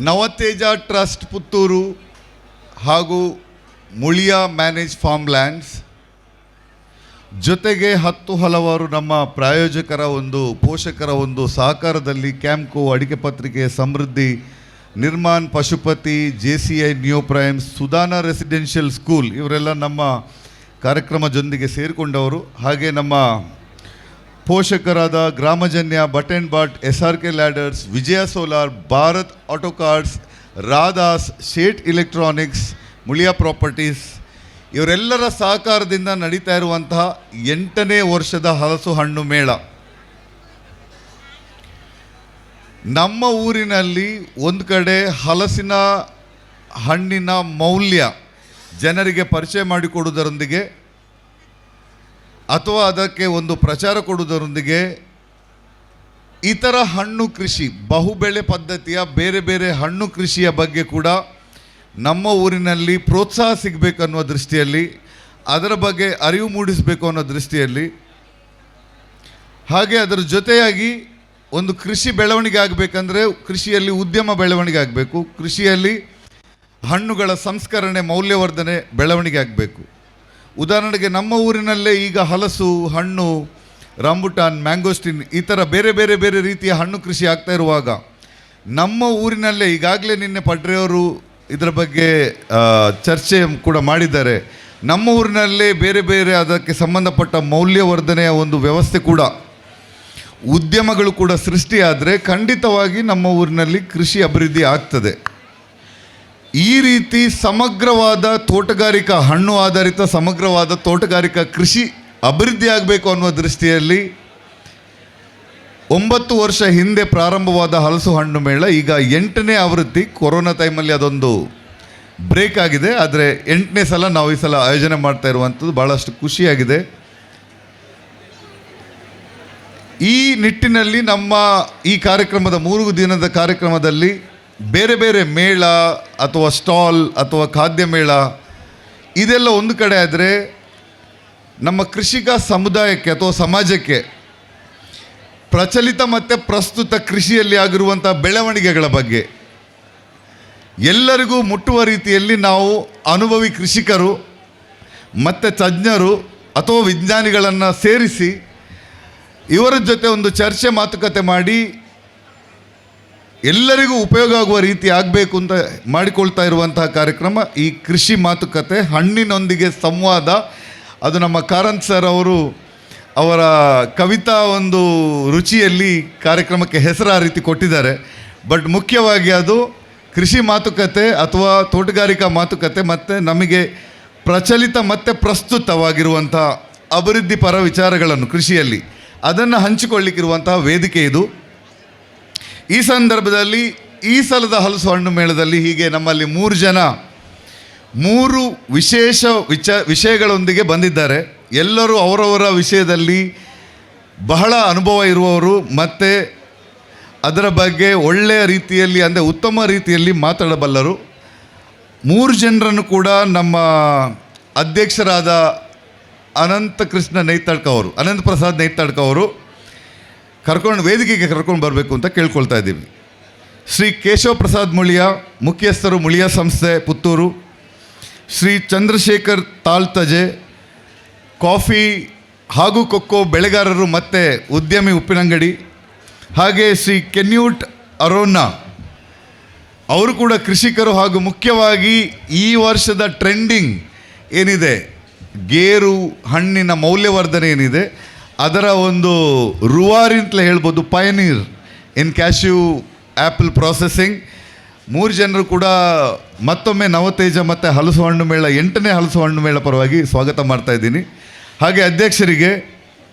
Navateja trust Puttur ಹಾಗೂ Muliya manage farm lands ಜೊತೆಗೆ ಹಲವಾರು ನಮ್ಮ ಪ್ರಾಯೋಜಕರ ಪೋಷಕರ ಸಹಕಾರದಲ್ಲಿ Campco, Adike Patrike, Samruddhi, Nirman, Pashupati, JCI new primes, Sudhana residential school ಇವರೆಲ್ಲ ನಮ್ಮ ಕಾರ್ಯಕ್ರಮದೊಂದಿಗೆ ಸೇರಿಕೊಂಡವರು. ಹಾಗೆ ನಮ್ಮ ಪೋಷಕರಾದ ಗ್ರಾಮಜನ್ಯ, ಬಟ್ ಆ್ಯಂಡ್ ಬಟ್, SRK ladders, Vijaya solar, Bharat auto cards, Radhas, Shet electronics, Muliya properties ಇವರೆಲ್ಲರ ಸಹಕಾರದಿಂದ ನಡೀತಾ ಇರುವಂತಹ 8ನೇ ವರ್ಷದ ಹಲಸು ಹಣ್ಣು ಮೇಳ. ನಮ್ಮ ಊರಿನಲ್ಲಿ ಒಂದು ಕಡೆ ಹಲಸಿನ ಹಣ್ಣಿನ ಮೌಲ್ಯ ಜನರಿಗೆ ಪರಿಚಯ ಮಾಡಿಕೊಡುವುದರೊಂದಿಗೆ ಅಥವಾ ಅದಕ್ಕೆ ಪ್ರಚಾರ ಕೊಡುವುದರೊಂದಿಗೆ ಇತರ ಹಣ್ಣು ಕೃಷಿ, ಬಹುಬೆಳೆ ಪದ್ಧತಿಯ ಬೇರೆ ಬೇರೆ ಹಣ್ಣು ಕೃಷಿಯ ಬಗ್ಗೆ ಕೂಡ ನಮ್ಮ ಊರಿನಲ್ಲಿ ಪ್ರೋತ್ಸಾಹ ಸಿಗಬೇಕನ್ನುವ ದೃಷ್ಟಿಯಲ್ಲಿ, ಅದರ ಬಗ್ಗೆ ಅರಿವು ಮೂಡಿಸಬೇಕು ಅನ್ನೋ ದೃಷ್ಟಿಯಲ್ಲಿ, ಹಾಗೆ ಅದರ ಜೊತೆಯಾಗಿ ಕೃಷಿ ಬೆಳವಣಿಗೆ ಆಗಬೇಕಂದ್ರೆ ಕೃಷಿಯಲ್ಲಿ ಉದ್ಯಮ ಬೆಳವಣಿಗೆ ಆಗಬೇಕು, ಕೃಷಿಯಲ್ಲಿ ಹಣ್ಣುಗಳ ಸಂಸ್ಕರಣೆ, ಮೌಲ್ಯವರ್ಧನೆ ಬೆಳವಣಿಗೆ ಆಗಬೇಕು. ಉದಾಹರಣೆಗೆ ನಮ್ಮ ಊರಿನಲ್ಲೇ ಈಗ ಹಲಸು ಹಣ್ಣು, ರಾಂಬುಟಾನ್, ಮ್ಯಾಂಗೋಸ್ಟಿನ್ ಈ ಥರ ಬೇರೆ ಬೇರೆ ಬೇರೆ ರೀತಿಯ ಹಣ್ಣು ಕೃಷಿ ಆಗ್ತಾ ಇರುವಾಗ ನಮ್ಮ ಊರಿನಲ್ಲೇ ಈಗಾಗಲೇ ನಿನ್ನೆ ಪಡ್ರೆಯವರು ಇದರ ಬಗ್ಗೆ ಚರ್ಚೆ ಕೂಡ ಮಾಡಿದ್ದಾರೆ. ನಮ್ಮ ಊರಿನಲ್ಲೇ ಬೇರೆ ಬೇರೆ ಅದಕ್ಕೆ ಸಂಬಂಧಪಟ್ಟ ಮೌಲ್ಯವರ್ಧನೆಯ ವ್ಯವಸ್ಥೆ ಕೂಡ, ಉದ್ಯಮಗಳು ಕೂಡ ಸೃಷ್ಟಿಯಾದರೆ ಖಂಡಿತವಾಗಿ ನಮ್ಮ ಊರಿನಲ್ಲಿ ಕೃಷಿ ಅಭಿವೃದ್ಧಿ ಆಗ್ತದೆ. ಈ ರೀತಿ ಸಮಗ್ರವಾದ ತೋಟಗಾರಿಕಾ, ಹಣ್ಣು ಆಧಾರಿತ ಸಮಗ್ರವಾದ ತೋಟಗಾರಿಕಾ ಕೃಷಿ ಅಭಿವೃದ್ಧಿ ಆಗಬೇಕು ಅನ್ನುವ ದೃಷ್ಟಿಯಲ್ಲಿ 9 ವರ್ಷ ಹಿಂದೆ ಪ್ರಾರಂಭವಾದ ಹಲಸು ಹಣ್ಣು ಮೇಳ ಈಗ 8ನೇ ಆವೃತ್ತಿ. ಕೊರೋನಾ ಟೈಮಲ್ಲಿ ಅದೊಂದು ಬ್ರೇಕ್ ಆಗಿದೆ, ಆದರೆ 8ನೇ ಸಲ ನಾವು ಈ ಸಲ ಆಯೋಜನೆ ಮಾಡ್ತಾ ಇರುವಂಥದ್ದು ಭಾಳಷ್ಟು ಖುಷಿಯಾಗಿದೆ. ಈ ನಿಟ್ಟಿನಲ್ಲಿ ನಮ್ಮ ಈ ಕಾರ್ಯಕ್ರಮದ 3 ದಿನದ ಕಾರ್ಯಕ್ರಮದಲ್ಲಿ ಬೇರೆ ಬೇರೆ ಮೇಳ ಅಥವಾ ಸ್ಟಾಲ್ ಅಥವಾ ಖಾದ್ಯ ಮೇಳ ಇದೆಲ್ಲ ಒಂದು ಕಡೆ ಆದರೆ, ನಮ್ಮ ಕೃಷಿಕ ಸಮುದಾಯಕ್ಕೆ ಅಥವಾ ಸಮಾಜಕ್ಕೆ ಪ್ರಚಲಿತ ಮತ್ತು ಪ್ರಸ್ತುತ ಕೃಷಿಯಲ್ಲಿ ಆಗಿರುವಂಥ ಬೆಳವಣಿಗೆಗಳ ಬಗ್ಗೆ ಎಲ್ಲರಿಗೂ ಮುಟ್ಟುವ ರೀತಿಯಲ್ಲಿ ನಾವು ಅನುಭವಿ ಕೃಷಿಕರು ಮತ್ತು ತಜ್ಞರು ಅಥವಾ ವಿಜ್ಞಾನಿಗಳನ್ನು ಸೇರಿಸಿ ಇವರ ಜೊತೆ ಚರ್ಚೆ, ಮಾತುಕತೆ ಮಾಡಿ ಎಲ್ಲರಿಗೂ ಉಪಯೋಗ ಆಗುವ ರೀತಿ ಆಗಬೇಕು ಅಂತ ಮಾಡಿಕೊಳ್ತಾ ಇರುವಂತಹ ಕಾರ್ಯಕ್ರಮ ಈ ಕೃಷಿ ಮಾತುಕತೆ, ಹಣ್ಣಿನೊಂದಿಗೆ ಸಂವಾದ. ಅದು ನಮ್ಮ ಕಾರಂತ್ ಸರ್ ಅವರ ಕವಿತಾ ರುಚಿಯಲ್ಲಿ ಕಾರ್ಯಕ್ರಮಕ್ಕೆ ಹೆಸರು ಆ ರೀತಿ ಕೊಟ್ಟಿದ್ದಾರೆ. ಬಟ್ ಮುಖ್ಯವಾಗಿ ಅದು ಕೃಷಿ ಮಾತುಕತೆ ಅಥವಾ ತೋಟಗಾರಿಕಾ ಮಾತುಕತೆ ಮತ್ತು ನಮಗೆ ಪ್ರಚಲಿತ ಮತ್ತು ಪ್ರಸ್ತುತವಾಗಿರುವಂಥ ಅಭಿವೃದ್ಧಿಪರ ವಿಚಾರಗಳನ್ನು ಕೃಷಿಯಲ್ಲಿ ಅದನ್ನು ಹಂಚಿಕೊಳ್ಳಿಕ್ಕಿರುವಂತಹ ವೇದಿಕೆ ಇದು. ಈ ಸಂದರ್ಭದಲ್ಲಿ ಈ ಸಲದ ಹಲಸು ಹಣ್ಣು ಮೇಳದಲ್ಲಿ ಹೀಗೆ ನಮ್ಮಲ್ಲಿ 3 ಜನ 3 ವಿಶೇಷ ವಿಷಯಗಳೊಂದಿಗೆ ಬಂದಿದ್ದಾರೆ. ಎಲ್ಲರೂ ಅವರವರ ವಿಷಯದಲ್ಲಿ ಬಹಳ ಅನುಭವ ಇರುವವರು ಮತ್ತು ಅದರ ಬಗ್ಗೆ ಒಳ್ಳೆಯ ರೀತಿಯಲ್ಲಿ, ಅಂದರೆ ಉತ್ತಮ ರೀತಿಯಲ್ಲಿ ಮಾತಾಡಬಲ್ಲರು. 3 ಜನರನ್ನು ಕೂಡ ನಮ್ಮ ಅಧ್ಯಕ್ಷರಾದ ಅನಂತ ಪ್ರಸಾದ್ ನೈತಾಳ್ಕ ಅವರು ವೇದಿಕೆಗೆ ಕರ್ಕೊಂಡು ಬರಬೇಕು ಅಂತ ಕೇಳ್ಕೊಳ್ತಾ ಇದ್ದೀವಿ. ಶ್ರೀ ಕೇಶವ ಪ್ರಸಾದ್ ಮುಳಿಯಾ, ಮುಖ್ಯಸ್ಥರು ಮುಳಿಯಾ ಸಂಸ್ಥೆ ಪುತ್ತೂರು. ಶ್ರೀ ಚಂದ್ರಶೇಖರ್ ತಾಳ್ತಜೆ, ಕಾಫಿ ಹಾಗೂ ಕೊಕ್ಕೋ ಬೆಳೆಗಾರರು ಮತ್ತು ಉದ್ಯಮಿ, ಉಪ್ಪಿನಂಗಡಿ. ಹಾಗೆ ಶ್ರೀ ಕೆನ್ಯೂಟ್ ಅರೋನಾ ಅವರು ಕೂಡ ಕೃಷಿಕರು. ಹಾಗೂ ಮುಖ್ಯವಾಗಿ ಈ ವರ್ಷದ ಟ್ರೆಂಡಿಂಗ್ ಏನಿದೆ, ಗೇರು ಹಣ್ಣಿನ ಮೌಲ್ಯವರ್ಧನೆ ಏನಿದೆ ಅದರ ರೂವಾರಿ ಅಂತಲೇ ಹೇಳ್ಬೋದು, ಪಯನೀರ್ ಇನ್ ಕ್ಯಾಶ್ಯೂ ಆ್ಯಪಲ್ ಪ್ರಾಸೆಸಿಂಗ್. 3 ಜನರು ಕೂಡ ಮತ್ತೊಮ್ಮೆ ನವತೇಜ ಮತ್ತು ಹಲಸು ಹಣ್ಣು ಮೇಳ 8ನೇ ಹಲಸು ಹಣ್ಣು ಮೇಳ ಪರವಾಗಿ ಸ್ವಾಗತ ಮಾಡ್ತಾ ಇದ್ದೀನಿ. ಹಾಗೆ ಅಧ್ಯಕ್ಷರಿಗೆ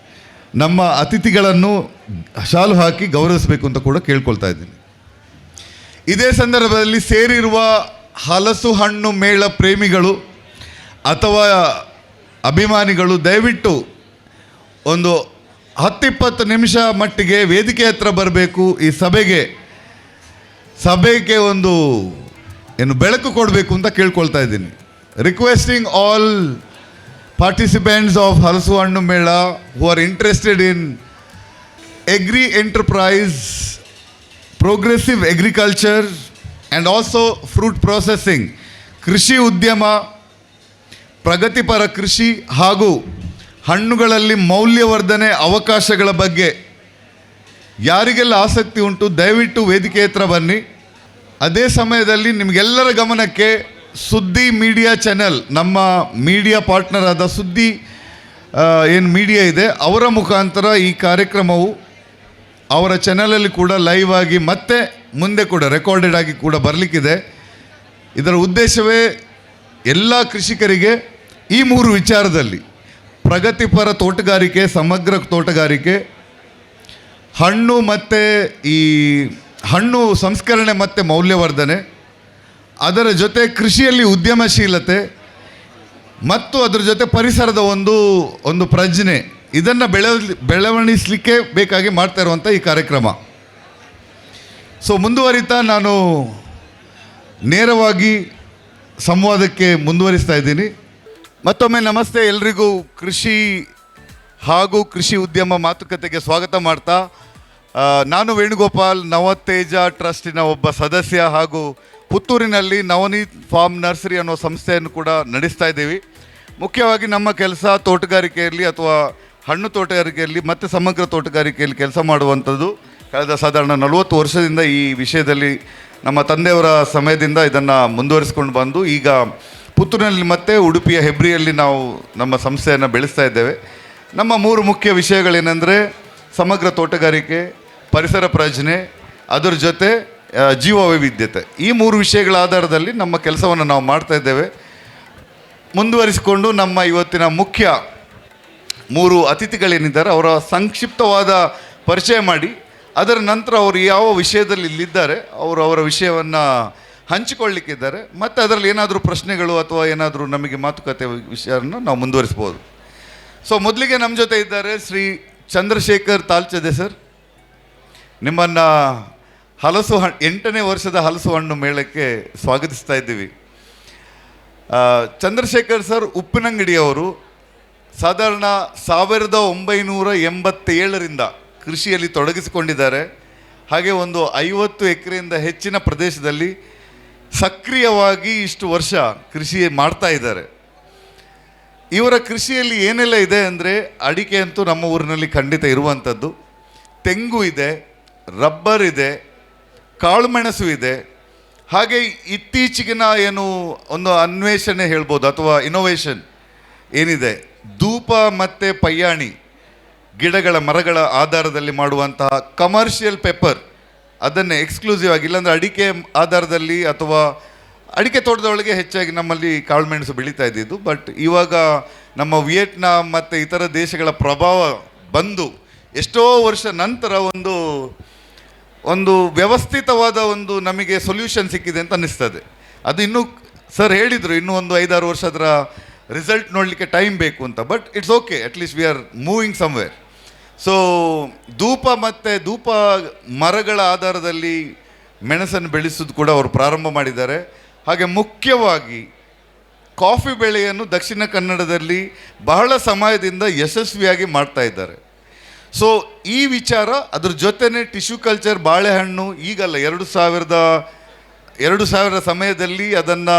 ನಮ್ಮ ಅತಿಥಿಗಳನ್ನು ಶಾಲು ಹಾಕಿ ಗೌರವಿಸಬೇಕು ಅಂತ ಕೂಡ ಕೇಳ್ಕೊಳ್ತಾ ಇದ್ದೀನಿ. ಇದೇ ಸಂದರ್ಭದಲ್ಲಿ ಸೇರಿರುವ ಹಲಸು ಹಣ್ಣು ಮೇಳ ಪ್ರೇಮಿಗಳು ಅಥವಾ ಅಭಿಮಾನಿಗಳು ದಯವಿಟ್ಟು 10-20 ನಿಮಿಷ ಮಟ್ಟಿಗೆ ವೇದಿಕೆ ಹತ್ರ ಬರಬೇಕು. ಈ ಸಭೆಗೆ ಬೆಳಕು ಕೊಡಬೇಕು ಅಂತ ಕೇಳ್ಕೊಳ್ತಾ ಇದ್ದೀನಿ. Requesting all participants of Halasu Hannu Mela who are interested in agri enterprise, progressive agriculture, and also fruit processing, ಕೃಷಿ ಉದ್ಯಮ, ಪ್ರಗತಿಪರ ಕೃಷಿ ಹಾಗೂ ಹಣ್ಣುಗಳಲ್ಲಿ ಮೌಲ್ಯವರ್ಧನೆ ಅವಕಾಶಗಳ ಬಗ್ಗೆ ಯಾರಿಗೆಲ್ಲ ಆಸಕ್ತಿ ಉಂಟು ದಯವಿಟ್ಟು ವೇದಿಕೆ ಹತ್ರ ಬನ್ನಿ. ಅದೇ ಸಮಯದಲ್ಲಿ ನಿಮಗೆಲ್ಲರ ಗಮನಕ್ಕೆ ಸುದ್ದಿ ಮೀಡಿಯಾ ಚಾನೆಲ್, ನಮ್ಮ ಮೀಡಿಯಾ ಪಾರ್ಟ್ನರ್ ಆದ ಸುದ್ದಿ ಏನು ಮೀಡಿಯಾ ಇದೆ ಅವರ ಮುಖಾಂತರ ಈ ಕಾರ್ಯಕ್ರಮವು ಅವರ ಚಾನಲಲ್ಲಿ ಕೂಡ ಲೈವ್ ಆಗಿ ಮತ್ತೆ ಮುಂದೆ ಕೂಡ ರೆಕಾರ್ಡೆಡ್ ಆಗಿ ಕೂಡ ಬರಲಿಕ್ಕಿದೆ. ಇದರ ಉದ್ದೇಶವೇ ಎಲ್ಲ ಕೃಷಿಕರಿಗೆ ಈ 3 ವಿಚಾರದಲ್ಲಿ ಪ್ರಗತಿಪರ ತೋಟಗಾರಿಕೆ, ಸಮಗ್ರ ತೋಟಗಾರಿಕೆ, ಹಣ್ಣು ಮತ್ತು ಈ ಹಣ್ಣು ಸಂಸ್ಕರಣೆ ಮತ್ತು ಮೌಲ್ಯವರ್ಧನೆ, ಅದರ ಜೊತೆ ಕೃಷಿಯಲ್ಲಿ ಉದ್ಯಮಶೀಲತೆ ಮತ್ತು ಅದರ ಜೊತೆ ಪರಿಸರದ ಒಂದು ಪ್ರಜ್ಞೆ, ಇದನ್ನು ಬೆಳವಣಿಸಲಿಕ್ಕೆ ಬೇಕಾಗಿ ಮಾಡ್ತಾ ಇರುವಂಥ ಈ ಕಾರ್ಯಕ್ರಮ. ಸೊ ಮುಂದುವರಿತಾ ನಾನು ನೇರವಾಗಿ ಸಂವಾದಕ್ಕೆ ಮುಂದುವರಿಸ್ತಾ ಇದ್ದೀನಿ. ಮತ್ತೊಮ್ಮೆ ನಮಸ್ತೆ ಎಲ್ರಿಗೂ. ಕೃಷಿ ಹಾಗೂ ಕೃಷಿ ಉದ್ಯಮ ಮಾತುಕತೆಗೆ ಸ್ವಾಗತ ಮಾಡ್ತಾ, ನಾನು ವೇಣುಗೋಪಾಲ್, ನವತೇಜ ಟ್ರಸ್ಟಿನ ಒಬ್ಬ ಸದಸ್ಯ ಹಾಗೂ ಪುತ್ತೂರಿನಲ್ಲಿ ನವನೀತ್ ಫಾರ್ಮ್ ನರ್ಸರಿ ಅನ್ನೋ ಸಂಸ್ಥೆಯನ್ನು ಕೂಡ ನಡೆಸ್ತಾ ಇದ್ದೀವಿ. ಮುಖ್ಯವಾಗಿ ನಮ್ಮ ಕೆಲಸ ತೋಟಗಾರಿಕೆಯಲ್ಲಿ ಅಥವಾ ಹಣ್ಣು ತೋಟಗಾರಿಕೆಯಲ್ಲಿ ಮತ್ತು ಸಮಗ್ರ ತೋಟಗಾರಿಕೆಯಲ್ಲಿ ಕೆಲಸ ಮಾಡುವಂಥದ್ದು. ಕಳೆದ ಸಾಧಾರಣ 40 ವರ್ಷದಿಂದ ಈ ವಿಷಯದಲ್ಲಿ ನಮ್ಮ ತಂದೆಯವರ ಸಮಯದಿಂದ ಇದನ್ನು ಮುಂದುವರಿಸ್ಕೊಂಡು ಬಂದು ಈಗ ಪುತ್ತೂರಿನಲ್ಲಿ ಮತ್ತು ಉಡುಪಿಯ ಹೆಬ್ರಿಯಲ್ಲಿ ನಾವು ನಮ್ಮ ಸಂಸ್ಥೆಯನ್ನು ಬೆಳೆಸ್ತಾ ಇದ್ದೇವೆ. ನಮ್ಮ 3 ಮುಖ್ಯ ವಿಷಯಗಳೇನೆಂದರೆ ಸಮಗ್ರ ತೋಟಗಾರಿಕೆ, ಪರಿಸರ ಪ್ರಜ್ಞೆ, ಅದರ ಜೊತೆ ಜೀವ ವೈವಿಧ್ಯತೆ. ಈ 3 ವಿಷಯಗಳ ಆಧಾರದಲ್ಲಿ ನಮ್ಮ ಕೆಲಸವನ್ನು ನಾವು ಮಾಡ್ತಾ ಇದ್ದೇವೆ. ಮುಂದುವರಿಸಿಕೊಂಡು ನಮ್ಮ ಇವತ್ತಿನ ಮುಖ್ಯ 3 ಅತಿಥಿಗಳೇನಿದ್ದಾರೆ ಅವರ ಸಂಕ್ಷಿಪ್ತವಾದ ಪರಿಚಯ ಮಾಡಿ, ಅದರ ನಂತರ ಅವರು ಯಾವ ವಿಷಯದಲ್ಲಿ ಇಲ್ಲಿದ್ದಾರೆ ಅವರ ವಿಷಯವನ್ನು ಹಂಚಿಕೊಳ್ಳಿಕ್ಕಿದ್ದಾರೆ. ಮತ್ತು ಅದರಲ್ಲಿ ಏನಾದರೂ ಪ್ರಶ್ನೆಗಳು ಅಥವಾ ಏನಾದರೂ ನಮಗೆ ಮಾತುಕತೆ ವಿಷಯವನ್ನು ನಾವು ಮುಂದುವರಿಸ್ಬೋದು. ಸೊ ಮೊದಲಿಗೆ ನಮ್ಮ ಜೊತೆ ಇದ್ದಾರೆ ಶ್ರೀ ಚಂದ್ರಶೇಖರ್ ತಾಲ್ಚದೆ ಸರ್. ನಿಮ್ಮನ್ನು 8ನೇ ವರ್ಷದ ಹಲಸು ಹಣ್ಣು ಮೇಳಕ್ಕೆ ಸ್ವಾಗತಿಸ್ತಾ ಇದ್ದೀವಿ. ಚಂದ್ರಶೇಖರ್ ಸರ್ ಉಪ್ಪಿನಂಗಡಿಯವರು. ಸಾಧಾರಣ 1987ರಿಂದ ಕೃಷಿಯಲ್ಲಿ ತೊಡಗಿಸಿಕೊಂಡಿದ್ದಾರೆ. ಹಾಗೆ ಒಂದು 50 ಎಕರೆಯಿಂದ ಹೆಚ್ಚಿನ ಪ್ರದೇಶದಲ್ಲಿ ಸಕ್ರಿಯವಾಗಿ ಇಷ್ಟು ವರ್ಷ ಕೃಷಿ ಮಾಡ್ತಾ ಇದ್ದಾರೆ. ಇವರ ಕೃಷಿಯಲ್ಲಿ ಏನೆಲ್ಲ ಇದೆ ಅಂದರೆ, ಅಡಿಕೆ ಅಂತೂ ನಮ್ಮ ಊರಿನಲ್ಲಿ ಖಂಡಿತ ಇರುವಂಥದ್ದು, ತೆಂಗು ಇದೆ, ರಬ್ಬರ್ ಇದೆ, ಕಾಳುಮೆಣಸು ಇದೆ. ಹಾಗೆ ಇತ್ತೀಚಿಗಿನ ಒಂದು ಅನ್ವೇಷಣೆ ಹೇಳ್ಬೋದು ಅಥವಾ ಇನೋವೇಷನ್ ಏನಿದೆ, ಧೂಪ ಮತ್ತು ಪಯ್ಯಾಣಿ ಮರಗಳ ಆಧಾರದಲ್ಲಿ ಮಾಡುವಂತಹ ಕಮರ್ಷಿಯಲ್ ಪೆಪ್ಪರ್, ಅದನ್ನೇ ಎಕ್ಸ್ಕ್ಲೂಸಿವ್ ಆಗಿ, ಇಲ್ಲಾಂದರೆ ಅಡಿಕೆ ಆಧಾರದಲ್ಲಿ ಅಥವಾ ಅಡಿಕೆ ತೋಟದೊಳಗೆ ಹೆಚ್ಚಾಗಿ ನಮ್ಮಲ್ಲಿ ಕಾಳುಮೆಣಸು ಬೆಳೀತಾ ಇದ್ದಿದ್ದು. ಬಟ್ ಇವಾಗ ನಮ್ಮ ವಿಯೆಟ್ನಾಂ ಮತ್ತು ಇತರ ದೇಶಗಳ ಪ್ರಭಾವ ಬಂದು ಎಷ್ಟೋ ವರ್ಷ ನಂತರ ಒಂದು ವ್ಯವಸ್ಥಿತವಾದ ನಮಗೆ ಸೊಲ್ಯೂಷನ್ ಸಿಕ್ಕಿದೆ ಅಂತ ಅನ್ನಿಸ್ತದೆ. ಅದು ಇನ್ನೂ ಸರ್ ಹೇಳಿದರು, ಇನ್ನೂ ಒಂದು 5-6 ವರ್ಷ ಅದರ ರಿಸಲ್ಟ್ ನೋಡಲಿಕ್ಕೆ ಟೈಮ್ ಬೇಕು ಅಂತ. But it's okay, at least we are moving somewhere. So ಧೂಪ ಮರಗಳ ಆಧಾರದಲ್ಲಿ ಮೆಣಸನ್ನು ಬೆಳೆಸೋದು ಕೂಡ ಅವರು ಪ್ರಾರಂಭ ಮಾಡಿದ್ದಾರೆ. ಹಾಗೆ ಮುಖ್ಯವಾಗಿ ಕಾಫಿ ಬೆಳೆಯನ್ನು ದಕ್ಷಿಣ ಕನ್ನಡದಲ್ಲಿ ಬಹಳ ಸಮಯದಿಂದ ಯಶಸ್ವಿಯಾಗಿ ಮಾಡ್ತಾ ಇದ್ದಾರೆ. ಸೊ ಈ ವಿಚಾರ, ಅದ್ರ ಜೊತೆನೇ ಟಿಶ್ಯೂ ಕಲ್ಚರ್, ಬಾಳೆಹಣ್ಣು, ಈಗಲ್ಲ 2000 ಸಮಯದಲ್ಲಿ ಅದನ್ನು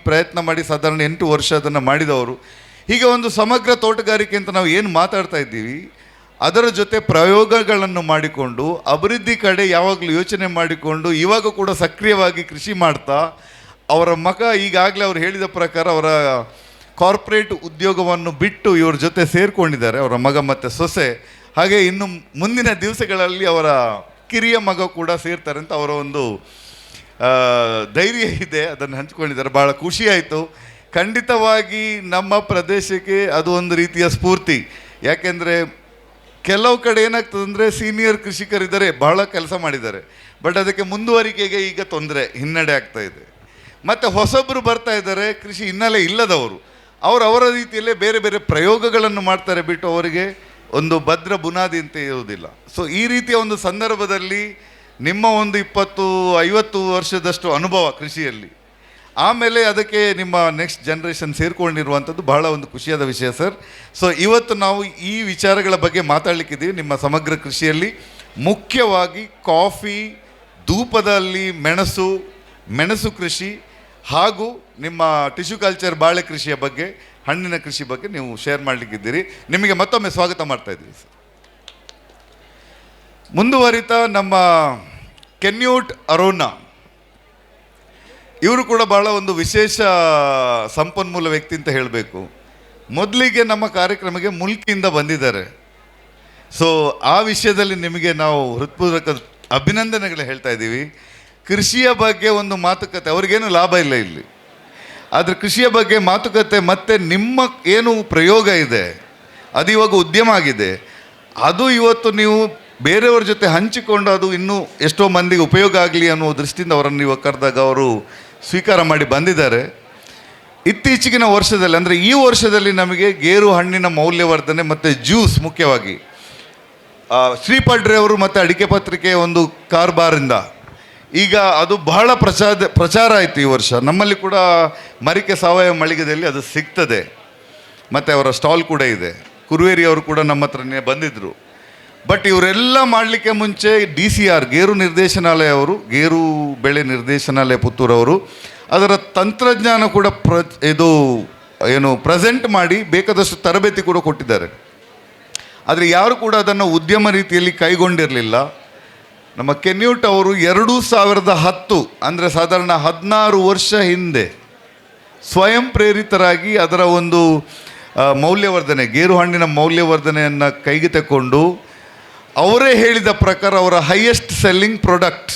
ಪ್ರಯತ್ನ ಮಾಡಿ ಸಾಧಾರಣ 8 ವರ್ಷ ಅದನ್ನು ಮಾಡಿದವರು. ಹೀಗೆ ಒಂದು ಸಮಗ್ರ ತೋಟಗಾರಿಕೆ ಅಂತ ನಾವು ಏನು ಮಾತಾಡ್ತಾ ಇದ್ದೀವಿ, ಅದರ ಜೊತೆ ಪ್ರಯೋಗಗಳನ್ನು ಮಾಡಿಕೊಂಡು ಅಭಿವೃದ್ಧಿ ಕಡೆ ಯಾವಾಗಲೂ ಯೋಚನೆ ಮಾಡಿಕೊಂಡು ಇವಾಗ ಕೂಡ ಸಕ್ರಿಯವಾಗಿ ಕೃಷಿ ಮಾಡ್ತಾ ಅವರ ಈಗಾಗಲೇ ಅವರು ಹೇಳಿದ ಪ್ರಕಾರ ಅವರ ಕಾರ್ಪೊರೇಟ್ ಉದ್ಯೋಗವನ್ನು ಬಿಟ್ಟು ಇವ್ರ ಜೊತೆ ಸೇರಿಕೊಂಡಿದ್ದಾರೆ, ಅವರ ಮಗ ಮತ್ತು ಸೊಸೆ. ಹಾಗೆ ಇನ್ನು ಮುಂದಿನ ದಿವಸಗಳಲ್ಲಿ ಅವರ ಕಿರಿಯ ಮಗ ಕೂಡ ಸೇರ್ತಾರೆ ಅಂತ ಅವರ ಒಂದು ಧೈರ್ಯ ಇದೆ, ಅದನ್ನು ಹಂಚಿಕೊಂಡಿದ್ದಾರೆ. ಭಾಳ ಖುಷಿಯಾಯಿತು. ಖಂಡಿತವಾಗಿ ನಮ್ಮ ಪ್ರದೇಶಕ್ಕೆ ಅದು ಒಂದು ರೀತಿಯ ಸ್ಫೂರ್ತಿ. ಯಾಕೆಂದರೆ ಕೆಲವು ಕಡೆ ಏನಾಗ್ತದೆ ಅಂದರೆ, ಸೀನಿಯರ್ ಕೃಷಿಕರಿದ್ದಾರೆ, ಬಹಳ ಕೆಲಸ ಮಾಡಿದ್ದಾರೆ, ಬಟ್ ಅದಕ್ಕೆ ಮುಂದುವರಿಕೆಗೆ ಈಗ ಹಿನ್ನಡೆ ಆಗ್ತಾ ಇದೆ. ಮತ್ತು ಹೊಸೊಬ್ಬರು ಬರ್ತಾ ಇದ್ದಾರೆ, ಕೃಷಿ ಹಿನ್ನೆಲೆ ಇಲ್ಲದವರು, ಅವರ ರೀತಿಯಲ್ಲೇ ಬೇರೆ ಬೇರೆ ಪ್ರಯೋಗಗಳನ್ನು ಮಾಡ್ತಾರೆ ಬಿಟ್ಟು ಅವರಿಗೆ ಒಂದು ಭದ್ರ ಬುನಾದಿ ಅಂತ ಇರುವುದಿಲ್ಲ. ಸೊ ಈ ರೀತಿಯ ಒಂದು ಸಂದರ್ಭದಲ್ಲಿ ನಿಮ್ಮ ಒಂದು 20-50 ವರ್ಷದಷ್ಟು ಅನುಭವ ಕೃಷಿಯಲ್ಲಿ, ಆಮೇಲೆ ಅದಕ್ಕೆ ನಿಮ್ಮ ನೆಕ್ಸ್ಟ್ ಜನ್ರೇಷನ್ ಸೇರಿಕೊಂಡಿರುವಂಥದ್ದು ಬಹಳ ಒಂದು ಖುಷಿಯಾದ ವಿಷಯ ಸರ್. ಸೊ ಇವತ್ತು ನಾವು ಈ ವಿಚಾರಗಳ ಬಗ್ಗೆ ಮಾತಾಡಲಿಕ್ಕಿದ್ದೀವಿ. ನಿಮ್ಮ ಸಮಗ್ರ ಕೃಷಿಯಲ್ಲಿ ಮುಖ್ಯವಾಗಿ ಕಾಫಿ, ಧೂಪದಲ್ಲಿ ಮೆಣಸು ಮೆಣಸು ಕೃಷಿ ಹಾಗೂ ನಿಮ್ಮ ಟಿಶ್ಯೂ ಕಲ್ಚರ್ ಬಾಳೆ ಕೃಷಿಯ ಬಗ್ಗೆ, ಹಣ್ಣಿನ ಕೃಷಿ ಬಗ್ಗೆ ನೀವು ಶೇರ್ ಮಾಡಲಿಕ್ಕಿದ್ದೀರಿ. ನಿಮಗೆ ಮತ್ತೊಮ್ಮೆ ಸ್ವಾಗತ ಮಾಡ್ತಾ ಇದ್ದೀವಿ ಸರ್. ಮುಂದುವರಿತಾ ನಮ್ಮ ಕೆನ್ಯೂಟ್ ಅರೋನಾ ಇವರು ಕೂಡ ಬಹಳ ಒಂದು ವಿಶೇಷ ಸಂಪನ್ಮೂಲ ವ್ಯಕ್ತಿ ಅಂತ ಹೇಳಬೇಕು. ಮೊದಲಿಗೆ ನಮ್ಮ ಕಾರ್ಯಕ್ರಮಕ್ಕೆ ಮುಲ್ಕಿಯಿಂದ ಬಂದಿದ್ದಾರೆ. ಸೊ ಆ ವಿಷಯದಲ್ಲಿ ನಿಮಗೆ ನಾವು ಹೃತ್ಪೂರ್ವಕ ಅಭಿನಂದನೆಗಳು ಹೇಳ್ತಾ ಇದ್ದೀವಿ. ಕೃಷಿಯ ಬಗ್ಗೆ ಒಂದು ಮಾತುಕತೆ, ಅವ್ರಿಗೇನು ಲಾಭ ಇಲ್ಲ ಇಲ್ಲಿ, ಆದರೆ ಕೃಷಿಯ ಬಗ್ಗೆ ಮಾತುಕತೆ ಮತ್ತು ನಿಮ್ಮ ಏನು ಪ್ರಯೋಗ ಇದೆ ಅದು ಇವಾಗ ಉದ್ಯಮ ಆಗಿದೆ, ಅದು ಇವತ್ತು ನೀವು ಬೇರೆಯವ್ರ ಜೊತೆ ಹಂಚಿಕೊಂಡು ಅದು ಇನ್ನೂ ಎಷ್ಟೋ ಮಂದಿಗೆ ಉಪಯೋಗ ಆಗಲಿ ಅನ್ನೋ ದೃಷ್ಟಿಯಿಂದ ಅವರನ್ನು ಇವಾಗ ಕರೆದಾಗ ಅವರು ಸ್ವೀಕಾರ ಮಾಡಿ ಬಂದಿದ್ದಾರೆ. ಇತ್ತೀಚಿನ ವರ್ಷದಲ್ಲಿ ಅಂದರೆ ಈ ವರ್ಷದಲ್ಲಿ ನಮಗೆ ಗೇರು ಹಣ್ಣಿನ ಮೌಲ್ಯವರ್ಧನೆ ಮತ್ತು ಜ್ಯೂಸ್, ಮುಖ್ಯವಾಗಿ ಶ್ರೀಪಡ್ರೆ ಅವರು ಮತ್ತು ಅಡಿಕೆ ಪತ್ರಿಕೆ ಒಂದು ಕಾರ್ಬಾರಿಂದ ಈಗ ಅದು ಬಹಳ ಪ್ರಚಾರ ಆಯಿತು ಈ ವರ್ಷ. ನಮ್ಮಲ್ಲಿ ಕೂಡ ಮರಿಕೆ ಸಾವಯವ ಮಳಿಗೆಯಲ್ಲಿ ಅದು ಸಿಗ್ತದೆ ಮತ್ತು ಅವರ ಸ್ಟಾಲ್ ಕೂಡ ಇದೆ. ಕುರುವೇರಿ ಅವರು ಕೂಡ ನಮ್ಮ ಹತ್ರನೇ ಬಂದಿದ್ದರು. ಬಟ್ ಇವರೆಲ್ಲ ಮಾಡಲಿಕ್ಕೆ ಮುಂಚೆ DCR ಗೇರು ನಿರ್ದೇಶನಾಲಯ ಅವರು, ಗೇರು ಬೆಳೆ ನಿರ್ದೇಶನಾಲಯ ಪುತ್ತೂರವರು ಅದರ ತಂತ್ರಜ್ಞಾನ ಕೂಡ ಪ್ರೆಸೆಂಟ್ ಮಾಡಿ ಬೇಕಾದಷ್ಟು ತರಬೇತಿ ಕೂಡ ಕೊಟ್ಟಿದ್ದಾರೆ. ಆದರೆ ಯಾರು ಕೂಡ ಅದನ್ನು ಉದ್ಯಮ ರೀತಿಯಲ್ಲಿ ಕೈಗೊಂಡಿರಲಿಲ್ಲ. ನಮ್ಮ ಕೆನ್ಯೂಟ್ ಅವರು 2010 ಅಂದರೆ ಸಾಧಾರಣ 16 ವರ್ಷ ಹಿಂದೆ ಸ್ವಯಂ ಪ್ರೇರಿತರಾಗಿ ಅದರ ಒಂದು ಮೌಲ್ಯವರ್ಧನೆ, ಗೇರು ಹಣ್ಣಿನ ಮೌಲ್ಯವರ್ಧನೆಯನ್ನು ಕೈಗೆ ತಗೊಂಡು ಅವರೇ ಹೇಳಿದ ಪ್ರಕಾರ ಅವರ ಹೈಯೆಸ್ಟ್ ಸೆಲ್ಲಿಂಗ್ ಪ್ರಾಡಕ್ಟ್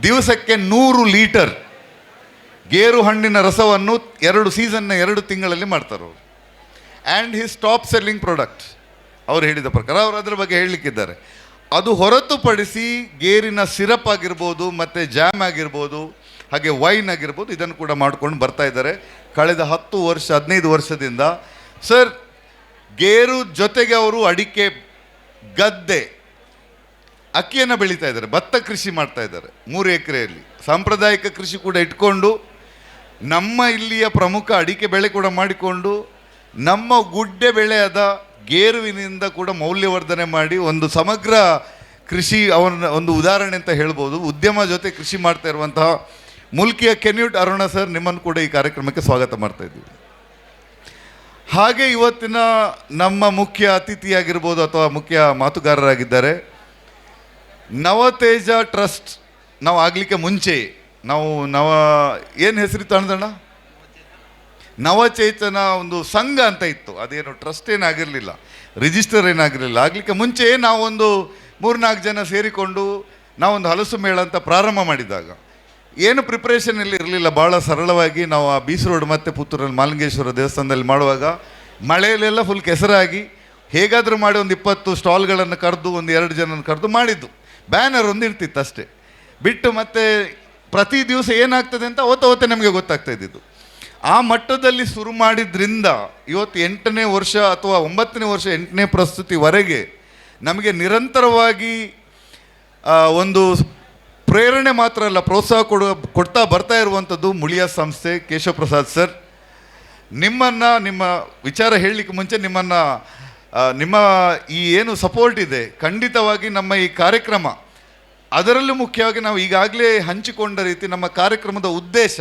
ದಿವಸಕ್ಕೆ 100 ಲೀಟರ್ ಗೇರು ಹಣ್ಣಿನ ರಸವನ್ನು 2 ತಿಂಗಳಲ್ಲಿ ಮಾಡ್ತಾರೆ ಅವರು. And his top selling product ಅವರು ಹೇಳಿದ ಪ್ರಕಾರ ಅವರು ಅದರ ಬಗ್ಗೆ ಹೇಳಲಿಕ್ಕಿದ್ದಾರೆ. ಅದು ಹೊರತುಪಡಿಸಿ ಗೇರಿನ ಸಿರಪ್ ಆಗಿರ್ಬೋದು ಮತ್ತು ಜಾಮ್ ಆಗಿರ್ಬೋದು, ಹಾಗೆ ವೈನ್ ಆಗಿರ್ಬೋದು, ಇದನ್ನು ಕೂಡ ಮಾಡ್ಕೊಂಡು ಬರ್ತಾ ಇದ್ದಾರೆ ಕಳೆದ 15 ವರ್ಷದಿಂದ. ಸರ್, ಗೇರು ಜೊತೆಗೆ ಅವರು ಅಡಿಕೆ, ಗದ್ದೆ, ಅಕ್ಕಿಯನ್ನು ಬೆಳೀತಾ ಇದ್ದಾರೆ, ಭತ್ತ ಕೃಷಿ ಮಾಡ್ತಾ ಇದ್ದಾರೆ 3 ಎಕರೆಯಲ್ಲಿ. ಸಾಂಪ್ರದಾಯಿಕ ಕೃಷಿ ಕೂಡ ಇಟ್ಕೊಂಡು ನಮ್ಮ ಇಲ್ಲಿಯ ಪ್ರಮುಖ ಅಡಿಕೆ ಬೆಳೆ ಕೂಡ ಮಾಡಿಕೊಂಡು ನಮ್ಮ ಗುಡ್ಡೆ ಬೆಳೆಯಾದ ಗೇರುವಿನಿಂದ ಕೂಡ ಮೌಲ್ಯವರ್ಧನೆ ಮಾಡಿ ಒಂದು ಸಮಗ್ರ ಕೃಷಿ ಅವನ ಒಂದು ಉದಾಹರಣೆ ಅಂತ ಹೇಳ್ಬೋದು. ಉದ್ಯಮ ಜೊತೆ ಕೃಷಿ ಮಾಡ್ತಾ ಇರುವಂತಹ ಮುಲ್ಕಿಯ ಕೆನ್ಯೂಟ್ ಅರುಣ ಸರ್, ನಿಮ್ಮನ್ನು ಕೂಡ ಈ ಕಾರ್ಯಕ್ರಮಕ್ಕೆ ಸ್ವಾಗತ ಮಾಡ್ತಾ ಇದ್ದೀವಿ. ಹಾಗೆ ಇವತ್ತಿನ ನಮ್ಮ ಮುಖ್ಯ ಅತಿಥಿಯಾಗಿರ್ಬೋದು ಅಥವಾ ಮುಖ್ಯ ಮಾತುಗಾರರಾಗಿದ್ದಾರೆ ನವತೇಜ ಟ್ರಸ್ಟ್. ನಾವು ಆಗಲಿಕ್ಕೆ ಮುಂಚೆ ನಾವು ಏನು ಹೆಸರಿತ್ತು ಅಣ್ಣ, ನವಚೇತನ ಒಂದು ಸಂಘ ಅಂತ ಇತ್ತು. ಅದೇನು ಟ್ರಸ್ಟ್ ಏನಾಗಿರಲಿಲ್ಲ, ರಿಜಿಸ್ಟರ್ ಏನಾಗಿರಲಿಲ್ಲ. ಆಗಲಿಕ್ಕೆ ಮುಂಚೆ ನಾವೊಂದು 3-4 ಜನ ಸೇರಿಕೊಂಡು ನಾವೊಂದು ಹಲಸು ಮೇಳ ಅಂತ ಪ್ರಾರಂಭ ಮಾಡಿದಾಗ ಏನು ಪ್ರಿಪ್ರೇಷನ್ ಇಲ್ಲಿ ಇರಲಿಲ್ಲ. ಭಾಳ ಸರಳವಾಗಿ ನಾವು ಆ ಬೀಸ್ ರೋಡ್ ಮತ್ತು ಪುತ್ತೂರಲ್ಲಿ ಮಾಲಿಂಗೇಶ್ವರ ದೇವಸ್ಥಾನದಲ್ಲಿ ಮಾಡುವಾಗ ಮಳೆಯಲ್ಲೆಲ್ಲ ಫುಲ್ ಕೆಸರಾಗಿ ಹೇಗಾದರೂ ಮಾಡಿ ಒಂದು 20 ಸ್ಟಾಲ್ಗಳನ್ನು ಕರೆದು ಒಂದು 2 ಜನನ ಕರೆದು ಮಾಡಿದ್ದು. ಬ್ಯಾನರ್ ಒಂದು ಇರ್ತಿತ್ತು ಅಷ್ಟೇ ಬಿಟ್ಟು, ಮತ್ತು ಪ್ರತಿ ದಿವಸ ಏನಾಗ್ತದೆ ಅಂತ ಓವತ್ತೆ ನಮಗೆ ಗೊತ್ತಾಗ್ತಾ ಇದ್ದಿದ್ದು. ಆ ಮಟ್ಟದಲ್ಲಿ ಶುರು ಮಾಡಿದ್ರಿಂದ ಇವತ್ತು 8ನೇ ವರ್ಷ ಅಥವಾ 9ನೇ ವರ್ಷ 8ನೇ ಪ್ರಸ್ತುತಿವರೆಗೆ ನಮಗೆ ನಿರಂತರವಾಗಿ ಒಂದು ಪ್ರೇರಣೆ ಮಾತ್ರ ಅಲ್ಲ, ಪ್ರೋತ್ಸಾಹ ಕೊಡ್ತಾ ಬರ್ತಾ ಇರುವಂಥದ್ದು ಮುಳಿಯ ಸಂಸ್ಥೆ. ಕೇಶವ ಪ್ರಸಾದ್ ಸರ್, ನಿಮ್ಮ ವಿಚಾರ ಹೇಳಲಿಕ್ಕೆ ಮುಂಚೆ ನಿಮ್ಮ ಈ ಏನು ಸಪೋರ್ಟ್ ಇದೆ, ಖಂಡಿತವಾಗಿ ನಮ್ಮ ಈ ಕಾರ್ಯಕ್ರಮ, ಅದರಲ್ಲೂ ಮುಖ್ಯವಾಗಿ ನಾವು ಈಗಾಗಲೇ ಹಂಚಿಕೊಂಡ ರೀತಿ ನಮ್ಮ ಕಾರ್ಯಕ್ರಮದ ಉದ್ದೇಶ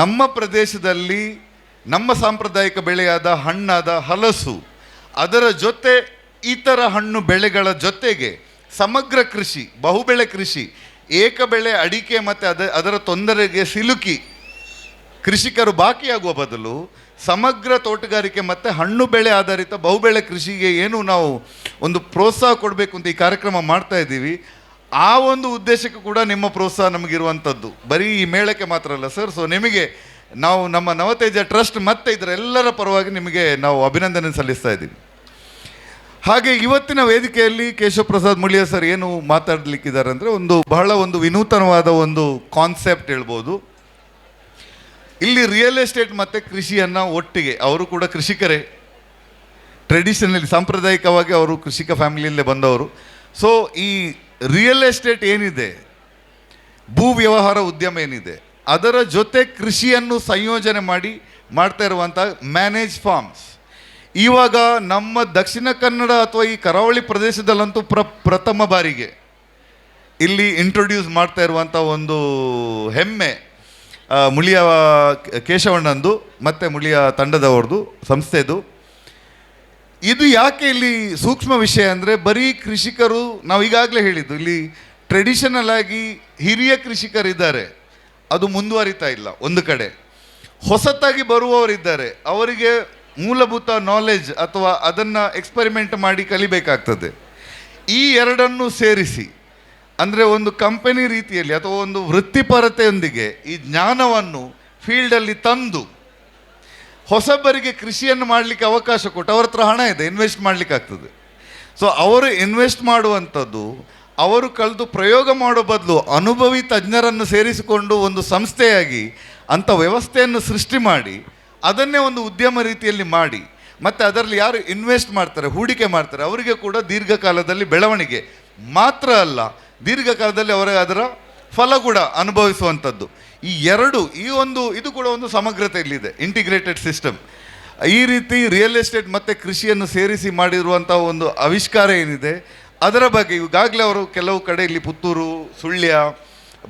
ನಮ್ಮ ಪ್ರದೇಶದಲ್ಲಿ ನಮ್ಮ ಸಾಂಪ್ರದಾಯಿಕ ಬೆಳೆಯಾದ ಹಣ್ಣಾದ ಹಲಸು, ಅದರ ಜೊತೆ ಇತರ ಹಣ್ಣು ಬೆಳೆಗಳ ಜೊತೆಗೆ ಸಮಗ್ರ ಕೃಷಿ, ಬಹುಬೆಳೆ ಕೃಷಿ, ಏಕಬೆಳೆ ಅಡಿಕೆ ಮತ್ತು ಅದರ ತೊಂದರೆಗೆ ಸಿಲುಕಿ ಕೃಷಿಕರು ಬಾಕಿಯಾಗುವ ಬದಲು ಸಮಗ್ರ ತೋಟಗಾರಿಕೆ ಮತ್ತು ಹಣ್ಣು ಬೆಳೆ ಆಧಾರಿತ ಬಹುಬೆಳೆ ಕೃಷಿಗೆ ಏನು ನಾವು ಒಂದು ಪ್ರೋತ್ಸಾಹ ಕೊಡಬೇಕು ಅಂತ ಈ ಕಾರ್ಯಕ್ರಮ ಮಾಡ್ತಾ ಇದ್ದೀವಿ. ಆ ಒಂದು ಉದ್ದೇಶಕ್ಕೂ ಕೂಡ ನಿಮ್ಮ ಪ್ರೋತ್ಸಾಹ ನಮಗಿರುವಂಥದ್ದು, ಬರೀ ಈ ಮೇಳಕ್ಕೆ ಮಾತ್ರ ಅಲ್ಲ ಸರ್. ಸೊ ನಿಮಗೆ ನಾವು ನಮ್ಮ ನವತೇಜ ಟ್ರಸ್ಟ್ ಮತ್ತು ಇದರೆಲ್ಲರ ಪರವಾಗಿ ನಿಮಗೆ ನಾವು ಅಭಿನಂದನೆ ಸಲ್ಲಿಸ್ತಾ ಇದ್ದೀವಿ. ಹಾಗೆ ಇವತ್ತಿನ ವೇದಿಕೆಯಲ್ಲಿ ಕೇಶವ ಪ್ರಸಾದ್ ಮುಳಿಯ ಸರ್ ಏನು ಮಾತಾಡಲಿಕ್ಕಿದ್ದಾರೆ ಅಂದರೆ ಬಹಳ ಒಂದು ವಿನೂತನವಾದ ಒಂದು ಕಾನ್ಸೆಪ್ಟ್ ಹೇಳ್ಬೋದು. ಇಲ್ಲಿ ರಿಯಲ್ ಎಸ್ಟೇಟ್ ಮತ್ತು ಕೃಷಿಯನ್ನು ಒಟ್ಟಿಗೆ, ಅವರು ಕೂಡ ಕೃಷಿಕರೇ, ಟ್ರೆಡಿಷನಲಿ ಸಾಂಪ್ರದಾಯಿಕವಾಗಿ ಅವರು ಕೃಷಿಕ ಫ್ಯಾಮಿಲಿಯಲ್ಲೇ ಬಂದವರು. ಸೊ ಈ ರಿಯಲ್ ಎಸ್ಟೇಟ್ ಏನಿದೆ, ಭೂ ವ್ಯವಹಾರ ಉದ್ಯಮ ಏನಿದೆ, ಅದರ ಜೊತೆ ಕೃಷಿಯನ್ನು ಸಂಯೋಜನೆ ಮಾಡ್ತಾ ಇರುವಂಥ ಮ್ಯಾನೇಜ್ ಫಾರ್ಮ್ಸ್ ಇವಾಗ ನಮ್ಮ ದಕ್ಷಿಣ ಕನ್ನಡ ಅಥವಾ ಈ ಕರಾವಳಿ ಪ್ರದೇಶದಲ್ಲಂತೂ ಪ್ರಥಮ ಬಾರಿಗೆ ಇಲ್ಲಿ ಇಂಟ್ರೊಡ್ಯೂಸ್ ಮಾಡ್ತಾ ಇರುವಂಥ ಒಂದು ಹೆಮ್ಮೆ. ಮುಳಿಯ ಕೇಶವಣ್ಣಂದು ಮತ್ತು ಮುಳಿಯ ತಂಡದವ್ರದ್ದು ಸಂಸ್ಥೆದು. ಇದು ಯಾಕೆ ಇಲ್ಲಿ ಸೂಕ್ಷ್ಮ ವಿಷಯ ಅಂದರೆ, ಬರೀ ಕೃಷಿಕರು, ನಾವು ಈಗಾಗಲೇ ಹೇಳಿದ್ದು, ಇಲ್ಲಿ ಟ್ರೆಡಿಷನಲ್ ಆಗಿ ಹಿರಿಯ ಕೃಷಿಕರಿದ್ದಾರೆ, ಅದು ಮುಂದುವರಿತಾ ಇಲ್ಲ. ಒಂದು ಕಡೆ ಹೊಸತಾಗಿ ಬರುವವರಿದ್ದಾರೆ, ಅವರಿಗೆ ಮೂಲಭೂತ ನಾಲೆಜ್ ಅಥವಾ ಅದನ್ನು ಎಕ್ಸ್ಪರಿಮೆಂಟ್ ಮಾಡಿ ಕಲಿಬೇಕಾಗ್ತದೆ. ಈ ಎರಡನ್ನು ಸೇರಿಸಿ, ಅಂದರೆ ಒಂದು ಕಂಪನಿ ರೀತಿಯಲ್ಲಿ ಅಥವಾ ಒಂದು ವೃತ್ತಿಪರತೆಯೊಂದಿಗೆ ಈ ಜ್ಞಾನವನ್ನು ಫೀಲ್ಡಲ್ಲಿ ತಂದು ಹೊಸಬರಿಗೆ ಕೃಷಿಯನ್ನು ಮಾಡಲಿಕ್ಕೆ ಅವಕಾಶ ಕೊಟ್ಟು, ಅವ್ರ ಹತ್ರ ಹಣ ಇದೆ, ಇನ್ವೆಸ್ಟ್ ಮಾಡಲಿಕ್ಕೆ ಆಗ್ತದೆ. ಸೊ ಅವರು ಇನ್ವೆಸ್ಟ್ ಮಾಡುವಂಥದ್ದು, ಅವರು ಕಳೆದು ಪ್ರಯೋಗ ಮಾಡೋ ಬದಲು ಅನುಭವಿ ತಜ್ಞರನ್ನು ಸೇರಿಸಿಕೊಂಡು ಒಂದು ಸಂಸ್ಥೆಯಾಗಿ ಅಂಥ ವ್ಯವಸ್ಥೆಯನ್ನು ಸೃಷ್ಟಿ ಮಾಡಿ ಅದನ್ನೇ ಒಂದು ಉದ್ಯಮ ರೀತಿಯಲ್ಲಿ ಮಾಡಿ, ಮತ್ತು ಅದರಲ್ಲಿ ಯಾರು ಇನ್ವೆಸ್ಟ್ ಮಾಡ್ತಾರೆ, ಹೂಡಿಕೆ ಮಾಡ್ತಾರೆ, ಅವರಿಗೆ ಕೂಡ ದೀರ್ಘಕಾಲದಲ್ಲಿ ಬೆಳವಣಿಗೆ ಮಾತ್ರ ಅಲ್ಲ, ದೀರ್ಘಕಾಲದಲ್ಲಿ ಅವರಿಗೆ ಅದರ ಫಲ ಕೂಡ ಅನುಭವಿಸುವಂಥದ್ದು. ಈ ಎರಡು, ಇದು ಕೂಡ ಒಂದು ಸಮಗ್ರತೆಯಲ್ಲಿದೆ, ಇಂಟಿಗ್ರೇಟೆಡ್ ಸಿಸ್ಟಮ್. ಈ ರೀತಿ ರಿಯಲ್ ಎಸ್ಟೇಟ್ ಮತ್ತು ಕೃಷಿಯನ್ನು ಸೇರಿಸಿ ಮಾಡಿರುವಂಥ ಒಂದು ಆವಿಷ್ಕಾರ ಏನಿದೆ, ಅದರ ಬಗ್ಗೆ ಈಗಾಗಲೇ ಅವರು ಕೆಲವು ಕಡೆ ಇಲ್ಲಿ ಪುತ್ತೂರು, ಸುಳ್ಯ,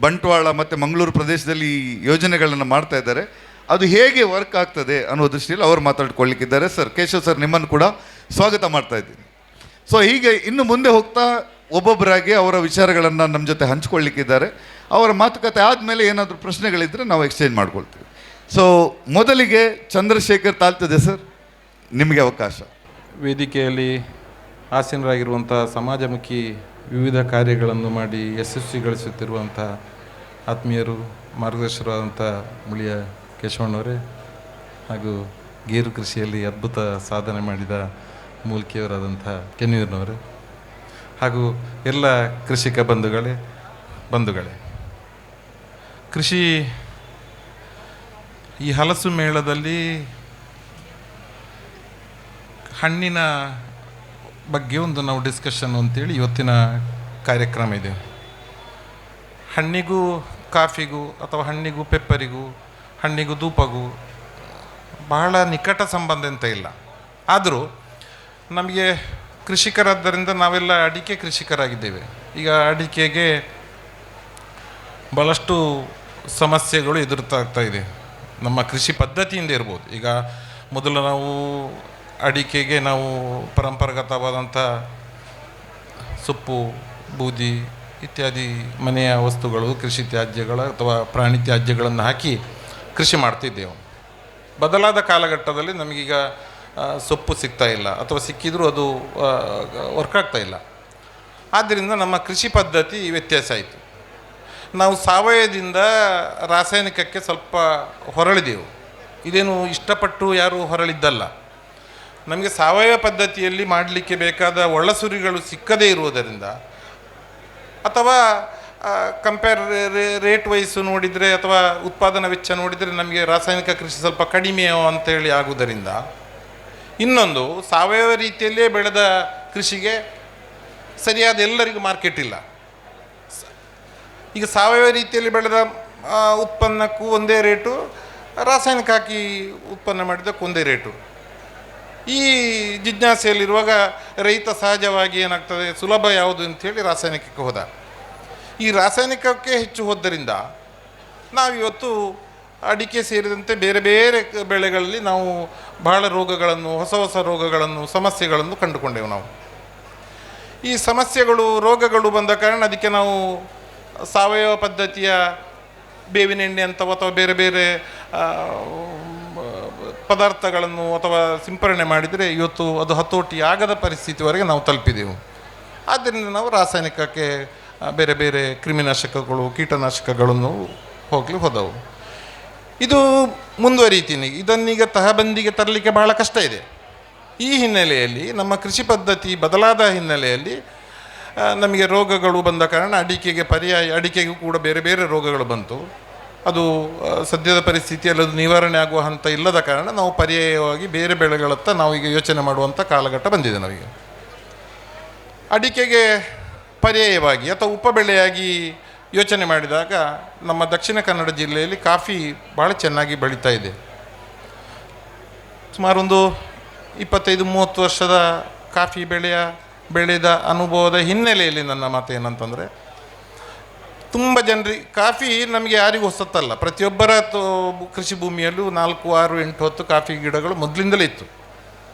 ಬಂಟ್ವಾಳ ಮತ್ತು ಮಂಗಳೂರು ಪ್ರದೇಶದಲ್ಲಿ ಈ ಯೋಜನೆಗಳನ್ನು ಮಾಡ್ತಾ ಇದ್ದಾರೆ. ಅದು ಹೇಗೆ ವರ್ಕ್ ಆಗ್ತದೆ ಅನ್ನೋ ದೃಷ್ಟಿಯಲ್ಲಿ ಅವರು ಮಾತಾಡ್ಕೊಳ್ಳಿಕ್ಕಿದ್ದಾರೆ. ಸರ್, ಕೇಶವ್ ಸರ್, ನಿಮ್ಮನ್ನು ಕೂಡ ಸ್ವಾಗತ ಮಾಡ್ತಾ ಇದ್ದೀನಿ. ಸೊ ಹೀಗೆ ಇನ್ನು ಮುಂದೆ ಹೋಗ್ತಾ ಒಬ್ಬೊಬ್ಬರಾಗಿ ಅವರ ವಿಚಾರಗಳನ್ನು ನಮ್ಮ ಜೊತೆ ಹಂಚ್ಕೊಳ್ಳಿಕ್ಕಿದ್ದಾರೆ. ಅವರ ಮಾತುಕತೆ ಆದಮೇಲೆ ಏನಾದರೂ ಪ್ರಶ್ನೆಗಳಿದ್ದರೆ ನಾವು ಎಕ್ಸ್ಚೇಂಜ್ ಮಾಡ್ಕೊಳ್ತೀವಿ. ಸೊ ಮೊದಲಿಗೆ ಚಂದ್ರಶೇಖರ್ ತಾಲ್ತದೆ ಸರ್, ನಿಮಗೆ ಅವಕಾಶ. ವೇದಿಕೆಯಲ್ಲಿ ಆಸೀನರಾಗಿರುವಂಥ ಸಮಾಜಮುಖಿ ವಿವಿಧ ಕಾರ್ಯಗಳನ್ನು ಮಾಡಿ ಯಶಸ್ವಿಗೊಳಿಸುತ್ತಿರುವಂಥ ಆತ್ಮೀಯರು, ಮಾರ್ಗದರ್ಶಕರಾದಂಥ ಮುಳಿಯ ಕೇಶವಣ್ಣವರೇ, ಹಾಗೂ ಗೇರು ಕೃಷಿಯಲ್ಲಿ ಅದ್ಭುತ ಸಾಧನೆ ಮಾಡಿದ ಮೂಲ್ಕಿಯವರಾದಂಥ ಕೆನ್ನೂರಿನವರೇ, ಹಾಗೂ ಎಲ್ಲ ಕೃಷಿಕ ಬಂಧುಗಳೇ, ಕೃಷಿ ಈ ಹಲಸು ಮೇಳದಲ್ಲಿ ಹಣ್ಣಿನ ಬಗ್ಗೆ ಒಂದು ನಾವು ಡಿಸ್ಕಷನ್ ಅಂತೇಳಿ ಇವತ್ತಿನ ಕಾರ್ಯಕ್ರಮ ಇದೆ. ಹಣ್ಣಿಗೂ ಕಾಫಿಗೂ ಅಥವಾ ಹಣ್ಣಿಗೂ ಪೆಪ್ಪರಿಗೂ, ಹಣ್ಣಿಗೂ ಧೂಪಗೂ ಬಹಳ ನಿಕಟ ಸಂಬಂಧ ಅಂತ ಇಲ್ಲ. ಆದರೂ ನಮಗೆ ಕೃಷಿಕರಾದ್ದರಿಂದ ನಾವೆಲ್ಲ ಅಡಿಕೆ ಕೃಷಿಕರಾಗಿದ್ದೇವೆ. ಈಗ ಅಡಿಕೆಗೆ ಭಾಳಷ್ಟು ಸಮಸ್ಯೆಗಳು ಎದುರಾಗ್ತಾ ಇದೆ. ನಮ್ಮ ಕೃಷಿ ಪದ್ಧತಿಯಿಂದ ಇರ್ಬೋದು. ಈಗ ಮೊದಲು ನಾವು ಅಡಿಕೆಗೆ ನಾವು ಪರಂಪರಾಗತವಾದಂಥ ಸೊಪ್ಪು, ಬೂದಿ ಇತ್ಯಾದಿ ಮನೆಯ ವಸ್ತುಗಳು, ಕೃಷಿ ತ್ಯಾಜ್ಯಗಳ ಅಥವಾ ಪ್ರಾಣಿ ತ್ಯಾಜ್ಯಗಳನ್ನು ಹಾಕಿ ಕೃಷಿ ಮಾಡ್ತಿದ್ದೆವು. ಬದಲಾದ ಕಾಲಘಟ್ಟದಲ್ಲಿ ನಮಗೀಗ ಸೊಪ್ಪು ಸಿಗ್ತಾ ಇಲ್ಲ, ಅಥವಾ ಸಿಕ್ಕಿದರೂ ಅದು ವರ್ಕ್ ಆಗ್ತಾ ಇಲ್ಲ. ಆದ್ದರಿಂದ ನಮ್ಮ ಕೃಷಿ ಪದ್ಧತಿ ವ್ಯತ್ಯಾಸ ಆಯಿತು. ನಾವು ಸಾವಯವದಿಂದ ರಾಸಾಯನಿಕಕ್ಕೆ ಸ್ವಲ್ಪ ಹೊರಳಿದೆವು. ಇದೇನು ಇಷ್ಟಪಟ್ಟು ಯಾರೂ ಹೊರಳಿದ್ದಲ್ಲ. ನಮಗೆ ಸಾವಯವ ಪದ್ಧತಿಯಲ್ಲಿ ಮಾಡಲಿಕ್ಕೆ ಬೇಕಾದ ಒಳಸುರಿಗಳು ಸಿಕ್ಕದೇ ಇರುವುದರಿಂದ, ಅಥವಾ ರೇಟ್ ವೈಸ್ ನೋಡಿದರೆ ಅಥವಾ ಉತ್ಪಾದನಾ ವೆಚ್ಚ ನೋಡಿದರೆ ನಮಗೆ ರಾಸಾಯನಿಕ ಕೃಷಿ ಸ್ವಲ್ಪ ಕಡಿಮೆ ಅಂತೇಳಿ ಆಗುವುದರಿಂದ, ಇನ್ನೊಂದು ಸಾವಯವ ರೀತಿಯಲ್ಲೇ ಬೆಳೆದ ಕೃಷಿಗೆ ಸರಿಯಾದ ಎಲ್ಲರಿಗೂ ಮಾರ್ಕೆಟ್ ಇಲ್ಲ. ಈಗ ಸಾವಯವ ರೀತಿಯಲ್ಲಿ ಬೆಳೆದ ಉತ್ಪನ್ನಕ್ಕೂ ಒಂದೇ ರೇಟು, ರಾಸಾಯನಿಕ ಹಾಕಿ ಉತ್ಪನ್ನ ಮಾಡಿದ್ದಕ್ಕೂ ಒಂದೇ ರೇಟು. ಈ ಜಿಜ್ಞಾಸೆಯಲ್ಲಿರುವಾಗ ರೈತ ಸಹಜವಾಗಿ ಏನಾಗ್ತದೆ, ಸುಲಭ ಯಾವುದು ಅಂಥೇಳಿ ರಾಸಾಯನಿಕಕ್ಕೆ ಹೋದ. ಈ ರಾಸಾಯನಿಕಕ್ಕೆ ಹೆಚ್ಚು ಹೋದ್ದರಿಂದ ನಾವಿವತ್ತು ಅಡಿಕೆ ಸೇರಿದಂತೆ ಬೇರೆ ಬೇರೆ ಬೆಳೆಗಳಲ್ಲಿ ನಾವು ಬಹಳ ರೋಗಗಳನ್ನು, ಹೊಸ ಹೊಸ ರೋಗಗಳನ್ನು, ಸಮಸ್ಯೆಗಳನ್ನು ಕಂಡುಕೊಂಡೆವು. ನಾವು ಈ ಸಮಸ್ಯೆಗಳು, ರೋಗಗಳು ಬಂದ ಕಾರಣ ಅದಕ್ಕೆ ನಾವು ಸಾವಯವ ಪದ್ಧತಿಯ ಬೇವಿನ ಎಣ್ಣೆ ಅಥವಾ ಬೇರೆ ಬೇರೆ ಪದಾರ್ಥಗಳನ್ನು ಅಥವಾ ಸಿಂಪರಣೆ ಮಾಡಿದರೆ ಇವತ್ತು ಅದು ಹತೋಟಿ ಆಗದ ಪರಿಸ್ಥಿತಿವರೆಗೆ ನಾವು ತಲುಪಿದೆವು. ಆದ್ದರಿಂದ ನಾವು ರಾಸಾಯನಿಕಕ್ಕೆ ಬೇರೆ ಬೇರೆ ಕ್ರಿಮಿನಾಶಕಗಳು, ಕೀಟನಾಶಕಗಳನ್ನು ಹೋದವು. ಇದು ಮುಂದುವರಿತೀನಿ. ಇದನ್ನೀಗ ತಹಬಂದಿಗೆ ತರಲಿಕ್ಕೆ ಬಹಳ ಕಷ್ಟ ಇದೆ. ಈ ಹಿನ್ನೆಲೆಯಲ್ಲಿ ನಮ್ಮ ಕೃಷಿ ಪದ್ಧತಿ ಬದಲಾದ ಹಿನ್ನೆಲೆಯಲ್ಲಿ ನಮಗೆ ರೋಗಗಳು ಬಂದ ಕಾರಣ ಅಡಿಕೆಗೂ ಕೂಡ ಬೇರೆ ಬೇರೆ ರೋಗಗಳು ಬಂತು. ಅದು ಸದ್ಯದ ಪರಿಸ್ಥಿತಿಯಲ್ಲಿ ಅದು ನಿವಾರಣೆ ಆಗುವ ಹಂತ ಇಲ್ಲದ ಕಾರಣ ನಾವು ಪರ್ಯಾಯವಾಗಿ ಬೇರೆ ಬೆಳೆಗಳತ್ತ ನಾವು ಈಗ ಯೋಚನೆ ಮಾಡುವಂಥ ಕಾಲಘಟ್ಟ ಬಂದಿದೆ. ನಾವೀಗ ಅಡಿಕೆಗೆ ಪರ್ಯಾಯವಾಗಿ ಅಥವಾ ಉಪಬೆಳೆಯಾಗಿ ಯೋಚನೆ ಮಾಡಿದಾಗ ನಮ್ಮ ದಕ್ಷಿಣ ಕನ್ನಡ ಜಿಲ್ಲೆಯಲ್ಲಿ ಕಾಫಿ ಭಾಳ ಚೆನ್ನಾಗಿ ಬೆಳೀತಾ ಇದೆ. ಸುಮಾರು ಒಂದು 25-30 ವರ್ಷದ ಕಾಫಿ ಬೆಳೆದ ಅನುಭವದ ಹಿನ್ನೆಲೆಯಲ್ಲಿ ನನ್ನ ಮಾತು ಏನಂತಂದರೆ, ತುಂಬ ಜನರಿಗೆ ಕಾಫಿ ನಮಗೆ ಯಾರಿಗೂ ಹೊಸತಲ್ಲ, ಪ್ರತಿಯೊಬ್ಬರ ಕೃಷಿ ಭೂಮಿಯಲ್ಲೂ 4, 6, 8, 10 ಕಾಫಿ ಗಿಡಗಳು ಮೊದಲಿಂದಲೇ ಇತ್ತು.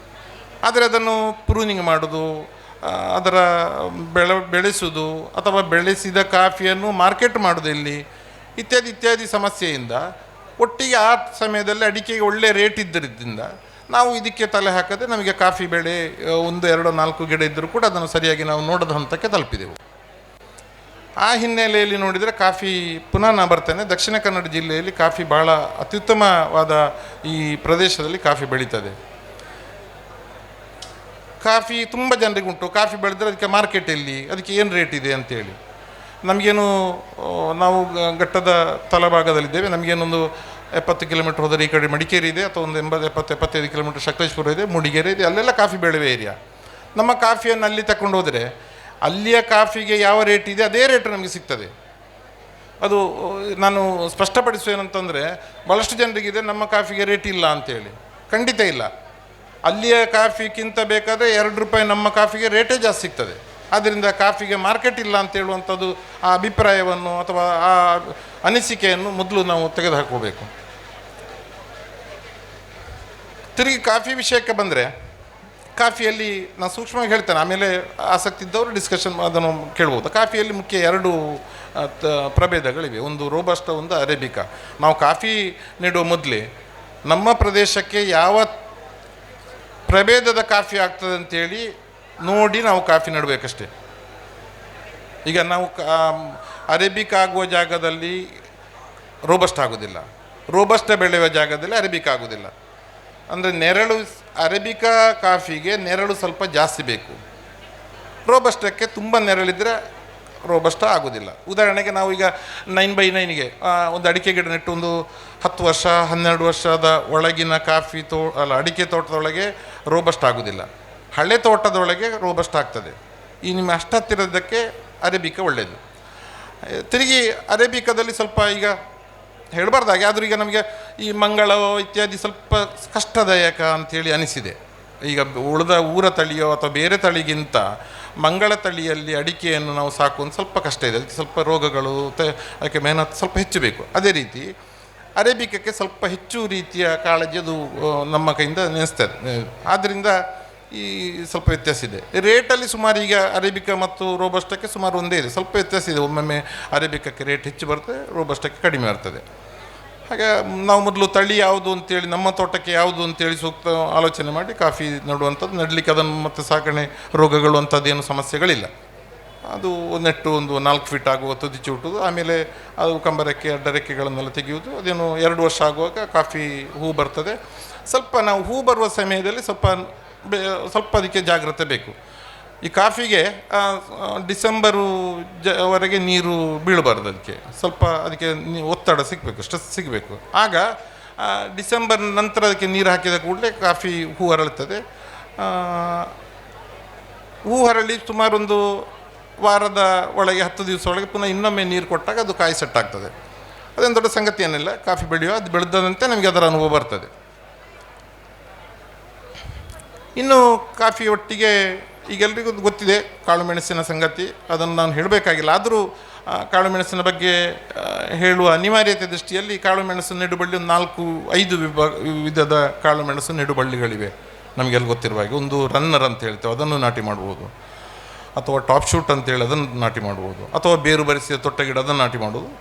ಆದರೆ ಅದನ್ನು ಪ್ರೂನಿಂಗ್ ಮಾಡೋದು, ಅದರ ಬೆಳೆಸೋದು ಅಥವಾ ಬೆಳೆಸಿದ ಕಾಫಿಯನ್ನು ಮಾರ್ಕೆಟ್ ಮಾಡೋದು ಇಲ್ಲಿ ಇತ್ಯಾದಿ ಸಮಸ್ಯೆಯಿಂದ ಒಟ್ಟಿಗೆ ಆ ಸಮಯದಲ್ಲಿ ಅಡಿಕೆಗೆ ಒಳ್ಳೆ ರೇಟ್ ಇದ್ದರಿಂದ ನಾವು ಇದಕ್ಕೆ ತಲೆ ಹಾಕದೆ ನಮಗೆ ಕಾಫಿ ಬೆಳೆ 1, 2, 4 ಗಿಡ ಇದ್ದರೂ ಕೂಡ ಅದನ್ನು ಸರಿಯಾಗಿ ನಾವು ನೋಡದ ಹಂತಕ್ಕೆ ತಲುಪಿದೆವು. ಆ ಹಿನ್ನೆಲೆಯಲ್ಲಿ ನೋಡಿದರೆ ಕಾಫಿ ಪುನಃ ನಾ ಬರ್ತೇನೆ. ದಕ್ಷಿಣ ಕನ್ನಡ ಜಿಲ್ಲೆಯಲ್ಲಿ ಕಾಫಿ ಭಾಳ ಅತ್ಯುತ್ತಮವಾದ ಈ ಪ್ರದೇಶದಲ್ಲಿ ಕಾಫಿ ಬೆಳೀತದೆ. ಕಾಫಿ ತುಂಬ ಜನರಿಗೆ ಉಂಟು. ಕಾಫಿ ಬೆಳೆದ್ರೆ ಅದಕ್ಕೆ ಮಾರ್ಕೆಟ್ ಎಲ್ಲಿ, ಅದಕ್ಕೆ ಏನು ರೇಟ್ ಇದೆ ಅಂತೇಳಿ. ನಮಗೇನು ನಾವು ಘಟ್ಟದ ತಳಭಾಗದಲ್ಲಿದ್ದೇವೆ. ನಮಗೇನೊಂದು 70 ಕಿಲೋಮೀಟ್ರ್ ಹೋದರೆ ಈ ಕಡೆ ಮಡಿಕೇರಿ ಇದೆ, ಅಥವಾ ಒಂದು 80-75 ಕಿಲೋಮೀಟ್ರ್ ಸಕಲೇಶ್ಪುರ ಇದೆ, ಮೂಡಿಗೆರೆ ಇದೆ, ಅಲ್ಲೆಲ್ಲ ಕಾಫಿ ಬೆಳೆಯುವ ಏರಿಯಾ. ನಮ್ಮ ಕಾಫಿಯನ್ನು ಅಲ್ಲಿ ತಗೊಂಡು ಹೋದರೆ ಅಲ್ಲಿಯ ಕಾಫಿಗೆ ಯಾವ ರೇಟ್ ಇದೆ ಅದೇ ರೇಟ್ ನಮಗೆ ಸಿಗ್ತದೆ. ಅದು ನಾನು ಸ್ಪಷ್ಟಪಡಿಸುವೇನಂತಂದರೆ, ಭಾಳಷ್ಟು ಜನರಿಗಿದೆ ನಮ್ಮ ಕಾಫಿಗೆ ರೇಟ್ ಇಲ್ಲ ಅಂತೇಳಿ. ಖಂಡಿತ ಇಲ್ಲ. ಅಲ್ಲಿಯ ಕಾಫಿಗಿಂತ ಬೇಕಾದರೆ 2 ರೂಪಾಯಿ ನಮ್ಮ ಕಾಫಿಗೆ ರೇಟೇ ಜಾಸ್ತಿ ಸಿಗ್ತದೆ. ಆದ್ದರಿಂದ ಕಾಫಿಗೆ ಮಾರ್ಕೆಟ್ ಇಲ್ಲ ಅಂತ ಹೇಳುವಂಥದ್ದು ಆ ಅಭಿಪ್ರಾಯವನ್ನು ಅಥವಾ ಆ ಅನಿಸಿಕೆಯನ್ನು ಮೊದಲು ನಾವು ತೆಗೆದುಹಾಕೋಬೇಕು. ತಿರುಗಿ ಕಾಫಿ ವಿಷಯಕ್ಕೆ ಬಂದರೆ, ಕಾಫಿಯಲ್ಲಿ ನಾನು ಸೂಕ್ಷ್ಮವಾಗಿ ಹೇಳ್ತೇನೆ, ಆಮೇಲೆ ಆಸಕ್ತಿ ಇದ್ದವರು ಡಿಸ್ಕಷನ್ ಅದನ್ನು ಕೇಳ್ಬೋದು. ಕಾಫಿಯಲ್ಲಿ ಮುಖ್ಯ 2 ಪ್ರಭೇದಗಳಿವೆ, ಒಂದು ರೋಬಸ್ಟ, ಒಂದು ಅರೇಬಿಕಾ. ನಾವು ಕಾಫಿ ನೆಡುವ ಮೊದಲೇ ನಮ್ಮ ಪ್ರದೇಶಕ್ಕೆ ಯಾವ ಪ್ರಭೇದದ ಕಾಫಿ ಆಗ್ತದೆ ಅಂತೇಳಿ ನೋಡಿ ನಾವು ಕಾಫಿ ನೆಡಬೇಕಷ್ಟೆ. ಈಗ ನಾವು ಅರೇಬಿಕಾ ಆಗುವ ಜಾಗದಲ್ಲಿ ರೋಬಸ್ಟ್ ಆಗೋದಿಲ್ಲ, ರೋಬಸ್ಟ ಬೆಳೆಯುವ ಜಾಗದಲ್ಲಿ ಅರೇಬಿಕಾ ಆಗೋದಿಲ್ಲ. ಅಂದರೆ ನೆರಳು, ಅರೇಬಿಕಾ ಕಾಫಿಗೆ ನೆರಳು ಸ್ವಲ್ಪ ಜಾಸ್ತಿ ಬೇಕು, ರೋಬಸ್ಟಕ್ಕೆ ತುಂಬ ನೆರಳಿದ್ರೆ ರೋಬಸ್ಟ ಆಗೋದಿಲ್ಲ. ಉದಾಹರಣೆಗೆ ನಾವು ಈಗ 9x9ಗೆ ಒಂದು ಅಡಿಕೆ ಗಿಡ ನೆಟ್ಟು ಒಂದು 10 ವರ್ಷ 12 ವರ್ಷದ ಒಳಗಿನ ಕಾಫಿ ಅಡಿಕೆ ತೋಟದೊಳಗೆ ರೋಬಸ್ಟ್ ಆಗೋದಿಲ್ಲ. ಹಳೆ ತೋಟದೊಳಗೆ ರೋಬಸ್ಟ್ ಆಗ್ತದೆ. ಈ ನಿಮ್ಮ ಅಷ್ಟು ಹತ್ತಿರದಕ್ಕೆ ಅರೇಬಿಕಾ ಒಳ್ಳೆಯದು. ತಿರುಗಿ ಅರೇಬಿಕಾದಲ್ಲಿ ಸ್ವಲ್ಪ ಈಗ ಹೇಳಬಾರ್ದಾಗೆ, ಆದರೂ ಈಗ ನಮಗೆ ಈ ಮಂಗಳ ಇತ್ಯಾದಿ ಸ್ವಲ್ಪ ಕಷ್ಟದಾಯಕ ಅಂಥೇಳಿ ಅನಿಸಿದೆ. ಈಗ ಉಳಿದ ಊರ ತಳಿಯೋ ಅಥವಾ ಬೇರೆ ತಳಿಗಿಂತ ಮಂಗಳ ತಳಿಯಲ್ಲಿ ಅಡಿಕೆಯನ್ನು ನಾವು ಸಾಕುವಂತ ಸ್ವಲ್ಪ ಕಷ್ಟ ಇದೆ. ಅದಕ್ಕೆ ಸ್ವಲ್ಪ ರೋಗಗಳು, ಅದಕ್ಕೆ ಮೆಹನತ್ ಸ್ವಲ್ಪ ಹೆಚ್ಚು ಬೇಕು. ಅದೇ ರೀತಿ ಅರೇಬಿಕಕ್ಕೆ ಸ್ವಲ್ಪ ಹೆಚ್ಚು ರೀತಿಯ ಕಾಳಜಿ ಅದು ನಮ್ಮ ಕೈಯಿಂದ ನೆನೆಸ್ತದೆ. ಆದ್ದರಿಂದ ಈ ಸ್ವಲ್ಪ ವ್ಯತ್ಯಾಸ ಇದೆ. ರೇಟಲ್ಲಿ ಸುಮಾರು ಈಗ ಅರೇಬಿಕಾ ಮತ್ತು ರೋಬಸ್ಟಕ್ಕೆ ಸುಮಾರು ಒಂದೇ ಇದೆ, ಸ್ವಲ್ಪ ವ್ಯತ್ಯಾಸ ಇದೆ. ಒಮ್ಮೊಮ್ಮೆ ಅರೇಬಿಕಕ್ಕೆ ರೇಟ್ ಹೆಚ್ಚು ಬರ್ತದೆ, ರೋಬಸ್ಟಕ್ಕೆ ಕಡಿಮೆ ಬರ್ತದೆ. ಹಾಗೆ ನಾವು ಮೊದಲು ತಳಿ ಯಾವುದು ಅಂತೇಳಿ, ನಮ್ಮ ತೋಟಕ್ಕೆ ಯಾವುದು ಅಂತೇಳಿ ಸೂಕ್ತ ಆಲೋಚನೆ ಮಾಡಿ ಕಾಫಿ ನೆಡುವಂಥದ್ದು. ನೆಡಲಿಕ್ಕೆ ಅದನ್ನು ಮತ್ತು ಸಾಕಣೆ ರೋಗಗಳು ಅಂಥದ್ದೇನು ಸಮಸ್ಯೆಗಳಿಲ್ಲ. ಅದು ನೆಟ್ಟು ಒಂದು 4 ಫೀಟ್ ಆಗುವ ತುದಿ ಚೂಟುವುದು, ಆಮೇಲೆ ಅದು ಕಂಬರೆಕ್ಕೆ ಅಡ್ಡರೆಕ್ಕೆಗಳನ್ನೆಲ್ಲ ತೆಗೆಯುವುದು. ಅದೇನು 2 ವರ್ಷ ಆಗುವಾಗ ಕಾಫಿ ಹೂ ಬರ್ತದೆ. ಸ್ವಲ್ಪ ನಾವು ಹೂ ಬರುವ ಸಮಯದಲ್ಲಿ ಸ್ವಲ್ಪ ಅದಕ್ಕೆ ಜಾಗ್ರತೆ ಬೇಕು. ಈ ಕಾಫಿಗೆ ಡಿಸೆಂಬರು ವರೆಗೆ ನೀರು ಬೀಳಬಾರ್ದು. ಅದಕ್ಕೆ ಸ್ವಲ್ಪ ಅದಕ್ಕೆ ಒತ್ತಡ ಸಿಗಬೇಕು, ಸ್ಟ್ರೆಸ್ ಸಿಗಬೇಕು. ಆಗ ಡಿಸೆಂಬರ್ ನಂತರ ಅದಕ್ಕೆ ನೀರು ಹಾಕಿದ ಕೂಡಲೇ ಕಾಫಿ ಹೂ ಅರಳುತ್ತದೆ. ಹೂ ಅರಳಿ ಸುಮಾರೊಂದು ವಾರದ ಒಳಗೆ 10 ದಿವಸ ಒಳಗೆ ಪುನಃ ಇನ್ನೊಮ್ಮೆ ನೀರು ಕೊಟ್ಟಾಗ ಅದು ಕಾಯಿ ಸೆಟ್ ಆಗ್ತದೆ. ಅದೇನು ದೊಡ್ಡ ಸಂಗತಿ ಏನಿಲ್ಲ. ಕಾಫಿ ಬೆಳೆಯುವ, ಅದು ಬೆಳೆದಂತೆ ನಮಗೆ ಅದರ ಅನುಭವ ಬರ್ತದೆ. ಇನ್ನು ಕಾಫಿ ಒಟ್ಟಿಗೆ ಈಗೆಲ್ಲರಿಗೂ ಗೊತ್ತಿದೆ ಕಾಳು ಮೆಣಸಿನ ಸಂಗತಿ, ಅದನ್ನು ನಾನು ಹೇಳಬೇಕಾಗಿಲ್ಲ. ಆದರೂ ಕಾಳು ಮೆಣಸಿನ ಬಗ್ಗೆ ಹೇಳುವ ಅನಿವಾರ್ಯತೆ ದೃಷ್ಟಿಯಲ್ಲಿ ಕಾಳು ಮೆಣಸು ನೆಡುಬಳ್ಳಿ ಒಂದು 4-5 ವಿಧದ ಕಾಳು ಮೆಣಸು ನೆಡುಬಳ್ಳಿಗಳಿವೆ ನಮಗೆಲ್ಲ ಗೊತ್ತಿರುವ ಹಾಗೆ. ಒಂದು ರನ್ನರ್ ಅಂತ ಹೇಳ್ತೇವೆ, ಅದನ್ನು ನಾಟಿ ಮಾಡ್ಬೋದು. ಅಥವಾ ಟಾಪ್ ಶೂಟ್ ಅಂತೇಳಿ ಅದನ್ನು ನಾಟಿ ಮಾಡ್ಬೋದು. ಅಥವಾ ಬೇರು ಬರಿಸಿದ ತೊಟ್ಟ ಗಿಡ ಅದನ್ನು ನಾಟಿ ಮಾಡೋದು.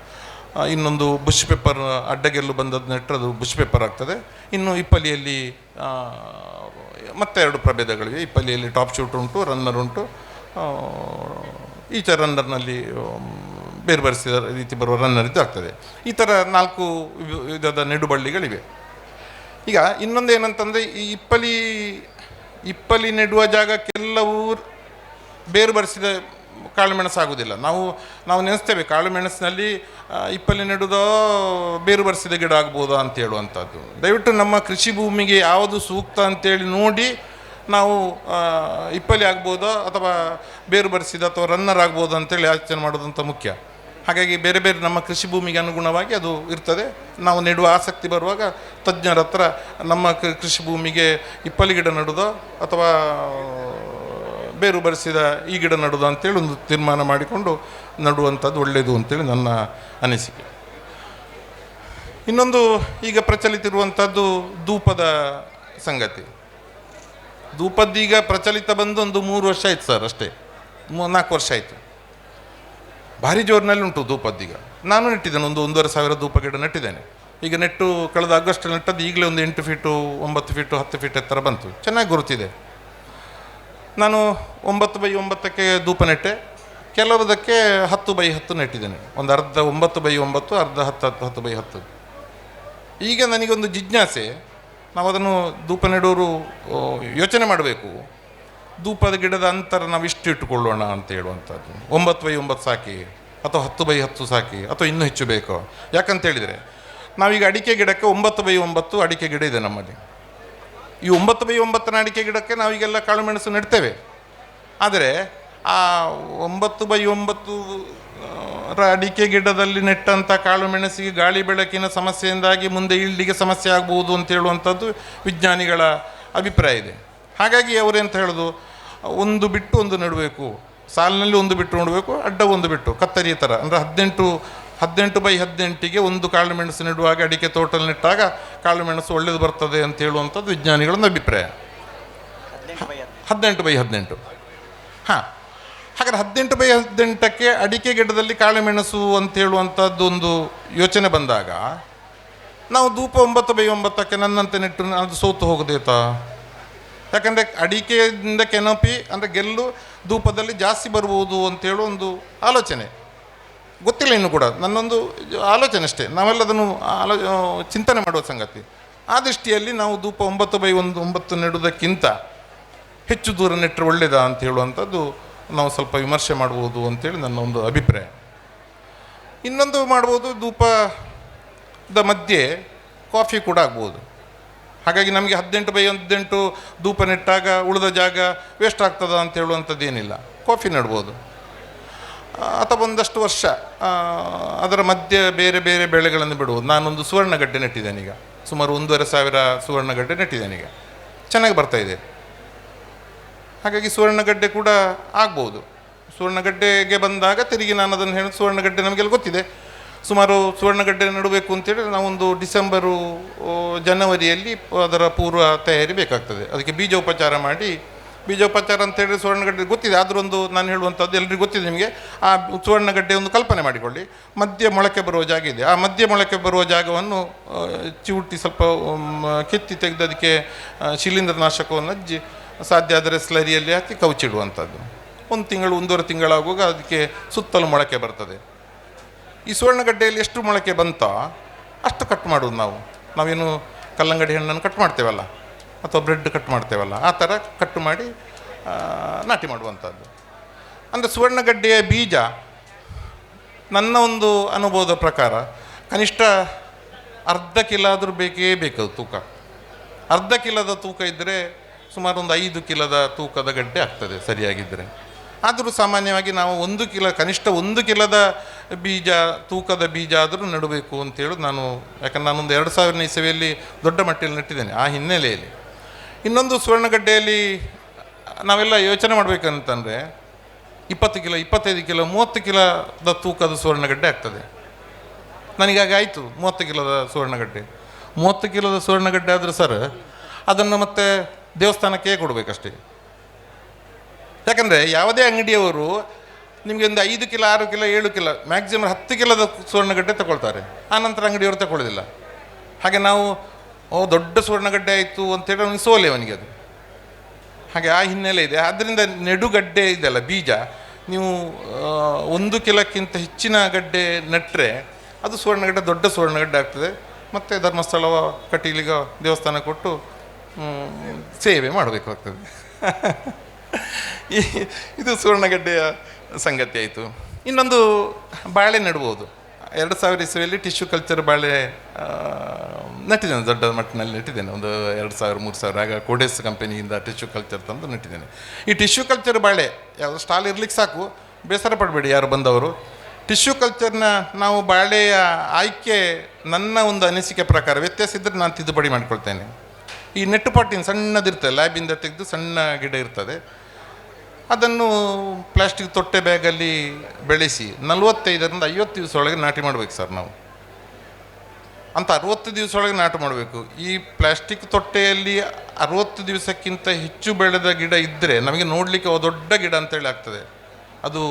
ಇನ್ನೊಂದು ಬುಷ್ ಪೆಪ್ಪರ್, ಅಡ್ಡಗೆಲ್ಲು ಬಂದದ್ದು ನೆಟ್ಟರೆ ಅದು ಬುಷ್ ಪೆಪ್ಪರ್ ಆಗ್ತದೆ. ಇನ್ನು ಇಪ್ಪಲಿಯಲ್ಲಿ ಮತ್ತೆ 2 ಪ್ರಭೇದಗಳಿವೆ. ಇಪ್ಪಲಿಯಲ್ಲಿ ಟಾಪ್ ಶೂಟ್ ಉಂಟು, ರನ್ನರ್ ಉಂಟು. ಈಚ ರನ್ನರ್ನಲ್ಲಿ ಬೇರು ಬರಿಸಿದ ರೀತಿ ಬರುವ ರನ್ನರ್ ಇದು ಆಗ್ತದೆ. ಈ ಥರ 4 ವಿಧದ ನೆಡುಬಳ್ಳಿಗಳಿವೆ. ಈಗ ಇನ್ನೊಂದು ಏನಂತಂದರೆ, ಈ ಇಪ್ಪಲಿ ನೆಡುವ ಜಾಗಕ್ಕೆಲ್ಲವೂ ಬೇರು ಬರಿಸಿದ ಕಾಳುಮೆಣಸು ಆಗೋದಿಲ್ಲ. ನಾವು ನೆನೆಸ್ತೇವೆ ಕಾಳುಮೆಣಸಿನಲ್ಲಿ ಇಪ್ಪಲಿ ನೆಡುವುದೋ ಬೇರು ಬರಿಸಿದ ಗಿಡ ಆಗ್ಬೋದಾ ಅಂತ ಹೇಳುವಂಥದ್ದು. ದಯವಿಟ್ಟು ನಮ್ಮ ಕೃಷಿ ಭೂಮಿಗೆ ಯಾವುದು ಸೂಕ್ತ ಅಂತೇಳಿ ನೋಡಿ ನಾವು ಇಪ್ಪಲಿ ಆಗ್ಬೋದೋ ಅಥವಾ ಬೇರು ಬರಿಸಿದ ಅಥವಾ ರನ್ನರ್ ಆಗ್ಬೋದು ಅಂತೇಳಿ ಆಲೋಚನೆ ಮಾಡೋದಂತ ಮುಖ್ಯ. ಹಾಗಾಗಿ ಬೇರೆ ಬೇರೆ ನಮ್ಮ ಕೃಷಿ ಭೂಮಿಗೆ ಅನುಗುಣವಾಗಿ ಅದು ಇರ್ತದೆ. ನಾವು ನೆಡುವ ಆಸಕ್ತಿ ಬರುವಾಗ ತಜ್ಞರ ಹತ್ರ ನಮ್ಮ ಕೃಷಿ ಭೂಮಿಗೆ ಇಪ್ಪಲಿ ಗಿಡ ನೆಡೋದೋ ಅಥವಾ ಬೇರು ಬರೆಸಿದ ಈ ಗಿಡ ನಡುವುದು ಅಂತೇಳಿ ಒಂದು ತೀರ್ಮಾನ ಮಾಡಿಕೊಂಡು ನಡುವಂಥದ್ದು ಒಳ್ಳೆಯದು ಅಂತೇಳಿ ನನ್ನ ಅನಿಸಿಕೆ. ಇನ್ನೊಂದು ಈಗ ಪ್ರಚಲಿತ ಇರುವಂಥದ್ದು ಧೂಪದ ಸಂಗತಿ. ಧೂಪದ್ದೀಗ ಪ್ರಚಲಿತ ಬಂದು ಒಂದು 3 ವರ್ಷ ಆಯ್ತು ಸರ್, ಅಷ್ಟೇ 4 ವರ್ಷ ಆಯಿತು. ಭಾರಿ ಜೋರಿನಲ್ಲಿ ಉಂಟು ಧೂಪದ್ದೀಗ. ನಾನು ನೆಟ್ಟಿದ್ದೇನೆ, 1,500 ಧೂಪ ಗಿಡ ನೆಟ್ಟಿದ್ದೇನೆ. ಈಗ ನೆಟ್ಟು ಕಳೆದ ಆಗಸ್ಟಲ್ಲಿ ನೆಟ್ಟದ್ದು ಈಗಲೇ ಒಂದು 8 ಫೀಟು 9 ಫೀಟು 10 ಫೀಟ್ ಎತ್ತರ ಬಂತು, ಚೆನ್ನಾಗಿ ಗುರುತಿದೆ. ನಾನು 9x9ಕ್ಕೆ ಧೂಪ ನೆಟ್ಟೆ, ಕೆಲವುದಕ್ಕೆ 10x10 ನೆಟ್ಟಿದ್ದೇನೆ. ಒಂದು ಅರ್ಧ 9x9, ಅರ್ಧ 10x10. ಈಗ ನನಗೊಂದು ಜಿಜ್ಞಾಸೆ, ನಾವು ಅದನ್ನು ಧೂಪ ನೆಡೋರು ಯೋಚನೆ ಮಾಡಬೇಕು, ಧೂಪದ ಗಿಡದ ಅಂತರ ನಾವು ಇಷ್ಟು ಇಟ್ಟುಕೊಳ್ಳೋಣ ಅಂತ ಹೇಳುವಂಥದ್ದು. 9x9 ಸಾಕಿ ಅಥವಾ 10x10 ಸಾಕಿ ಅಥವಾ ಇನ್ನೂ ಹೆಚ್ಚು ಬೇಕೋ? ಯಾಕಂತೇಳಿದರೆ ನಾವೀಗ ಅಡಿಕೆ ಗಿಡಕ್ಕೆ 9x9 ಅಡಿಕೆ ಗಿಡ ಇದೆ ನಮ್ಮಲ್ಲಿ. ಈ 9x9 ಅಡಿಕೆ ಗಿಡಕ್ಕೆ ನಾವೀಗೆಲ್ಲ ಕಾಳುಮೆಣಸು ನೆಡ್ತೇವೆ. ಆದರೆ ಆ 9x9 ಅಡಿಕೆ ಗಿಡದಲ್ಲಿ ನೆಟ್ಟಂಥ ಕಾಳುಮೆಣಸಿಗೆ ಗಾಳಿ ಬೆಳಕಿನ ಸಮಸ್ಯೆಯಿಂದಾಗಿ ಮುಂದೆ ಈಲ್ಡಿಗೆ ಸಮಸ್ಯೆ ಆಗ್ಬೋದು ಅಂತ ಹೇಳುವಂಥದ್ದು ವಿಜ್ಞಾನಿಗಳ ಅಭಿಪ್ರಾಯ ಇದೆ. ಹಾಗಾಗಿ ಅವರೆಂತ ಹೇಳೋದು, ಒಂದು ಬಿಟ್ಟು ಒಂದು ನೆಡಬೇಕು, ಸಾಲಿನಲ್ಲಿ ಒಂದು ಬಿಟ್ಟು ನೋಡಬೇಕು, ಅಡ್ಡ ಒಂದು ಬಿಟ್ಟು ಕತ್ತರಿಯ ಥರ, ಅಂದರೆ 18x18ಗೆ ಒಂದು ಕಾಳುಮೆಣಸು ನೆಡುವಾಗ ಅಡಿಕೆ ತೋಟಲ್ಲಿ ನೆಟ್ಟಾಗ ಕಾಳುಮೆಣಸು ಒಳ್ಳೇದು ಬರ್ತದೆ ಅಂತ ಹೇಳುವಂಥದ್ದು ವಿಜ್ಞಾನಿಗಳೊಂದು ಅಭಿಪ್ರಾಯ. 18x18. ಹಾಂ, ಹಾಗಾದ್ರೆ 18x18ಕ್ಕೆ ಅಡಿಕೆ ಗಿಡದಲ್ಲಿ ಕಾಳುಮೆಣಸು ಅಂತ ಹೇಳುವಂಥದ್ದು ಒಂದು ಯೋಚನೆ ಬಂದಾಗ ನಾವು ಧೂಪ 9x9ಕ್ಕೆ ನನ್ನಂತೆ ನೆಟ್ಟು ಅದು ಸೋತು ಹೋಗದೇತಾ? ಯಾಕಂದರೆ ಅಡಿಕೆಯಿಂದ ಕೆನಪಿ ಅಂದರೆ ಗೆಲ್ಲು ಧೂಪದಲ್ಲಿ ಜಾಸ್ತಿ ಬರ್ಬೋದು ಅಂತೇಳೋ ಒಂದು ಆಲೋಚನೆ. ಗೊತ್ತಿಲ್ಲ ಇನ್ನೂ ಕೂಡ, ನನ್ನೊಂದು ಆಲೋಚನೆ ಅಷ್ಟೇ. ನಾವೆಲ್ಲದನ್ನು ಚಿಂತನೆ ಮಾಡುವ ಸಂಗತಿ. ಆ ದೃಷ್ಟಿಯಲ್ಲಿ ನಾವು ಧೂಪ 9x9 ನೆಡುವುದಕ್ಕಿಂತ ಹೆಚ್ಚು ದೂರ ನೆಟ್ಟರೆ ಒಳ್ಳೆಯದಾ ಅಂತ ಹೇಳುವಂಥದ್ದು ನಾವು ಸ್ವಲ್ಪ ವಿಮರ್ಶೆ ಮಾಡ್ಬೋದು ಅಂತೇಳಿ ನನ್ನ ಒಂದು ಅಭಿಪ್ರಾಯ. ಇನ್ನೊಂದು ಮಾಡ್ಬೋದು, ಧೂಪದ ಮಧ್ಯೆ ಕಾಫಿ ಕೂಡ ಆಗ್ಬೋದು. ಹಾಗಾಗಿ ನಮಗೆ 18x18 ಧೂಪ ನೆಟ್ಟಾಗ ಉಳಿದ ಜಾಗ ವೇಸ್ಟ್ ಆಗ್ತದ ಅಂತ ಹೇಳುವಂಥದ್ದು ಏನಿಲ್ಲ, ಕಾಫಿ ನೆಡ್ಬೋದು. ಅಥವಾ ಒಂದಷ್ಟು ವರ್ಷ ಅದರ ಮಧ್ಯೆ ಬೇರೆ ಬೇರೆ ಬೆಳೆಗಳನ್ನು ಬಿಡುವುದು. ನಾನೊಂದು ಸುವರ್ಣಗಡ್ಡೆ ನೆಟ್ಟಿದ್ದೇನೆ, ಈಗ ಸುಮಾರು 1,500 ಸುವರ್ಣಗಡ್ಡೆ ನೆಟ್ಟಿದ್ದೇನೆ, ಈಗ ಚೆನ್ನಾಗಿ ಬರ್ತಾಯಿದೆ. ಹಾಗಾಗಿ ಸುವರ್ಣಗಡ್ಡೆ ಕೂಡ ಆಗ್ಬೋದು. ಸುವರ್ಣಗಡ್ಡೆಗೆ ಬಂದಾಗ ತಿರುಗಿ ನಾನು ಅದನ್ನು ಹೇಳಿ, ಸುವರ್ಣಗಡ್ಡೆ ನಮಗೆಲ್ಲ ಗೊತ್ತಿದೆ. ಸುಮಾರು ಸುವರ್ಣಗಡ್ಡೆ ನೆಡಬೇಕು ಅಂತೇಳಿ ನಾವೊಂದು ಡಿಸೆಂಬರು ಜನವರಿಯಲ್ಲಿ ಅದರ ಪೂರ್ವ ತಯಾರಿ ಬೇಕಾಗ್ತದೆ. ಅದಕ್ಕೆ ಬೀಜೋಪಚಾರ ಮಾಡಿ, ಬೀಜೋಪಚಾರ ಅಂತೇಳಿ ಸುವರ್ಣಗಡ್ಡೆ ಗೊತ್ತಿದೆ. ಆದರೂ ನಾನು ಹೇಳುವಂಥದ್ದು ಎಲ್ರಿಗೂ ಗೊತ್ತಿದೆ ನಿಮಗೆ. ಆ ಸುವರ್ಣಗಡ್ಡೆ ಒಂದು ಕಲ್ಪನೆ ಮಾಡಿಕೊಳ್ಳಿ, ಮಧ್ಯೆ ಮೊಳಕೆ ಬರುವ ಜಾಗ ಇದೆ. ಆ ಮಧ್ಯೆ ಮೊಳಕೆ ಬರುವ ಜಾಗವನ್ನು ಚಿವುಟಿ ಸ್ವಲ್ಪ ಕೆತ್ತಿ ತೆಗೆದು ಅದಕ್ಕೆ ಶಿಲೀಂಧ್ರನಾಶಕವನ್ನು ಹಚ್ಚಿ ಸಾಧ್ಯ ಆದರೆ ಸ್ಲರಿಯಲ್ಲಿ ಹಾಕಿ ಕವುಚಿಡುವಂಥದ್ದು. 1 ತಿಂಗಳು 1.5 ತಿಂಗಳಾಗುವಾಗ ಅದಕ್ಕೆ ಸುತ್ತಲೂ ಮೊಳಕೆ ಬರ್ತದೆ. ಈ ಸುವರ್ಣಗಡ್ಡೆಯಲ್ಲಿ ಎಷ್ಟು ಮೊಳಕೆ ಬಂತೋ ಅಷ್ಟು ಕಟ್ ಮಾಡೋದು. ನಾವೇನು ಕಲ್ಲಂಗಡಿ ಹಣ್ಣನ್ನು ಕಟ್ ಮಾಡ್ತೇವಲ್ಲ ಅಥವಾ ಬ್ರೆಡ್ ಕಟ್ ಮಾಡ್ತೇವಲ್ಲ, ಆ ಥರ ಕಟ್ ಮಾಡಿ ನಾಟಿ ಮಾಡುವಂಥದ್ದು. ಅಂದರೆ ಸುವರ್ಣಗಡ್ಡೆಯ ಬೀಜ ನನ್ನ ಒಂದು ಅನುಭವದ ಪ್ರಕಾರ ಕನಿಷ್ಠ ಅರ್ಧ ಕಿಲೋ ಆದರೂ ಬೇಕೇ ಬೇಕು ತೂಕ. ಅರ್ಧ ಕಿಲೋದ ತೂಕ ಇದ್ದರೆ ಸುಮಾರು ಒಂದು 5 ಕಿಲೋದ ತೂಕದ ಗಡ್ಡೆ ಆಗ್ತದೆ ಸರಿಯಾಗಿದ್ದರೆ. ಆದರೂ ಸಾಮಾನ್ಯವಾಗಿ ನಾವು 1 ಕಿಲೋ, ಕನಿಷ್ಠ 1 ಕಿಲೋದ ಬೀಜ, ತೂಕದ ಬೀಜ ಆದರೂ ನೆಡಬೇಕು ಅಂತೇಳೋದು ನಾನು. ಯಾಕಂದ್ರೆ ನಾನೊಂದು 2000ನೇ ಇಸವಿಯಲ್ಲಿ ದೊಡ್ಡ ಮಟ್ಟದಲ್ಲಿ ನೆಟ್ಟಿದ್ದೇನೆ. ಆ ಹಿನ್ನೆಲೆಯಲ್ಲಿ ಇನ್ನೊಂದು ಸುವರ್ಣಗಡ್ಡೆಯಲ್ಲಿ ನಾವೆಲ್ಲ ಯೋಚನೆ ಮಾಡಬೇಕಂತಂದರೆ 20 ಕಿಲೋ 25 ಕಿಲೋ 30 ಕಿಲೋದ ತೂಕದ ಸುವರ್ಣಗಡ್ಡೆ ಆಗ್ತದೆ. ನನಗಾಗಿ ಆಯಿತು 30 ಕಿಲೋದ ಸುವರ್ಣಗಡ್ಡೆ. 30 ಕಿಲೋದ ಸುವರ್ಣಗಡ್ಡೆ ಆದರೆ ಸರ್ ಅದನ್ನು ಮತ್ತೆ ದೇವಸ್ಥಾನಕ್ಕೆ ಕೊಡಬೇಕಷ್ಟೇ. ಯಾಕಂದರೆ ಯಾವುದೇ ಅಂಗಡಿಯವರು ನಿಮಗೆ ಒಂದು 5 ಕಿಲೋ 6 ಕಿಲೋ 7 ಕಿಲೋ ಮ್ಯಾಕ್ಸಿಮಮ್ 10 ಕಿಲೋದ ಸುವರ್ಣಗಡ್ಡೆ ತಗೊಳ್ತಾರೆ. ಆನಂತರ ಅಂಗಡಿಯವರು ತಗೊಳ್ಳೋದಿಲ್ಲ. ಹಾಗೆ ನಾವು ದೊಡ್ಡ ಸುವರ್ಣಗಡ್ಡೆ ಆಯಿತು ಅಂತೇಳಿ ಅವನಿಗೆ ಸೋಲೆ, ಅವನಿಗೆ ಅದು. ಹಾಗೆ ಆ ಹಿನ್ನೆಲೆ ಇದೆ. ಆದ್ದರಿಂದ ನೆಡುಗಡ್ಡೆ ಇದೆಯಲ್ಲ ಬೀಜ, ನೀವು 1 ಕಿಲೋಕ್ಕಿಂತ ಹೆಚ್ಚಿನ ಗಡ್ಡೆ ನೆಟ್ಟರೆ ಅದು ಸುವರ್ಣಗಡ್ಡೆ, ದೊಡ್ಡ ಸುವರ್ಣಗಡ್ಡೆ ಆಗ್ತದೆ. ಮತ್ತು ಧರ್ಮಸ್ಥಳ ಕಟೀಲಿಗ ದೇವಸ್ಥಾನ ಕೊಟ್ಟು ಸೇವೆ ಮಾಡಬೇಕಾಗ್ತದೆ. ಇದು ಸುವರ್ಣಗಡ್ಡೆಯ ಸಂಗತಿ ಆಯಿತು. ಇನ್ನೊಂದು ಬಾಳೆ ನೆಡ್ಬೋದು. 2000 ಇಸವಿಯಲ್ಲಿ ಟಿಶ್ಯೂ ಕಲ್ಚರ್ ಬಾಳೆ ನೆಟ್ಟಿದ್ದೇನೆ, ದೊಡ್ಡ ಮಟ್ಟಿನಲ್ಲಿ ನೆಟ್ಟಿದ್ದೇನೆ. ಒಂದು 2000-3000 ಆಗ ಕೋಡೆಸ್ ಕಂಪನಿಯಿಂದ ಟಿಶ್ಯೂ ಕಲ್ಚರ್ ತಂದು ನೆಟ್ಟಿದ್ದೇನೆ. ಈ ಟಿಶ್ಯೂ ಕಲ್ಚರ್ ಬಾಳೆ ಯಾವುದು ಸ್ಟಾಲ್ ಇರ್ಲಿಕ್ಕೆ ಸಾಕು, ಬೇಸರ ಪಡಬೇಡಿ ಯಾರು ಬಂದವರು. ಟಿಶ್ಯೂ ಕಲ್ಚರ್ನ ನಾವು ಬಾಳೆಯ ಆಯ್ಕೆ ನನ್ನ ಒಂದು ಅನಿಸಿಕೆ ಪ್ರಕಾರ ವ್ಯತ್ಯಾಸ ಇದ್ದರೆ ನಾನು ತಿದ್ದುಪಡಿ ಮಾಡಿಕೊಳ್ತೇನೆ. ಈ ನೆಟ್ಟು ಪಾಟಿನ ಸಣ್ಣದಿರ್ತದೆ, ಲ್ಯಾಬಿಂದ ತೆಗೆದು ಸಣ್ಣ ಗಿಡ ಇರ್ತದೆ, ಅದನ್ನು ಪ್ಲಾಸ್ಟಿಕ್ ತೊಟ್ಟೆ ಬ್ಯಾಗಲ್ಲಿ ಬೆಳೆಸಿ 45ರಿಂದ 50 ದಿವಸ ಒಳಗೆ ನಾಟಿ ಮಾಡಬೇಕು ಸರ್ ನಾವು. ಅಂತ 60 ದಿವಸ ಒಳಗೆ ನಾಟಿ ಮಾಡಬೇಕು. ಈ ಪ್ಲಾಸ್ಟಿಕ್ ತೊಟ್ಟೆಯಲ್ಲಿ 60 ದಿವಸಕ್ಕಿಂತ ಹೆಚ್ಚು ಬೆಳೆದ ಗಿಡ ಇದ್ದರೆ ನಮಗೆ ನೋಡಲಿಕ್ಕೆ ದೊಡ್ಡ ಗಿಡ ಅಂತೇಳಿ ಆಗ್ತದೆ, ಅದು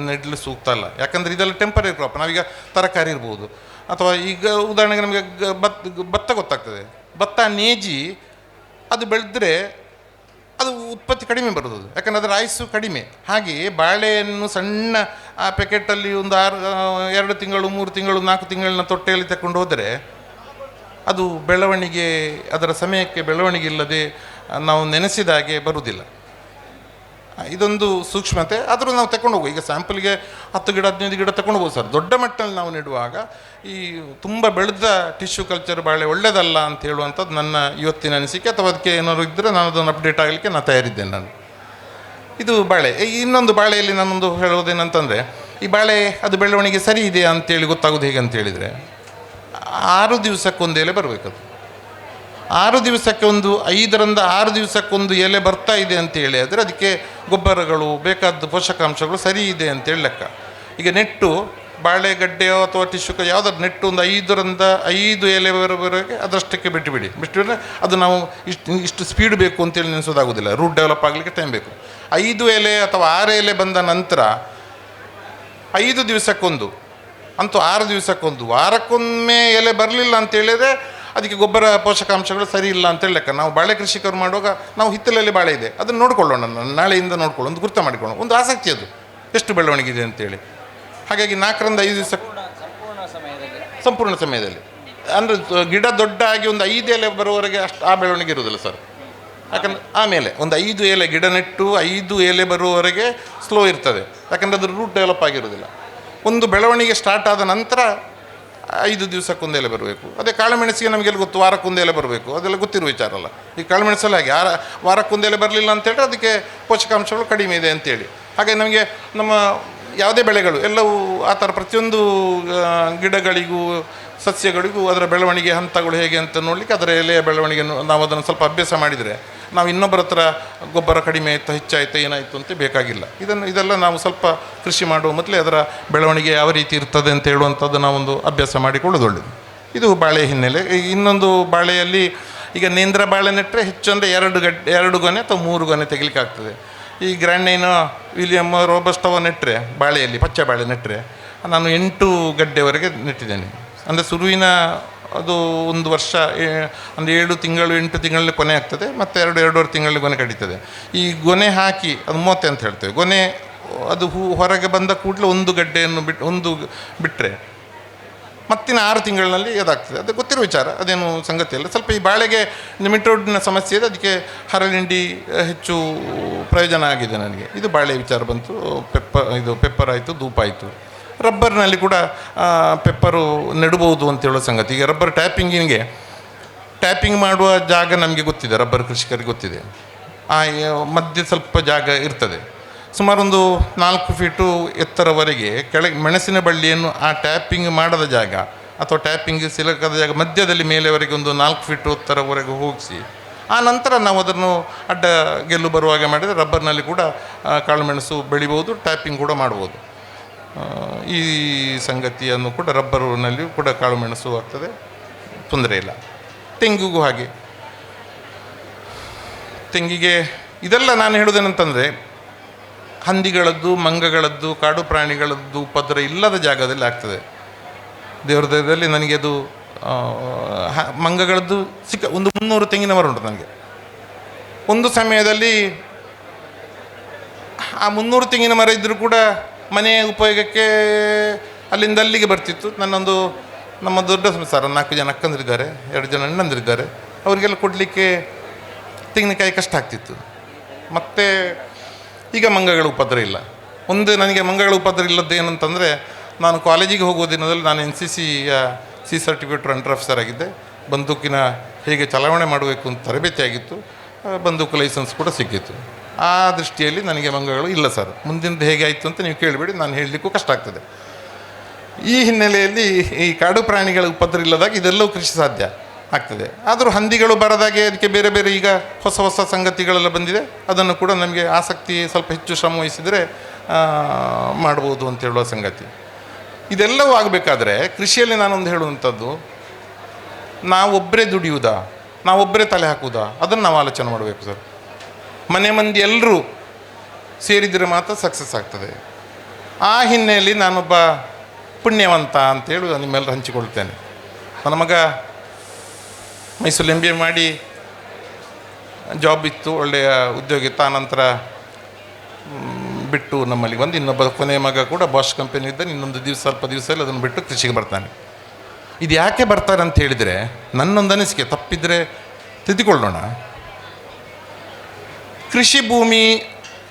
ನೆಡಲು ಸೂಕ್ತ ಅಲ್ಲ. ಯಾಕಂದರೆ ಇದೆಲ್ಲ ಟೆಂಪರರಿ ಕ್ರಾಪ್. ನಾವೀಗ ತರಕಾರಿ ಇರ್ಬೋದು, ಅಥವಾ ಈಗ ಉದಾಹರಣೆಗೆ ನಮಗೆ ಭತ್ತ ಗೊತ್ತಾಗ್ತದೆ. ಭತ್ತ ನೇಜಿ ಅದು ಬೆಳೆದ್ರೆ ಅದು ಉತ್ಪತ್ತಿ ಕಡಿಮೆ ಬರೋದು, ಯಾಕಂದರೆ ಅದರ ಆಯುಸ್ಸು ಕಡಿಮೆ. ಹಾಗೆಯೇ ಬಾಳೆಯನ್ನು ಸಣ್ಣ ಆ ಪ್ಯಾಕೆಟಲ್ಲಿ ಒಂದು 2 ತಿಂಗಳು 3 ತಿಂಗಳು 4 ತಿಂಗಳಿನ ತೊಟ್ಟೆಯಲ್ಲಿ ತಗೊಂಡು ಹೋದರೆ ಅದು ಬೆಳವಣಿಗೆ, ಅದರ ಸಮಯಕ್ಕೆ ಬೆಳವಣಿಗೆ ಇಲ್ಲದೆ ನಾವು ನೆನೆಸಿದ ಹಾಗೆ ಬರುವುದಿಲ್ಲ. ಇದೊಂದು ಸೂಕ್ಷ್ಮತೆ. ಆದರೂ ನಾವು ತಗೊಂಡು ಹೋಗುವ. ಈಗ ಸ್ಯಾಂಪಲ್ಗೆ 10 ಗಿಡ 15 ಗಿಡ ತಗೊಂಡು ಹೋಗ್ಬೋದು ಸರ್. ದೊಡ್ಡ ಮಟ್ಟದಲ್ಲಿ ನಾವು ನೆಡುವಾಗ ಈ ತುಂಬ ಬೆಳೆದ ಟಿಶ್ಯೂ ಕಲ್ಚರ್ ಬಾಳೆ ಒಳ್ಳೆಯದಲ್ಲ ಅಂತ ಹೇಳುವಂಥದ್ದು ನನ್ನ ಇವತ್ತಿನ ಅನಿಸಿಕೆ. ಅಥವಾ ಅದಕ್ಕೆ ಏನಾದ್ರು ಇದ್ದರೆ ನಾನು ಅದನ್ನು ಅಪ್ಡೇಟ್ ಆಗಲಿಕ್ಕೆ ನಾನು ತಯಾರಿದ್ದೇನೆ. ನಾನು ಇದು ಬಾಳೆ. ಇನ್ನೊಂದು ಬಾಳೆಯಲ್ಲಿ ನಾನೊಂದು ಹೇಳೋದೇನಂತಂದರೆ, ಈ ಬಾಳೆ ಅದು ಬೆಳವಣಿಗೆ ಸರಿ ಇದೆ ಅಂತೇಳಿ ಗೊತ್ತಾಗೋದು ಹೇಗೆ ಅಂತೇಳಿದರೆ, 6 ದಿವಸಕ್ಕೊಂದು ಎಲೆ ಬರಬೇಕದು. 6 ದಿವಸಕ್ಕೆ 5ರಿಂದ 6 ದಿವಸಕ್ಕೊಂದು ಎಲೆ ಬರ್ತಾ ಇದೆ ಅಂತೇಳಿ ಆದರೆ ಅದಕ್ಕೆ ಗೊಬ್ಬರಗಳು ಬೇಕಾದ ಪೋಷಕಾಂಶಗಳು ಸರಿ ಇದೆ ಅಂತೇಳಿ ಲೆಕ್ಕ. ಈಗ ನೆಟ್ಟು ಬಾಳೆಗಡ್ಡೆಯೋ ಅಥವಾ ಟಿಶ್ಯೂ ಯಾವುದಾದ್ರು ನೆಟ್ಟು ಒಂದು 5ರಿಂದ 5 ಎಲೆ ಬರೋವರೆಗೆ ಅದರಷ್ಟಕ್ಕೆ ಬಿಟ್ಟುಬಿಡಿ. ಬಿಟ್ಟುಬಿಟ್ರೆ ಅದು ನಾವು ಇಷ್ಟು ಸ್ಪೀಡ್ ಬೇಕು ಅಂತೇಳಿ ನೆನೆಸೋದಾಗೋದಿಲ್ಲ. ರೂಟ್ ಡೆವಲಪ್ ಆಗಲಿಕ್ಕೆ ಟೈಮ್ ಬೇಕು. 5 ಎಲೆ ಅಥವಾ 6 ಎಲೆ ಬಂದ ನಂತರ 5 ದಿವಸಕ್ಕೊಂದು, ಅಂತೂ 6 ದಿವಸಕ್ಕೊಂದು, ವಾರಕ್ಕೊಮ್ಮೆ ಎಲೆ ಬರಲಿಲ್ಲ ಅಂತೇಳಿದರೆ ಅದಕ್ಕೆ ಗೊಬ್ಬರ ಪೋಷಕಾಂಶಗಳು ಸರಿ ಇಲ್ಲ ಅಂತೇಳಿ ಲೆಕ್ಕ. ನಾವು ಬಾಳೆ ಕೃಷಿಕರು ಮಾಡುವಾಗ ನಾವು ಹಿತ್ತಲಲ್ಲಿ ಬಾಳೆ ಇದೆ ಅದನ್ನು ನೋಡ್ಕೊಳ್ಳೋಣ, ನಾಳೆಯಿಂದ ನೋಡ್ಕೊಳ್ಳೋಣ, ಒಂದು ಗುರ್ತ ಮಾಡಿಕೊಳ್ಳೋಣ, ಒಂದು ಆಸಕ್ತಿ ಅದು ಎಷ್ಟು ಬೆಳವಣಿಗೆ ಇದೆ ಅಂತೇಳಿ. ಹಾಗಾಗಿ 4ರಿಂದ 5 ದಿವಸ ಸಂಪೂರ್ಣ ಸಮಯದಲ್ಲಿ ಅಂದರೆ ಗಿಡ ದೊಡ್ಡ ಆಗಿ ಒಂದು 5 ಎಲೆ ಬರುವವರೆಗೆ ಅಷ್ಟು ಆ ಬೆಳವಣಿಗೆ ಇರೋದಿಲ್ಲ ಸರ್. ಯಾಕಂದರೆ ಆಮೇಲೆ ಒಂದು 5 ಎಲೆ ಗಿಡ ನೆಟ್ಟು 5 ಎಲೆ ಬರುವವರೆಗೆ ಸ್ಲೋ ಇರ್ತದೆ, ಯಾಕಂದರೆ ಅದ್ರ ರೂಟ್ ಡೆವಲಪ್ ಆಗಿರೋದಿಲ್ಲ. ಒಂದು ಬೆಳವಣಿಗೆ ಸ್ಟಾರ್ಟ್ ಆದ ನಂತರ 5 ದಿವಸಕ್ಕೊಂದು ಎಲೆ ಬರಬೇಕು. ಅದೇ ಕಾಳುಮೆಣಸಿಗೆ ನಮಗೆಲ್ಲ ಗೊತ್ತು, ವಾರಕ್ಕೊಂದು ಎಲೆ ಬರಬೇಕು, ಅದೆಲ್ಲ ಗೊತ್ತಿರುವ ವಿಚಾರ ಅಲ್ಲ. ಈ ಕಾಳುಮೆಣಸಲ್ಲಿ ಹಾಗೆ ವಾರಕ್ಕೊಂದು ಎಲೆ ಬರಲಿಲ್ಲ ಅಂತೇಳಿದ್ರೆ ಅದಕ್ಕೆ ಪೋಷಕಾಂಶಗಳು ಕಡಿಮೆ ಇದೆ ಅಂತೇಳಿ. ಹಾಗೆ ನಮಗೆ ನಮ್ಮ ಯಾವುದೇ ಬೆಳೆಗಳು ಎಲ್ಲವೂ ಆ ಥರ ಪ್ರತಿಯೊಂದು ಗಿಡಗಳಿಗೂ ಸಸ್ಯಗಳಿಗೂ ಅದರ ಬೆಳವಣಿಗೆ ಹಂತಗಳು ಹೇಗೆ ಅಂತ ನೋಡಲಿಕ್ಕೆ ಅದರ ಎಲೆಯ ಬೆಳವಣಿಗೆಯನ್ನು ನಾವು ಅದನ್ನು ಸ್ವಲ್ಪ ಅಭ್ಯಾಸ ಮಾಡಿದರೆ ನಾವು ಇನ್ನೊಬ್ಬರ ಹತ್ರ ಗೊಬ್ಬರ ಕಡಿಮೆ ಆಯಿತು ಹೆಚ್ಚಾಯಿತು ಏನಾಯಿತು ಅಂತ ಬೇಕಾಗಿಲ್ಲ. ಇದೆಲ್ಲ ನಾವು ಸ್ವಲ್ಪ ಕೃಷಿ ಮಾಡುವ ಮೊದಲೇ ಅದರ ಬೆಳವಣಿಗೆ ಯಾವ ರೀತಿ ಇರ್ತದೆ ಅಂತ ಹೇಳುವಂಥದ್ದು ನಾವೊಂದು ಅಭ್ಯಾಸ ಮಾಡಿಕೊಳ್ಳೋದು ಒಳ್ಳೆಯದು. ಇದು ಬಾಳೆ ಹಿನ್ನೆಲೆ. ಇನ್ನೊಂದು ಬಾಳೆಯಲ್ಲಿ ಈಗ ನೇಂದ್ರ ಬಾಳೆ ನೆಟ್ಟರೆ ಹೆಚ್ಚು ಅಂದರೆ 2 ಗೊನೆ ಅಥವಾ 3 ಗೊನೆ ತೆಗಿಲಿಕ್ಕೆ ಆಗ್ತದೆ. ಈ ಗ್ರ್ಯಾಂಡ್ ನೈನು ವಿಲಿಯಮ್ ರೋಬಸ್ಟವ ನೆಟ್ಟರೆ ಬಾಳೆಯಲ್ಲಿ ಪಚ್ಚೆ ಬಾಳೆ ನೆಟ್ಟರೆ ನಾನು 8 ಗಡ್ಡೆವರೆಗೆ ನೆಟ್ಟಿದ್ದೇನೆ. ಅಂದರೆ ಶುರುವಿನ ಅದು 1 ವರ್ಷ ಅಂದರೆ 7 ತಿಂಗಳು 8 ತಿಂಗಳಲ್ಲಿ ಕೊನೆ ಆಗ್ತದೆ, ಮತ್ತು 2-2.5 ತಿಂಗಳಲ್ಲಿ ಗೊನೆ ಕಡಿತದೆ. ಈ ಗೊನೆ ಹಾಕಿ ಅದು 30 ಅಂತ ಹೇಳ್ತೇವೆ. ಗೊನೆ ಅದು ಹೊರಗೆ ಬಂದ ಕೂಡಲೇ 1 ಗಡ್ಡೆಯನ್ನು ಬಿಟ್ಟರೆ ಮತ್ತಿನ 6 ತಿಂಗಳಿನಲ್ಲಿ ಅದಾಗ್ತದೆ. ಅದು ಗೊತ್ತಿರೋ ವಿಚಾರ, ಅದೇನು ಸಂಗತಿ ಅಲ್ಲ. ಸ್ವಲ್ಪ ಈ ಬಾಳೆಗೆ ನಿಮಿಟೋಡಿನ ಸಮಸ್ಯೆ ಇದೆ, ಅದಕ್ಕೆ ಹರಳಿಂಡಿ ಹೆಚ್ಚು ಪ್ರಯೋಜನ ಆಗಿದೆ ನನಗೆ. ಇದು ಬಾಳೆ ವಿಚಾರ ಬಂತು. ಪೆಪ್ಪರ್ ಆಯಿತು, ಧೂಪ ಆಯಿತು. ರಬ್ಬರ್ನಲ್ಲಿ ಕೂಡ ಪೆಪ್ಪರು ನೆಡಬಹುದು ಅಂತ ಹೇಳೋ ಸಂಗತಿ. ಈಗ ರಬ್ಬರ್ ಟ್ಯಾಪಿಂಗ್ ಮಾಡುವ ಜಾಗ ನಮಗೆ ಗೊತ್ತಿದೆ, ರಬ್ಬರ್ ಕೃಷಿಕರಿಗೆ ಗೊತ್ತಿದೆ. ಆ ಮಧ್ಯೆ ಸ್ವಲ್ಪ ಜಾಗ ಇರ್ತದೆ, ಸುಮಾರು ಒಂದು 4 ಫೀಟು ಎತ್ತರವರೆಗೆ ಕೆಳಗೆ ಮೆಣಸಿನ ಬಳ್ಳಿಯನ್ನು ಆ ಟ್ಯಾಪಿಂಗ್ ಮಾಡದ ಜಾಗ ಅಥವಾ ಟ್ಯಾಪಿಂಗ್ ಸಿಲಕದ ಜಾಗ ಮಧ್ಯದಲ್ಲಿ ಮೇಲೆವರೆಗೆ ಒಂದು 4 ಫೀಟು ಎತ್ತರವರೆಗೆ ಹೋಗಿಸಿ ಆ ನಂತರ ನಾವು ಅದನ್ನು ಅಡ್ಡ ಗೆಲ್ಲು ಬರುವಾಗ ಮಾಡಿದರೆ ರಬ್ಬರ್ನಲ್ಲಿ ಕೂಡ ಕಾಳುಮೆಣಸು ಬೆಳಿಬೋದು, ಟ್ಯಾಪಿಂಗ್ ಕೂಡ ಮಾಡ್ಬೋದು. ಈ ಸಂಗತಿಯನ್ನು ಕೂಡ ರಬ್ಬರ್ನಲ್ಲಿಯೂ ಕೂಡ ಕಾಳುಮೆಣಸು ಆಗ್ತದೆ, ತೊಂದರೆ ಇಲ್ಲ. ತೆಂಗಿಗೂ ಹಾಗೆ. ತೆಂಗಿಗೆ ಇದೆಲ್ಲ ನಾನು ಹೇಳೋದೇನಂತಂದರೆ ಹಂದಿಗಳದ್ದು, ಮಂಗಗಳದ್ದು, ಕಾಡು ಪ್ರಾಣಿಗಳದ್ದು ಉಪದ್ರ ಇಲ್ಲದ ಜಾಗದಲ್ಲಿ ಆಗ್ತದೆ. ದೇವರ ದಯದಲ್ಲಿ ನನಗೆ ಅದು ಮಂಗಗಳದ್ದು ಒಂದು 300 ತೆಂಗಿನ ಮರ ಉಂಟು ನನಗೆ. ಒಂದು ಸಮಯದಲ್ಲಿ ಆ 300 ತೆಂಗಿನ ಮರ ಇದ್ದರೂ ಕೂಡ ಮನೆಯ ಉಪಯೋಗಕ್ಕೆ ಅಲ್ಲಿಂದ ಅಲ್ಲಿಗೆ ಬರ್ತಿತ್ತು. ನಮ್ಮ ದೊಡ್ಡ ಸಂಸಾರ, 4 ಜನ ಅಕ್ಕಂದಿರಿದ್ದಾರೆ, 2 ಜನ ಅಣ್ಣಂದಿರಿದ್ದಾರೆ, ಅವರಿಗೆಲ್ಲ ಕೊಡಲಿಕ್ಕೆ ತೆಂಗಿನಕಾಯಿ ಕಷ್ಟ ಆಗ್ತಿತ್ತು. ಮತ್ತು ಈಗ ಮಂಗಗಳ ಉಪದ್ರ ಇಲ್ಲ. ನನಗೆ ಮಂಗಗಳ ಉಪದ್ರ ಇಲ್ಲದ್ದು ಏನಂತಂದರೆ, ನಾನು ಕಾಲೇಜಿಗೆ ಹೋಗುವ ದಿನದಲ್ಲಿ ನಾನು NCCಯ C ಸರ್ಟಿಫಿಕೇಟ್ ಅಂಡರ್ ಆಫೀಸರ್ ಆಗಿದ್ದೆ. ಬಂದೂಕಿನ ಹೇಗೆ ಚಲಾವಣೆ ಮಾಡಬೇಕು ಅಂತ ತರಬೇತಿ ಆಗಿತ್ತು, ಬಂದೂಕು ಲೈಸೆನ್ಸ್ ಕೂಡ ಸಿಕ್ಕಿತ್ತು. ಆ ದೃಷ್ಟಿಯಲ್ಲಿ ನನಗೆ ಮಂಗಗಳು ಇಲ್ಲ ಸರ್. ಮುಂದಿನದು ಹೇಗೆ ಆಯಿತು ಅಂತ ನೀವು ಕೇಳಿಬಿಡಿ, ನಾನು ಹೇಳಲಿಕ್ಕೂ ಕಷ್ಟ ಆಗ್ತದೆ. ಈ ಹಿನ್ನೆಲೆಯಲ್ಲಿ ಈ ಕಾಡು ಪ್ರಾಣಿಗಳ ಉಪದ್ರ ಇಲ್ಲದಾಗ ಇದೆಲ್ಲವೂ ಕೃಷಿ ಸಾಧ್ಯ. ಆಗ್ತದೆ. ಆದರೂ ಹಂದಿಗಳು ಬರದಾಗೆ ಅದಕ್ಕೆ ಬೇರೆ ಬೇರೆ ಈಗ ಹೊಸ ಹೊಸ ಸಂಗತಿಗಳೆಲ್ಲ ಬಂದಿದೆ. ಅದನ್ನು ಕೂಡ ನಮಗೆ ಆಸಕ್ತಿ ಸ್ವಲ್ಪ ಹೆಚ್ಚು ಶ್ರಮ ವಹಿಸಿದರೆ ಮಾಡ್ಬೋದು ಅಂತ ಹೇಳುವ ಸಂಗತಿ. ಇದೆಲ್ಲವೂ ಆಗಬೇಕಾದ್ರೆ ಕೃಷಿಯಲ್ಲಿ ನಾನೊಂದು ಹೇಳುವಂಥದ್ದು, ನಾವೊಬ್ಬರೇ ದುಡಿಯುವುದಾ, ನಾವೊಬ್ಬರೇ ತಲೆ ಹಾಕುವುದಾ, ಅದನ್ನು ನಾವು ಆಲೋಚನೆ ಮಾಡಬೇಕು ಸರ್. ಮನೆ ಮಂದಿ ಎಲ್ಲರೂ ಸೇರಿದರೆ ಮಾತ್ರ ಸಕ್ಸಸ್ ಆಗ್ತದೆ. ಆ ಹಿನ್ನೆಲೆಯಲ್ಲಿ ನಾನೊಬ್ಬ ಪುಣ್ಯವಂತ ಅಂತೇಳಿ ನಿಮ್ಮೆಲ್ಲರೂ ಹಂಚಿಕೊಳ್ತೇನೆ. ನನ್ನ ಮಗ ಮೈಸೂರಲ್ಲಿ MBA ಮಾಡಿ ಜಾಬ್ ಇತ್ತು, ಒಳ್ಳೆಯ ಉದ್ಯೋಗ ಇತ್ತು. ಆನಂತರ ಬಿಟ್ಟು ನಮ್ಮಲ್ಲಿ ಬಂದು ಇನ್ನೊಬ್ಬ ಕೊನೆಯ ಮಗ ಕೂಡ ಬಾಷ್ ಕಂಪನಿ ಇದ್ದಾನೆ. ಇನ್ನೊಂದು ಸ್ವಲ್ಪ ದಿವಸದಲ್ಲಿ ಅದನ್ನು ಬಿಟ್ಟು ಕೃಷಿಗೆ ಬರ್ತಾನೆ. ಇದು ಯಾಕೆ ಬರ್ತಾರೆ ಅಂತ ಹೇಳಿದರೆ, ನನ್ನೊಂದು ಅನಿಸಿಕೆ, ತಪ್ಪಿದರೆ ತಿದ್ದಿಕೊಳ್ಳೋಣ. ಕೃಷಿ ಭೂಮಿ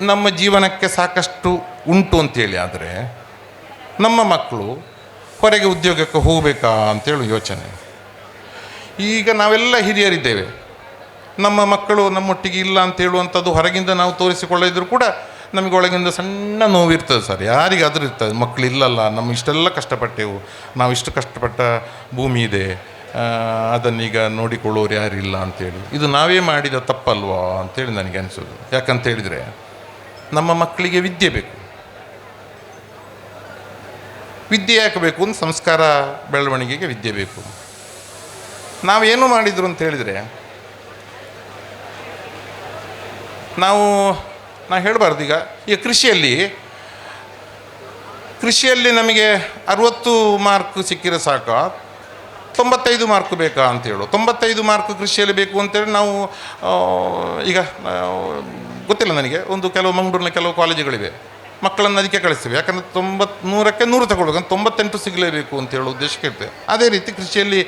ನಮ್ಮ ಜೀವನಕ್ಕೆ ಸಾಕಷ್ಟು ಉಂಟು ಅಂತೇಳಿ, ಆದರೆ ನಮ್ಮ ಮಕ್ಕಳು ಹೊರಗೆ ಉದ್ಯೋಗಕ್ಕೆ ಹೋಗಬೇಕಾ ಅಂತೇಳಿ ಯೋಚನೆ. ಈಗ ನಾವೆಲ್ಲ ಹಿರಿಯರಿದ್ದೇವೆ, ನಮ್ಮ ಮಕ್ಕಳು ನಮ್ಮೊಟ್ಟಿಗೆ ಇಲ್ಲ ಅಂತ ಹೇಳುವಂಥದ್ದು ಹೊರಗಿಂದ ನಾವು ತೋರಿಸಿಕೊಳ್ಳದಿದ್ರೂ ಕೂಡ ನಮಗೆ ಒಳಗಿಂದ ಸಣ್ಣ ನೋವಿರ್ತದೆ ಸರ್. ಯಾರಿಗಾದರೂ ಇರ್ತದೆ, ಮಕ್ಕಳು ಇಲ್ಲಲ್ಲ, ನಮ್ಮ ಇಷ್ಟೆಲ್ಲ ಕಷ್ಟಪಟ್ಟೆವು, ನಾವು ಇಷ್ಟು ಕಷ್ಟಪಟ್ಟ ಭೂಮಿ ಇದೆ, ಅದನ್ನೀಗ ನೋಡಿಕೊಳ್ಳೋರು ಯಾರಿಲ್ಲ ಅಂಥೇಳಿ. ಇದು ನಾವೇ ಮಾಡಿದ ತಪ್ಪಲ್ವಾ ಅಂಥೇಳಿ ನನಗೆ ಅನಿಸೋದು. ಯಾಕಂತೇಳಿದರೆ ನಮ್ಮ ಮಕ್ಕಳಿಗೆ ವಿದ್ಯೆ ಬೇಕು. ವಿದ್ಯೆ ಯಾಕೆ ಬೇಕು ಅಂತ, ಸಂಸ್ಕಾರ ಬೆಳವಣಿಗೆಗೆ ವಿದ್ಯೆ ಬೇಕು. ನಾವೇನು ಮಾಡಿದ್ರು ಅಂತ ಹೇಳಿದರೆ, ನಾವು ಹೇಳಬಾರ್ದು. ಈಗ ಕೃಷಿಯಲ್ಲಿ ನಮಗೆ 60 ಮಾರ್ಕ್ ಸಿಕ್ಕಿರೋ ಸಾಕ, 95 ಮಾರ್ಕ್ ಬೇಕಾ ಅಂತೇಳು. 95 ಮಾರ್ಕ್ ಕೃಷಿಯಲ್ಲಿ ಬೇಕು ಅಂತೇಳಿ ನಾವು ಈಗ ಗೊತ್ತಿಲ್ಲ ನನಗೆ, ಕೆಲವು ಮಂಗಳೂರಿನ ಕೆಲವು ಕಾಲೇಜುಗಳಿವೆ, ಮಕ್ಕಳನ್ನು ಅದಕ್ಕೆ ಕಳಿಸ್ತೀವಿ. ಯಾಕಂದರೆ 100ಕ್ಕೆ 100 ತಗೊಳ್ಬೇಕು, 98 ಸಿಗಲೇಬೇಕು ಅಂತ ಹೇಳೋ ಉದ್ದೇಶಕ್ಕೆ ಇರ್ತದೆ. ಅದೇ ರೀತಿ ಕೃಷಿಯಲ್ಲಿ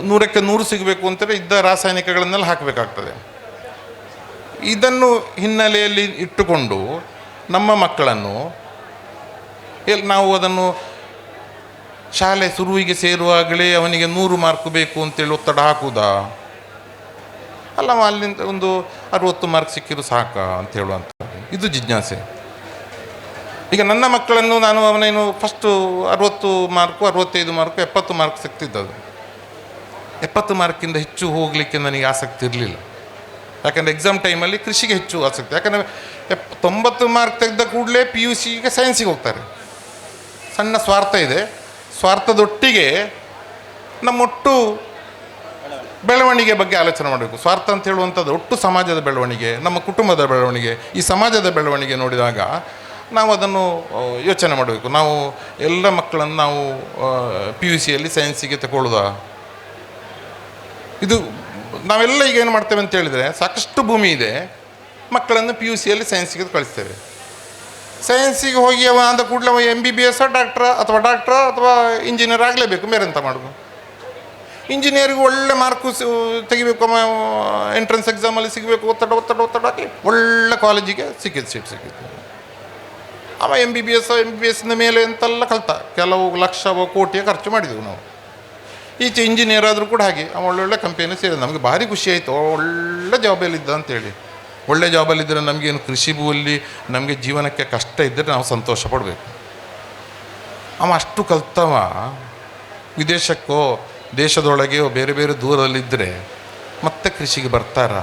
100ಕ್ಕೆ 100 ಸಿಗಬೇಕು ಅಂತೇಳಿ ಇದ್ದ ರಾಸಾಯನಿಕಗಳನ್ನೆಲ್ಲ ಹಾಕಬೇಕಾಗ್ತದೆ. ಇದನ್ನು ಹಿನ್ನೆಲೆಯಲ್ಲಿ ಇಟ್ಟುಕೊಂಡು ನಮ್ಮ ಮಕ್ಕಳನ್ನು ನಾವು ಅದನ್ನು ಶಾಲೆ ಶುರುವಿಗೆ ಸೇರುವಾಗಲೇ ಅವನಿಗೆ 100 ಮಾರ್ಕ್ ಬೇಕು ಅಂತೇಳಿ ಒತ್ತಡ ಹಾಕುವುದಾ, ಅಲ್ಲ ಅಲ್ಲಿಂದ ಒಂದು 60 ಮಾರ್ಕ್ ಸಿಕ್ಕಿರು ಸಾಕ ಅಂತ ಹೇಳುವಂಥದ್ದು, ಇದು ಜಿಜ್ಞಾಸೆ. ಈಗ ನನ್ನ ಮಕ್ಕಳನ್ನು ನಾನು ಅವನೇನು ಫಸ್ಟು 60 ಮಾರ್ಕು, 65 ಮಾರ್ಕು, 70 ಮಾರ್ಕ್ ಸಿಗ್ತಿದ್ದದು. 70 ಮಾರ್ಕಿಂದ ಹೆಚ್ಚು ಹೋಗಲಿಕ್ಕೆ ನನಗೆ ಆಸಕ್ತಿ ಇರಲಿಲ್ಲ. ಯಾಕಂದರೆ ಎಕ್ಸಾಮ್ ಟೈಮಲ್ಲಿ ಕೃಷಿಗೆ ಹೆಚ್ಚು ಆಸಕ್ತಿ. ಯಾಕಂದರೆ 90 ಮಾರ್ಕ್ ತೆಗೆದ ಕೂಡಲೇ PUCಗೆ ಸೈನ್ಸಿಗೆ ಹೋಗ್ತಾರೆ. ಸಣ್ಣ ಸ್ವಾರ್ಥ ಇದೆ. ಸ್ವಾರ್ಥದೊಟ್ಟಿಗೆ ನಮ್ಮೊಟ್ಟು ಬೆಳವಣಿಗೆ ಬಗ್ಗೆ ಆಲೋಚನೆ ಮಾಡಬೇಕು. ಸ್ವಾರ್ಥ ಅಂತ ಹೇಳುವಂಥದ್ದು ಒಟ್ಟು ಸಮಾಜದ ಬೆಳವಣಿಗೆ, ನಮ್ಮ ಕುಟುಂಬದ ಬೆಳವಣಿಗೆ, ಈ ಸಮಾಜದ ಬೆಳವಣಿಗೆ ನೋಡಿದಾಗ ನಾವು ಅದನ್ನು ಯೋಚನೆ ಮಾಡಬೇಕು. ನಾವು ಎಲ್ಲ ಮಕ್ಕಳನ್ನು ನಾವು PUCಯಲ್ಲಿ ಸೈನ್ಸಿಗೆ ತಗೊಳ್ಳೋದಾ? ಇದು ನಾವೆಲ್ಲ ಈಗ ಏನು ಮಾಡ್ತೇವೆ ಅಂತ ಹೇಳಿದರೆ, ಸಾಕಷ್ಟು ಭೂಮಿ ಇದೆ, ಮಕ್ಕಳನ್ನು PUCಯಲ್ಲಿ ಸೈನ್ಸಿಗೆ ಕಳಿಸ್ತೇವೆ. ಸೈನ್ಸಿಗೆ ಹೋಗಿ ಅವ ಅಂದ ಕೂಡಲೇ ಅವ MBBS ಡಾಕ್ಟ್ರ ಅಥವಾ ಇಂಜಿನಿಯರ್ ಆಗಲೇಬೇಕು. ಬೇರೆ ಎಂತ ಮಾಡೋದು? ಇಂಜಿನಿಯರಿಗೆ ಒಳ್ಳೆ ಮಾರ್ಕು ತೆಗಿಬೇಕು, ಎಂಟ್ರೆನ್ಸ್ ಎಕ್ಸಾಮಲ್ಲಿ ಸಿಗಬೇಕು, ಒತ್ತಡ ಹಾಕಿ ಒಳ್ಳೆ ಕಾಲೇಜಿಗೆ ಸಿಕ್ಕಿದ್ದು ಸೀಟ್ ಸಿಕ್ಕಿದ್ದು. ಅವ MBBSನ ಮೇಲೆ ಎಂತೆಲ್ಲ ಕಲ್ತ, ಕೆಲವು ಲಕ್ಷ ಕೋಟಿಯ ಖರ್ಚು ಮಾಡಿದೆವು ನಾವು. ಈಚೆ ಇಂಜಿನಿಯರ್ ಆದರೂ ಕೂಡ ಹಾಗೆ, ಅವ ಒಳ್ಳೊಳ್ಳೆ ಕಂಪನಿ ಸೇರಿದ. ನಮಗೆ ಭಾರಿ ಖುಷಿ ಆಯಿತು, ಒಳ್ಳೆ ಜಾಬಲ್ಲಿದ್ದ ಅಂತೇಳಿ. ಒಳ್ಳೆ ಜಾಬಲ್ಲಿದ್ದರೆ ನಮಗೇನು ಕೃಷಿ ಭೂಮಲ್ಲಿ ನಮಗೆ ಜೀವನಕ್ಕೆ ಕಷ್ಟ ಇದ್ದರೆ ನಾವು ಸಂತೋಷ ಪಡಬೇಕು. ಅವ ಅಷ್ಟು ಕಲ್ತವ ವಿದೇಶಕ್ಕೋ ದೇಶದೊಳಗೆಯೋ ಬೇರೆ ಬೇರೆ ದೂರದಲ್ಲಿದ್ದರೆ ಮತ್ತೆ ಕೃಷಿಗೆ ಬರ್ತಾರ?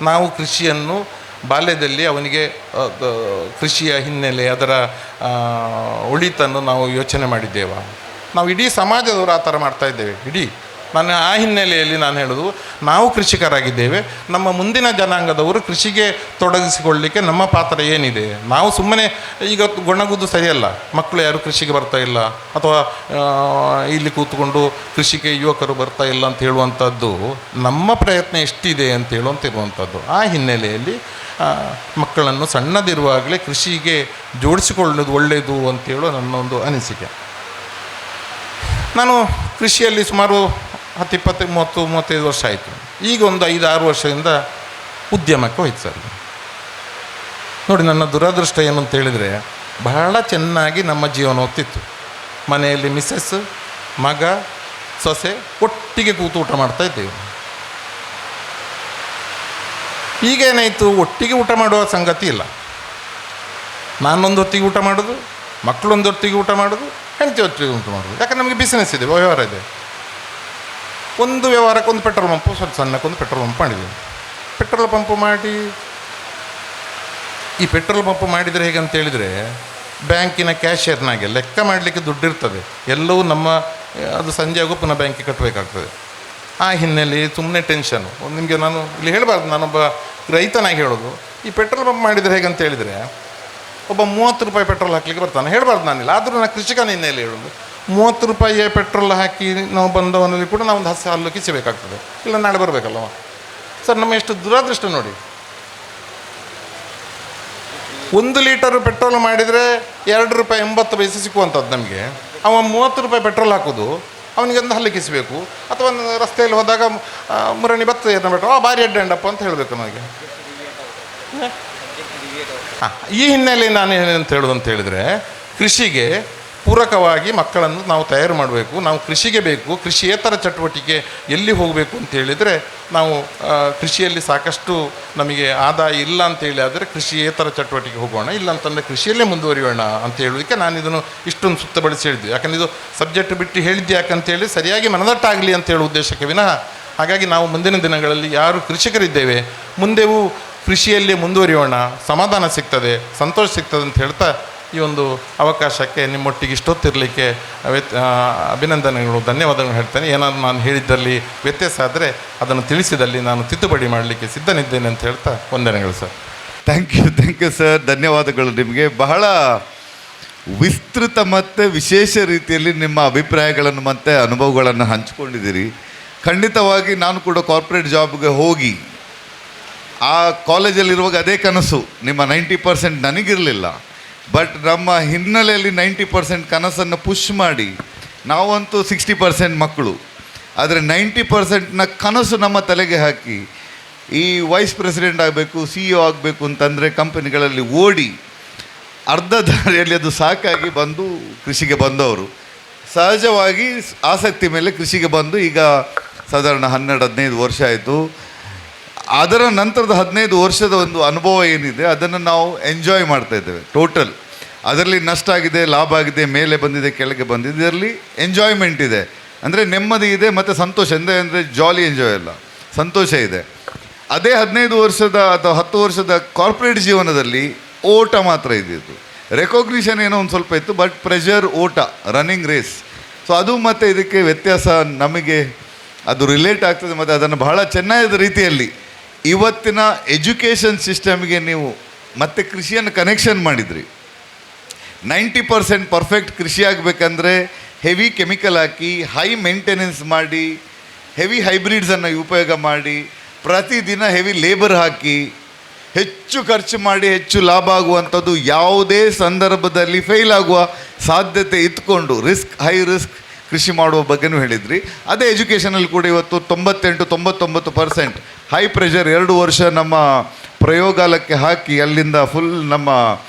ನಾವು ಕೃಷಿಯನ್ನು ಬಾಲ್ಯದಲ್ಲಿ ಅವನಿಗೆ ಕೃಷಿಯ ಹಿನ್ನೆಲೆ, ಅದರ ಒಳಿತನ್ನು ನಾವು ಯೋಚನೆ ಮಾಡಿದ್ದೇವ? ನಾವು ಇಡೀ ಸಮಾಜದವರು ಆ ಥರ ಮಾಡ್ತಾಯಿದ್ದೇವೆ. ನಾನು ಆ ಹಿನ್ನೆಲೆಯಲ್ಲಿ ನಾನು ಹೇಳೋದು, ನಾವು ಕೃಷಿಕರಾಗಿದ್ದೇವೆ, ನಮ್ಮ ಮುಂದಿನ ಜನಾಂಗದವರು ಕೃಷಿಗೆ ತೊಡಗಿಸಿಕೊಳ್ಳಲಿಕ್ಕೆ ನಮ್ಮ ಪಾತ್ರ ಏನಿದೆ? ನಾವು ಸುಮ್ಮನೆ ಈಗ ಗೊಣಗುವುದು ಸರಿಯಲ್ಲ. ಮಕ್ಕಳು ಯಾರು ಕೃಷಿಗೆ ಬರ್ತಾ ಇಲ್ಲ, ಅಥವಾ ಇಲ್ಲಿ ಕೂತ್ಕೊಂಡು ಕೃಷಿಗೆ ಯುವಕರು ಬರ್ತಾ ಇಲ್ಲ ಅಂತ ಹೇಳುವಂಥದ್ದು ನಮ್ಮ ಪ್ರಯತ್ನ ಎಷ್ಟಿದೆ ಅಂತ ಹೇಳುವಂತಿರುವಂಥದ್ದು. ಆ ಹಿನ್ನೆಲೆಯಲ್ಲಿ ಮಕ್ಕಳನ್ನು ಸಣ್ಣದಿರುವಾಗಲೇ ಕೃಷಿಗೆ ಜೋಡಿಸಿಕೊಳ್ಳೋದು ಒಳ್ಳೆಯದು ಅಂತೇಳೋ ನನ್ನ ಒಂದು ಅನಿಸಿಕೆ. ನಾನು ಕೃಷಿಯಲ್ಲಿ ಸುಮಾರು 10, 20, 30, 35 ವರ್ಷ ಆಯಿತು. ಈಗ ಒಂದು 5-6 ವರ್ಷದಿಂದ ಉದ್ಯಮಕ್ಕೆ ಹೋಯ್ತು ಸರ್. ನೋಡಿ, ನನ್ನ ದುರದೃಷ್ಟ ಏನು ಅಂತ ಹೇಳಿದರೆ, ಬಹಳ ಚೆನ್ನಾಗಿ ನಮ್ಮ ಜೀವನ ಹೋಗ್ತಿತ್ತು. ಮನೆಯಲ್ಲಿ ಮಿಸ್ಸಸ್, ಮಗ, ಸೊಸೆ ಒಟ್ಟಿಗೆ ಕೂತು ಊಟ ಮಾಡ್ತಾಯಿದ್ದೇವೆ. ಈಗೇನಾಯಿತು, ಒಟ್ಟಿಗೆ ಊಟ ಮಾಡುವ ಸಂಗತಿ ಇಲ್ಲ. ನಾನೊಂದು ಹೊತ್ತಿಗೆ ಊಟ ಮಾಡೋದು, ಮಕ್ಕಳೊಂದು ಹೊತ್ತಿಗೆ ಊಟ ಮಾಡೋದು, ಹೆಂಡತಿ ಹೊತ್ತಿಗೆ ಊಟ ಮಾಡೋದು. ಯಾಕಂದ್ರೆ ನಮಗೆ ಬಿಸ್ನೆಸ್ ಇದೆ, ವ್ಯವಹಾರ ಇದೆ. ಒಂದು ವ್ಯವಹಾರಕ್ಕೆ ಒಂದು ಪೆಟ್ರೋಲ್ ಪಂಪು, ಸ್ವಲ್ಪ ಸಣ್ಣಕ್ಕೊಂದು ಪೆಟ್ರೋಲ್ ಪಂಪ್ ಮಾಡಿದ್ವಿ. ಪೆಟ್ರೋಲ್ ಪಂಪು ಮಾಡಿ, ಈ ಪೆಟ್ರೋಲ್ ಪಂಪ್ ಮಾಡಿದರೆ ಹೇಗೆ ಅಂತ ಹೇಳಿದರೆ, ಬ್ಯಾಂಕಿನ ಕ್ಯಾಶಿಯರ್ನಾಗೆ ಲೆಕ್ಕ ಮಾಡಲಿಕ್ಕೆ ದುಡ್ಡಿರ್ತದೆ, ಎಲ್ಲವೂ ಅದು ಸಂಜೆ ಆಗೋ ಪುನಃ ಬ್ಯಾಂಕಿಗೆ ಕಟ್ಟಬೇಕಾಗ್ತದೆ. ಆ ಹಿನ್ನೆಲೆ ಸುಮ್ಮನೆ ಟೆನ್ಷನು. ನಿಮಗೆ ನಾನು ಇಲ್ಲಿ ಹೇಳಬಾರ್ದು, ನಾನೊಬ್ಬ ರೈತನಾಗಿ ಹೇಳೋದು, ಈ ಪೆಟ್ರೋಲ್ ಪಂಪ್ ಮಾಡಿದರೆ ಹೇಗಂತ ಹೇಳಿದರೆ, ಒಬ್ಬ 30 ರೂಪಾಯಿ ಪೆಟ್ರೋಲ್ ಹಾಕಲಿಕ್ಕೆ ಬರ್ತಾನೆ, ಹೇಳಬಾರ್ದು ನಾನಿಲ್ಲ, ಆದರೂ ನಾನು ಕೃಷಿಕನ ಹಿನ್ನೆಲೆ ಹೇಳೋದು. 30 ರೂಪಾಯಿಯ ಪೆಟ್ರೋಲ್ ಹಾಕಿ ನಾವು ಬಂದವನಲ್ಲಿ ಕೂಡ ನಾವು ಒಂದು ಹಲ್ಲು ಕಿಚ್ಚಬೇಕಾಗ್ತದೆ, ಇಲ್ಲ ನಾಳೆ ಬರಬೇಕಲ್ಲವ ಸರ್. ನಮ್ಮ ಎಷ್ಟು ದುರಾದೃಷ್ಟ ನೋಡಿ. 1 ಲೀಟರ್ ಪೆಟ್ರೋಲ್ ಮಾಡಿದರೆ 2 ರೂಪಾಯಿ 80 ಪೈಸೆ ಸಿಕ್ಕುವಂಥದ್ದು ನಮಗೆ. ಅವ 30 ರೂಪಾಯಿ ಪೆಟ್ರೋಲ್ ಹಾಕೋದು, ಅವನಿಗೆ ಒಂದು ಹಲ್ಲು ಕಿಸಬೇಕು. ಅಥವಾ ಒಂದು ರಸ್ತೆಯಲ್ಲಿ ಹೋದಾಗ ಮುರಣಿ ಬರ್ತದೆ ಏನೋ ಬಿಟ್ಟು ಭಾರಿ ಅಡ್ಡಂಡಪ್ಪ ಅಂತ ಹೇಳಬೇಕು ನನಗೆ. ಈ ಹಿನ್ನೆಲೆ ನಾನು ಏನಂತ ಹೇಳೋದು ಅಂತ ಹೇಳಿದರೆ, ಕೃಷಿಗೆ ಪೂರಕವಾಗಿ ಮಕ್ಕಳನ್ನು ನಾವು ತಯಾರು ಮಾಡಬೇಕು. ನಾವು ಕೃಷಿಗೆ ಬೇಕು. ಕೃಷಿಯೇತರ ಚಟುವಟಿಕೆ ಎಲ್ಲಿ ಹೋಗಬೇಕು ಅಂತ ಹೇಳಿದರೆ, ನಾವು ಕೃಷಿಯಲ್ಲಿ ಸಾಕಷ್ಟು ನಮಗೆ ಆದಾಯ ಇಲ್ಲ ಅಂತೇಳಿ ಆದರೆ ಕೃಷಿಯೇತರ ಚಟುವಟಿಕೆ ಹೋಗೋಣ, ಇಲ್ಲ ಅಂತಂದರೆ ಕೃಷಿಯಲ್ಲೇ ಮುಂದುವರಿಯೋಣ ಅಂತ ಹೇಳೋದಕ್ಕೆ ನಾನು ಇದನ್ನು ಇಷ್ಟೊಂದು ಸುತ್ತ ಬಳಸಿ ಹೇಳಿದ್ದೆ. ಯಾಕಂದರೆ ಇದು ಸಬ್ಜೆಕ್ಟ್ ಬಿಟ್ಟು ಹೇಳಿದ್ದೆ ಯಾಕಂತೇಳಿ ಸರಿಯಾಗಿ ಮನದಟ್ಟಾಗಲಿ ಅಂತ ಹೇಳೋ ಉದ್ದೇಶಕ್ಕೆ ವಿನಃ. ಹಾಗಾಗಿ ನಾವು ಮುಂದಿನ ದಿನಗಳಲ್ಲಿ ಯಾರು ಕೃಷಿಕರಿದ್ದೇವೆ, ಮುಂದೆವೂ ಕೃಷಿಯಲ್ಲಿ ಮುಂದುವರಿಯೋಣ, ಸಮಾಧಾನ ಸಿಗ್ತದೆ, ಸಂತೋಷ ಸಿಗ್ತದೆ ಅಂತ ಹೇಳ್ತಾ, ಈ ಒಂದು ಅವಕಾಶಕ್ಕೆ ನಿಮ್ಮೊಟ್ಟಿಗೆ ಇಷ್ಟೊತ್ತಿರಲಿಕ್ಕೆ ಅಭಿನಂದನೆಗಳು, ಧನ್ಯವಾದಗಳು ಹೇಳ್ತೇನೆ. ಏನಾದರೂ ನಾನು ಹೇಳಿದ್ದಲ್ಲಿ ವ್ಯತ್ಯಾಸ ಆದರೆ ಅದನ್ನು ತಿಳಿಸಿದಲ್ಲಿ ನಾನು ತಿದ್ದುಪಡಿ ಮಾಡಲಿಕ್ಕೆ ಸಿದ್ಧನಿದ್ದೇನೆ ಅಂತ ಹೇಳ್ತಾ ವಂದನೆಗಳು ಸರ್. ಥ್ಯಾಂಕ್ ಯು ಸರ್, ಧನ್ಯವಾದಗಳು ನಿಮಗೆ. ಬಹಳ ವಿಸ್ತೃತ ಮತ್ತು ವಿಶೇಷ ರೀತಿಯಲ್ಲಿ ನಿಮ್ಮ ಅಭಿಪ್ರಾಯಗಳನ್ನು ಮತ್ತು ಅನುಭವಗಳನ್ನು ಹಂಚಿಕೊಂಡಿದ್ದೀರಿ. ಖಂಡಿತವಾಗಿ ನಾನು ಕೂಡ ಕಾರ್ಪೊರೇಟ್ ಜಾಬ್ಗೆ ಹೋಗಿ ಆ ಕಾಲೇಜಲ್ಲಿರುವಾಗ ಅದೇ ಕನಸು. ನಿಮ್ಮ 90% ನನಗಿರಲಿಲ್ಲ, ಬಟ್ ನಮ್ಮ ಹಿನ್ನೆಲೆಯಲ್ಲಿ 90% ಕನಸನ್ನು ಪುಷ್ ಮಾಡಿ ನಾವಂತೂ 60% ಮಕ್ಕಳು, ಆದರೆ 90%ನ ಕನಸು ನಮ್ಮ ತಲೆಗೆ ಹಾಕಿ ಈ ವೈಸ್ ಪ್ರೆಸಿಡೆಂಟ್ ಆಗಬೇಕು, CEO ಆಗಬೇಕು ಅಂತಂದರೆ ಕಂಪನಿಗಳಲ್ಲಿ ಓಡಿ ಅರ್ಧ ದಾರಿಯಲ್ಲಿ ಅದು ಸಾಕಾಗಿ ಬಂದು ಕೃಷಿಗೆ ಬಂದವರು. ಸಹಜವಾಗಿ ಆಸಕ್ತಿ ಮೇಲೆ ಕೃಷಿಗೆ ಬಂದು ಈಗ ಸಾಧಾರಣ 12-15 ವರ್ಷ ಆಯಿತು. ಅದರ ನಂತರದ 15 ವರ್ಷದ ಒಂದು ಅನುಭವ ಏನಿದೆ ಅದನ್ನು ನಾವು ಎಂಜಾಯ್ ಮಾಡ್ತಾಯಿದ್ದೇವೆ. ಟೋಟಲ್ ಅದರಲ್ಲಿ ನಷ್ಟ ಆಗಿದೆ, ಲಾಭ ಆಗಿದೆ, ಮೇಲೆ ಬಂದಿದೆ, ಕೆಳಗೆ ಬಂದಿದೆ, ಇದರಲ್ಲಿ ಎಂಜಾಯ್ಮೆಂಟ್ ಇದೆ, ಅಂದರೆ ನೆಮ್ಮದಿ ಇದೆ ಮತ್ತು ಸಂತೋಷ. ಅಂದರೆ ಜಾಲಿ ಎಂಜಾಯ್ ಅಲ್ಲ, ಸಂತೋಷ ಇದೆ. ಅದೇ 15 ವರ್ಷದ ಅಥವಾ 10 ವರ್ಷದ ಕಾರ್ಪೊರೇಟ್ ಜೀವನದಲ್ಲಿ ಓಟ ಮಾತ್ರ ಇದ್ದಿದ್ದು. ರೆಕಾಗ್ನಿಷನ್ ಏನೋ ಒಂದು ಸ್ವಲ್ಪ ಇತ್ತು, ಬಟ್ ಪ್ರೆಷರ್, ಓಟ, ರನ್ನಿಂಗ್ ರೇಸ್. ಸೊ ಅದು ಮತ್ತು ಇದಕ್ಕೆ ವ್ಯತ್ಯಾಸ ನಮಗೆ ಅದು ರಿಲೇಟ್ ಆಗ್ತದೆ. ಮತ್ತು ಅದನ್ನು ಬಹಳ ಚೆನ್ನಾದ ರೀತಿಯಲ್ಲಿ ಇವತ್ತಿನ ಎಜುಕೇಷನ್ ಸಿಸ್ಟಮ್ಗೆ ನೀವು ಮತ್ತೆ ಕೃಷಿಯನ್ನು ಕನೆಕ್ಷನ್ ಮಾಡಿದ್ರಿ. 90% ಪರ್ಫೆಕ್ಟ್ ಕೃಷಿ ಆಗಬೇಕಂದ್ರೆ ಹೆವಿ ಕೆಮಿಕಲ್ ಹಾಕಿ, ಹೈ ಮೇಂಟೆನೆನ್ಸ್ ಮಾಡಿ, ಹೆವಿ ಹೈಬ್ರಿಡ್ಸನ್ನು ಉಪಯೋಗ ಮಾಡಿ, ಪ್ರತಿದಿನ ಹೆವಿ ಲೇಬರ್ ಹಾಕಿ, ಹೆಚ್ಚು ಖರ್ಚು ಮಾಡಿ ಹೆಚ್ಚು ಲಾಭ ಆಗುವಂಥದ್ದು ಯಾವುದೇ ಸಂದರ್ಭದಲ್ಲಿ ಫೇಲ್ ಆಗುವ ಸಾಧ್ಯತೆ ಇತ್ಕೊಂಡು ಹೈ ರಿಸ್ಕ್ ಕೃಷಿ ಮಾಡುವ ಬಗ್ಗೆನೂ ಹೇಳಿದ್ರಿ. ಅದೇ ಎಜುಕೇಷನಲ್ಲಿ ಕೂಡ ಇವತ್ತು 98-99% ಹೈ ಪ್ರೆಷರ್ 2 ವರ್ಷ ನಮ್ಮ ಪ್ರಯೋಗಾಲಯಕ್ಕೆ ಹಾಕಿ ಅಲ್ಲಿಂದ ಫುಲ್ ನಮ್ಮ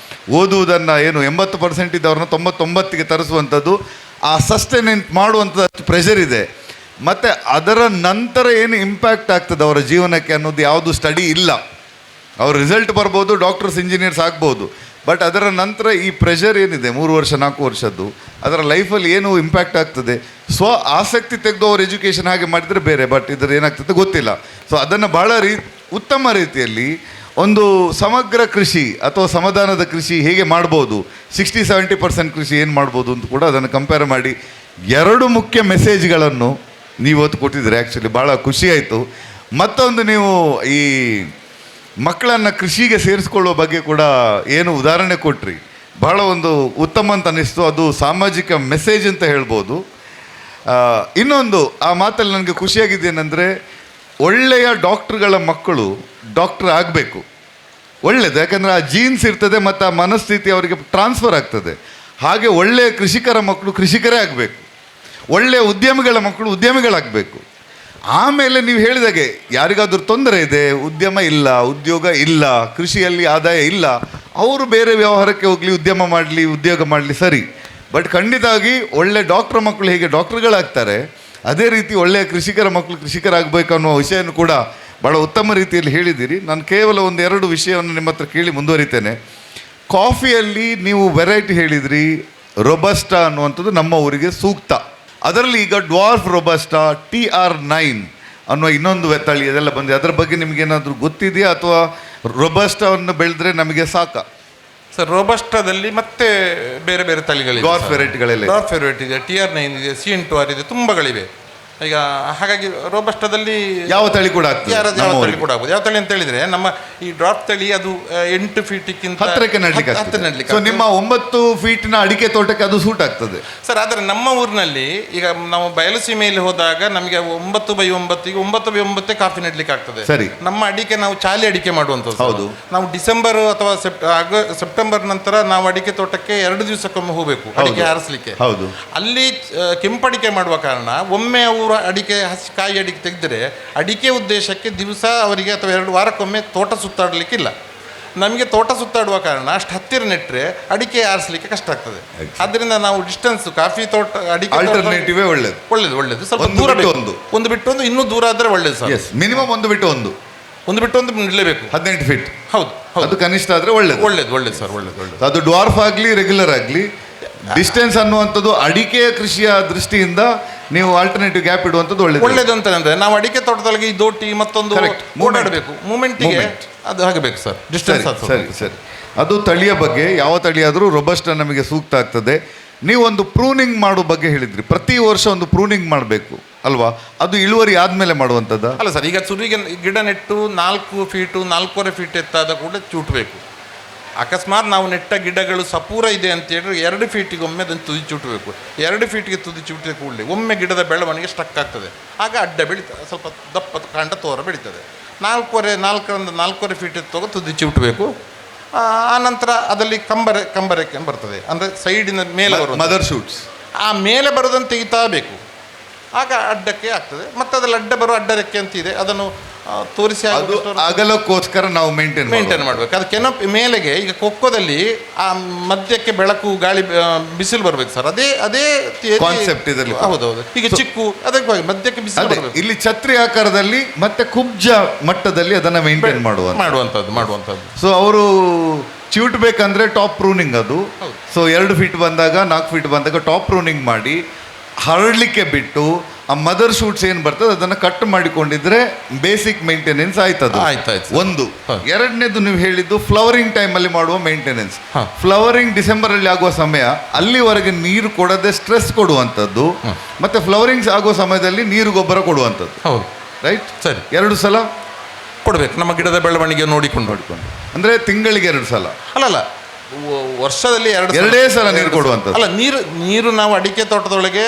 ಓದುವುದನ್ನು ಏನು 80% ಇದ್ದವ್ರನ್ನ 99ಗೆ ತರಿಸುವಂಥದ್ದು, ಆ ಸಸ್ಟೈನೆಂಟ್ ಮಾಡುವಂಥದ್ದು ಪ್ರೆಷರ್ ಇದೆ. ಮತ್ತು ಅದರ ನಂತರ ಏನು ಇಂಪ್ಯಾಕ್ಟ್ ಆಗ್ತದೆ ಅವರ ಜೀವನಕ್ಕೆ ಅನ್ನೋದು ಯಾವುದು ಸ್ಟಡಿ ಇಲ್ಲ. ಅವ್ರ ರಿಸಲ್ಟ್ ಬರ್ಬೋದು, ಡಾಕ್ಟರ್ಸ್ ಇಂಜಿನಿಯರ್ಸ್ ಆಗ್ಬೋದು, ಬಟ್ ಅದರ ನಂತರ ಈ ಪ್ರೆಷರ್ ಏನಿದೆ 3 ವರ್ಷ 4 ವರ್ಷದ್ದು, ಅದರ ಲೈಫಲ್ಲಿ ಏನು ಇಂಪ್ಯಾಕ್ಟ್ ಆಗ್ತದೆ. ಆಸಕ್ತಿ ತೆಗೆದು ಅವ್ರ ಎಜುಕೇಷನ್ ಹಾಗೆ ಮಾಡಿದರೆ ಬೇರೆ, ಬಟ್ ಇದರ ಏನಾಗ್ತದೆ ಗೊತ್ತಿಲ್ಲ. ಸೊ ಅದನ್ನು ಭಾಳ ಉತ್ತಮ ರೀತಿಯಲ್ಲಿ ಒಂದು ಸಮಗ್ರ ಕೃಷಿ ಅಥವಾ ಸಮಾಧಾನದ ಕೃಷಿ ಹೇಗೆ ಮಾಡ್ಬೋದು, 60-70% ಕೃಷಿ ಏನು ಮಾಡ್ಬೋದು ಅಂತ ಕೂಡ ಅದನ್ನು ಕಂಪೇರ್ ಮಾಡಿ 2 ಮುಖ್ಯ ಮೆಸೇಜ್ಗಳನ್ನು ನೀವತ್ತು ಕೊಟ್ಟಿದ್ದೀರಿ. ಆ್ಯಕ್ಚುಲಿ ಭಾಳ ಖುಷಿಯಾಯಿತು. ಮತ್ತೊಂದು ನೀವು ಈ ಮಕ್ಕಳನ್ನು ಕೃಷಿಗೆ ಸೇರಿಸ್ಕೊಳ್ಳೋ ಬಗ್ಗೆ ಕೂಡ ಏನು ಉದಾಹರಣೆ ಕೊಟ್ರಿ, ಭಾಳ ಒಂದು ಉತ್ತಮ ಅಂತ ಅನ್ನಿಸ್ತು. ಅದು ಸಾಮಾಜಿಕ ಮೆಸೇಜ್ ಅಂತ ಹೇಳ್ಬೋದು. ಇನ್ನೊಂದು ಆ ಮಾತಲ್ಲಿ ನನಗೆ ಖುಷಿಯಾಗಿದ್ದೇನೆಂದರೆ, ಒಳ್ಳೆಯ ಡಾಕ್ಟ್ರುಗಳ ಮಕ್ಕಳು ಡಾಕ್ಟ್ರ್ ಆಗಬೇಕು, ಒಳ್ಳೆಯದು. ಯಾಕಂದರೆ ಆ ಜೀನ್ಸ್ ಇರ್ತದೆ ಮತ್ತು ಆ ಮನಸ್ಥಿತಿ ಅವರಿಗೆ ಟ್ರಾನ್ಸ್ಫರ್ ಆಗ್ತದೆ. ಹಾಗೆ ಒಳ್ಳೆಯ ಕೃಷಿಕರ ಮಕ್ಕಳು ಕೃಷಿಕರೇ ಆಗಬೇಕು, ಒಳ್ಳೆಯ ಉದ್ಯಮಿಗಳ ಮಕ್ಕಳು ಉದ್ಯಮಿಗಳಾಗಬೇಕು. ಆಮೇಲೆ ನೀವು ಹೇಳಿದಾಗೆ ಯಾರಿಗಾದ್ರೂ ತೊಂದರೆ ಇದೆ, ಉದ್ಯಮ ಇಲ್ಲ, ಉದ್ಯೋಗ ಇಲ್ಲ, ಕೃಷಿಯಲ್ಲಿ ಆದಾಯ ಇಲ್ಲ, ಅವರು ಬೇರೆ ವ್ಯವಹಾರಕ್ಕೆ ಹೋಗಲಿ, ಉದ್ಯಮ ಮಾಡಲಿ, ಉದ್ಯೋಗ ಮಾಡಲಿ, ಸರಿ. ಬಟ್ ಖಂಡಿತವಾಗಿ ಒಳ್ಳೆ ಡಾಕ್ಟ್ರ್ ಮಕ್ಕಳು ಹೇಗೆ ಡಾಕ್ಟ್ರುಗಳಾಗ್ತಾರೆ, ಅದೇ ರೀತಿ ಒಳ್ಳೆಯ ಕೃಷಿಕರ ಮಕ್ಕಳು ಕೃಷಿಕರಾಗಬೇಕು ಅನ್ನೋ ವಿಷಯನೂ ಕೂಡ ಭಾಳ ಉತ್ತಮ ರೀತಿಯಲ್ಲಿ ಹೇಳಿದ್ದೀರಿ. ನಾನು ಕೇವಲ 1-2 ವಿಷಯವನ್ನು ನಿಮ್ಮ ಹತ್ರ ಕೇಳಿ ಮುಂದುವರಿತೇನೆ. ಕಾಫಿಯಲ್ಲಿ ನೀವು ವೆರೈಟಿ ಹೇಳಿದ್ರಿ, ರೊಬಸ್ಟಾ ಅನ್ನುವಂಥದ್ದು ನಮ್ಮ ಊರಿಗೆ ಸೂಕ್ತ. ಅದರಲ್ಲಿ ಈಗ ಡ್ವಾರ್ಫ್ ರೊಬಸ್ಟಾ TR9 ಅನ್ನುವ ಇನ್ನೊಂದು ತಳಿ ಅದೆಲ್ಲ ಬಂದಿದೆ. ಅದರ ಬಗ್ಗೆ ನಿಮಗೇನಾದರೂ ಗೊತ್ತಿದೆಯಾ ಅಥವಾ ರೊಬಸ್ಟಾವನ್ನು ಬೆಳೆದ್ರೆ ನಮಗೆ ಸಾಕ? ಸರ್ ರೋಬಸ್ಟಾದಲ್ಲಿ ಮತ್ತೆ ಬೇರೆ ಬೇರೆ ತಳಿಗಳಿವೆ, ಡ್ವಾರ್ಫ್ ವೆರೈಟಿಗಳೆಲ್ಲ ಡ್ವಾರ್ಫ್ ವೆರೈಟಿ ಇದೆ, TR9 ಇದೆ, CN2R ಇದೆ, ತುಂಬಗಳಿವೆ ಈಗ. ಹಾಗಾಗಿ ರೋಬಸ್ಟಾದಲ್ಲಿ ಯಾವ ತಳಿ ಕೂಡ ಆಗ್ತದೆ, ಯಾವ ತಳಿ ಕೂಡ ಆಗ್ಬೋದು. ಯಾವ ತಳಿ ಅಂತ ಹೇಳಿದ್ರೆ ನಮ್ಮ ಈ ಡ್ರಾಪ್ ತಳಿ ಅದು 8 ಫೀಟಿಗಿಂತ ಹತ್ತಿರಕ್ಕೆ ನಡ್ಲಿಕ್ಕೆ ಆಗ್ತದೆ. ಸೊ ನಿಮ್ಮ 9 ಫೀಟಿನ ಅಡಿಕೆ ತೋಟಕ್ಕೆ ಅದು ಸೂಟ್ ಆಗ್ತದೆ ಸರ್. ಆದರೆ ನಮ್ಮ ಊರಿನಲ್ಲಿ ಈಗ ನಾವು ಬಯಲುಸೀಮೆಯಲ್ಲಿ ಹೋದಾಗ ನಮಗೆ 9x9 9x9 ಕಾಫಿ ನೆಡ್ಲಿಕ್ಕೆ ಆಗ್ತದೆ. ಸರಿ. ನಮ್ಮ ಅಡಿಕೆ ನಾವು ಚಾಲಿ ಅಡಿಕೆ ಮಾಡುವಂಥದ್ದು. ಹೌದು. ನಾವು ಡಿಸೆಂಬರ್ ಅಥವಾ ಸೆಪ್ಟೆಂಬರ್ ನಂತರ ನಾವು ಅಡಿಕೆ ತೋಟಕ್ಕೆ 2 ದಿವಸಕ್ಕೊಮ್ಮೆ ಹೋಗಬೇಕು ಅಡಿಕೆ ಹಾರಿಸ್ಲಿಕ್ಕೆ. ಹೌದು. ಅಲ್ಲಿ ಕೆಂಪಡಿಕೆ ಮಾಡುವ ಕಾರಣ ಒಮ್ಮೆ ಅವರು ಅಡಿಕೆ ಕಾಯಿ ಅಡಿಕೆ ತೆಗೆದರೆ ಅಡಿಕೆ ಉದ್ದೇಶಕ್ಕೆ ದಿವಸ ಅವರಿಗೆ ಅಥವಾ 2 ವಾರಕ್ಕೊಮ್ಮೆ ತೋಟ ಸುತ್ತಾಡಲಿಕ್ಕಿಲ್ಲ. ನಮಗೆ ತೋಟ ಸುತ್ತಾಡುವ ಕಾರಣ ಅಷ್ಟು ಹತ್ತಿರ ನೆಟ್ಟರೆ ಅಡಿಕೆ ಆರಿಸಲಿಕ್ಕೆ ಕಷ್ಟ ಆಗ್ತದೆ. ಆದ್ದರಿಂದ ನಾವು ಡಿಸ್ಟೆನ್ಸ್ ಕಾಫಿ ತೋಟ ಅಡಿಕೆ ಆಲ್ಟರ್ನೇಟಿವ್ ಒಳ್ಳೇದು ಸ್ವಲ್ಪ ದೂರ ಒಂದು ಬಿಟ್ಟು ಒಂದು ಇನ್ನೂ ದೂರ ಆದರೆ ಒಳ್ಳೇದು ಸರ್. ಮಿನಿಮಮ್ ಒಂದು ಬಿಟ್ಟು ಒಂದು ನಿಲ್ಲಬೇಕು 18 ಫೀಟ್. ಹೌದು, ಅದು ಕನಿಷ್ಠ ಆದ್ರೆ ಒಳ್ಳೇದು ಸರ್, ಒಳ್ಳೇದು. ಅದು ಡ್ವಾರ್ಫ್ ಆಗಲಿ ರೆಗ್ಯುಲರ್ ಆಗಲಿ ಡಿಸ್ಟೆನ್ಸ್ ಅನ್ನುವಂಥದ್ದು ಅಡಿಕೆಯ ಕೃಷಿಯ ದೃಷ್ಟಿಯಿಂದ ನೀವು ಆಲ್ಟರ್ನೇಟಿವ್ ಗ್ಯಾಪ್ ಇಡುವಂಥದ್ದು ಒಳ್ಳೇದು ಅಂತಂದ್ರೆ ನಾವು ಅಡಿಕೆ ತೋಟದೊಳಗೆ ಈ ದೋಟಿ ಮತ್ತೊಂದು ಓಡಾಡಬೇಕು, ಮೂಮೆಂಟಿಗೆ ಅದು ಆಗಬೇಕು ಸರ್, ಡಿಸ್ಟೆನ್ಸ್. ಸರಿ. ಅದು ತಳಿಯ ಬಗ್ಗೆ ಯಾವ ತಳಿ ಆದರೂ ರೊಬಸ್ಟ ನಮಗೆ ಸೂಕ್ತ ಆಗ್ತದೆ. ನೀವೊಂದು ಪ್ರೂನಿಂಗ್ ಮಾಡೋ ಬಗ್ಗೆ ಹೇಳಿದ್ರಿ, ಪ್ರತಿ ವರ್ಷ ಒಂದು ಪ್ರೂನಿಂಗ್ ಮಾಡಬೇಕು ಅಲ್ವಾ? ಅದು ಇಳುವರಿ ಆದಮೇಲೆ ಮಾಡುವಂಥದ್ದು ಅಲ್ಲ ಸರ್. ಈಗ ಸುರಿಗೆ ಗಿಡ ನೆಟ್ಟು 4 ಫೀಟು 4.25 ಫೀಟ್ ಎತ್ತಾದ ಕೂಡ ಚೂಟಬೇಕು. ಅಕಸ್ಮಾತ್ ನಾವು ನೆಟ್ಟ ಗಿಡಗಳು ಸಪೂರ ಇದೆ ಅಂತ ಹೇಳಿದ್ರೆ 2 ಫೀಟಿಗೊಮ್ಮೆ ಅದನ್ನು ತುದಿ ಚೂಟಬೇಕು. 2 ಫೀಟಿಗೆ ತುದಿ ಚೂಟಿದ ಕೂಡಲೇ ಒಮ್ಮೆ ಗಿಡದ ಬೆಳವಣಿಗೆ ಸ್ಟಕ್ ಆಗ್ತದೆ. ಆಗ ಅಡ್ಡ ಬೆಳೀತದೆ, ಸ್ವಲ್ಪ ದಪ್ಪ ಕಾಂಡ ತೋರ ಬೆಳೀತದೆ. 4.25 ಫೀಟ್ ಎತ್ತೋಗ ತುದಿ ಚೂಟಬೇಕು. ಆ ನಂತರ ಅದರಲ್ಲಿ ಕಂಬರಕ್ಕೆ ಬರ್ತದೆ, ಅಂದರೆ ಸೈಡಿನ ಮೇಲೆ ಬರುವ ಮದರ್ ಶೂಟ್ಸ್, ಆ ಮೇಲೆ ಬರೋದನ್ನು ತೆಗಿತಾ ಬೇಕು. ಆಗ ಅಡ್ಡಕ್ಕೆ ಆಗ್ತದೆ. ಮತ್ತು ಅದರಲ್ಲಿ ಅಡ್ಡ ಬರೋ ಅಡ್ಡ ರೆಕ್ಕೆ ಅಂತಿದೆ, ಅದನ್ನು ತೋರಿಸಿ ಅಗಲಕ್ಕೋಸ್ಕರ ನಾವು ಮೇಂಟೈನ್ ಮಾಡಬೇಕು. ಅದು ಕೆನಪಿ ಮೇಲೆಗೆ ಈಗ ಕೊಕ್ಕೋದಲ್ಲಿ ಆ ಮಧ್ಯಕ್ಕೆ ಬೆಳಕು ಗಾಳಿ ಬಿಸಿಲು ಬರ್ಬೇಕು ಸರ್. ಅದೇ ಕಾನ್ಸೆಪ್ಟ್ ಇದರಲ್ಲಿ. ಹೌದೌದು. ಈಗ ಚಿಕ್ಕು ಅದಕ್ಕೆ ಮಧ್ಯಕ್ಕೆ ಬಿಸಿಲು ಬರಬೇಕು. ಇಲ್ಲಿ ಛತ್ರಿ ಆಕಾರದಲ್ಲಿ ಮತ್ತೆ ಕುಬ್ಜ ಮಟ್ಟದಲ್ಲಿ ಅದನ್ನ ಮೇಂಟೈನ್ ಮಾಡುವಂಥದ್ದು. ಸೊ ಅವರು ಚಿವುಟ್ಬೇಕಂದ್ರೆ ಟಾಪ್ ಪ್ರೂನಿಂಗ್ ಅದು. ಸೊ 2 ಫೀಟ್ ಬಂದಾಗ 4 ಫೀಟ್ ಬಂದಾಗ ಟಾಪ್ ಪ್ರೂನಿಂಗ್ ಮಾಡಿ ಹರಡಲಿಕ್ಕೆ ಬಿಟ್ಟು ಆ ಮದರ್ ಶೂಟ್ಸ್ ಏನು ಬರ್ತದೆ ಅದನ್ನು ಕಟ್ ಮಾಡಿಕೊಂಡಿದ್ರೆ ಬೇಸಿಕ್ ಮೇಂಟೆನೆನ್ಸ್ ಆಯ್ತದು. ಒಂದು. ಎರಡನೇದು ನೀವು ಹೇಳಿದ್ದು ಫ್ಲವರಿಂಗ್ ಟೈಮಲ್ಲಿ ಮಾಡುವ ಮೇಂಟೆನೆನ್ಸ್. ಫ್ಲವರಿಂಗ್ ಡಿಸೆಂಬರ್ ಅಲ್ಲಿ ಆಗುವ ಸಮಯ, ಅಲ್ಲಿವರೆಗೆ ನೀರು ಕೊಡದೆ ಸ್ಟ್ರೆಸ್ ಕೊಡುವಂಥದ್ದು, ಮತ್ತೆ ಫ್ಲವರಿಂಗ್ಸ್ ಆಗುವ ಸಮಯದಲ್ಲಿ ನೀರು ಗೊಬ್ಬರ ಕೊಡುವಂಥದ್ದು. ರೈಟ್ ಸರಿ. 2 ಸಲ ಕೊಡಬೇಕು ನಮ್ಮ ಗಿಡದ ಬೆಳವಣಿಗೆ ನೋಡಿಕೊಂಡು. ಅಂದರೆ ತಿಂಗಳಿಗೆ 2 ಸಲ ಅಲ್ಲ ವರ್ಷದಲ್ಲಿ 2 ಸಲ ನೀರು ಕೊಡುವಂಥದ್ದು. ಅಲ್ಲ ನೀರು ನಾವು ಅಡಿಕೆ ತೋಟದೊಳಗೆ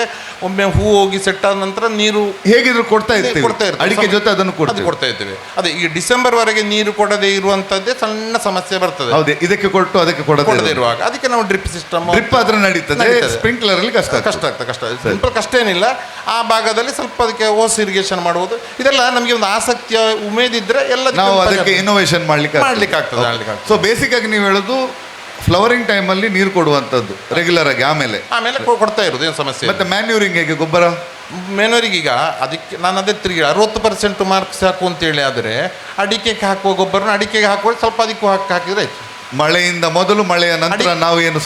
ಒಮ್ಮೆ ಹೂ ಹೋಗಿ ಸೆಟ್ ಆದ ನಂತರ ನೀರು ಹೇಗಿದ್ರು ಕೊಡ್ತಾ ಇರ್ತೀವಿ, ಅಡಿಕೆ ಜೊತೆ ಅದನ್ನು ಕೊಡ್ತಾ ಇದ್ದೇವೆ. ಅದೇ ಈಗ ಡಿಸೆಂಬರ್ ವರೆಗೆ ನೀರು ಕೊಡದೇ ಇರುವಂತದ್ದೇ ಸಣ್ಣ ಸಮಸ್ಯೆ ಬರ್ತದೆ. ಹೌದು, ಇದಕ್ಕೆ ಕೊಟ್ಟು ಅದಕ್ಕೆ ಕೊಡದೇ ಇರುವಾಗ ಅದಕ್ಕೆ ನಾವು ಡ್ರಿಪ್ ಸಿಸ್ಟಮ್ ಆದ್ರೆ ನಡೀತದೆ. ಸ್ಪ್ರಿಂಕ್ಲರ್ ಅಲ್ಲಿ ಕಷ್ಟ ಸಿಂಪಲ್ ಕಷ್ಟ ಏನಿಲ್ಲ. ಆ ಭಾಗದಲ್ಲಿ ಸ್ವಲ್ಪ ಅದಕ್ಕೆ ಓಸ್ ಇರಿಗೇಷನ್ ಮಾಡುವುದು, ಇದೆಲ್ಲ ನಮಗೆ ಒಂದು ಆಸಕ್ತಿಯ ಉಮೇದಿದ್ರೆ ಎಲ್ಲ ನಾವು ಅದಕ್ಕೆ ಇನೋವೇಷನ್ ಮಾಡ್ಲಿಕ್ಕೆ ಆಗ್ತದೆ. ಸೊ ಬೇಸಿಕ್ ಆಗಿ ನೀವು ಹೇಳೋದು ಫ್ಲವರಿಂಗ್ ಟೈಮಲ್ಲಿ ನೀರು ಕೊಡುವಂಥದ್ದು ರೆಗ್ಯುಲರ್ ಆಗಿ, ಆಮೇಲೆ ಕೊಡ್ತಾ ಇರೋದು ಏನು ಸಮಸ್ಯೆ. ಮತ್ತೆ ಮ್ಯಾನ್ಯೂರಿಂಗ್ ಹೇಗೆ ಗೊಬ್ಬರ ಮ್ಯಾನ್ಯೂರಿಂಗ್ ಈಗ ಅದಕ್ಕೆ ನಾನು ಅದೇ 60% ಮಾರ್ಕ್ಸ್ ಹಾಕು ಅಂತೇಳಿ ಆದರೆ ಅಡಿಕೆಗೆ ಹಾಕುವ ಗೊಬ್ಬರನ ಅಡಿಕೆಗೆ ಹಾಕುವ ಸ್ವಲ್ಪ ಅದಕ್ಕೂ ಹಾಕಿದ್ರೆ ಆಯ್ತು. ಮಳೆಯಿಂದ ಮೊದಲು ಮಳೆಯ ನಂತರ ನಾವೇನು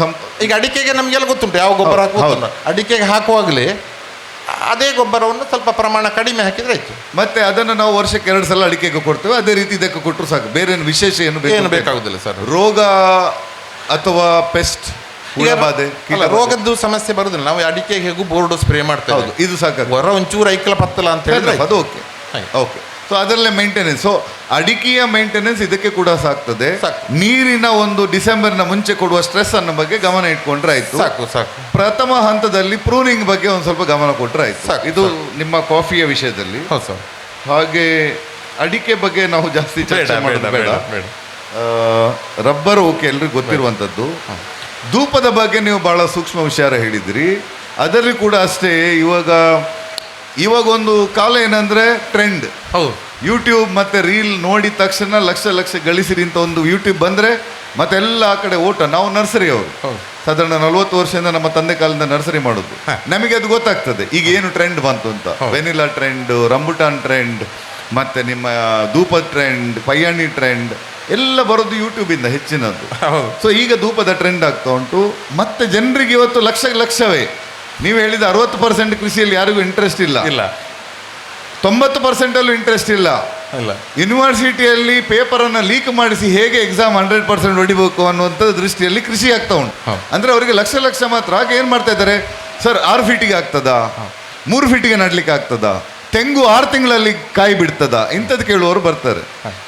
ಈಗ ಅಡಿಕೆಗೆ ನಮಗೆಲ್ಲ ಗೊತ್ತುಂಟು ಯಾವ ಗೊಬ್ಬರ ಹಾಕುವ. ಅಡಿಕೆಗೆ ಹಾಕುವಾಗಲೇ ಅದೇ ಗೊಬ್ಬರವನ್ನು ಸ್ವಲ್ಪ ಪ್ರಮಾಣ ಕಡಿಮೆ ಹಾಕಿದ್ರೆ ಆಯ್ತು. ಮತ್ತೆ ಅದನ್ನು ನಾವು ವರ್ಷಕ್ಕೆ 2 ಸಲ ಅಡಿಕೆಗೆ ಕೊಡ್ತೇವೆ, ಅದೇ ರೀತಿ ಇದಕ್ಕೆ ಕೊಟ್ಟರು ಸಾಕು. ಬೇರೆ ವಿಶೇಷ ಏನು ಬೇಕಾಗುದಿಲ್ಲ ಸರ್. ರೋಗ ಅಥವಾ ಪೆಸ್ಟ್ ರೋಗದ್ದು ಸಮಸ್ಯೆ ಬರುದಿಲ್ಲ. ನಾವು ಅಡಿಕೆಗೆ ಹೇಗೂ ಬೋರ್ಡು ಸ್ಪ್ರೇ ಮಾಡ್ತೇವೆ, ಇದು ಸಾಕು. ಹೊರ ಒಂಚೂರು ಐಕ್ಲ ಪತ್ತಲ್ಲ ಅಂತ ಹೇಳಿದ್ರೆ ಅದು ಓಕೆ. ಸೊ ಅದರಲ್ಲೇ ಮೇಂಟೆನೆನ್ಸ್. ಸೊ ಅಡಿಕೆಯ ಮೇಂಟೆನೆನ್ಸ್ ಇದಕ್ಕೆ ಕೂಡ ಸಾಕ್ತದೆ. ನೀರಿನ ಒಂದು ಡಿಸೆಂಬರ್ನ ಮುಂಚೆ ಕೊಡುವ ಸ್ಟ್ರೆಸ್ ಅನ್ನೋ ಬಗ್ಗೆ ಗಮನ ಇಟ್ಕೊಂಡ್ರೆ ಆಯ್ತು. ಸಾಕು. ಪ್ರಥಮ ಹಂತದಲ್ಲಿ ಪ್ರೂನಿಂಗ್ ಬಗ್ಗೆ ಒಂದು ಸ್ವಲ್ಪ ಗಮನ ಕೊಟ್ಟರೆ ಆಯ್ತು. ಇದು ನಿಮ್ಮ ಕಾಫಿಯ ವಿಷಯದಲ್ಲಿ. ಹಾಗೆ ಅಡಿಕೆ ಬಗ್ಗೆ ನಾವು ಜಾಸ್ತಿ ಚರ್ಚೆ ಮಾಡೋದು ಬೇಡ. ರಬ್ಬರ್ ಓಕೆ, ಎಲ್ರಿಗೂ ಗೊತ್ತಿರುವಂಥದ್ದು. ಧೂಪದ ಬಗ್ಗೆ ನೀವು ಬಹಳ ಸೂಕ್ಷ್ಮ ವಿಚಾರ ಹೇಳಿದ್ರಿ. ಅದರಲ್ಲಿ ಕೂಡ ಅಷ್ಟೇ. ಇವಾಗ ಒಂದು ಕಾಲ ಏನಂದ್ರೆ ಟ್ರೆಂಡ್. ಯೂಟ್ಯೂಬ್ ಮತ್ತೆ ರೀಲ್ ನೋಡಿದ ತಕ್ಷಣ ಲಕ್ಷ ಗಳಿಸಿರಿ ಅಂತ ಒಂದು ಯೂಟ್ಯೂಬ್ ಬಂದ್ರೆ ಮತ್ತೆಲ್ಲ ಆ ಕಡೆ ಓಟ. ನಾವು ನರ್ಸರಿ ಅವರು ಸಾಧಾರಣ 40 ವರ್ಷದಿಂದ ನಮ್ಮ ತಂದೆ ಕಾಲದಿಂದ ನರ್ಸರಿ ಮಾಡೋದು. ನಮಗೆ ಅದು ಗೊತ್ತಾಗ್ತದೆ ಈಗ ಏನು ಟ್ರೆಂಡ್ ಬಂತು ಅಂತ. ವೆನಿಲಾ ಟ್ರೆಂಡ್, ರಂಬುಟಾನ್ ಟ್ರೆಂಡ್, ಮತ್ತೆ ನಿಮ್ಮ ಧೂಪದ ಟ್ರೆಂಡ್, ಪಯ್ಯಾಣಿ ಟ್ರೆಂಡ್ ಎಲ್ಲ ಬರೋದು ಯೂಟ್ಯೂಬಿಂದ ಹೆಚ್ಚಿನದ್ದು. ಸೊ ಈಗ ಧೂಪದ ಟ್ರೆಂಡ್ ಆಗ್ತಾ ಉಂಟು. ಮತ್ತೆ ಜನರಿಗೆ ಇವತ್ತು ಲಕ್ಷವೇ ನೀವು ಹೇಳಿದ 60% ಕೃಷಿಯಲ್ಲಿ ಯಾರಿಗೂ ಇಂಟ್ರೆಸ್ಟ್ ಇಲ್ಲ, 90%ಲ್ಲೂ ಇಂಟ್ರೆಸ್ಟ್ ಇಲ್ಲ. ಯೂನಿವರ್ಸಿಟಿಯಲ್ಲಿ ಪೇಪರನ್ನು ಲೀಕ್ ಮಾಡಿಸಿ ಹೇಗೆ ಎಕ್ಸಾಮ್ 100% ಹೊಡಿಬೇಕು ಅನ್ನುವಂಥ ದೃಷ್ಟಿಯಲ್ಲಿ ಕೃಷಿ ಆಗ್ತಾ ಉಂಟು. ಅಂದರೆ ಅವರಿಗೆ ಲಕ್ಷ ಮಾತ್ರ. ಆಗ ಏನು ಮಾಡ್ತಾ ಇದ್ದಾರೆ, ಸರ್ 6 ಫೀಟಿಗೆ ಆಗ್ತದಾ, 3 ಫೀಟಿಗೆ ನಡ್ಲಿಕ್ಕೆ ಆಗ್ತದಾ, ತೆಂಗು 6 ತಿಂಗಳಲ್ಲಿ ಕಾಯಿ ಬಿಡ್ತದ, ಇಂಥದ್ದು ಕೇಳುವವರು ಬರ್ತಾರೆ.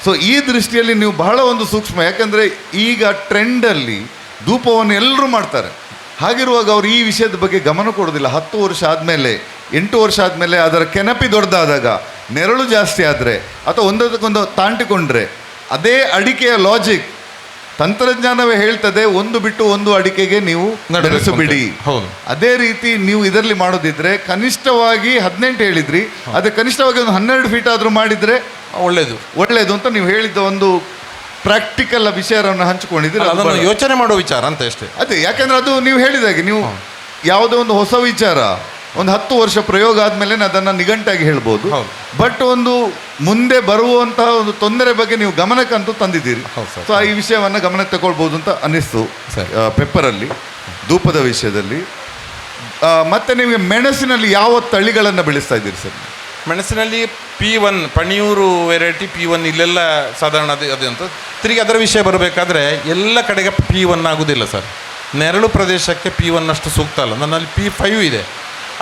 ಸೊ ಈ ದೃಷ್ಟಿಯಲ್ಲಿ ನೀವು ಬಹಳ ಒಂದು ಸೂಕ್ಷ್ಮ, ಯಾಕಂದರೆ ಈಗ ಟ್ರೆಂಡಲ್ಲಿ ಧೂಪವನ್ನು ಎಲ್ಲರೂ ಮಾಡ್ತಾರೆ. ಹಾಗಿರುವಾಗ ಅವರು ಈ ವಿಷಯದ ಬಗ್ಗೆ ಗಮನ ಕೊಡೋದಿಲ್ಲ. 10 ವರ್ಷ ಆದಮೇಲೆ, 8 ವರ್ಷ ಆದಮೇಲೆ ಅದರ ಕೆನಪಿ ದೊಡ್ಡದಾದಾಗ, ನೆರಳು ಜಾಸ್ತಿ ಆದರೆ ಅಥವಾ ಒಂದಕ್ಕೊಂದು ತಾಂಟಿಕೊಂಡ್ರೆ, ಅದೇ ಅಡಿಕೆಯ ಲಾಜಿಕ್ ತಂತ್ರಜ್ಞಾನವೇ ಹೇಳ್ತದೆ, ಒಂದು ಬಿಟ್ಟು ಒಂದು ಅಡಿಕೆಗೆ ನೀವು ಬೆಳೆಸು ಬಿಡಿ. ಅದೇ ರೀತಿ ನೀವು ಇದರಲ್ಲಿ ಮಾಡೋದಿದ್ರೆ ಕನಿಷ್ಠವಾಗಿ 18 ಹೇಳಿದ್ರಿ, ಅದೇ ಕನಿಷ್ಠವಾಗಿ ಒಂದು 12 ಫೀಟ್ ಆದರೂ ಮಾಡಿದರೆ ಒಳ್ಳೇದು ಅಂತ ನೀವು ಹೇಳಿದ್ದ ಒಂದು ಪ್ರಾಕ್ಟಿಕಲ್ ವಿಷಯವನ್ನು ಹಂಚಿಕೊಂಡಿದ್ರೆ ಅದನ್ನು ಯೋಚನೆ ಮಾಡೋ ವಿಚಾರ ಅಂತ ಅಷ್ಟೇ. ಅದೇ, ಯಾಕಂದ್ರೆ ಅದು ನೀವು ಹೇಳಿದಾಗೆ ನೀವು ಯಾವುದೋ ಒಂದು ಹೊಸ ವಿಚಾರ ಒಂದು 10 ವರ್ಷ ಪ್ರಯೋಗ ಆದಮೇಲೆ ಅದನ್ನು ನಿಘಂಟಾಗಿ ಹೇಳ್ಬೋದು. ಬಟ್ ಒಂದು ಮುಂದೆ ಬರುವಂತಹ ಒಂದು ತೊಂದರೆ ಬಗ್ಗೆ ನೀವು ಗಮನಕ್ಕಂತೂ ತಂದಿದ್ದೀರಿ. ಸೊ ಈ ವಿಷಯವನ್ನು ಗಮನಕ್ಕೆ ತಗೊಳ್ಬೋದು ಅಂತ ಅನ್ನಿಸ್ತು ಪೆಪ್ಪರಲ್ಲಿ, ಧೂಪದ ವಿಷಯದಲ್ಲಿ. ಮತ್ತೆ ನಿಮಗೆ ಮೆಣಸಿನಲ್ಲಿ ಯಾವ ತಳಿಗಳನ್ನು ಬೆಳೆಸ್ತಾ ಇದ್ದೀರಿ sir? ಮೆಣಸಿನಲ್ಲಿ P1 Panniyur variety P1 ಇಲ್ಲೆಲ್ಲ ಸಾಧಾರಣ ಅದೇ ಅಂತ. ತಿರುಗಿ ಅದರ ವಿಷಯ ಬರಬೇಕಾದ್ರೆ ಎಲ್ಲ ಕಡೆಗೆ P1 ಆಗೋದಿಲ್ಲ ಸರ್. ನೆರಳು ಪ್ರದೇಶಕ್ಕೆ P1 ಅಷ್ಟು ಸೂಕ್ತ ಅಲ್ಲ. ನನ್ನಲ್ಲಿ P5 ಇದೆ,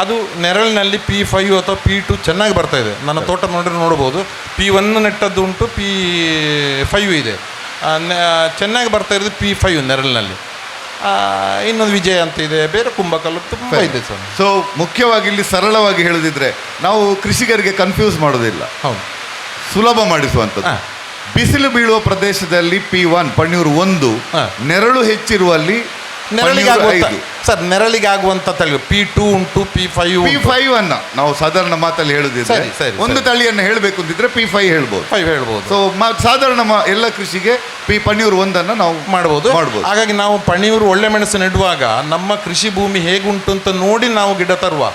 ಅದು ನೆರಳಿನಲ್ಲಿ P5 ಅಥವಾ P2 ಚೆನ್ನಾಗಿ ಬರ್ತಾ ಇದೆ. ನನ್ನ ತೋಟ ನೋಡ್ಬೋದು, P1 ನೆಟ್ಟದ್ದು ಉಂಟು, P5 ಇದೆ, ಚೆನ್ನಾಗಿ ಬರ್ತಾ ಇರೋದು P5 ನೆರಳಿನಲ್ಲಿ. ಇನ್ನೊಂದು ವಿಜಯ ಅಂತ ಇದೆ, ಬೇರೆ ಕುಂಭಕಲ್ಲು ತುಂಬ ಇದೆ ಸರ್. ಸೊ ಮುಖ್ಯವಾಗಿ ಇಲ್ಲಿ ಸರಳವಾಗಿ ಹೇಳೋದಿದ್ರೆ ನಾವು ಕೃಷಿಕರಿಗೆ ಕನ್ಫ್ಯೂಸ್ ಮಾಡೋದಿಲ್ಲ, ಸುಲಭ ಮಾಡಿಸುವಂಥದ್ದು. ಬಿಸಿಲು ಬೀಳುವ ಪ್ರದೇಶದಲ್ಲಿ P1 ಪಣಿಯೂರು 1, ನೆರಳು ಹೆಚ್ಚಿರುವಲ್ಲಿ ಸರ್ ನೆರಳಿಗೆ ಆಗುವಂತ ತಳಿ P2 ಉಂಟು, P5 ಅನ್ನ ನಾವು ಸಾಧಾರಣ ಮಾತಲ್ಲಿ ಹೇಳುದಿದ್ರೆ ಒಂದು ತಳಿಯನ್ನು ಹೇಳಬೇಕು ಅಂತಿದ್ರೆ P5 ಹೇಳ್ಬೋದು. ಸೊ ಸಾಧಾರಣ ಎಲ್ಲ ಕೃಷಿಗೆ ಪಣಿಯೂರು 1 ನಾವು ಮಾಡಬಹುದು. ಹಾಗಾಗಿ ನಾವು ಪಣಿಯೂರು ಒಳ್ಳೆ ಮೆಣಸು ನೆಡುವಾಗ ನಮ್ಮ ಕೃಷಿ ಭೂಮಿ ಹೇಗುಂಟು ಅಂತ ನೋಡಿ ನಾವು ಗಿಡ ತರುವ.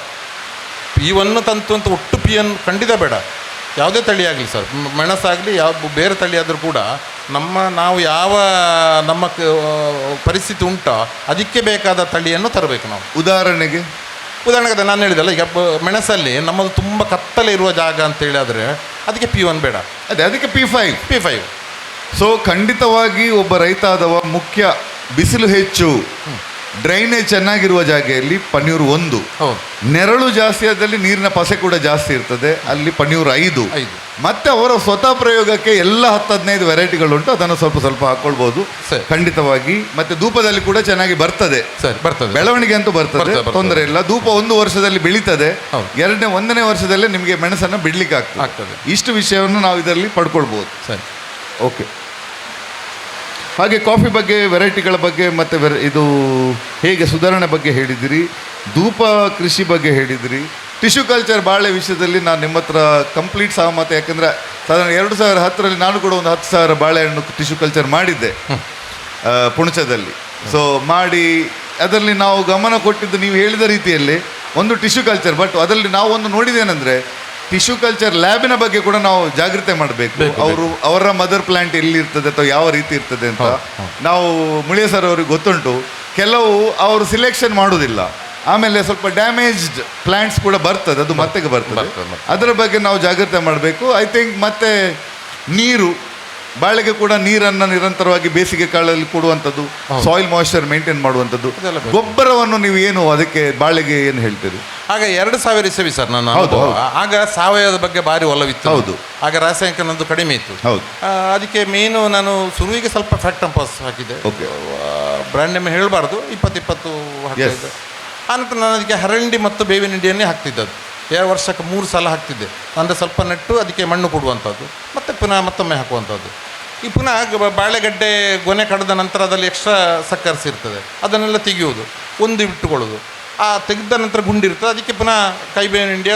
P1 ತಂತು ಅಂತ ಒಟ್ಟು P1 ಖಂಡಿತ ಬೇಡ. ಯಾವುದೇ ತಳಿ ಆಗಲಿ ಸರ್, ಮೆಣಸಾಗಲಿ ಯಾವ ಬೇರೆ ತಳಿ ಆದರೂ ಕೂಡ ನಾವು ಯಾವ ನಮ್ಮ ಪರಿಸ್ಥಿತಿ ಉಂಟೋ ಅದಕ್ಕೆ ಬೇಕಾದ ತಳಿಯನ್ನು ತರಬೇಕು ನಾವು. ಉದಾಹರಣೆಗೆ ನಾನು ಹೇಳಿದಲ್ಲ, ಈಗ ಮೆಣಸಲ್ಲಿ ನಮ್ಮದು ತುಂಬ ಕತ್ತಲೆ ಇರುವ ಜಾಗ ಅಂತೇಳಿ ಆದರೆ ಅದಕ್ಕೆ P1 ಬೇಡ, ಅದಕ್ಕೆ P5. ಸೊ ಖಂಡಿತವಾಗಿ ಒಬ್ಬ ರೈತ ಆದವ ಮುಖ್ಯ ಬಿಸಿಲು ಹೆಚ್ಚು, ಡ್ರೈನೇಜ್ ಚೆನ್ನಾಗಿರುವ ಜಾಗೆಯಲ್ಲಿ ಪಣಿಯೂರು 1, ನೆರಳು ಜಾಸ್ತಿ ಆದಲ್ಲಿ ನೀರಿನ ಪಸೆ ಕೂಡ ಜಾಸ್ತಿ ಇರ್ತದೆ, ಅಲ್ಲಿ ಪಣಿಯೂರು 5. ಮತ್ತೆ ಅವರ ಸ್ವತಃ ಪ್ರಯೋಗಕ್ಕೆ ಎಲ್ಲ 10-15 ವೆರೈಟಿಗಳುಂಟು, ಅದನ್ನು ಸ್ವಲ್ಪ ಹಾಕೊಳ್ಬೋದು ಖಂಡಿತವಾಗಿ. ಮತ್ತೆ ಧೂಪದಲ್ಲಿ ಕೂಡ ಚೆನ್ನಾಗಿ ಬರ್ತದೆ, ಬೆಳವಣಿಗೆ ಅಂತೂ ಬರ್ತದೆ, ತೊಂದರೆ ಇಲ್ಲ. ಧೂಪ 1 ವರ್ಷದಲ್ಲಿ ಬೆಳೀತದೆ, 1ನೇ ವರ್ಷದಲ್ಲೇ ನಿಮಗೆ ಮೆಣಸನ್ನು ಬಿಡ್ಲಿಕ್ಕೆ ಆಗ್ತದೆ. ಇಷ್ಟು ವಿಷಯವನ್ನು ನಾವು ಇದರಲ್ಲಿ ಪಡ್ಕೊಳ್ಬೋದು. ಓಕೆ. ಹಾಗೆ ಕಾಫಿ ಬಗ್ಗೆ, ವೆರೈಟಿಗಳ ಬಗ್ಗೆ, ಮತ್ತು ಇದು ಹೇಗೆ ಸುಧಾರಣೆ ಬಗ್ಗೆ ಹೇಳಿದಿರಿ, ಧೂಪ ಕೃಷಿ ಬಗ್ಗೆ ಹೇಳಿದಿರಿ, ಟಿಶ್ಯೂ ಕಲ್ಚರ್ ಬಾಳೆ ವಿಷಯದಲ್ಲಿ ನಾನು ನಿಮ್ಮ ಹತ್ರ ಕಂಪ್ಲೀಟ್ ಸಹಮತ. ಯಾಕಂದರೆ ಸಾಧಾರಣ 2010ರಲ್ಲಿ ನಾನು ಕೂಡ ಒಂದು 10,000 ಬಾಳೆಹಣ್ಣು ಟಿಶ್ಯೂ ಕಲ್ಚರ್ ಮಾಡಿದ್ದೆ ಪುಣಚದಲ್ಲಿ. ಸೊ ಮಾಡಿ ಅದರಲ್ಲಿ ನಾವು ಗಮನ ಕೊಟ್ಟಿದ್ದು ನೀವು ಹೇಳಿದ ರೀತಿಯಲ್ಲಿ ಒಂದು ಟಿಶ್ಯೂ ಕಲ್ಚರ್. ಬಟ್ ಅದರಲ್ಲಿ ನಾವು ಒಂದು ನೋಡಿದ್ದೇನೆಂದರೆ ಟಿಶ್ಯೂ ಕಲ್ಚರ್ ಲ್ಯಾಬಿನ ಬಗ್ಗೆ ಕೂಡ ನಾವು ಜಾಗೃತಿ ಮಾಡಬೇಕು. ಅವರ ಮದರ್ ಪ್ಲಾಂಟ್ ಎಲ್ಲಿರ್ತದೆ ಅಥವಾ ಯಾವ ರೀತಿ ಇರ್ತದೆ ಅಂತ ನಾವು ಮುಳಿಯ ಸರ್ ಅವ್ರಿಗೆ ಗೊತ್ತುಂಟು. ಕೆಲವು ಅವರು ಸಿಲೆಕ್ಷನ್ ಮಾಡೋದಿಲ್ಲ, ಆಮೇಲೆ ಸ್ವಲ್ಪ ಡ್ಯಾಮೇಜ್ಡ್ ಪ್ಲಾಂಟ್ಸ್ ಕೂಡ ಬರ್ತದೆ, ಅದು ಮತ್ತೆ ಬರ್ತದೆ. ಅದರ ಬಗ್ಗೆ ನಾವು ಜಾಗೃತಿ ಮಾಡಬೇಕು. ಐ ಥಿಂಕ್ ಮತ್ತೆ ನೀರು, ಬಾಳೆಗೆ ಕೂಡ ನೀರನ್ನು ನಿರಂತರವಾಗಿ ಬೇಸಿಗೆ ಕಾಲದಲ್ಲಿ ಕೊಡುವಂಥದ್ದು, ಸಾಯಿಲ್ ಮಾಯಿಶ್ಚರ್ ಮೇಂಟೈನ್ ಮಾಡುವಂಥದ್ದು. ಗೊಬ್ಬರವನ್ನು ನೀವು ಏನು ಅದಕ್ಕೆ ಬಾಳೆಗೆ ಏನು ಹೇಳ್ತೀರಿ? ಆಗ 2000 ಇಸವಿ ಸರ್ ನಾನು ಆಗ ಸಾವಯವದ ಬಗ್ಗೆ ಭಾರಿ ಒಲವಿತ್ತು. ಹೌದು, ಆಗ ರಾಸಾಯನಿಕನದ್ದು ಕಡಿಮೆ ಇತ್ತು. ಹೌದು, ಅದಕ್ಕೆ ಮೇನು ನಾನು ಶುರುವಿಗೆ ಸ್ವಲ್ಪ ಫ್ಯಾಕ್ಟಂಪಾಸ್ ಹಾಕಿದ್ದೆ. ಬ್ರ್ಯಾಂಡ್ ನೇಮ್ ಹೇಳಬಾರ್ದು, 20 ಹಾಕಿದ್ದೆ. ಆನಂತರ ನಾನು ಅದಕ್ಕೆ ಹರಳಿಂಡಿ ಮತ್ತು ಬೇವಿನ ಹಿಂಡಿಯನ್ನೇ ಹಾಕ್ತಿದ್ದದ್ದು. 2 ವರ್ಷಕ್ಕೆ 3 ಸಲ ಹಾಕ್ತಿದ್ದೆ. ಅಂದರೆ ಸ್ವಲ್ಪ ನೆಟ್ಟು ಅದಕ್ಕೆ ಮಣ್ಣು ಕೊಡುವಂಥದ್ದು, ಮತ್ತು ಪುನಃ ಮತ್ತೊಮ್ಮೆ ಹಾಕುವಂಥದ್ದು. ಈ ಪುನಃ ಬಾಳೆಗಡ್ಡೆ ಗೊನೆ ಕಡ್ದ ನಂತರ ಅದರಲ್ಲಿ ಎಕ್ಸ್ಟ್ರಾ ಸಕ್ಕರ್ಸ್ ಇರ್ತದೆ, ಅದನ್ನೆಲ್ಲ ತೆಗೆಯುವುದು, ಒಂದು ಇಟ್ಟುಕೊಳ್ಳೋದು. ಆ ತೆಗೆದ ನಂತರ ಗುಂಡಿರ್ತದೆ, ಅದಕ್ಕೆ ಪುನಃ ಕಹಿಬೇವಿನ ಹಿಂಡಿ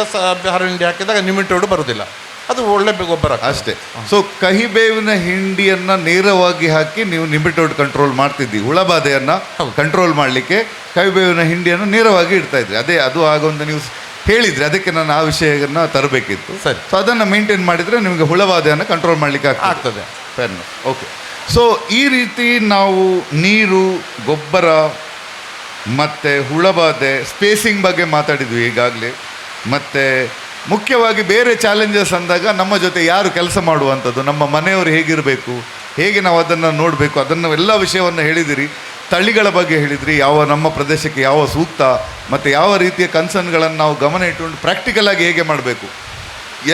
ಹರಳಿಂಡಿ ಹಾಕಿದಾಗ ನಿಮಿಟೋಡು ಬರೋದಿಲ್ಲ, ಅದು ಒಳ್ಳೆ ಗೊಬ್ಬರ ಅಷ್ಟೇ. ಸೊ ಕಹಿಬೇವಿನ ಹಿಂಡಿಯನ್ನು ನೇರವಾಗಿ ಹಾಕಿ ನೀವು ನಿಮಿಟೋಡ್ ಕಂಟ್ರೋಲ್ ಮಾಡ್ತಿದ್ದಿ. ಹುಳಬಾಧೆಯನ್ನು ಕಂಟ್ರೋಲ್ ಮಾಡಲಿಕ್ಕೆ ಕಹಿಬೇವಿನ ಹಿಂಡಿಯನ್ನು ನೇರವಾಗಿ ಇಡ್ತಾ ಇದ್ರಿ. ಅದು ಆಗೊಂದು ನೀವು ಹೇಳಿದರೆ ಅದಕ್ಕೆ ನಾನು ಆ ವಿಷಯವನ್ನು ತರಬೇಕಿತ್ತು. ಸರಿ. ಸೊ ಅದನ್ನು ಮೇಂಟೈನ್ ಮಾಡಿದರೆ ನಿಮಗೆ ಹುಳಬಾಧೆಯನ್ನು ಕಂಟ್ರೋಲ್ ಮಾಡಲಿಕ್ಕೆ ಆಗ್ತದೆ. ಓಕೆ. ಸೊ ಈ ರೀತಿ ನಾವು ನೀರು, ಗೊಬ್ಬರ, ಮತ್ತು ಹುಳಬಾಧೆ, ಸ್ಪೇಸಿಂಗ್ ಬಗ್ಗೆ ಮಾತಾಡಿದ್ವಿ ಈಗಾಗಲೇ. ಮತ್ತು ಮುಖ್ಯವಾಗಿ ಬೇರೆ ಚಾಲೆಂಜಸ್ ಅಂದಾಗ ನಮ್ಮ ಜೊತೆ ಯಾರು ಕೆಲಸ ಮಾಡುವಂಥದ್ದು, ನಮ್ಮ ಮನೆಯವರು ಹೇಗಿರಬೇಕು, ಹೇಗೆ ನಾವು ಅದನ್ನು ನೋಡಬೇಕು, ಅದನ್ನು ಎಲ್ಲ ವಿಷಯವನ್ನು ಹೇಳಿದಿರಿ. ತಳಿಗಳ ಬಗ್ಗೆ ಹೇಳಿದ್ರಿ, ಯಾವ ನಮ್ಮ ಪ್ರದೇಶಕ್ಕೆ ಯಾವ ಸೂಕ್ತ ಮತ್ತು ಯಾವ ರೀತಿಯ ಕನ್ಸರ್ನ್ಗಳನ್ನು ನಾವು ಗಮನ ಇಟ್ಟುಕೊಂಡು ಪ್ರಾಕ್ಟಿಕಲಾಗಿ ಹೇಗೆ ಮಾಡಬೇಕು,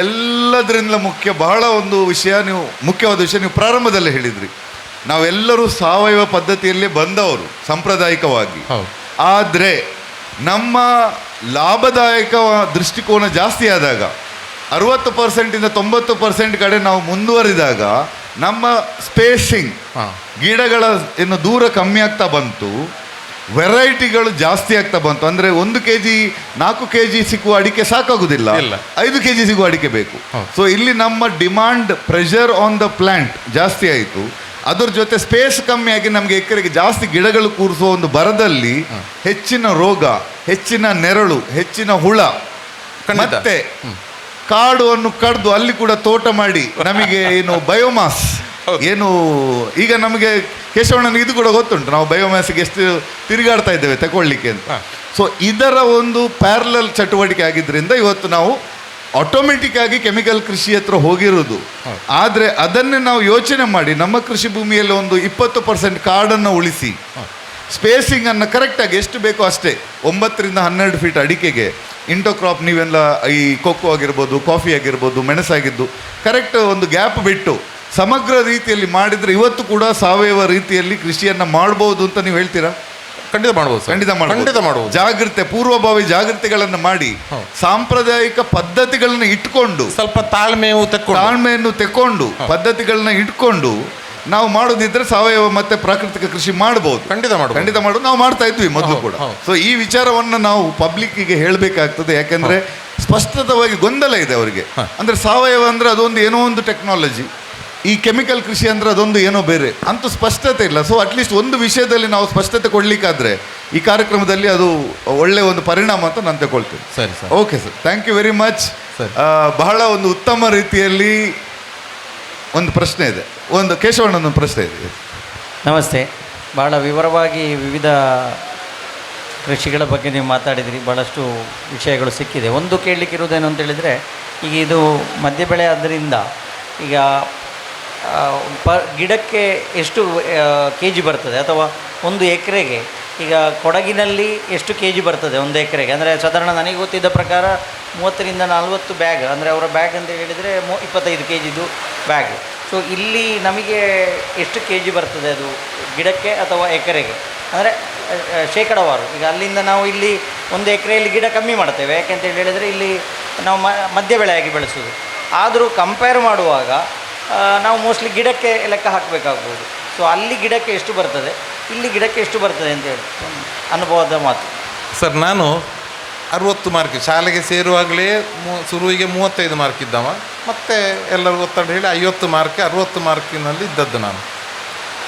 ಎಲ್ಲದರಿಂದ ಬಹಳ ಒಂದು ವಿಷಯ ಮುಖ್ಯವಾದ ವಿಷಯ ನೀವು ಪ್ರಾರಂಭದಲ್ಲೇ ಹೇಳಿದ್ರಿ. ನಾವೆಲ್ಲರೂ ಸಾವಯವ ಪದ್ಧತಿಯಲ್ಲೇ ಬಂದವರು ಸಾಂಪ್ರದಾಯಿಕವಾಗಿ. ಆದರೆ ನಮ್ಮ ಲಾಭದಾಯಕ ದೃಷ್ಟಿಕೋನ ಜಾಸ್ತಿ ಆದಾಗ 60%ಇಂದ 90% ಕಡೆ ನಾವು ಮುಂದುವರಿದಾಗ ನಮ್ಮ ಸ್ಪೇಸಿಂಗ್, ಗಿಡಗಳ ಏನು ದೂರ ಕಮ್ಮಿ ಆಗ್ತಾ ಬಂತು, ವೆರೈಟಿಗಳು ಜಾಸ್ತಿ ಆಗ್ತಾ ಬಂತು. ಅಂದರೆ 1 kg 4 kg ಸಿಗುವ ಅಡಿಕೆ ಸಾಕಾಗುವುದಿಲ್ಲ, 5 kg ಸಿಗುವ ಅಡಿಕೆ ಬೇಕು. ಸೊ ಇಲ್ಲಿ ನಮ್ಮ demand, pressure on the plant ಜಾಸ್ತಿ ಆಯಿತು. ಅದ್ರ ಜೊತೆ ಸ್ಪೇಸ್ ಕಮ್ಮಿ ಆಗಿ ನಮಗೆ ಎಕರೆಗೆ ಜಾಸ್ತಿ ಗಿಡಗಳು ಕೂರಿಸುವ ಒಂದು ಬರದಲ್ಲಿ ಹೆಚ್ಚಿನ ರೋಗ, ಹೆಚ್ಚಿನ ನೆರಳು, ಹೆಚ್ಚಿನ ಹುಳ, ಮತ್ತೆ ಕಾಡುವನ್ನು ಕಡ್ದು ಅಲ್ಲಿ ಕೂಡ ತೋಟ ಮಾಡಿ ನಮಗೆ ಏನು ಬಯೋಮಾಸ್, ಏನು ಈಗ ನಮಗೆ ಕೇಶವಣ್ಣನಿಗೆ ಇದು ಕೂಡ ಗೊತ್ತುಂಟು, ನಾವು ಬಯೋಮ್ಯಾಸ್ಗೆ ಎಷ್ಟು ತಿರುಗಾಡ್ತಾ ಇದ್ದೇವೆ ತಗೊಳ್ಳಿಕ್ಕೆ ಅಂತ. ಸೊ ಇದರ ಒಂದು ಪ್ಯಾರಲಲ್ ಚಟುವಟಿಕೆ ಆಗಿದ್ದರಿಂದ ಇವತ್ತು ನಾವು ಆಟೋಮೆಟಿಕ್ ಆಗಿ ಕೆಮಿಕಲ್ ಕೃಷಿ ಹತ್ರ ಹೋಗಿರೋದು. ಆದರೆ ಅದನ್ನೇ ನಾವು ಯೋಚನೆ ಮಾಡಿ ನಮ್ಮ ಕೃಷಿ ಭೂಮಿಯಲ್ಲಿ ಒಂದು 20% ಕಾಡನ್ನು ಉಳಿಸಿ ಸ್ಪೇಸಿಂಗನ್ನು ಕರೆಕ್ಟಾಗಿ ಎಷ್ಟು ಬೇಕೋ ಅಷ್ಟೇ, 9 ರಿಂದ 12 ಫೀಟ್ ಅಡಿಕೆಗೆ ಇಂಟೋಕ್ರಾಪ್, ನೀವೆಲ್ಲ ಈ ಕೊಕ್ಕೋ ಆಗಿರ್ಬೋದು, ಕಾಫಿ ಆಗಿರ್ಬೋದು, ಮೆಣಸಾಗಿದ್ದು ಕರೆಕ್ಟ್ ಒಂದು ಗ್ಯಾಪ್ ಬಿಟ್ಟು ಸಮಗ್ರ ರೀತಿಯಲ್ಲಿ ಮಾಡಿದರೆ ಇವತ್ತು ಕೂಡ ಸಾವಯವ ರೀತಿಯಲ್ಲಿ ಕೃಷಿಯನ್ನು ಮಾಡ್ಬೋದು ಅಂತ ನೀವು ಹೇಳ್ತೀರಾ? ಖಂಡಿತ ಮಾಡ್ಬೋದು, ಖಂಡಿತ ಮಾಡ್ಬೋದು. ಜಾಗೃತೆ, ಪೂರ್ವಭಾವಿ ಜಾಗೃತಿಗಳನ್ನು ಮಾಡಿ ಸಾಂಪ್ರದಾಯಿಕ ಪದ್ಧತಿಗಳನ್ನ ಇಟ್ಕೊಂಡು, ಸ್ವಲ್ಪ ತಾಳ್ಮೆಯನ್ನು ತೆಕ್ಕೊಂಡು ಪದ್ಧತಿಗಳನ್ನ ಇಟ್ಕೊಂಡು ನಾವು ಮಾಡೋದಿದ್ರೆ ಸಾವಯವ ಮತ್ತೆ ಪ್ರಾಕೃತಿಕ ಕೃಷಿ ಮಾಡಬಹುದು. ಖಂಡಿತ ಮಾಡೋದು ನಾವು ಮಾಡ್ತಾ ಇದ್ವಿ ಮೊದಲು ಕೂಡ. ಸೊ ಈ ವಿಚಾರವನ್ನು ನಾವು ಪಬ್ಲಿಕ್ಕಿಗೆ ಹೇಳಬೇಕಾಗ್ತದೆ. ಯಾಕೆಂದ್ರೆ ಸ್ಪಷ್ಟತವಾಗಿ ಗೊಂದಲ ಇದೆ ಅವರಿಗೆ. ಅಂದ್ರೆ ಸಾವಯವ ಅಂದ್ರೆ ಅದೊಂದು ಏನೋ ಒಂದು ಟೆಕ್ನಾಲಜಿ, ಈ ಕೆಮಿಕಲ್ ಕೃಷಿ ಅಂದರೆ ಅದೊಂದು ಏನೋ ಬೇರೆ ಅಂತೂ ಸ್ಪಷ್ಟತೆ ಇಲ್ಲ. ಸೊ ಅಟ್ಲೀಸ್ಟ್ ಒಂದು ವಿಷಯದಲ್ಲಿ ನಾವು ಸ್ಪಷ್ಟತೆ ಕೊಡಲಿಕ್ಕಾದ್ರೆ ಈ ಕಾರ್ಯಕ್ರಮದಲ್ಲಿ ಅದು ಒಳ್ಳೆಯ ಒಂದು ಪರಿಣಾಮ ಅಂತ ನಾನು ತಗೊಳ್ತೇನೆ. ಸರಿ sir, okay sir, thank you very much. ಬಹಳ ಒಂದು ಉತ್ತಮ ರೀತಿಯಲ್ಲಿ ಒಂದು ಪ್ರಶ್ನೆ ಇದೆ, ಒಂದು ಕೇಶವಣ್ಣನ ಪ್ರಶ್ನೆ ಇದೆ. ನಮಸ್ತೆ. ಭಾಳ ವಿವರವಾಗಿ ವಿವಿಧ ಕೃಷಿಗಳ ಬಗ್ಗೆ ನೀವು ಮಾತಾಡಿದಿರಿ, ಭಾಳಷ್ಟು ವಿಷಯಗಳು ಸಿಕ್ಕಿದೆ. ಒಂದು ಕೇಳಲಿಕ್ಕಿರುವುದೇನು ಅಂತ ಹೇಳಿದರೆ, ಈಗ ಇದು ಮಧ್ಯ ಬೆಳೆ ಆದ್ದರಿಂದ ಈಗ ಗಿಡಕ್ಕೆ ಎಷ್ಟು kg ಬರ್ತದೆ, ಅಥವಾ 1 ಎಕರೆಗೆ ಈಗ ಕೊಡಗಿನಲ್ಲಿ ಎಷ್ಟು kg ಬರ್ತದೆ 1 ಎಕರೆಗೆ? ಅಂದರೆ ಸಾಧಾರಣ ನನಗೆ ಗೊತ್ತಿದ್ದ ಪ್ರಕಾರ 30 ರಿಂದ 40 ಬ್ಯಾಗ್, ಅಂದರೆ ಅವರ ಬ್ಯಾಗ್ ಅಂತ ಹೇಳಿದರೆ 25 kgದು ಬ್ಯಾಗ್. ಸೊ ಇಲ್ಲಿ ನಮಗೆ ಎಷ್ಟು kg ಬರ್ತದೆ ಅದು ಗಿಡಕ್ಕೆ ಅಥವಾ ಎಕರೆಗೆ? ಅಂದರೆ ಶೇಕಡವಾರು. ಈಗ ಅಲ್ಲಿಂದ ನಾವು ಇಲ್ಲಿ 1 ಎಕರೆಯಲ್ಲಿ ಗಿಡ ಕಮ್ಮಿ ಮಾಡ್ತೇವೆ, ಯಾಕೆಂತ ಹೇಳಿದರೆ ಇಲ್ಲಿ ನಾವು ಮಧ್ಯ ಬೆಳೆಯಾಗಿ ಬೆಳೆಸೋದು. ಆದರೂ ಕಂಪೇರ್ ಮಾಡುವಾಗ ನಾವು ಮೋಸ್ಟ್ಲಿ ಗಿಡಕ್ಕೆ ಲೆಕ್ಕ ಹಾಕಬೇಕಾಗ್ಬೋದು. ಸೊ ಅಲ್ಲಿ ಗಿಡಕ್ಕೆ ಎಷ್ಟು ಬರ್ತದೆ, ಇಲ್ಲಿ ಗಿಡಕ್ಕೆ ಎಷ್ಟು ಬರ್ತದೆ ಅಂತೇಳಿ ಅನುಭವದ ಮಾತು. ಸರ್, ನಾನು 60 ಮಾರ್ಕ್ ಶಾಲೆಗೆ ಸೇರುವಾಗಲೇ ಶುರುವಿಗೆ 35 ಮಾರ್ಕ್ ಇದ್ದವ, ಮತ್ತು ಎಲ್ಲರೂ ಒತ್ತಡ ಹೇಳಿ 50 ಮಾರ್ಕ್ 60 ಮಾರ್ಕಿನಲ್ಲಿ ಇದ್ದದ್ದು ನಾನು.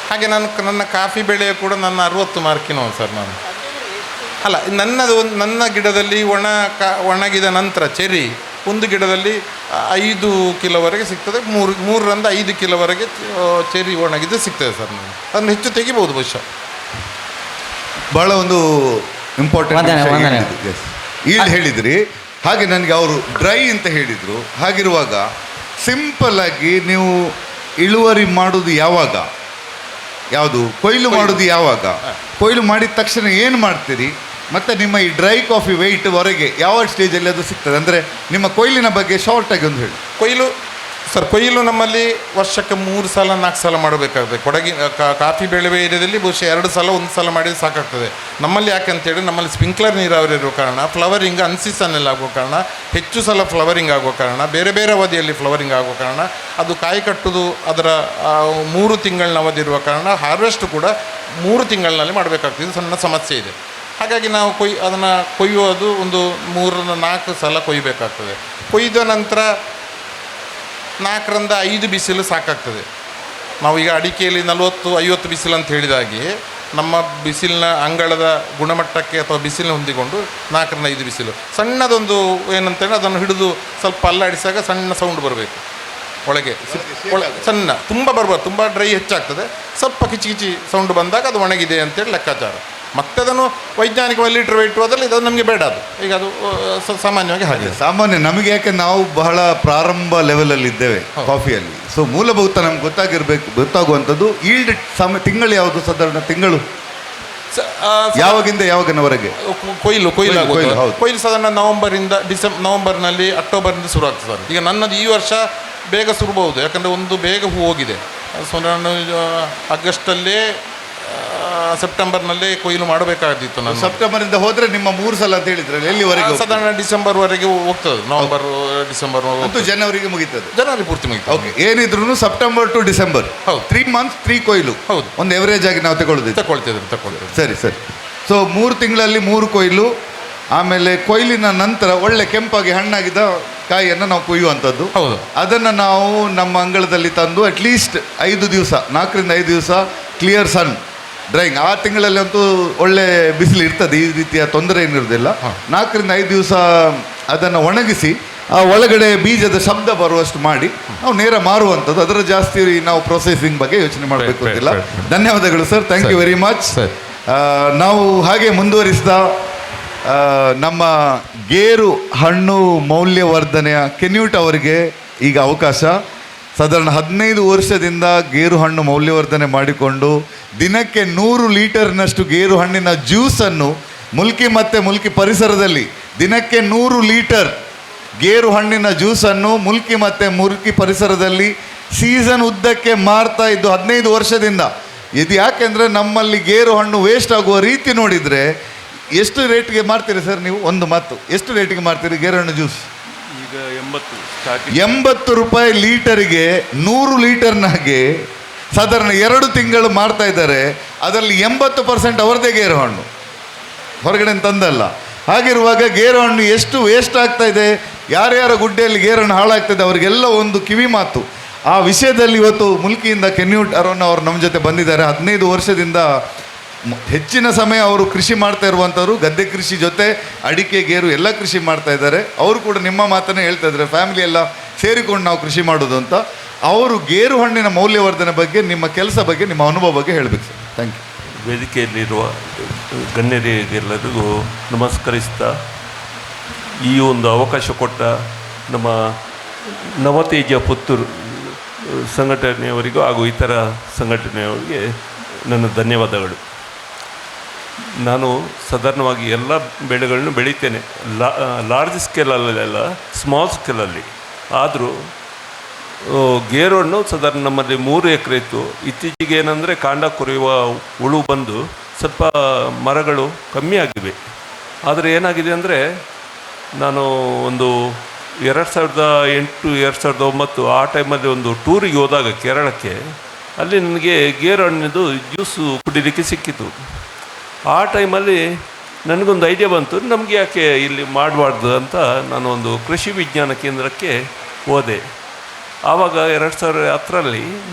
ಹಾಗೆ ನನ್ನ ಕಾಫಿ ಬೆಳೆ ಕೂಡ ನನ್ನ 60 ಮಾರ್ಕಿನವ ಸರ್. ನಾನು ಅಲ್ಲ, ನನ್ನ ಗಿಡದಲ್ಲಿ ಒಣಗಿದ ನಂತರ ಚೆರಿ ಒಂದು ಗಿಡದಲ್ಲಿ 5 ಕಿಲೋವರೆಗೆ ಸಿಗ್ತದೆ, 3 ರಿಂದ 5 ಕಿಲೋವರೆಗೆ ಚೆರಿ ಒಣಗಿದ್ದು ಸಿಗ್ತದೆ ಸರ್. ನಾನು ಅದನ್ನು ಹೆಚ್ಚು ತೆಗಿಬೋದು ಬಹುಶಃ. ಬಹಳ ಒಂದು ಇಂಪಾರ್ಟೆಂಟ್ ಈಲ್ಡ್ ಹೇಳಿದ್ರಿ. ಹಾಗೆ ನನಗೆ ಅವರು ಡ್ರೈ ಅಂತ ಹೇಳಿದರು. ಹಾಗಿರುವಾಗ ಸಿಂಪಲ್ ಆಗಿ ನೀವು ಇಳುವರಿ ಮಾಡೋದು ಯಾವಾಗ, ಯಾವುದು ಕೊಯ್ಲು ಮಾಡೋದು ಯಾವಾಗ, ಕೊಯ್ಲು ಮಾಡಿದ ತಕ್ಷಣ ಏನು ಮಾಡ್ತೀರಿ, ಮತ್ತು ನಿಮ್ಮ ಈ ಡ್ರೈ ಕಾಫಿ ವೆಯ್ಟ್ ಹೊರಗೆ ಯಾವ ಸ್ಟೇಜಲ್ಲಿ ಅದು ಸಿಗ್ತದೆ? ಅಂದರೆ ನಿಮ್ಮ ಕೊಯ್ಲಿನ ಬಗ್ಗೆ ಶಾರ್ಟಾಗಿ ಒಂದು ಹೇಳಿ. ಕೊಯ್ಲು ನಮ್ಮಲ್ಲಿ ವರ್ಷಕ್ಕೆ 3 ಸಲ 4 ಸಲ ಮಾಡಬೇಕಾಗ್ತದೆ. ಕಾಫಿ ಬೆಳೆಯುವ ಏರಿಯಾದಲ್ಲಿ ಬಹುಶಃ 2 ಸಲ 1 ಸಲ ಮಾಡಿದರೆ ಸಾಕಾಗ್ತದೆ. ನಮ್ಮಲ್ಲಿ ಯಾಕಂತೇಳಿ ನಮ್ಮಲ್ಲಿ ಸ್ಪ್ರಿಂಕ್ಲರ್ ನೀರಾವರಿ ಇರುವ ಕಾರಣ, ಫ್ಲವರಿಂಗ್ ಅನ್ಸೀಸನ್ನೆಲ್ಲ ಆಗುವ ಕಾರಣ, ಹೆಚ್ಚು ಸಲ ಫ್ಲವರಿಂಗ್ ಆಗುವ ಕಾರಣ, ಬೇರೆ ಬೇರೆ ಅವಧಿಯಲ್ಲಿ ಫ್ಲವರಿಂಗ್ ಆಗುವ ಕಾರಣ, ಅದು ಕಾಯಿ ಕಟ್ಟುವುದು ಅದರ 3 ತಿಂಗಳಿನ ಅವಧಿ ಇರುವ ಕಾರಣ ಹಾರ್ವೆಸ್ಟ್ ಕೂಡ 3 ತಿಂಗಳಿನಲ್ಲಿ ಮಾಡಬೇಕಾಗ್ತದೆ. ಇದು ಸಣ್ಣ ಸಮಸ್ಯೆ ಇದೆ. ಹಾಗಾಗಿ ನಾವು ಅದನ್ನು ಕೊಯ್ಯೋದು ಒಂದು 3 ರಿಂದ 4 ಸಲ ಕೊಯ್ಯಬೇಕಾಗ್ತದೆ. ಕೊಯ್ದ ನಂತರ 4 ರಿಂದ 5 ಬಿಸಿಲು ಸಾಕಾಗ್ತದೆ. ನಾವೀಗ ಅಡಿಕೆಯಲ್ಲಿ 40-50 ಬಿಸಿಲು ಅಂತ ಹೇಳಿದಾಗೆ ನಮ್ಮ ಬಿಸಿಲಿನ ಅಂಗಳದ ಗುಣಮಟ್ಟಕ್ಕೆ ಅಥವಾ ಬಿಸಿಲಿನ ಹೊಂದಿಕೊಂಡು 4 ರಿಂದ 5 ಬಿಸಿಲು. ಸಣ್ಣದೊಂದು ಏನಂತೇಳಿ ಅದನ್ನು ಹಿಡಿದು ಸ್ವಲ್ಪ ಅಲ್ಲಾಡಿಸಿದಾಗ ಸಣ್ಣ ಸೌಂಡ್ ಬರಬೇಕು. ಒಳಗೆ ಸಣ್ಣ ತುಂಬ ಬರ್ಬಾರ್ದು, ತುಂಬ ಡ್ರೈ ಹೆಚ್ಚಾಗ್ತದೆ. ಸ್ವಲ್ಪ ಕಿಚಿ ಕಿಚಿ ಸೌಂಡ್ ಬಂದಾಗ ಅದು ಒಣಗಿದೆ ಅಂತೇಳಿ ಲೆಕ್ಕಾಚಾರ. ಮತ್ತೆ ಅದನ್ನು ವೈಜ್ಞಾನಿಕವಾಗಿ ಲೀಟರ್ ವೆಯ್ಟ್ ಹೋದಲ್ಲಿ ಇದು ನಮಗೆ ಬೇಡ. ಅದು ಈಗ ಅದು ಸಾಮಾನ್ಯವಾಗಿ ಹಾಗೆ ಸಾಮಾನ್ಯ ನಮಗೆ, ಯಾಕೆ ನಾವು ಬಹಳ ಪ್ರಾರಂಭ ಲೆವೆಲಲ್ಲಿ ಇದ್ದೇವೆ ಕಾಫಿಯಲ್ಲಿ. ಸೊ ಮೂಲಭೂತ ನಮ್ಗೆ ಗೊತ್ತಾಗುವಂಥದ್ದು ಈಲ್ಡ್ ತಿಂಗಳು ಯಾವುದು, ಸಾಧಾರಣ ತಿಂಗಳು ಯಾವಾಗಿಂದ ಯಾವಾಗಿನವರೆಗೆ ಕೊಯ್ಲು ಹೌದು. ಕೊಯ್ಲು ಸಾಧಾರಣ ನವಂಬರ್ನಲ್ಲಿ ಅಕ್ಟೋಬರ್ನಿಂದ ಶುರು ಆಗ್ತದೆ. ಈಗ ನನ್ನದು ಈ ವರ್ಷ ಬೇಗ ಶುರುಬಹುದು, ಯಾಕಂದರೆ ಒಂದು ಬೇಗ ಹೂ ಹೋಗಿದೆ. ಸೊ ನಾನು ಆಗಸ್ಟಲ್ಲೇ ಸೆಪ್ಟೆಂಬರ್ನಲ್ಲೇ ಕೊಯ್ಲು ಮಾಡಬೇಕಾಗಿತ್ತು. ನಾನು ಸೆಪ್ಟೆಂಬರಿಂದ ಹೋದರೆ ನಿಮ್ಮ 3 ಸಲ ಅಂತ ಹೇಳಿದ್ರೆ ಎಲ್ಲಿವರೆಗೆ? ಸಾಧಾರಣ ಡಿಸೆಂಬರ್ವರೆಗೆ ಹೋಗ್ತದೆ. ನವಂಬರ್ ಡಿಸೆಂಬರ್ ಜನವರಿಗೆ ಮುಗಿತದೆ, ಜನವರಿ ಪೂರ್ತಿ ಮುಗಿತದೆ. ಓಕೆ, ಏನಿದ್ರು ಸೆಪ್ಟೆಂಬರ್ ಟು ಡಿಸೆಂಬರ್, ಹೌದು, 3 ಮಂತ್ಸ್ 3 ಕೊಯ್ಲು. ಹೌದು, ಒಂದು ಎವರೇಜ್ ಆಗಿ ನಾವು ತಗೊಳ್ತಿದ್ವಿ. ಸರಿ. ಸೊ 3 ತಿಂಗಳಲ್ಲಿ 3 ಕೊಯ್ಲು. ಆಮೇಲೆ ಕೊಯ್ಲಿನ ನಂತರ ಒಳ್ಳೆ ಕೆಂಪಾಗಿ ಹಣ್ಣಾಗಿದ್ದ ಕಾಯಿಯನ್ನು ನಾವು ಕೊಯ್ಯುವಂಥದ್ದು. ಹೌದು, ಅದನ್ನು ನಾವು ನಮ್ಮ ಅಂಗಳದಲ್ಲಿ ತಂದು ಅಟ್ಲೀಸ್ಟ್ 5 ದಿವಸ, 4 ರಿಂದ 5 ದಿವಸ ಕ್ಲಿಯರ್ ಸನ್ ಡ್ರೈಯಿಂಗ್. ಆ ತಿಂಗಳಲ್ಲಿ ಅಂತೂ ಒಳ್ಳೆ ಬಿಸಿಲು ಇರ್ತದೆ, ಈ ರೀತಿಯ ತೊಂದರೆ ಏನಿರೋದಿಲ್ಲ. 4 ರಿಂದ 5 ದಿವಸ ಅದನ್ನು ಒಣಗಿಸಿ ಆ ಒಳಗಡೆ ಬೀಜದ ಶಬ್ದ ಬರುವಷ್ಟು ಮಾಡಿ ನಾವು ನೇರ ಮಾರುವಂಥದ್ದು. ಅದರ ಜಾಸ್ತಿ ನಾವು ಪ್ರೊಸೆಸಿಂಗ್ ಬಗ್ಗೆ ಯೋಚನೆ ಮಾಡಬೇಕು ಅಂತಿಲ್ಲ. ಧನ್ಯವಾದಗಳು sir, thank you very much. ನಾವು ಹಾಗೆ ಮುಂದುವರಿಸಿದ ನಮ್ಮ ಗೇರು ಹಣ್ಣು ಮೌಲ್ಯವರ್ಧನೆಯ ಕೆನ್ಯೂಟ್ ಅವರಿಗೆ ಈಗ ಅವಕಾಶ. ಸಾಧಾರಣ 15 ವರ್ಷದಿಂದ ಗೇರು ಹಣ್ಣು ಮೌಲ್ಯವರ್ಧನೆ ಮಾಡಿಕೊಂಡು ದಿನಕ್ಕೆ 100 ಲೀಟರ್ನಷ್ಟು ಗೇರು ಹಣ್ಣಿನ ಜ್ಯೂಸನ್ನು ಮುಲ್ಕಿ ಮತ್ತು ಮುಲ್ಕಿ ಪರಿಸರದಲ್ಲಿ ದಿನಕ್ಕೆ 100 ಲೀಟರ್ ಗೇರು ಹಣ್ಣಿನ ಜ್ಯೂಸನ್ನು ಮುಲ್ಕಿ ಮತ್ತು ಮುಲ್ಕಿ ಪರಿಸರದಲ್ಲಿ ಸೀಸನ್ ಉದ್ದಕ್ಕೆ ಮಾರ್ತಾ ಇದ್ದು 15 ವರ್ಷದಿಂದ. ಇದು ಯಾಕೆಂದರೆ ನಮ್ಮಲ್ಲಿ ಗೇರು ಹಣ್ಣು ವೇಸ್ಟ್ ಆಗುವ ರೀತಿ ನೋಡಿದರೆ ಎಷ್ಟು ರೇಟ್ಗೆ ಮಾರ್ತೀರಿ ಸರ್ ನೀವು? ಒಂದು ಮಾತು, ಎಷ್ಟು ರೇಟಿಗೆ ಮಾರ್ತೀರಿ ಗೇರು ಹಣ್ಣು ಜ್ಯೂಸ್? ಈಗ 80 ರೂಪಾಯಿ ಲೀಟರಿಗೆ 100 ಲೀಟರ್ನಾಗೆ ಸಾಧಾರಣ 2 ತಿಂಗಳು ಮಾರ್ತಾ ಇದ್ದಾರೆ. ಅದರಲ್ಲಿ 80% ಅವರದೇ ಗೇರು ಹಣ್ಣು, ಹೊರಗಡೆ ತಂದಲ್ಲ. ಹಾಗಿರುವಾಗ ಗೇರು ಹಣ್ಣು ಎಷ್ಟು ವೇಸ್ಟ್ ಆಗ್ತಾ ಇದೆ, ಯಾರ್ಯಾರ ಗುಡ್ಡೆಯಲ್ಲಿ ಗೇರು ಹಣ್ಣು ಹಾಳಾಗ್ತದೆ, ಅವರಿಗೆಲ್ಲ ಒಂದು ಕಿವಿ ಮಾತು. ಆ ವಿಷಯದಲ್ಲಿ ಇವತ್ತು ಮುಲ್ಕಿಯಿಂದ ಕೆನ್ಯೂಟ್ ಅರೋನ್ ಅವರು ನಮ್ಮ ಜೊತೆ ಬಂದಿದ್ದಾರೆ. 15 ವರ್ಷದಿಂದ ಹೆಚ್ಚಿನ ಸಮಯ ಅವರು ಕೃಷಿ ಮಾಡ್ತಾ ಇರುವಂಥವ್ರು. ಗದ್ದೆ ಕೃಷಿ ಜೊತೆ ಅಡಿಕೆ, ಗೇರು ಎಲ್ಲ ಕೃಷಿ ಮಾಡ್ತಾ ಇದ್ದಾರೆ. ಅವರು ಕೂಡ ನಿಮ್ಮ ಮಾತನ್ನೇ ಹೇಳ್ತಾ ಇದ್ದಾರೆ, ಫ್ಯಾಮಿಲಿ ಎಲ್ಲ ಸೇರಿಕೊಂಡು ನಾವು ಕೃಷಿ ಮಾಡೋದು ಅಂತ. ಅವರು ಗೇರು ಹಣ್ಣಿನ ಮೌಲ್ಯವರ್ಧನೆ ಬಗ್ಗೆ, ನಿಮ್ಮ ಕೆಲಸ ಬಗ್ಗೆ, ನಿಮ್ಮ ಅನುಭವ ಬಗ್ಗೆ ಹೇಳಬೇಕು ಸರ್. Thank you. ವೇದಿಕೆಯಲ್ಲಿರುವ ಗಣ್ಯರಿಗೆಲ್ಲರಿಗೂ ನಮಸ್ಕರಿಸ್ತಾ, ಈ ಒಂದು ಅವಕಾಶ ಕೊಟ್ಟ ನಮ್ಮ ನವತೇಜ ಪುತ್ತೂರು ಸಂಘಟನೆಯವರಿಗೂ ಹಾಗೂ ಇತರ ಸಂಘಟನೆಯವರಿಗೆ ನನ್ನ ಧನ್ಯವಾದಗಳು. ನಾನು ಸಾಧಾರಣವಾಗಿ ಎಲ್ಲ ಬೆಳೆಗಳನ್ನು ಬೆಳಿತೇನೆ, ಲಾರ್ಜ್ ಸ್ಕೇಲಲ್ಲೆಲ್ಲ, ಸ್ಮಾಲ್ ಸ್ಕೇಲಲ್ಲಿ. ಆದರೂ ಗೇರು ಹಣ್ಣು ಸಾಧಾರಣ ನಮ್ಮಲ್ಲಿ 3 ಎಕರೆ ಇತ್ತು. ಇತ್ತೀಚೆಗೆ ಏನಂದರೆ ಕಾಂಡ ಕೊರೆಯುವ ಹುಳು ಬಂದು ಸ್ವಲ್ಪ ಮರಗಳು ಕಮ್ಮಿ ಆಗಿವೆ. ಆದರೆ ಏನಾಗಿದೆ ಅಂದರೆ, ನಾನು ಒಂದು 2008 2009 ಆ ಟೈಮಲ್ಲಿ ಒಂದು ಟೂರಿಗೆ ಹೋದಾಗ ಕೇರಳಕ್ಕೆ, ಅಲ್ಲಿ ನನಗೆ ಗೇರು ಹಣ್ಣಿದು ಜ್ಯೂಸು ಕುಡಿಲಿಕ್ಕೆ ಸಿಕ್ಕಿತು. ಆ ಟೈಮಲ್ಲಿ ನನಗೊಂದು ಐಡಿಯಾ ಬಂತು, ನಮಗೆ ಯಾಕೆ ಇಲ್ಲಿ ಮಾಡಬಾರ್ದು ಅಂತ ನಾನು ಒಂದು ಕೃಷಿ ವಿಜ್ಞಾನ ಕೇಂದ್ರಕ್ಕೆ ಹೋದೆ. ಆವಾಗ 2010ರಲ್ಲಿ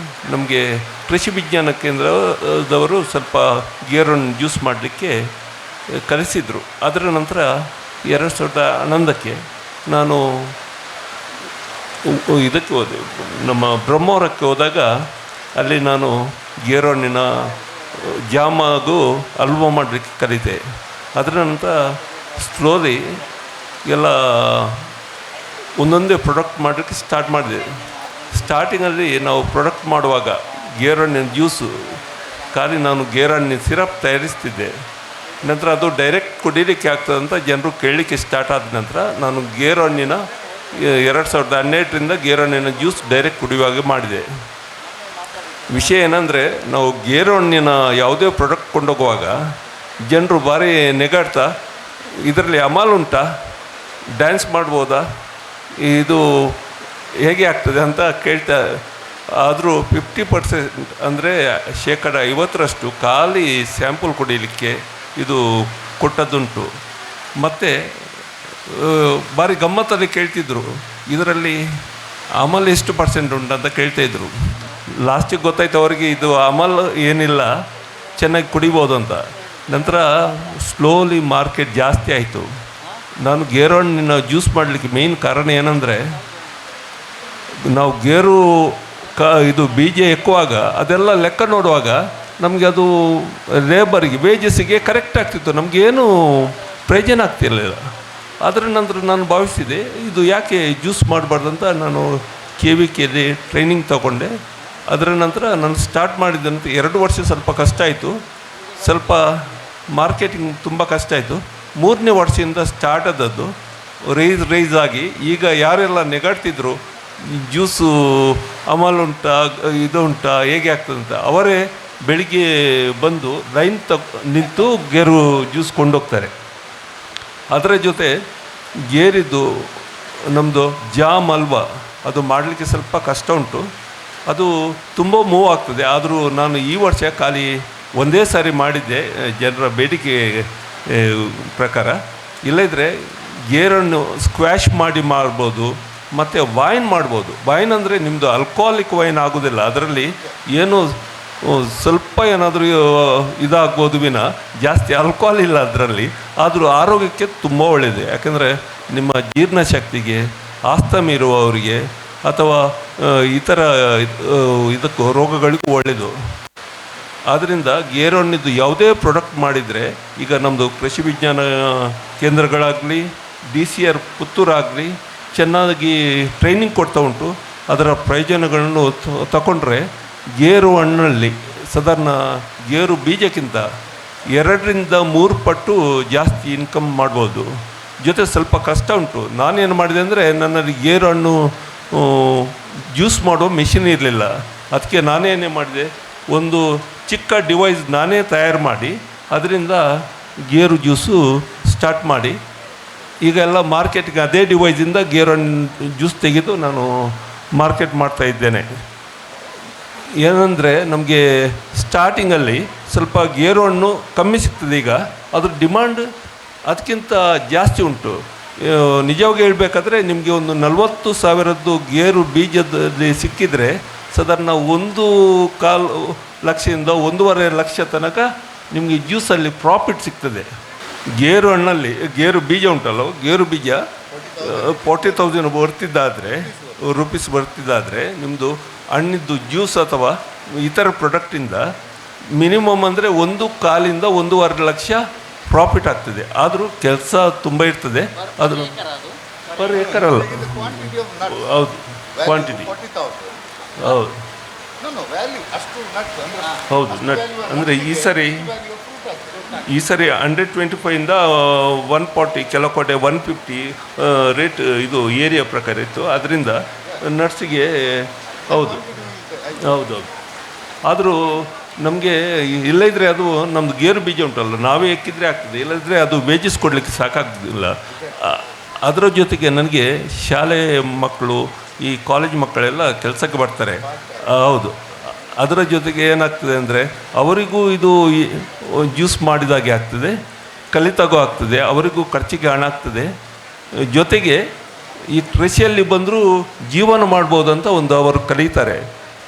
ನಮಗೆ ಕೃಷಿ ವಿಜ್ಞಾನ ಕೇಂದ್ರದವರು ಸ್ವಲ್ಪ ಗೇರು ಹಣ್ಣು ಜ್ಯೂಸ್ ಮಾಡಲಿಕ್ಕೆ ಕಲಿಸಿದರು. ಅದರ ನಂತರ 2011ಕ್ಕೆ ನಾನು ಇದಕ್ಕೆ ಹೋದೆ, ನಮ್ಮ ಬ್ರಹ್ಮವರಕ್ಕೆ ಹೋದಾಗ ಅಲ್ಲಿ ನಾನು ಗೇರು ಹಣ್ಣಿನ ಜಾಮ್ ಹಾಗೂ ಹಲ್ವಾ ಮಾಡಲಿಕ್ಕೆ ಕಲಿತೆ. ಅದರ ನಂತರ ಸ್ಲೋಲಿ ಎಲ್ಲ ಒಂದೊಂದೇ ಪ್ರಾಡಕ್ಟ್ ಮಾಡಲಿಕ್ಕೆ ಸ್ಟಾರ್ಟ್ ಮಾಡಿದೆ. ಸ್ಟಾರ್ಟಿಂಗಲ್ಲಿ ನಾವು ಪ್ರಾಡಕ್ಟ್ ಮಾಡುವಾಗ ಗೇರು ಹಣ್ಣಿನ ಜ್ಯೂಸು ಖಾಲಿ ನಾನು ಗೇರು ಹಣ್ಣಿನ ಸಿರಪ್ ತಯಾರಿಸ್ತಿದ್ದೆ. ನಂತರ ಅದು ಡೈರೆಕ್ಟ್ ಕುಡಿಲಿಕ್ಕೆ ಆಗ್ತದಂತ ಜನರು ಕೇಳಲಿಕ್ಕೆ ಸ್ಟಾರ್ಟ್ ಆದ ನಂತರ ನಾನು ಗೇರು ಹಣ್ಣಿನ 2012ರಿಂದ ಗೇರು ಹಣ್ಣಿನ ಜ್ಯೂಸ್ ಡೈರೆಕ್ಟ್ ಕುಡಿಯುವಾಗ ಮಾಡಿದೆ. ವಿಷಯ ಏನಂದರೆ, ನಾವು ಗೇರು ಹಣ್ಣಿನ ಯಾವುದೇ ಪ್ರಾಡಕ್ಟ್ ಕೊಂಡೋಗುವಾಗ ಜನರು ಭಾರಿ ನೆಗಾಡ್ತಾ, ಇದರಲ್ಲಿ ಅಮಲ್ ಉಂಟಾ, ಡ್ಯಾನ್ಸ್ ಮಾಡ್ಬೋದಾ, ಇದು ಹೇಗೆ ಆಗ್ತದೆ ಅಂತ ಕೇಳ್ತಾ. ಆದರೂ 50% ಅಂದರೆ 50% ಖಾಲಿ ಸ್ಯಾಂಪಲ್ ಕುಡಿಯಲಿಕ್ಕೆ ಇದು ಕೊಟ್ಟದ್ದುಂಟು. ಮತ್ತು ಭಾರಿ ಗಮ್ಮತ್ತಲ್ಲಿ ಕೇಳ್ತಿದ್ರು, ಇದರಲ್ಲಿ ಅಮಲ್ ಎಷ್ಟು ಪರ್ಸೆಂಟ್ ಉಂಟು ಅಂತ ಕೇಳ್ತಾಯಿದ್ರು. ಲಾಸ್ಟಿಗೆ ಗೊತ್ತಾಯ್ತು ಅವರಿಗೆ ಇದು ಅಮಲ್ ಏನಿಲ್ಲ, ಚೆನ್ನಾಗಿ ಕುಡಿಬೋದು ಅಂತ. ನಂತರ ಸ್ಲೋಲಿ ಮಾರ್ಕೆಟ್ ಜಾಸ್ತಿ ಆಯಿತು. ನಾನು ಗೇರು ಹಣ್ಣಿನ ಜ್ಯೂಸ್ ಮಾಡಲಿಕ್ಕೆ ಮೇಯ್ನ್ ಕಾರಣ ಏನಂದರೆ, ನಾವು ಗೇರು ಇದು ಬೀಜ ಎಕ್ಕುವಾಗ ಅದೆಲ್ಲ ಲೆಕ್ಕ ನೋಡುವಾಗ ನಮಗೆ ಅದು ಲೇಬರ್ಗೆ ವೇಜಸ್ಸಿಗೆ ಕರೆಕ್ಟ್ ಆಗ್ತಿತ್ತು, ನಮಗೇನು ಪ್ರಯೋಜನ ಆಗ್ತಿರಲಿಲ್ಲ. ಅದರ ನಂತರ ನಾನು ಭಾವಿಸಿದೆ ಇದು ಯಾಕೆ ಜ್ಯೂಸ್ ಮಾಡಬಾರ್ದಂತ ನಾನು KVKಯಲ್ಲಿ ಟ್ರೈನಿಂಗ್ ತಗೊಂಡೆ. ಅದರ ನಂತರ ನಾನು ಸ್ಟಾರ್ಟ್ ಮಾಡಿದಂತೆ 2 ವರ್ಷ ಸ್ವಲ್ಪ ಕಷ್ಟ ಆಯಿತು, ಸ್ವಲ್ಪ ಮಾರ್ಕೆಟಿಂಗ್ ತುಂಬ ಕಷ್ಟ ಆಯಿತು. 3ನೇ ವರ್ಷದಿಂದ ಸ್ಟಾರ್ಟ್ ಆದದ್ದು ರೈಸ್ ಆಗಿ ಈಗ ಯಾರೆಲ್ಲ ನೆಗಾಡ್ತಿದ್ರು ಜ್ಯೂಸು ಅಮಲ್ ಉಂಟಾ ಇದು ಉಂಟಾ ಹೇಗೆ ಆಗ್ತದಂತ, ಅವರೇ ಬೆಳಿಗ್ಗೆ ಬಂದು ಲೈನ್ ನಿಂತು ಗೇರು ಜ್ಯೂಸ್ ಕೊಂಡೋಗ್ತಾರೆ. ಅದರ ಜೊತೆ ಗೇರಿದ್ದು ನಮ್ಮದು ಜಾಮ್ ಹಲ್ವಾ ಅದು ಮಾಡಲಿಕ್ಕೆ ಸ್ವಲ್ಪ ಕಷ್ಟ ಉಂಟು, ಅದು ತುಂಬ ಮೂವ್ ಆಗ್ತದೆ. ಆದರೂ ನಾನು ಈ ವರ್ಷ ಖಾಲಿ ಒಂದೇ ಸಾರಿ ಮಾಡಿದ್ದೆ ಜನರ ಬೇಡಿಕೆ ಪ್ರಕಾರ. ಇಲ್ಲದಿದ್ದರೆ ಗೇರನ್ನು ಸ್ಕ್ವ್ಯಾಶ್ ಮಾಡಿ ಮಾಡ್ಬೋದು ಮತ್ತು ವೈನ್ ಮಾಡ್ಬೋದು. ವೈನ್ ಅಂದರೆ ನಿಮ್ಮದು ಆಲ್ಕೋಹಾಲಿಕ್ ವೈನ್ ಆಗೋದಿಲ್ಲ, ಅದರಲ್ಲಿ ಏನು ಸ್ವಲ್ಪ ಏನಾದರೂ ಇದಾಗ್ಬೋದು ವಿನ ಜಾಸ್ತಿ ಆಲ್ಕೋಹಾಲ್ ಇಲ್ಲ ಅದರಲ್ಲಿ. ಆದರೂ ಆರೋಗ್ಯಕ್ಕೆ ತುಂಬ ಒಳ್ಳೆಯದು, ಯಾಕೆಂದರೆ ನಿಮ್ಮ ಜೀರ್ಣಶಕ್ತಿಗೆ, ಆಸ್ತಮ ಇರುವವರಿಗೆ ಅಥವಾ ಇತರ ಇದಕ್ಕೂ ರೋಗಗಳಿಗೂ ಒಳ್ಳೆಯದು. ಆದ್ದರಿಂದ ಗೇರು ಹಣ್ಣಿದ್ದು ಯಾವುದೇ ಪ್ರಾಡಕ್ಟ್ ಮಾಡಿದರೆ, ಈಗ ನಮ್ಮದು ಕೃಷಿ ವಿಜ್ಞಾನ ಕೇಂದ್ರಗಳಾಗಲಿ DCR ಪುತ್ತೂರಾಗಲಿ ಚೆನ್ನಾಗಿ ಟ್ರೈನಿಂಗ್ ಕೊಡ್ತಾ ಉಂಟು. ಅದರ ಪ್ರಯೋಜನಗಳನ್ನು ತಗೊಂಡ್ರೆ ಗೇರು ಹಣ್ಣಲ್ಲಿ ಸಾಧಾರಣ ಗೇರು ಬೀಜಕ್ಕಿಂತ 2ರಿಂದ 3 ಪಟ್ಟು ಜಾಸ್ತಿ ಇನ್ಕಮ್ ಮಾಡ್ಬೋದು. ಜೊತೆ ಸ್ವಲ್ಪ ಕಷ್ಟ ಉಂಟು. ನಾನೇನು ಮಾಡಿದೆ ಅಂದರೆ ನನ್ನಲ್ಲಿ ಗೇರು ಹಣ್ಣು ಜ್ಯೂಸ್ ಮಾಡೋ ಮೆಷಿನ್ ಇರಲಿಲ್ಲ. ಅದಕ್ಕೆ ನಾನೇನೇ ಮಾಡಿದೆ, ಒಂದು ಚಿಕ್ಕ ಡಿವೈಸ್ ನಾನೇ ತಯಾರು ಮಾಡಿ ಅದರಿಂದ ಗೇರು ಜ್ಯೂಸು ಸ್ಟಾರ್ಟ್ ಮಾಡಿ ಈಗ ಎಲ್ಲ ಮಾರ್ಕೆಟ್ಗೆ ಅದೇ ಡಿವೈಸಿಂದ ಗೇರು ಹಣ್ಣು ಜ್ಯೂಸ್ ತೆಗೆದು ನಾನು ಮಾರ್ಕೆಟ್ ಮಾಡ್ತಾ ಇದ್ದೇನೆ. ಏನಂದರೆ ನಮಗೆ ಸ್ಟಾರ್ಟಿಂಗಲ್ಲಿ ಸ್ವಲ್ಪ ಗೇರು ಹಣ್ಣು ಕಮ್ಮಿ ಸಿಗ್ತದೆ, ಈಗ ಅದ್ರ ಡಿಮಾಂಡ್ ಅದಕ್ಕಿಂತ ಜಾಸ್ತಿ ಉಂಟು. ನಿಜವಾಗಿ ಹೇಳಬೇಕಾದ್ರೆ ನಿಮಗೆ ಒಂದು 40,000 ಗೇರು ಬೀಜದಲ್ಲಿ ಸಿಕ್ಕಿದರೆ ಸಾಧಾರಣ 1.25 ಲಕ್ಷದಿಂದ 1.5 ಲಕ್ಷ ತನಕ ನಿಮಗೆ ಜ್ಯೂಸಲ್ಲಿ ಪ್ರಾಫಿಟ್ ಸಿಗ್ತದೆ. ಗೇರು ಹಣ್ಣಲ್ಲಿ ಗೇರು ಬೀಜ ಉಂಟಲ್ಲ, ಗೇರು ಬೀಜ 40,000 ರುಪೀಸ್ ಬರ್ತಿದ್ದಾದರೆ ನಿಮ್ಮದು ಹಣ್ಣಿದ್ದು ಜ್ಯೂಸ್ ಅಥವಾ ಇತರ ಪ್ರಾಡಕ್ಟಿಂದ ಮಿನಿಮಮ್ ಅಂದರೆ 1.25 ರಿಂದ 1.5 ಲಕ್ಷ ಪ್ರಾಫಿಟ್ ಆಗ್ತದೆ. ಆದರೂ ಕೆಲಸ ತುಂಬ ಇರ್ತದೆ. ಅದು ಪರ್ ಏಕರ್ ಅಲ್ಲ, ಹೌದು ಕ್ವಾಂಟಿಟಿ, ಹೌದು ಹೌದು ನಟ್ ಅಂದರೆ ಈ ಸರಿ 125 ಇಂದ 140, ಕೆಲವು ಕಡೆ 150 ರೇಟ್ ಇದು ಏರಿಯಾ ಪ್ರಕಾರ ಇತ್ತು. ಅದರಿಂದ ನಟ್ಸಿಗೆ ಹೌದು ಹೌದೌದು. ಆದರೂ ನಮಗೆ ಇಲ್ಲದಿದ್ದರೆ ಅದು ನಮ್ಮದು ಗೇರು ಬೀಜ ಉಂಟಲ್ಲ, ನಾವೇ ಎಕ್ಕಿದ್ರೆ ಆಗ್ತದೆ, ಇಲ್ಲದಿದ್ದರೆ ಅದು ವೇಜಸ್ ಕೊಡಲಿಕ್ಕೆ ಸಾಕಾಗೋದಿಲ್ಲ. ಅದರ ಜೊತೆಗೆ ನನಗೆ ಶಾಲೆ ಮಕ್ಕಳು, ಈ ಕಾಲೇಜ್ ಮಕ್ಕಳೆಲ್ಲ ಕೆಲಸಕ್ಕೆ ಬರ್ತಾರೆ. ಹೌದು, ಅದರ ಜೊತೆಗೆ ಏನಾಗ್ತದೆ ಅಂದರೆ ಅವರಿಗೂ ಇದು ಜ್ಯೂಸ್ ಮಾಡಿದಾಗೆ ಆಗ್ತದೆ, ಕಲಿತಾಗೂ ಆಗ್ತದೆ, ಅವರಿಗೂ ಖರ್ಚಿಗೆ ಹಣ ಆಗ್ತದೆ. ಜೊತೆಗೆ ಈ ಕೃಷಿಯಲ್ಲಿ ಬಂದರೂ ಜೀವನ ಮಾಡ್ಬೋದು ಅಂತ ಒಂದು ಅವರು ಕಲಿತಾರೆ.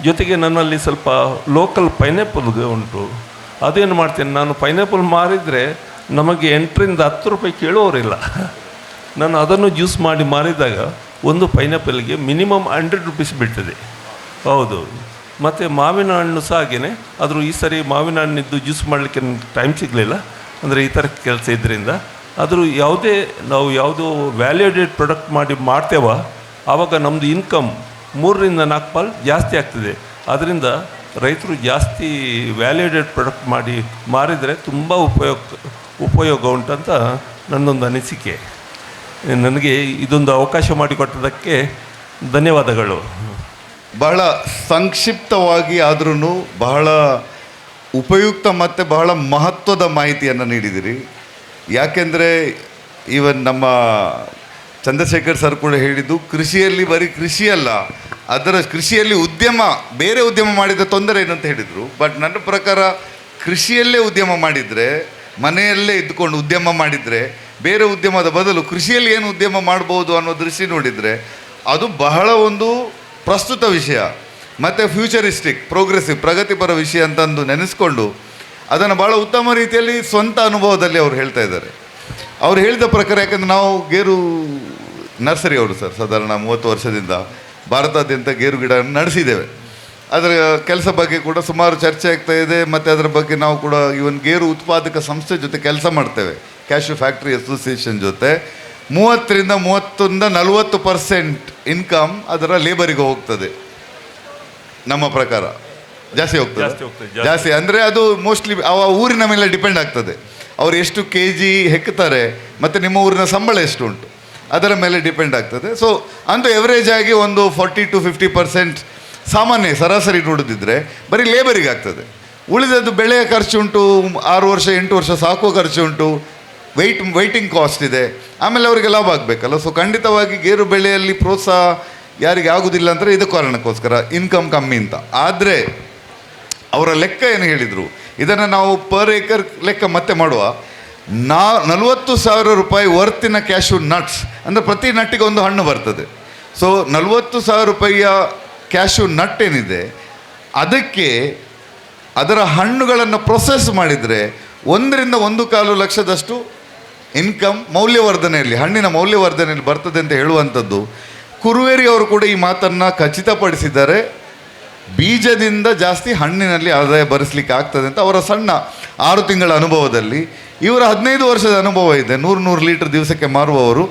ಜೊತೆಗೆ ನನ್ನಲ್ಲಿ ಸ್ವಲ್ಪ ಲೋಕಲ್ ಪೈನಾಪಲ್ ಉಂಟು. ಅದೇನು ಮಾಡ್ತೇನೆ ನಾನು, ಪೈನಾಪಲ್ ಮಾರಿದರೆ ನಮಗೆ 8ರಿಂದ 10 ರೂಪಾಯಿ ಕೇಳುವವರಿಲ್ಲ. ನಾನು ಅದನ್ನು ಜ್ಯೂಸ್ ಮಾಡಿ ಮಾರಿದಾಗ ಒಂದು ಪೈನಾಪಲ್ಗೆ ಮಿನಿಮಮ್ 100 ರೂಪೀಸ್ ಬೀಳ್ತದೆ. ಹೌದು. ಮತ್ತು ಮಾವಿನ ಹಣ್ಣು ಸಹ ಹಾಗೆಯೇ. ಆದರೂ ಈ ಸರಿ ಮಾವಿನ ಹಣ್ಣಿದ್ದು ಜ್ಯೂಸ್ ಮಾಡಲಿಕ್ಕೆ ನನಗೆ ಟೈಮ್ ಸಿಗಲಿಲ್ಲ, ಅಂದರೆ ಈ ಥರ ಕೆಲಸ ಇದರಿಂದ. ಆದರೂ ನಾವು ಯಾವುದೋ ವ್ಯಾಲ್ಯೂಡೇಡ್ ಪ್ರಾಡಕ್ಟ್ ಮಾಡ್ತೇವ, ಆವಾಗ ನಮ್ಮದು ಇನ್ಕಮ್ 3ರಿಂದ 4 ಪಾಲು ಜಾಸ್ತಿ ಆಗ್ತದೆ. ಆದ್ದರಿಂದ ರೈತರು ಜಾಸ್ತಿ ವ್ಯಾಲ್ಯೂಡೇಡ್ ಪ್ರಾಡಕ್ಟ್ ಮಾರಿದರೆ ತುಂಬ ಉಪಯೋಗ ಉಂಟಂತ ನನ್ನೊಂದು ಅನಿಸಿಕೆ. ನನಗೆ ಇದೊಂದು ಅವಕಾಶ ಮಾಡಿಕೊಟ್ಟದಕ್ಕೆ ಧನ್ಯವಾದಗಳು. ಬಹಳ ಸಂಕ್ಷಿಪ್ತವಾಗಿ ಆದ್ರೂ ಬಹಳ ಉಪಯುಕ್ತ ಮತ್ತು ಬಹಳ ಮಹತ್ವದ ಮಾಹಿತಿಯನ್ನು ನೀಡಿದಿರಿ. ಯಾಕೆಂದರೆ ಈವನ್ ನಮ್ಮ ಚಂದ್ರಶೇಖರ್ ಸರ್ ಕೂಡ ಹೇಳಿದ್ದು, ಕೃಷಿಯಲ್ಲಿ ಬರೀ ಕೃಷಿ ಅಲ್ಲ, ಅದರ ಕೃಷಿಯಲ್ಲಿ ಬೇರೆ ಉದ್ಯಮ ಮಾಡಿದ ತೊಂದರೆ ಏನಂತ ಹೇಳಿದರು. ಬಟ್ ನನ್ನ ಪ್ರಕಾರ ಕೃಷಿಯಲ್ಲೇ ಉದ್ಯಮ ಮಾಡಿದರೆ, ಮನೆಯಲ್ಲೇ ಇದ್ದುಕೊಂಡು ಉದ್ಯಮ ಮಾಡಿದರೆ, ಬೇರೆ ಉದ್ಯಮದ ಬದಲು ಕೃಷಿಯಲ್ಲಿ ಏನು ಉದ್ಯಮ ಮಾಡ್ಬೋದು ಅನ್ನೋ ದೃಷ್ಟಿ ನೋಡಿದರೆ ಅದು ಬಹಳ ಒಂದು ಪ್ರಸ್ತುತ ವಿಷಯ ಮತ್ತು ಫ್ಯೂಚರಿಸ್ಟಿಕ್, ಪ್ರೋಗ್ರೆಸಿವ್, ಪ್ರಗತಿಪರ ವಿಷಯ ಅಂತಂದು ನೆನೆಸ್ಕೊಂಡು ಅದನ್ನು ಭಾಳ ಉತ್ತಮ ರೀತಿಯಲ್ಲಿ ಸ್ವಂತ ಅನುಭವದಲ್ಲಿ ಅವರು ಹೇಳ್ತಾ ಇದ್ದಾರೆ. ಅವ್ರು ಹೇಳಿದ ಪ್ರಕಾರ, ಯಾಕಂದರೆ ನಾವು ಗೇರು ನರ್ಸರಿ ಅವರು ಸರ್ ಸಾಧಾರಣ 30 ವರ್ಷದಿಂದ ಭಾರತಾದ್ಯಂತ ಗೇರು ಗಿಡ ನಡೆಸಿದ್ದೇವೆ. ಅದರ ಕೆಲಸ ಬಗ್ಗೆ ಕೂಡ ಸುಮಾರು ಚರ್ಚೆ ಆಗ್ತಾ ಇದೆ. ಮತ್ತು ಅದರ ಬಗ್ಗೆ ನಾವು ಕೂಡ ಇವನ್ ಗೇರು ಉತ್ಪಾದಕ ಸಂಸ್ಥೆ ಜೊತೆ ಕೆಲಸ ಮಾಡ್ತೇವೆ, ಕ್ಯಾಶ್ಯೂ ಫ್ಯಾಕ್ಟ್ರಿ ಅಸೋಸಿಯೇಷನ್ ಜೊತೆ. 30-40% ಇನ್ಕಮ್ ಅದರ ಲೇಬರಿಗೆ ಹೋಗ್ತದೆ. ನಮ್ಮ ಪ್ರಕಾರ ಜಾಸ್ತಿ ಹೋಗ್ತದೆ. ಜಾಸ್ತಿ ಅಂದರೆ ಅದು ಮೋಸ್ಟ್ಲಿ ಆ ಊರಿನ ಮೇಲೆ ಡಿಪೆಂಡ್ ಆಗ್ತದೆ. ಅವರು ಎಷ್ಟು KG ಹೆಕ್ತಾರೆ ಮತ್ತು ನಿಮ್ಮ ಊರಿನ ಸಂಬಳ ಎಷ್ಟು ಉಂಟು ಅದರ ಮೇಲೆ ಡಿಪೆಂಡ್ ಆಗ್ತದೆ. ಸೊ ಅಂತೂ ಎವರೇಜ್ ಆಗಿ ಒಂದು 40-50% ಸಾಮಾನ್ಯ ಸರಾಸರಿ ನೋಡೋದಿದ್ರೆ ಬರೀ ಲೇಬರಿಗೆ ಆಗ್ತದೆ. ಉಳಿದದ್ದು ಬೆಳೆಯ ಖರ್ಚು ಉಂಟು, 6 ವರ್ಷ 8 ವರ್ಷ ಸಾಕುವ ಖರ್ಚು ಉಂಟು, ವೈಟಿಂಗ್ ಕಾಸ್ಟ್ ಇದೆ, ಆಮೇಲೆ ಅವರಿಗೆ ಲಾಭ ಆಗಬೇಕಲ್ಲ. ಸೊ ಖಂಡಿತವಾಗಿ ಗೇರು ಬೆಳೆಯಲ್ಲಿ ಪ್ರೋತ್ಸಾಹ ಯಾರಿಗೆ ಆಗೋದಿಲ್ಲ ಅಂದರೆ ಇದು ಕಾರಣಕ್ಕೋಸ್ಕರ ಇನ್ಕಮ್ ಕಮ್ಮಿ ಅಂತ. ಆದರೆ ಅವರ ಲೆಕ್ಕ ಏನು ಹೇಳಿದರು, ಇದನ್ನು ನಾವು ಪರ್ ಏಕರ್ ಲೆಕ್ಕ ಮತ್ತೆ ಮಾಡುವ. 40,000 ರೂಪಾಯಿ ವರ್ತಿನ ಕ್ಯಾಶ್ಯೂ ನಟ್ಸ್, ಅಂದರೆ ಪ್ರತಿ ನಟ್ಟಿಗೆ ಒಂದು ಹಣ್ಣು ಬರ್ತದೆ. ಸೊ 40,000 ರೂಪಾಯಿಯ ಕ್ಯಾಶ್ಯೂ ನಟ್ ಏನಿದೆ ಅದಕ್ಕೆ ಅದರ ಹಣ್ಣುಗಳನ್ನು ಪ್ರೊಸೆಸ್ ಮಾಡಿದರೆ 1-1.25 ಲಕ್ಷದಷ್ಟು ಇನ್ಕಮ್ ಮೌಲ್ಯವರ್ಧನೆಯಲ್ಲಿ, ಹಣ್ಣಿನ ಮೌಲ್ಯವರ್ಧನೆಯಲ್ಲಿ ಬರ್ತದೆ ಅಂತ ಹೇಳುವಂಥದ್ದು. ಕುರುವೇರಿ ಅವರು ಕೂಡ ಈ ಮಾತನ್ನು ಖಚಿತಪಡಿಸಿದ್ದಾರೆ. ಬೀಜದಿಂದ ಜಾಸ್ತಿ ಹಣ್ಣಿನಲ್ಲಿ ಆದಾಯ ಬರೆಸಲಿಕ್ಕೆ ಆಗ್ತದೆ ಅಂತ ಅವರ ಸಣ್ಣ 6 ತಿಂಗಳ ಅನುಭವದಲ್ಲಿ. ಇವರ 15 ವರ್ಷದ ಅನುಭವ ಇದೆ. 100 ಲೀಟರ್ ದಿವಸಕ್ಕೆ ಮಾರುವವರು.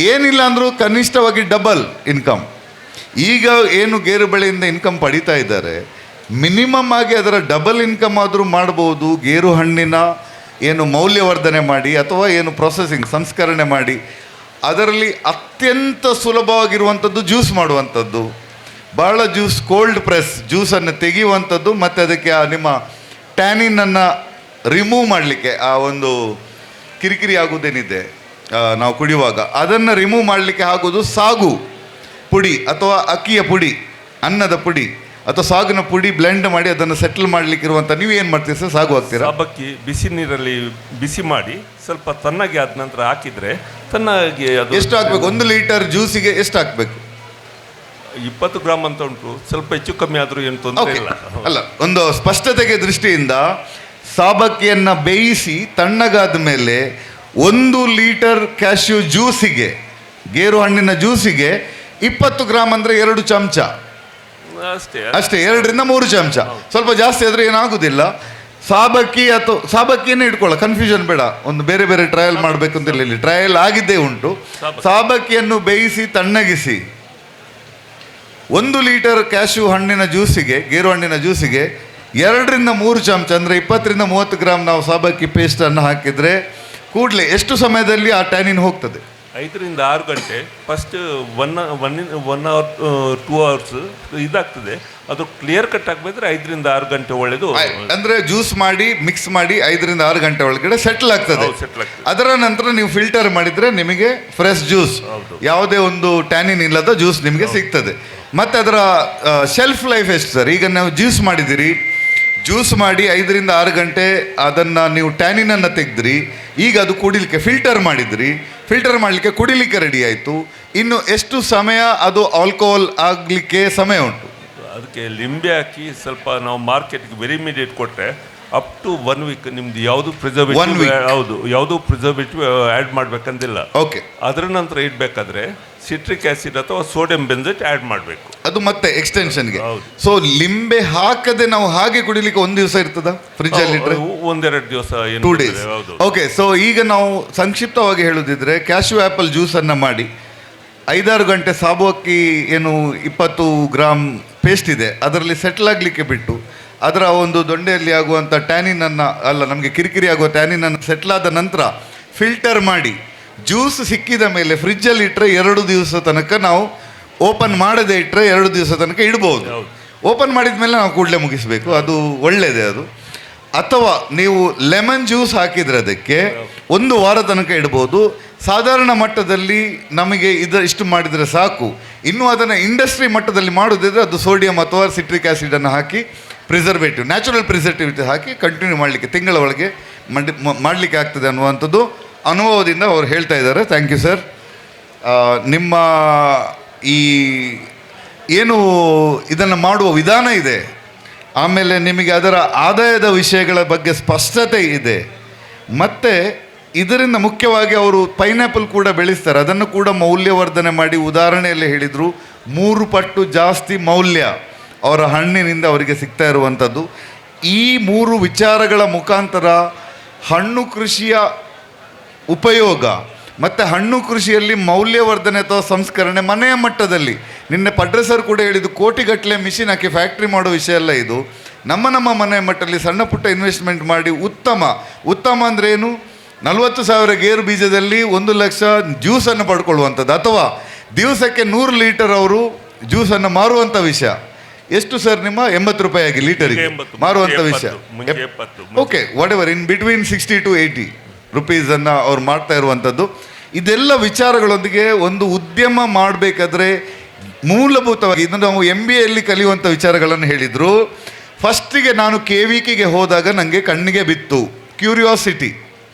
ಏನಿಲ್ಲ ಅಂದರೂ ಕನಿಷ್ಠವಾಗಿ ಡಬಲ್ ಇನ್ಕಮ್. ಈಗ ಏನು ಗೇರು ಬೆಳೆಯಿಂದ ಇನ್ಕಮ್ ಪಡೀತಾ ಇದ್ದಾರೆ, ಮಿನಿಮಮ್ ಆಗಿ ಅದರ ಡಬಲ್ ಇನ್ಕಮ್ ಆದರೂ ಮಾಡ್ಬೋದು. ಗೇರು ಹಣ್ಣಿನ ಏನು ಮೌಲ್ಯವರ್ಧನೆ ಮಾಡಿ ಅಥವಾ ಏನು ಪ್ರೊಸೆಸಿಂಗ್ ಸಂಸ್ಕರಣೆ ಮಾಡಿ ಅದರಲ್ಲಿ ಅತ್ಯಂತ ಸುಲಭವಾಗಿರುವಂಥದ್ದು ಜ್ಯೂಸ್ ಮಾಡುವಂಥದ್ದು. ಭಾಳ ಜ್ಯೂಸ್, ಕೋಲ್ಡ್ ಪ್ರೆಸ್ ಜ್ಯೂಸನ್ನು ತೆಗೆಯುವಂಥದ್ದು ಮತ್ತು ಅದಕ್ಕೆ ಆ ನಿಮ್ಮ ಟ್ಯಾನಿನನ್ನು ರಿಮೂವ್ ಮಾಡಲಿಕ್ಕೆ, ಆ ಒಂದು ಕಿರಿಕಿರಿ ಆಗೋದೇನಿದೆ ನಾವು ಕುಡಿಯುವಾಗ ಅದನ್ನು ರಿಮೂವ್ ಮಾಡಲಿಕ್ಕೆ ಆಗೋದು ಸಾಗು ಪುಡಿ ಅಥವಾ ಅಕ್ಕಿಯ ಪುಡಿ, ಅನ್ನದ ಪುಡಿ ಅಥವಾ ಸಾಗಿನ ಪುಡಿ ಬ್ಲೆಂಡ್ ಮಾಡಿ ಅದನ್ನು ಸೆಟಲ್ ಮಾಡಲಿಕ್ಕೆ ಇರುವಂಥ. ನೀವು ಏನು ಮಾಡ್ತೀರಿ ಸರ್? ಸಾಗು ಹಾಕ್ತೀರಾ? ಸಾಬಕ್ಕಿ ಬಿಸಿ ನೀರಲ್ಲಿ ಬಿಸಿ ಮಾಡಿ ಸ್ವಲ್ಪ ತಣ್ಣಗೆ ಆದ ನಂತರ ಹಾಕಿದರೆ ತಣ್ಣಗೆ ಅದು. ಎಷ್ಟು ಹಾಕ್ಬೇಕು? 1 ಲೀಟರ್ ಜ್ಯೂಸಿಗೆ ಎಷ್ಟು ಹಾಕಬೇಕು? 20 ಗ್ರಾಮ್ ಅಂತ ಉಂಟು. ಸ್ವಲ್ಪ ಹೆಚ್ಚು ಕಮ್ಮಿ ಆದರೂ ಏನು ತೊಂದರೆ ಇಲ್ಲ. ಅಲ್ಲ, ಒಂದು ಸ್ಪಷ್ಟತೆಗೆ ದೃಷ್ಟಿಯಿಂದ ಸಾಬಕ್ಕಿಯನ್ನು ಬೇಯಿಸಿ ತಣ್ಣಗಾದ ಮೇಲೆ 1 ಲೀಟರ್ ಕ್ಯಾಶ್ಯೂ ಜ್ಯೂಸಿಗೆ, ಗೇರು ಹಣ್ಣಿನ ಜ್ಯೂಸಿಗೆ 20 ಗ್ರಾಮ್ ಅಂದರೆ 2 ಚಮಚ ಅಷ್ಟೇ, 2-3 ಚಮಚ. ಸ್ವಲ್ಪ ಜಾಸ್ತಿ ಆದರೆ ಏನಾಗುದಿಲ್ಲ. ಸಾಬಕ್ಕಿ ಅಥವಾ ಸಾಬಕ್ಕಿಯನ್ನೇ ಇಟ್ಕೊಳ್ಳ, ಕನ್ಫ್ಯೂಷನ್ ಬೇಡ. ಒಂದು ಬೇರೆ ಬೇರೆ ಟ್ರಯಲ್ ಮಾಡಬೇಕು ಅಂತ ಇಲ್ಲಿ ಟ್ರಯಲ್ ಆಗಿದ್ದೇ ಉಂಟು. ಸಾಬಕ್ಕಿಯನ್ನು ಬೇಯಿಸಿ ತಣ್ಣಗಿಸಿ 1 ಲೀಟರ್ ಕ್ಯಾಶ್ಯೂ ಹಣ್ಣಿನ ಜ್ಯೂಸಿಗೆ, ಗೇರು ಹಣ್ಣಿನ ಜ್ಯೂಸಿಗೆ 2-3 ಚಮಚ ಅಂದರೆ 20-30 ಗ್ರಾಮ್ ನಾವು ಸಾಬಕ್ಕಿ ಪೇಸ್ಟನ್ನು ಹಾಕಿದರೆ ಕೂಡಲೇ ಎಷ್ಟು ಸಮಯದಲ್ಲಿ ಆ ಟ್ಯಾನಿನ್ ಹೋಗ್ತದೆ? 5-6 ಗಂಟೆ. ಫಸ್ಟ್ 1 ಅವರ್ 2 ಅವರ್ಸ್ ಇದಾಗ್ತದೆ. ಅದು ಕ್ಲಿಯರ್ ಕಟ್ ಆಗಬೇಕಿದ್ರೆ 5-6 ಗಂಟೆ ಒಳ್ಳೆಯದು. ಅಂದರೆ ಜ್ಯೂಸ್ ಮಾಡಿ ಮಿಕ್ಸ್ ಮಾಡಿ 5-6 ಗಂಟೆ ಒಳಗಡೆ ಸೆಟ್ಲ್ ಆಗ್ತದೆ. ಅದರ ನಂತರ ನೀವು ಫಿಲ್ಟರ್ ಮಾಡಿದರೆ ನಿಮಗೆ ಫ್ರೆಶ್ ಜ್ಯೂಸ್, ಯಾವುದೇ ಒಂದು ಟ್ಯಾನಿನ್ ಇಲ್ಲದ ಜ್ಯೂಸ್ ನಿಮಗೆ ಸಿಗ್ತದೆ. ಮತ್ತು ಅದರ ಶೆಲ್ಫ್ ಲೈಫ್ ಎಷ್ಟು ಸರ್? ಈಗ ನಾವು ಜ್ಯೂಸ್ ಮಾಡಿದಿರಿ, ಜ್ಯೂಸ್ ಮಾಡಿ 5-6 ಗಂಟೆ ಅದನ್ನು ನೀವು ಟ್ಯಾನಿನನ್ನು ತೆಗೆದ್ರಿ, ಈಗ ಅದು ಕುಡಿಲಿಕ್ಕೆ ಫಿಲ್ಟರ್ ಮಾಡಿದ್ರಿ, ಫಿಲ್ಟರ್ ಮಾಡಲಿಕ್ಕೆ ಕುಡಿಲಿಕ್ಕೆ ರೆಡಿ ಆಯಿತು. ಇನ್ನು ಎಷ್ಟು ಸಮಯ ಅದು ಆಲ್ಕೋಹಾಲ್ ಆಗಲಿಕ್ಕೆ ಸಮಯ ಉಂಟು? ಅದಕ್ಕೆ ಲಿಂಬೆ ಹಾಕಿ ಸ್ವಲ್ಪ ನಾವು ಮಾರ್ಕೆಟ್ಗೆ ವೆರಿ ಇಮಿಡಿಯೇಟ್ ಕೊಟ್ಟರೆ ಅಪ್ ಟು 1 ವೀಕ್ ನಿಮ್ದು ಯಾವುದು ಪ್ರಿಸರ್ವೇಟಿವ್, ಹೌದು, ಯಾವುದು ಪ್ರಿಸರ್ವೇಟಿವ್ ಆ್ಯಡ್ ಮಾಡಬೇಕಂತಿಲ್ಲ. ಓಕೆ. ಅದರ ನಂತರ ಇಡಬೇಕಾದ್ರೆ ಸಿಟ್ರಿಕ್ ಆ್ಯಸಿಡ್ ಅಥವಾ ಸೋಡಿಯಂ ಬೆಂಜೇಟ್ ಆ್ಯಡ್ ಮಾಡಬೇಕು. ಅದು ಮತ್ತೆ ಎಕ್ಸ್ಟೆನ್ಷನ್ಗೆ. ಸೊ ಲಿಂಬೆ ಹಾಕದೆ ನಾವು ಹಾಗೆ ಕುಡಿಲಿಕ್ಕೆ 1 ದಿವಸ ಇರ್ತದ ಫ್ರಿಜ್ ಅಲ್ಲಿ ಇಟ್ಟರೆ? 1-2 ದಿವಸ, 2 ಡೇಸ್. ಓಕೆ. ಸೊ ಈಗ ನಾವು ಸಂಕ್ಷಿಪ್ತವಾಗಿ ಹೇಳೋದಿದ್ರೆ ಕ್ಯಾಶ್ಯೂ ಆ್ಯಪಲ್ ಜ್ಯೂಸನ್ನು ಮಾಡಿ 5-6 ಗಂಟೆ ಸಾಬುವಕ್ಕಿ ಏನು 20 ಗ್ರಾಮ್ ಪೇಸ್ಟ್ ಇದೆ ಅದರಲ್ಲಿ ಸೆಟ್ಲ್ ಆಗಲಿಕ್ಕೆ ಬಿಟ್ಟು ಅದರ ಒಂದು ದೊಣ್ಣೆಯಲ್ಲಿ ಆಗುವಂಥ ಟ್ಯಾನಿನನ್ನು, ಅಲ್ಲ ನಮಗೆ ಕಿರಿಕಿರಿ ಆಗುವ ಟ್ಯಾನಿನನ್ನು ಸೆಟ್ಲಾದ ನಂತರ ಫಿಲ್ಟರ್ ಮಾಡಿ ಜ್ಯೂಸ್ ಸಿಕ್ಕಿದ ಮೇಲೆ ಫ್ರಿಜ್ಜಲ್ಲಿ ಇಟ್ಟರೆ 2 ದಿವಸ ತನಕ ನಾವು ಓಪನ್ ಮಾಡದೇ ಇಟ್ಟರೆ 2 ದಿವಸ ತನಕ ಇಡ್ಬೋದು. ಓಪನ್ ಮಾಡಿದ ಮೇಲೆ ನಾವು ಕೂಡಲೇ ಮುಗಿಸಬೇಕು, ಅದು ಒಳ್ಳೆಯದೇ ಅದು. ಅಥವಾ ನೀವು ಲೆಮನ್ ಜ್ಯೂಸ್ ಹಾಕಿದರೆ ಅದಕ್ಕೆ 1 ವಾರ ತನಕ ಇಡ್ಬೋದು. ಸಾಧಾರಣ ಮಟ್ಟದಲ್ಲಿ ನಮಗೆ ಇಷ್ಟು ಮಾಡಿದರೆ ಸಾಕು. ಇನ್ನೂ ಅದನ್ನು ಇಂಡಸ್ಟ್ರಿ ಮಟ್ಟದಲ್ಲಿ ಮಾಡೋದಿದ್ರೆ ಅದು ಸೋಡಿಯಂ ಅಥವಾ ಸಿಟ್ರಿಕ್ ಆ್ಯಸಿಡನ್ನು ಹಾಕಿ ಪ್ರಿಸರ್ವೇಟಿವ್, ನ್ಯಾಚುರಲ್ ಪ್ರಿಸರ್ವೇಟಿವ್ ಹಾಕಿ ಕಂಟಿನ್ಯೂ ಮಾಡಲಿಕ್ಕೆ ತಿಂಗಳ ಒಳಗೆ ಮಾಡಲಿಕ್ಕೆ ಆಗ್ತದೆ ಅನ್ನುವಂಥದ್ದು ಅನುಭವದಿಂದ ಅವರು ಹೇಳ್ತಾ ಇದ್ದಾರೆ. Thank you sir. ನಿಮ್ಮ ಈ ಏನು ಇದನ್ನು ಮಾಡುವ ವಿಧಾನ ಇದೆ, ಆಮೇಲೆ ನಿಮಗೆ ಅದರ ಆದಾಯದ ವಿಷಯಗಳ ಬಗ್ಗೆ ಸ್ಪಷ್ಟತೆ ಇದೆ, ಮತ್ತು ಇದರಿಂದ ಮುಖ್ಯವಾಗಿ ಅವರು ಪೈನಾಪಲ್ ಕೂಡ ಬೆಳೆಸ್ತಾರೆ, ಅದನ್ನು ಕೂಡ ಮೌಲ್ಯವರ್ಧನೆ ಮಾಡಿ ಉದಾಹರಣೆಯಲ್ಲಿ ಹೇಳಿದರು 3 ಪಟ್ಟು ಜಾಸ್ತಿ ಮೌಲ್ಯ ಅವರ ಹಣ್ಣಿನಿಂದ ಅವರಿಗೆ ಸಿಗ್ತಾ ಇರುವಂಥದ್ದು. ಈ 3 ವಿಚಾರಗಳ ಮುಖಾಂತರ ಹಣ್ಣು ಕೃಷಿಯ ಉಪಯೋಗ ಮತ್ತು ಹಣ್ಣು ಕೃಷಿಯಲ್ಲಿ ಮೌಲ್ಯವರ್ಧನೆ ಅಥವಾ ಸಂಸ್ಕರಣೆ ಮನೆಯ ಮಟ್ಟದಲ್ಲಿ, ನಿನ್ನೆ ಪಡ್ರೆಸರ್ ಕೂಡ ಹೇಳಿದ್ದು ಕೋಟಿಗಟ್ಟಲೆ ಮಿಷಿನ್ ಹಾಕಿ ಫ್ಯಾಕ್ಟ್ರಿ ಮಾಡೋ ವಿಷಯ ಅಲ್ಲ ಇದು. ನಮ್ಮ ಮನೆಯ ಮಟ್ಟದಲ್ಲಿ ಸಣ್ಣ ಪುಟ್ಟ ಇನ್ವೆಸ್ಟ್ಮೆಂಟ್ ಮಾಡಿ ಉತ್ತಮ ಅಂದರೆ ಏನು, 40,000 ಗೇರು ಬೀಜದಲ್ಲಿ 1 ಲಕ್ಷ ಜ್ಯೂಸನ್ನು ಪಡ್ಕೊಳ್ಳುವಂಥದ್ದು, ಅಥವಾ ದಿವಸಕ್ಕೆ 100 ಲೀಟರ್ ಅವರು ಜ್ಯೂಸನ್ನು ಮಾರುವಂಥ ವಿಷಯ. ಎಷ್ಟು ಸರ್ ನಿಮ್ಮ 80 ರೂಪಾಯಿ ಆಗಿ ಲೀಟರಿಗೆ ಮಾರುವಂಥ ವಿಷಯ. Okay, what ever, in between 60 to 80 ರುಪೀಸನ್ನು ಅವ್ರು ಮಾಡ್ತಾ ಇರುವಂಥದ್ದು. ಇದೆಲ್ಲ ವಿಚಾರಗಳೊಂದಿಗೆ ಒಂದು ಉದ್ಯಮ ಮಾಡಬೇಕಾದ್ರೆ ಮೂಲಭೂತವಾಗಿ ಇದನ್ನು ನಾವು MBAಯಲ್ಲಿ ಕಲಿಯುವಂಥ ವಿಚಾರಗಳನ್ನು ಹೇಳಿದರು. ಫಸ್ಟಿಗೆ ನಾನು KVKಗೆ ಹೋದಾಗ ನನಗೆ ಕಣ್ಣಿಗೆ ಬಿತ್ತು ಕ್ಯೂರಿಯಾಸಿಟಿ,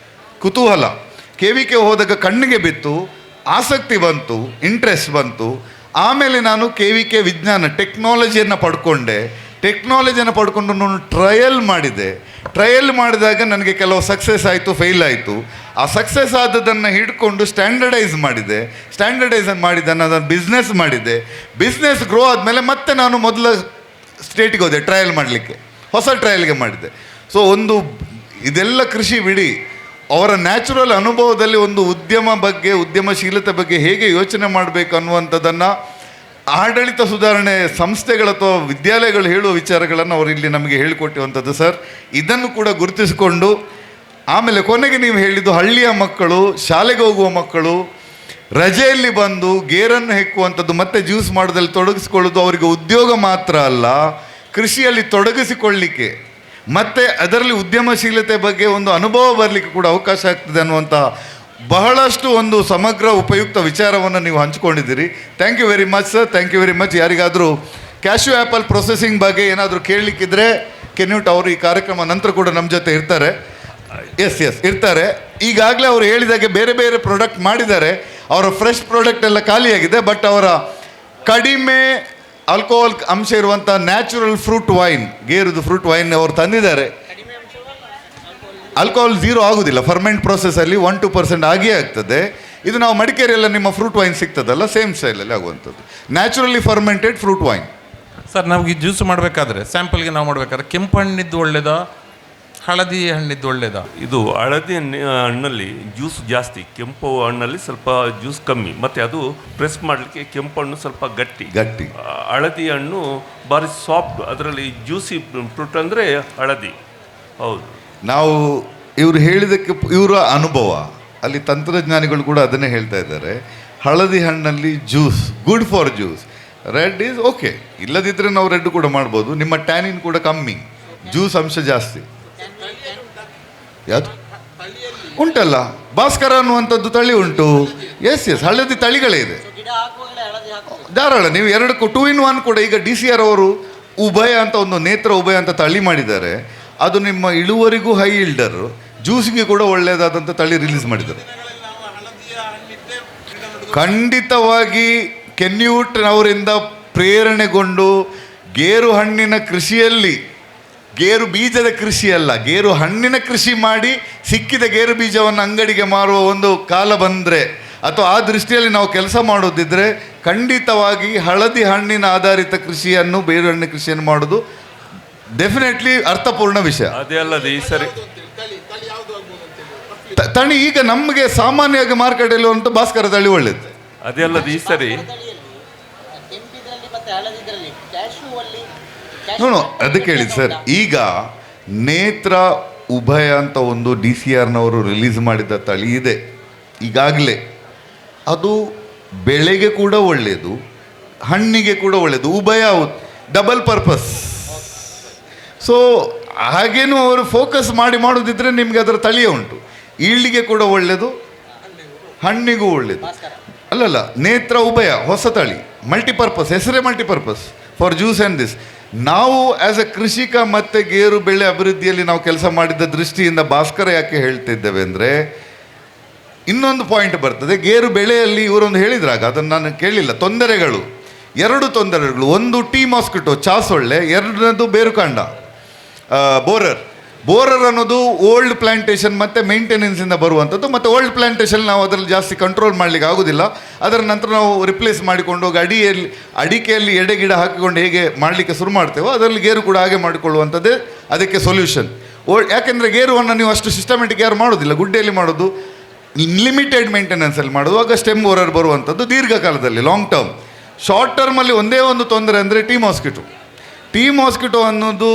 ಕುತೂಹಲ. KVK ಹೋದಾಗ ಕಣ್ಣಿಗೆ ಬಿತ್ತು, ಆಸಕ್ತಿ ಬಂತು, ಇಂಟ್ರೆಸ್ಟ್ ಬಂತು. ಆಮೇಲೆ ನಾನು KVK ವಿಜ್ಞಾನ ಟೆಕ್ನಾಲಜಿಯನ್ನು ಪಡ್ಕೊಂಡು ನಾನು ಟ್ರಯಲ್ ಮಾಡಿದಾಗ ನನಗೆ ಕೆಲವು ಸಕ್ಸಸ್ ಆಯಿತು, ಫೇಲ್ ಆಯಿತು. ಆ ಸಕ್ಸಸ್ ಆದದನ್ನು ಹಿಡ್ಕೊಂಡು ಸ್ಟ್ಯಾಂಡರ್ಡೈಸ್ ಮಾಡಿದೆ, ನಾನು ಬಿಸ್ನೆಸ್ ಗ್ರೋ ಆದಮೇಲೆ ಮತ್ತೆ ನಾನು ಮೊದಲ ಸ್ಟೇಟಿಗೆ ಹೋದೆ ಟ್ರಯಲ್ ಮಾಡಲಿಕ್ಕೆ, ಹೊಸ ಟ್ರಯಲ್ಗೆ ಮಾಡಿದೆ. ಸೊ ಇದೆಲ್ಲ ಕೃಷಿ ಬಿಡಿ, ಅವರ ನ್ಯಾಚುರಲ್ ಅನುಭವದಲ್ಲಿ ಒಂದು ಉದ್ಯಮಶೀಲತೆ ಬಗ್ಗೆ ಹೇಗೆ ಯೋಚನೆ ಮಾಡಬೇಕು ಅನ್ನುವಂಥದ್ದನ್ನು ಆಡಳಿತ ಸುಧಾರಣೆ ಸಂಸ್ಥೆಗಳು ಅಥವಾ ವಿದ್ಯಾಲಯಗಳು ಹೇಳುವ ವಿಚಾರಗಳನ್ನು ಅವರು ಇಲ್ಲಿ ನಮಗೆ ಹೇಳಿಕೊಟ್ಟಿರುವಂಥದ್ದು ಸರ್. ಇದನ್ನು ಕೂಡ ಗುರುತಿಸಿಕೊಂಡು ಆಮೇಲೆ ಕೊನೆಗೆ ನೀವು ಹೇಳಿದ್ದು ಹಳ್ಳಿಯ ಮಕ್ಕಳು, ಶಾಲೆಗೆ ಹೋಗುವ ಮಕ್ಕಳು ರಜೆಯಲ್ಲಿ ಬಂದು ಗೇರನ್ನು ಹೆಕ್ಕುವಂಥದ್ದು ಮತ್ತು ಜ್ಯೂಸ್ ಮಾಡೋದಲ್ಲಿ ತೊಡಗಿಸ್ಕೊಳ್ಳೋದು ಅವರಿಗೆ ಉದ್ಯೋಗ ಮಾತ್ರ ಅಲ್ಲ, ಕೃಷಿಯಲ್ಲಿ ತೊಡಗಿಸಿಕೊಳ್ಳಲಿಕ್ಕೆ ಮತ್ತು ಅದರಲ್ಲಿ ಉದ್ಯಮಶೀಲತೆ ಬಗ್ಗೆ ಒಂದು ಅನುಭವ ಬರಲಿಕ್ಕೆ ಕೂಡ ಅವಕಾಶ ಆಗ್ತದೆ ಅನ್ನುವಂಥ ಬಹಳಷ್ಟು ಒಂದು ಸಮಗ್ರ ಉಪಯುಕ್ತ ವಿಚಾರವನ್ನು ನೀವು ಹಂಚಿಕೊಂಡಿದ್ದೀರಿ. Thank you very much sir, thank you very much. ಯಾರಿಗಾದರೂ ಕ್ಯಾಶ್ಯೂ ಆ್ಯಪಲ್ ಪ್ರೊಸೆಸಿಂಗ್ ಬಗ್ಗೆ ಏನಾದರೂ ಕೇಳಲಿಕ್ಕಿದ್ರೆ ಕೆನ್ಯೂಟ್ ಅವರು ಈ ಕಾರ್ಯಕ್ರಮ ನಂತರ ಕೂಡ ನಮ್ಮ ಜೊತೆ ಇರ್ತಾರೆ. ಎಸ್ ಇರ್ತಾರೆ. ಈಗಾಗಲೇ ಅವರು ಹೇಳಿದಾಗೆ ಬೇರೆ ಬೇರೆ ಪ್ರಾಡಕ್ಟ್ ಮಾಡಿದ್ದಾರೆ. ಅವರ ಫ್ರೆಶ್ ಪ್ರಾಡಕ್ಟ್ ಎಲ್ಲ ಖಾಲಿಯಾಗಿದೆ, ಬಟ್ ಅವರ ಕಡಿಮೆ ಆಲ್ಕೋಹಾಲ್ ಅಂಶ ಇರುವಂಥ ನ್ಯಾಚುರಲ್ ಫ್ರೂಟ್ ವೈನ್, ಗೇರುದು ಫ್ರೂಟ್ ವೈನ್ ಅವರು ತಂದಿದ್ದಾರೆ. ಆಲ್ಕೋಹಾಲ್ 0 ಆಗೋದಿಲ್ಲ, ಫರ್ಮೆಂಟ್ ಪ್ರೊಸೆಸಲ್ಲಿ 1-2% ಆಗಿಯೇ ಆಗ್ತದೆ. ಇದು ನಾವು ಮಡಿಕೇರಿಯೆಲ್ಲ ನಿಮ್ಮ ಫ್ರೂಟ್ ವೈನ್ ಸಿಗ್ತದಲ್ಲ, ಸೇಮ್ ಸ್ಟೈಲಲ್ಲಿ ಆಗುವಂಥದ್ದು naturally fermented fruit wine. Sir, ನಮಗೆ ಜ್ಯೂಸ್ ಮಾಡಬೇಕಾದ್ರೆ ಸ್ಯಾಂಪಲ್ಗೆ ನಾವು ಮಾಡಬೇಕಾದ್ರೆ ಕೆಂಪು ಹಣ್ಣಿದ್ದು ಒಳ್ಳೇದಾ, ಹಳದಿ ಹಣ್ಣಿದ್ದು ಒಳ್ಳೇದಾ? ಇದು ಹಳದಿ ಹಣ್ಣಲ್ಲಿ ಜ್ಯೂಸ್ ಜಾಸ್ತಿ, ಕೆಂಪು ಹಣ್ಣಲ್ಲಿ ಸ್ವಲ್ಪ ಜ್ಯೂಸ್ ಕಮ್ಮಿ. ಮತ್ತು ಅದು ಪ್ರೆಸ್ ಮಾಡಲಿಕ್ಕೆ ಕೆಂಪು ಹಣ್ಣು ಸ್ವಲ್ಪ ಗಟ್ಟಿ. ಹಳದಿ ಹಣ್ಣು ಭಾರಿ ಸಾಫ್ಟ್, ಅದರಲ್ಲಿ ಜ್ಯೂಸಿ ಫ್ರೂಟ್ ಅಂದರೆ ಹಳದಿ. ಹೌದು, ನಾವು ಇವರು ಹೇಳಿದ್ದಕ್ಕೆ ಇವರ ಅನುಭವ, ಅಲ್ಲಿ ತಂತ್ರಜ್ಞಾನಿಗಳು ಕೂಡ ಅದನ್ನೇ ಹೇಳ್ತಾ ಇದ್ದಾರೆ. ಹಳದಿ ಹಣ್ಣಲ್ಲಿ juice good for juice, red is okay, ಇಲ್ಲದಿದ್ದರೆ ನಾವು ರೆಡ್ ಕೂಡ ಮಾಡ್ಬೋದು. ನಿಮ್ಮ ಟ್ಯಾನಿನ್ ಕೂಡ ಕಮ್ಮಿ, ಜ್ಯೂಸ್ ಅಂಶ ಜಾಸ್ತಿ. ಯಾವುದು ಉಂಟಲ್ಲ, ಭಾಸ್ಕರ ಅನ್ನುವಂಥದ್ದು ತಳಿ ಉಂಟು. ಎಸ್ ಹಳದಿ ತಳಿಗಳೇ ಇದೆ ಧಾರಾಳ. ನೀವು 2-2-in-1 ಕೂಡ ಈಗ DCR ಅವರು ಉಭಯ ಅಂತ ಒಂದು ನೇತ್ರ ಉಭಯ ಅಂತ ತಳಿ ಮಾಡಿದ್ದಾರೆ. ಅದು ನಿಮ್ಮ ಇಳುವರಿಗೂ ಹೈ ಇಲ್ಡರ್, ಜ್ಯೂಸಿಗೆ ಕೂಡ ಒಳ್ಳೆಯದಾದಂಥ ತಳಿ ರಿಲೀಸ್ ಮಾಡಿದ್ದಾರೆ. ಖಂಡಿತವಾಗಿ ಕೆನ್ಯೂಟ್ನವರಿಂದ ಪ್ರೇರಣೆಗೊಂಡು ಗೇರು ಹಣ್ಣಿನ ಕೃಷಿಯಲ್ಲಿ, ಗೇರು ಬೀಜದ ಕೃಷಿ ಅಲ್ಲ, ಗೇರು ಹಣ್ಣಿನ ಕೃಷಿ ಮಾಡಿ ಸಿಕ್ಕಿದ ಗೇರು ಬೀಜವನ್ನು ಅಂಗಡಿಗೆ ಮಾರುವ ಒಂದು ಕಾಲ ಬಂದರೆ, ಅಥವಾ ಆ ದೃಷ್ಟಿಯಲ್ಲಿ ನಾವು ಕೆಲಸ ಮಾಡೋದಿದ್ದರೆ ಖಂಡಿತವಾಗಿ ಹಳದಿ ಹಣ್ಣಿನ ಆಧಾರಿತ ಕೃಷಿಯನ್ನು, ಬೇರು ಹಣ್ಣಿನ ಕೃಷಿಯನ್ನು ಮಾಡೋದು ಡೆಫಿನೆಟ್ಲಿ ಅರ್ಥಪೂರ್ಣ ವಿಷಯ. ಅದೇ ಅಲ್ಲದೆ ಈ ಸರಿ ತಳಿ ಈಗ ನಮಗೆ ಸಾಮಾನ್ಯವಾಗಿ ಮಾರ್ಕೆಟಲ್ಲಿ ಅಂತ ಭಾಸ್ಕರ ತಳಿ ಒಳ್ಳೇದು. ಅದೇ ಅಲ್ಲದೆ ಈ ಸರಿ ಅದಕ್ಕೆ ಹೇಳಿದ್ದು ಸರ್, ಈಗ ನೇತ್ರ ಉಭಯ ಅಂತ ಒಂದು DCRನವರು ರಿಲೀಸ್ ಮಾಡಿದ ತಳಿ ಇದೆ ಈಗಾಗಲೇ. ಅದು ಬೆಳೆಗೆ ಕೂಡ ಒಳ್ಳೆಯದು, ಹಣ್ಣಿಗೆ ಕೂಡ ಒಳ್ಳೆಯದು, ಉಭಯ ಡಬಲ್ ಪರ್ಪಸ್. ಸೊ ಹಾಗೇನು ಅವರು ಫೋಕಸ್ ಮಾಡೋದಿದ್ರೆ ನಿಮಗೆ ಅದರ ತಳಿಯೇ ಉಂಟು. ಈಳ್ಳಿಗೆ ಕೂಡ ಒಳ್ಳೆಯದು, ಹಣ್ಣಿಗೂ ಒಳ್ಳೆಯದು. ಅಲ್ಲಲ್ಲ, ನೇತ್ರ ಉಭಯ ಹೊಸ ತಳಿ, ಮಲ್ಟಿಪರ್ಪಸ್, ಹೆಸರೇ multipurpose for juice and this. ನಾವು ಆ್ಯಸ್ ಎ ಕೃಷಿಕ ಮತ್ತು ಗೇರು ಬೆಳೆ ಅಭಿವೃದ್ಧಿಯಲ್ಲಿ ನಾವು ಕೆಲಸ ಮಾಡಿದ ದೃಷ್ಟಿಯಿಂದ ಭಾಸ್ಕರ ಯಾಕೆ ಹೇಳ್ತಿದ್ದೇವೆ ಅಂದರೆ, ಇನ್ನೊಂದು ಪಾಯಿಂಟ್ ಬರ್ತದೆ. ಗೇರು ಬೆಳೆಯಲ್ಲಿ ಇವರೊಂದು ಹೇಳಿದ್ರಾಗ, ಅದನ್ನು ನಾನು ಕೇಳಿಲ್ಲ, ತೊಂದರೆಗಳು 2 ತೊಂದರೆಗಳು. ಒಂದು ಟೀ ಮಾಸ್ಕಿಟೋ, ಚಾಸೊಳ್ಳೆ. ಎರಡನೇದು ಬೇರುಕಾಂಡ, ಬೋರರ್. ಬೋರರ್ ಅನ್ನೋದು ಓಲ್ಡ್ ಪ್ಲಾಂಟೇಶನ್ ಮತ್ತು ಮೇಂಟೆನೆನ್ಸಿಂದ ಬರುವಂಥದ್ದು. ಮತ್ತು ಓಲ್ಡ್ ಪ್ಲಾಂಟೇಶನ್ ನಾವು ಅದರಲ್ಲಿ ಜಾಸ್ತಿ ಕಂಟ್ರೋಲ್ ಮಾಡಲಿಕ್ಕೆ ಆಗೋದಿಲ್ಲ. ಅದರ ನಂತರ ನಾವು ರಿಪ್ಲೇಸ್ ಮಾಡಿಕೊಂಡು ಹೋಗಿ ಅಡಿಕೆಯಲ್ಲಿ ಎಡೆಗಿಡ ಹಾಕಿಕೊಂಡು ಹೇಗೆ ಮಾಡಲಿಕ್ಕೆ ಶುರು ಮಾಡ್ತೇವೋ ಅದರಲ್ಲಿ ಗೇರು ಕೂಡ ಹಾಗೆ ಮಾಡಿಕೊಳ್ಳುವಂಥದ್ದೇ ಅದಕ್ಕೆ ಸೊಲ್ಯೂಷನ್. ಯಾಕೆಂದರೆ ಗೇರುವನ್ನು ನೀವು ಅಷ್ಟು ಸಿಸ್ಟಮೆಟಿಕ್ ಯಾರು ಮಾಡೋದಿಲ್ಲ, ಗುಡ್ಡೆಯಲ್ಲಿ ಮಾಡೋದು, ಲಿಮಿಟೆಡ್ ಮೇಂಟೆನೆನ್ಸಲ್ಲಿ ಮಾಡೋದು. ಆಗ ಸ್ಟೆಮ್ ಬೋರರ್ ಬರುವಂಥದ್ದು ದೀರ್ಘಕಾಲದಲ್ಲಿ, ಲಾಂಗ್ ಟರ್ಮ್. ಶಾರ್ಟ್ ಟರ್ಮಲ್ಲಿ ಒಂದೇ ಒಂದು ತೊಂದರೆ ಅಂದರೆ ಟೀ ಮಾಸ್ಕಿಟೋ ಅನ್ನೋದು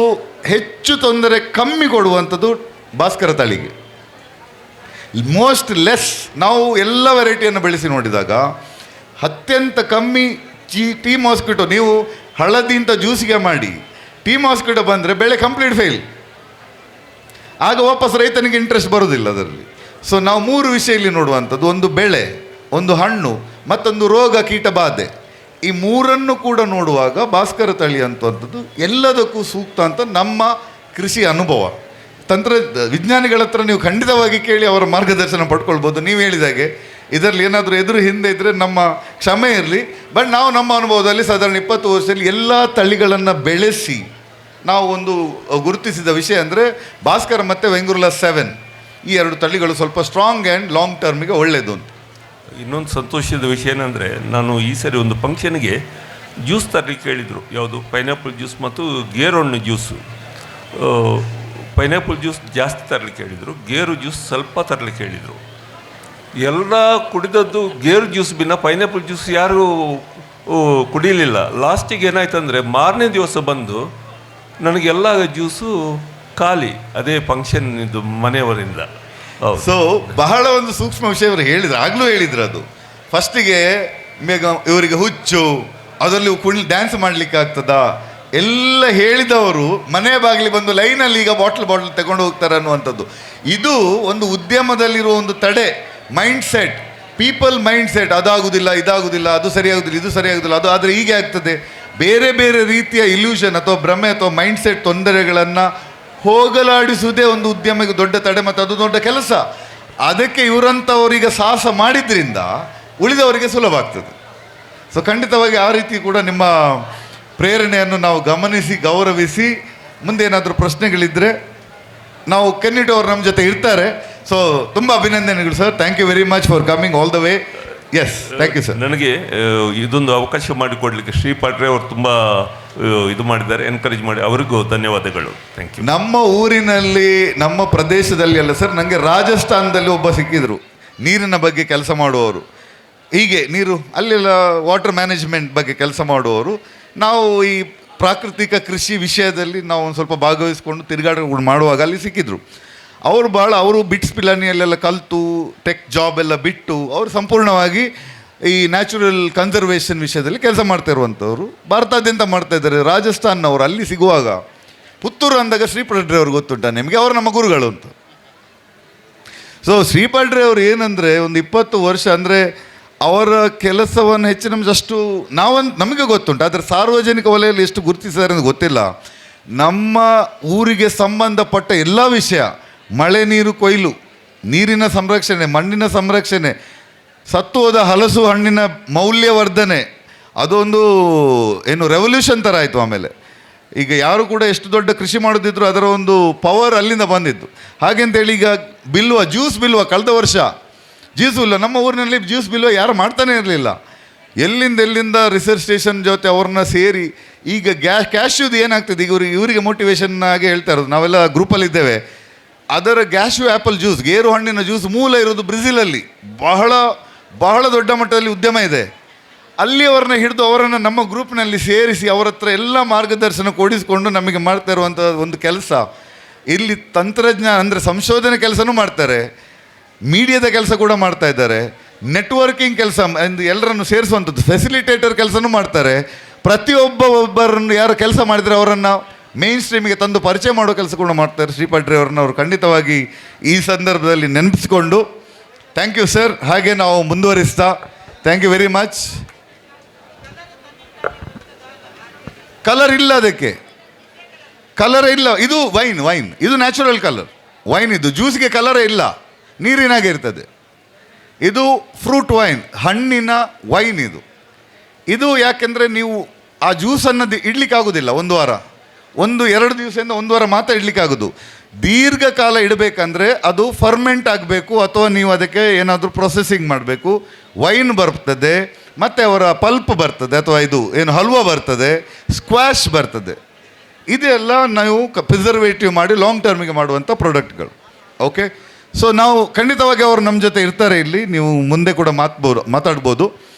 ಹೆಚ್ಚು ತೊಂದರೆ ಕಮ್ಮಿ ಕೊಡುವಂಥದ್ದು ಭಾಸ್ಕರ ತಳಿಗೆ. ಮೋಸ್ಟ್ ಲೆಸ್ ನಾವು ಎಲ್ಲ ವೆರೈಟಿಯನ್ನು ಬೆಳೆಸಿ ನೋಡಿದಾಗ ಅತ್ಯಂತ ಕಮ್ಮಿ ಟೀ ಮಾಸ್ಕಿಟೋ, ನೀವು ಹಳದಿಯಿಂದ ಜ್ಯೂಸಿಗೆ ಮಾಡಿ ಟೀ ಮಾಸ್ಕಿಟೋ ಬಂದರೆ ಬೆಳೆ ಕಂಪ್ಲೀಟ್ ಫೇಲ್. ಆಗ ವಾಪಸ್ ರೈತನಿಗೆ ಇಂಟ್ರೆಸ್ಟ್ ಬರೋದಿಲ್ಲ ಅದರಲ್ಲಿ. ಸೊ ನಾವು 3 ವಿಷಯ ಇಲ್ಲಿ ನೋಡುವಂಥದ್ದು, ಒಂದು ಬೆಳೆ, ಒಂದು ಹಣ್ಣು, ಮತ್ತೊಂದು ರೋಗ ಕೀಟ ಬಾಧೆ. ಈ 3 ಕೂಡ ನೋಡುವಾಗ ಭಾಸ್ಕರ ತಳಿ ಅಂತಂಥದ್ದು ಎಲ್ಲದಕ್ಕೂ ಸೂಕ್ತ ಅಂತ ನಮ್ಮ ಕೃಷಿ ಅನುಭವ. ವಿಜ್ಞಾನಿಗಳ ಹತ್ರ ನೀವು ಖಂಡಿತವಾಗಿ ಕೇಳಿ ಅವರ ಮಾರ್ಗದರ್ಶನ ಪಡ್ಕೊಳ್ಬೋದು. ನೀವು ಹೇಳಿದಾಗೆ ಇದರಲ್ಲಿ ಏನಾದರೂ ಎದುರು ಹಿಂದೆ ಇದ್ದರೆ ನಮ್ಮ ಕ್ಷಮೆ ಇರಲಿ. ಬಟ್ ನಾವು ನಮ್ಮ ಅನುಭವದಲ್ಲಿ ಸಾಧಾರಣ 20 ವರ್ಷದಲ್ಲಿ ಎಲ್ಲ ತಳಿಗಳನ್ನು ಬೆಳೆಸಿ ನಾವು ಒಂದು ಗುರುತಿಸಿದ ವಿಷಯ ಅಂದರೆ ಭಾಸ್ಕರ ಮತ್ತು ವೆಂಗುರ್ಲಾ 7 ಈ 2 ತಳಿಗಳು ಸ್ವಲ್ಪ ಸ್ಟ್ರಾಂಗ್ ಆ್ಯಂಡ್ ಲಾಂಗ್ ಟರ್ಮಿಗೆ ಒಳ್ಳೆಯದು ಅಂತ. ಇನ್ನೊಂದು ಸಂತೋಷದ ವಿಷಯ ಏನಂದರೆ, ನಾನು ಈ ಸರಿ ಒಂದು ಫಂಕ್ಷನ್ಗೆ ಜ್ಯೂಸ್ ತರಲಿಕ್ಕೆ ಹೇಳಿದರು. ಯಾವುದು ಪೈನಾಪಲ್ ಜ್ಯೂಸ್ ಮತ್ತು ಗೇರು ಹಣ್ಣು ಜ್ಯೂಸು. ಪೈನಾಪಲ್ ಜ್ಯೂಸ್ ಜಾಸ್ತಿ ತರಲಿಕ್ಕೆ ಹೇಳಿದರು, ಗೇರು ಜ್ಯೂಸ್ ಸ್ವಲ್ಪ ತರಲಿಕ್ಕೆ ಹೇಳಿದರು. ಎಲ್ಲ ಕುಡಿದದ್ದು ಗೇರು ಜ್ಯೂಸ್ ಬಿನ್ನ ಪೈನಾಪಲ್ ಜ್ಯೂಸ್ ಯಾರೂ ಕುಡಿಯಲಿಲ್ಲ. ಲಾಸ್ಟಿಗೆ ಏನಾಯ್ತಂದರೆ ಮಾರನೇ ದಿವಸ ಬಂದು ನನಗೆಲ್ಲ ಜ್ಯೂಸು ಖಾಲಿ, ಅದೇ ಫಂಕ್ಷನ್ ಇದು ಮನೆಯವರಿಂದ. ಸೊ ಬಹಳ ಒಂದು ಸೂಕ್ಷ್ಮ ವಿಷಯ ಅವರು ಹೇಳಿದ್ರು, ಆಗಲೂ ಹೇಳಿದ್ರು. ಅದು ಫಸ್ಟಿಗೆ ಇವರಿಗೆ ಹುಚ್ಚು, ಅದರಲ್ಲಿ ಡ್ಯಾನ್ಸ್ ಮಾಡಲಿಕ್ಕೆ ಆಗ್ತದಾ ಎಲ್ಲ ಹೇಳಿದವರು ಮನೆ ಬಾಗಿಲಿ ಬಂದು ಲೈನಲ್ಲಿ ಈಗ ಬಾಟ್ಲ್ ತಗೊಂಡು ಹೋಗ್ತಾರೆ ಅನ್ನುವಂಥದ್ದು. ಇದು ಒಂದು ಉದ್ಯಮದಲ್ಲಿರುವ ಒಂದು ತಡೆ, mindset, people mindset. ಅದಾಗುವುದಿಲ್ಲ, ಇದಾಗುವುದಿಲ್ಲ, ಅದು ಸರಿಯಾಗುವುದಿಲ್ಲ, ಇದು ಸರಿಯಾಗುವುದಿಲ್ಲ, ಅದು ಆದರೆ ಹೀಗೆ ಆಗ್ತದೆ. ಬೇರೆ ಬೇರೆ ರೀತಿಯ ಇಲ್ಯೂಷನ್ ಅಥವಾ ಭ್ರಮೆ ಅಥವಾ ಮೈಂಡ್ ಸೆಟ್ ತೊಂದರೆಗಳನ್ನು ಹೋಗಲಾಡಿಸುವುದೇ ಒಂದು ಉದ್ಯಮಕ್ಕೆ ದೊಡ್ಡ ತಡೆ ಮತ್ತು ಅದು ದೊಡ್ಡ ಕೆಲಸ. ಅದಕ್ಕೆ ಇವರಂಥವರಿಗೆ ಸಾಹಸ ಮಾಡಿದ್ರಿಂದ ಉಳಿದವರಿಗೆ ಸುಲಭ ಆಗ್ತದೆ. ಸೊ ಖಂಡಿತವಾಗಿ ಆ ರೀತಿ ಕೂಡ ನಿಮ್ಮ ಪ್ರೇರಣೆಯನ್ನು ನಾವು ಗಮನಿಸಿ ಗೌರವಿಸಿ, ಮುಂದೆ ಏನಾದರೂ ಪ್ರಶ್ನೆಗಳಿದ್ದರೆ ನಾವು ಕೆನ್ನಿಟು ಅವರು ನಮ್ಮ ಜೊತೆ ಇರ್ತಾರೆ. ಸೊ ತುಂಬ ಅಭಿನಂದನೆಗಳು sir. Thank you very much for coming all the way. Yes, thank you sir. ನನಗೆ ಇದೊಂದು ಅವಕಾಶ ಮಾಡಿಕೊಡ್ಲಿಕ್ಕೆ ಶ್ರೀ ಪಾಟ್ರೆ ಅವರು ತುಂಬ ಇದು ಮಾಡಿದ್ದಾರೆ, ಎನ್ಕರೇಜ್ ಮಾಡಿ, ಅವರಿಗೂ ಧನ್ಯವಾದಗಳು. Thank you. ನಮ್ಮ ಊರಿನಲ್ಲಿ, ನಮ್ಮ ಪ್ರದೇಶದಲ್ಲಿ ಅಲ್ಲ ಸರ್, ನನಗೆ ರಾಜಸ್ಥಾನದಲ್ಲಿ ಒಬ್ಬ ಸಿಕ್ಕಿದ್ರು, ನೀರಿನ ಬಗ್ಗೆ ಕೆಲಸ ಮಾಡುವವರು. ಹೀಗೆ ನೀರು ಅಲ್ಲೆಲ್ಲ ವಾಟರ್ ಮ್ಯಾನೇಜ್ಮೆಂಟ್ ಬಗ್ಗೆ ಕೆಲಸ ಮಾಡುವವರು. ನಾವು ಈ ಪ್ರಾಕೃತಿಕ ಕೃಷಿ ವಿಷಯದಲ್ಲಿ ನಾವು ಒಂದು ಸ್ವಲ್ಪ ಭಾಗವಹಿಸ್ಕೊಂಡು ತಿರುಗಾಟಗಳು ಮಾಡುವಾಗ ಅಲ್ಲಿ ಸಿಕ್ಕಿದ್ರು. ಅವರು ಬಿಟ್ಸ್ ಪಿಲಾನಿಯಲ್ಲೆಲ್ಲ ಕಲಿತು ಟೆಕ್ ಜಾಬ್ ಎಲ್ಲ ಬಿಟ್ಟು ಅವರು ಸಂಪೂರ್ಣವಾಗಿ ಈ ನ್ಯಾಚುರಲ್ ಕನ್ಸರ್ವೇಷನ್ ವಿಷಯದಲ್ಲಿ ಕೆಲಸ ಮಾಡ್ತಾ ಇರುವಂಥವ್ರು. ಭಾರತಾದ್ಯಂತ ಮಾಡ್ತಾ ಇದ್ದಾರೆ. ರಾಜಸ್ಥಾನ್ನವರು ಅಲ್ಲಿ ಸಿಗುವಾಗ ಪುತ್ತೂರು ಅಂದಾಗ ಶ್ರೀಪಾಡ್ರೆ ಅವ್ರಿಗೆ ಗೊತ್ತುಂಟ ನಿಮಗೆ, ಅವರು ನಮ್ಮ ಗುರುಗಳು ಅಂತ. ಸೊ ಶ್ರೀಪಾಡ್ರೆ ಅವರು ಏನಂದರೆ ಒಂದು 20 ವರ್ಷ ಅಂದರೆ ಅವರ ಕೆಲಸವನ್ನು ಹೆಚ್ಚು ನಮಗಷ್ಟು ನಮಗೆ ಗೊತ್ತುಂಟು, ಆದರೆ ಸಾರ್ವಜನಿಕ ವಲಯದಲ್ಲಿ ಎಷ್ಟು ಗುರುತಿಸಿದ್ದಾರೆ ಅಂತ ಗೊತ್ತಿಲ್ಲ. ನಮ್ಮ ಊರಿಗೆ ಸಂಬಂಧಪಟ್ಟ ಎಲ್ಲ ವಿಷಯ, ಮಳೆ ನೀರು ಕೊಯ್ಲು, ನೀರಿನ ಸಂರಕ್ಷಣೆ, ಮಣ್ಣಿನ ಸಂರಕ್ಷಣೆ, ಸತ್ತು ಹೋದ ಹಲಸು ಹಣ್ಣಿನ ಮೌಲ್ಯವರ್ಧನೆ, ಅದೊಂದು ರೆವಲ್ಯೂಷನ್ ಥರ ಆಯಿತು. ಆಮೇಲೆ ಈಗ ಯಾರು ಕೂಡ ಎಷ್ಟು ದೊಡ್ಡ ಕೃಷಿ ಮಾಡೋದಿದ್ರು ಅದರ ಒಂದು ಪವರ್ ಅಲ್ಲಿಂದ ಬಂದಿದ್ದು. ಹಾಗೆಂತೇಳಿ ಈಗ ಜ್ಯೂಸ್ ಬಿಲ್ವ ಕಳೆದ ವರ್ಷ ಜ್ಯೂಸ್ ಬಿಲ್ವ ನಮ್ಮ ಊರಿನಲ್ಲಿ ಜ್ಯೂಸ್ ಬಿಲ್ವ ಯಾರು ಮಾಡ್ತಾನೆ ಇರಲಿಲ್ಲ. ಎಲ್ಲಿಂದ ರಿಸರ್ಚ್ ಸ್ಟೇಷನ್ ಜೊತೆ ಅವ್ರನ್ನ ಸೇರಿ ಈಗ ಕ್ಯಾಶ್ಯೂದು ಏನಾಗ್ತದೆ, ಈಗ ಇವರಿಗೆ ಮೋಟಿವೇಶನ್ ಆಗಿ ಹೇಳ್ತಾ ಇರೋದು, ನಾವೆಲ್ಲ ಗ್ರೂಪಲ್ಲಿದ್ದೇವೆ. ಅದರ ಗ್ಯಾಶ್ಯೂ ಆ್ಯಪಲ್ ಜ್ಯೂಸ್, ಗೇರು ಹಣ್ಣಿನ ಜ್ಯೂಸ್ ಮೂಲ ಇರೋದು ಬ್ರೆಜಿಲಲ್ಲಿ. ಬಹಳ ದೊಡ್ಡ ಮಟ್ಟದಲ್ಲಿ ಉದ್ಯಮ ಇದೆ. ಅಲ್ಲಿ ಅವ್ರನ್ನ ಹಿಡಿದು ಅವರನ್ನು ನಮ್ಮ ಗ್ರೂಪ್ನಲ್ಲಿ ಸೇರಿಸಿ ಅವರ ಹತ್ರ ಎಲ್ಲ ಮಾರ್ಗದರ್ಶನ ಕೊಡಿಸ್ಕೊಂಡು ನಮಗೆ ಮಾಡ್ತಾ ಇರುವಂಥ ಒಂದು ಕೆಲಸ. ಇಲ್ಲಿ ತಂತ್ರಜ್ಞಾನ ಅಂದರೆ ಸಂಶೋಧನೆ ಕೆಲಸನೂ ಮಾಡ್ತಾರೆ, ಮೀಡಿಯಾದ ಕೆಲಸ ಕೂಡ ಮಾಡ್ತಾ ಇದ್ದಾರೆ, ನೆಟ್ವರ್ಕಿಂಗ್ ಕೆಲಸ, ಎಲ್ಲರನ್ನು ಸೇರಿಸುವಂಥದ್ದು ಫೆಸಿಲಿಟೇಟರ್ ಕೆಲಸನೂ ಮಾಡ್ತಾರೆ. ಒಬ್ಬರನ್ನು ಯಾರು ಕೆಲಸ ಮಾಡಿದರೆ ಅವರನ್ನು ಮೇನ್ ಸ್ಟ್ರೀಮಿಗೆ ತಂದು ಪರಿಚಯ ಮಾಡೋ ಕೆಲಸ ಕೂಡ ಮಾಡ್ತಾರೆ ಶ್ರೀಪಾಡ್ರೆ ಅವ್ರನ್ನ. ಅವರು ಖಂಡಿತವಾಗಿ ಈ ಸಂದರ್ಭದಲ್ಲಿ ನೆನಪಿಸ್ಕೊಂಡು ಥ್ಯಾಂಕ್ ಯು ಸರ್. ಹಾಗೆ ನಾವು ಮುಂದುವರಿಸ್ತಾ thank you very much. Colour ಇಲ್ಲ, ಅದಕ್ಕೆ ಕಲರೇ ಇಲ್ಲ. ಇದು ವೈನ್, ಇದು ನ್ಯಾಚುರಲ್ ಕಲರ್ ವೈನ್. ಇದು ಜ್ಯೂಸ್ಗೆ ಕಲರೇ ಇಲ್ಲ, ನೀರಿನಾಗೆ ಇರ್ತದೆ. ಇದು ಫ್ರೂಟ್ ವೈನ್, ಹಣ್ಣಿನ ವೈನ್ ಇದು. ಯಾಕೆಂದರೆ ನೀವು ಆ ಜ್ಯೂಸನ್ನು ಇಡ್ಲಿಕ್ಕೆ ಆಗೋದಿಲ್ಲ, ಒಂದು ವಾರ 2 ದಿವಸದಿಂದ 1 ವಾರ ಮಾತ್ರ ಇಡಲಿಕ್ಕಾಗೋದು. ದೀರ್ಘಕಾಲ ಇಡಬೇಕಂದ್ರೆ ಅದು ಫರ್ಮೆಂಟ್ ಆಗಬೇಕು, ಅಥವಾ ನೀವು ಅದಕ್ಕೆ ಏನಾದರೂ ಪ್ರೊಸೆಸಿಂಗ್ ಮಾಡಬೇಕು. ವೈನ್ ಬರ್ತದೆ, ಮತ್ತು ಅವರ ಪಲ್ಪ್ ಬರ್ತದೆ, ಅಥವಾ ಇದು ಏನು ಹಲ್ವಾ ಬರ್ತದೆ, ಸ್ಕ್ವಾಶ್ ಬರ್ತದೆ. ಇದೆಲ್ಲ ನಾವು ಪ್ರಿಸರ್ವೇಟಿವ್ ಮಾಡಿ ಲಾಂಗ್ ಟರ್ಮಿಗೆ ಮಾಡುವಂಥ ಪ್ರಾಡಕ್ಟ್ಗಳು. ಓಕೆ, ಸೊ ನಾವು ಖಂಡಿತವಾಗಿ ಅವರು ನಮ್ಮ ಜೊತೆ ಇರ್ತಾರೆ ಇಲ್ಲಿ, ನೀವು ಮುಂದೆ ಕೂಡ ಮಾತಾಡ್ಬೋದು.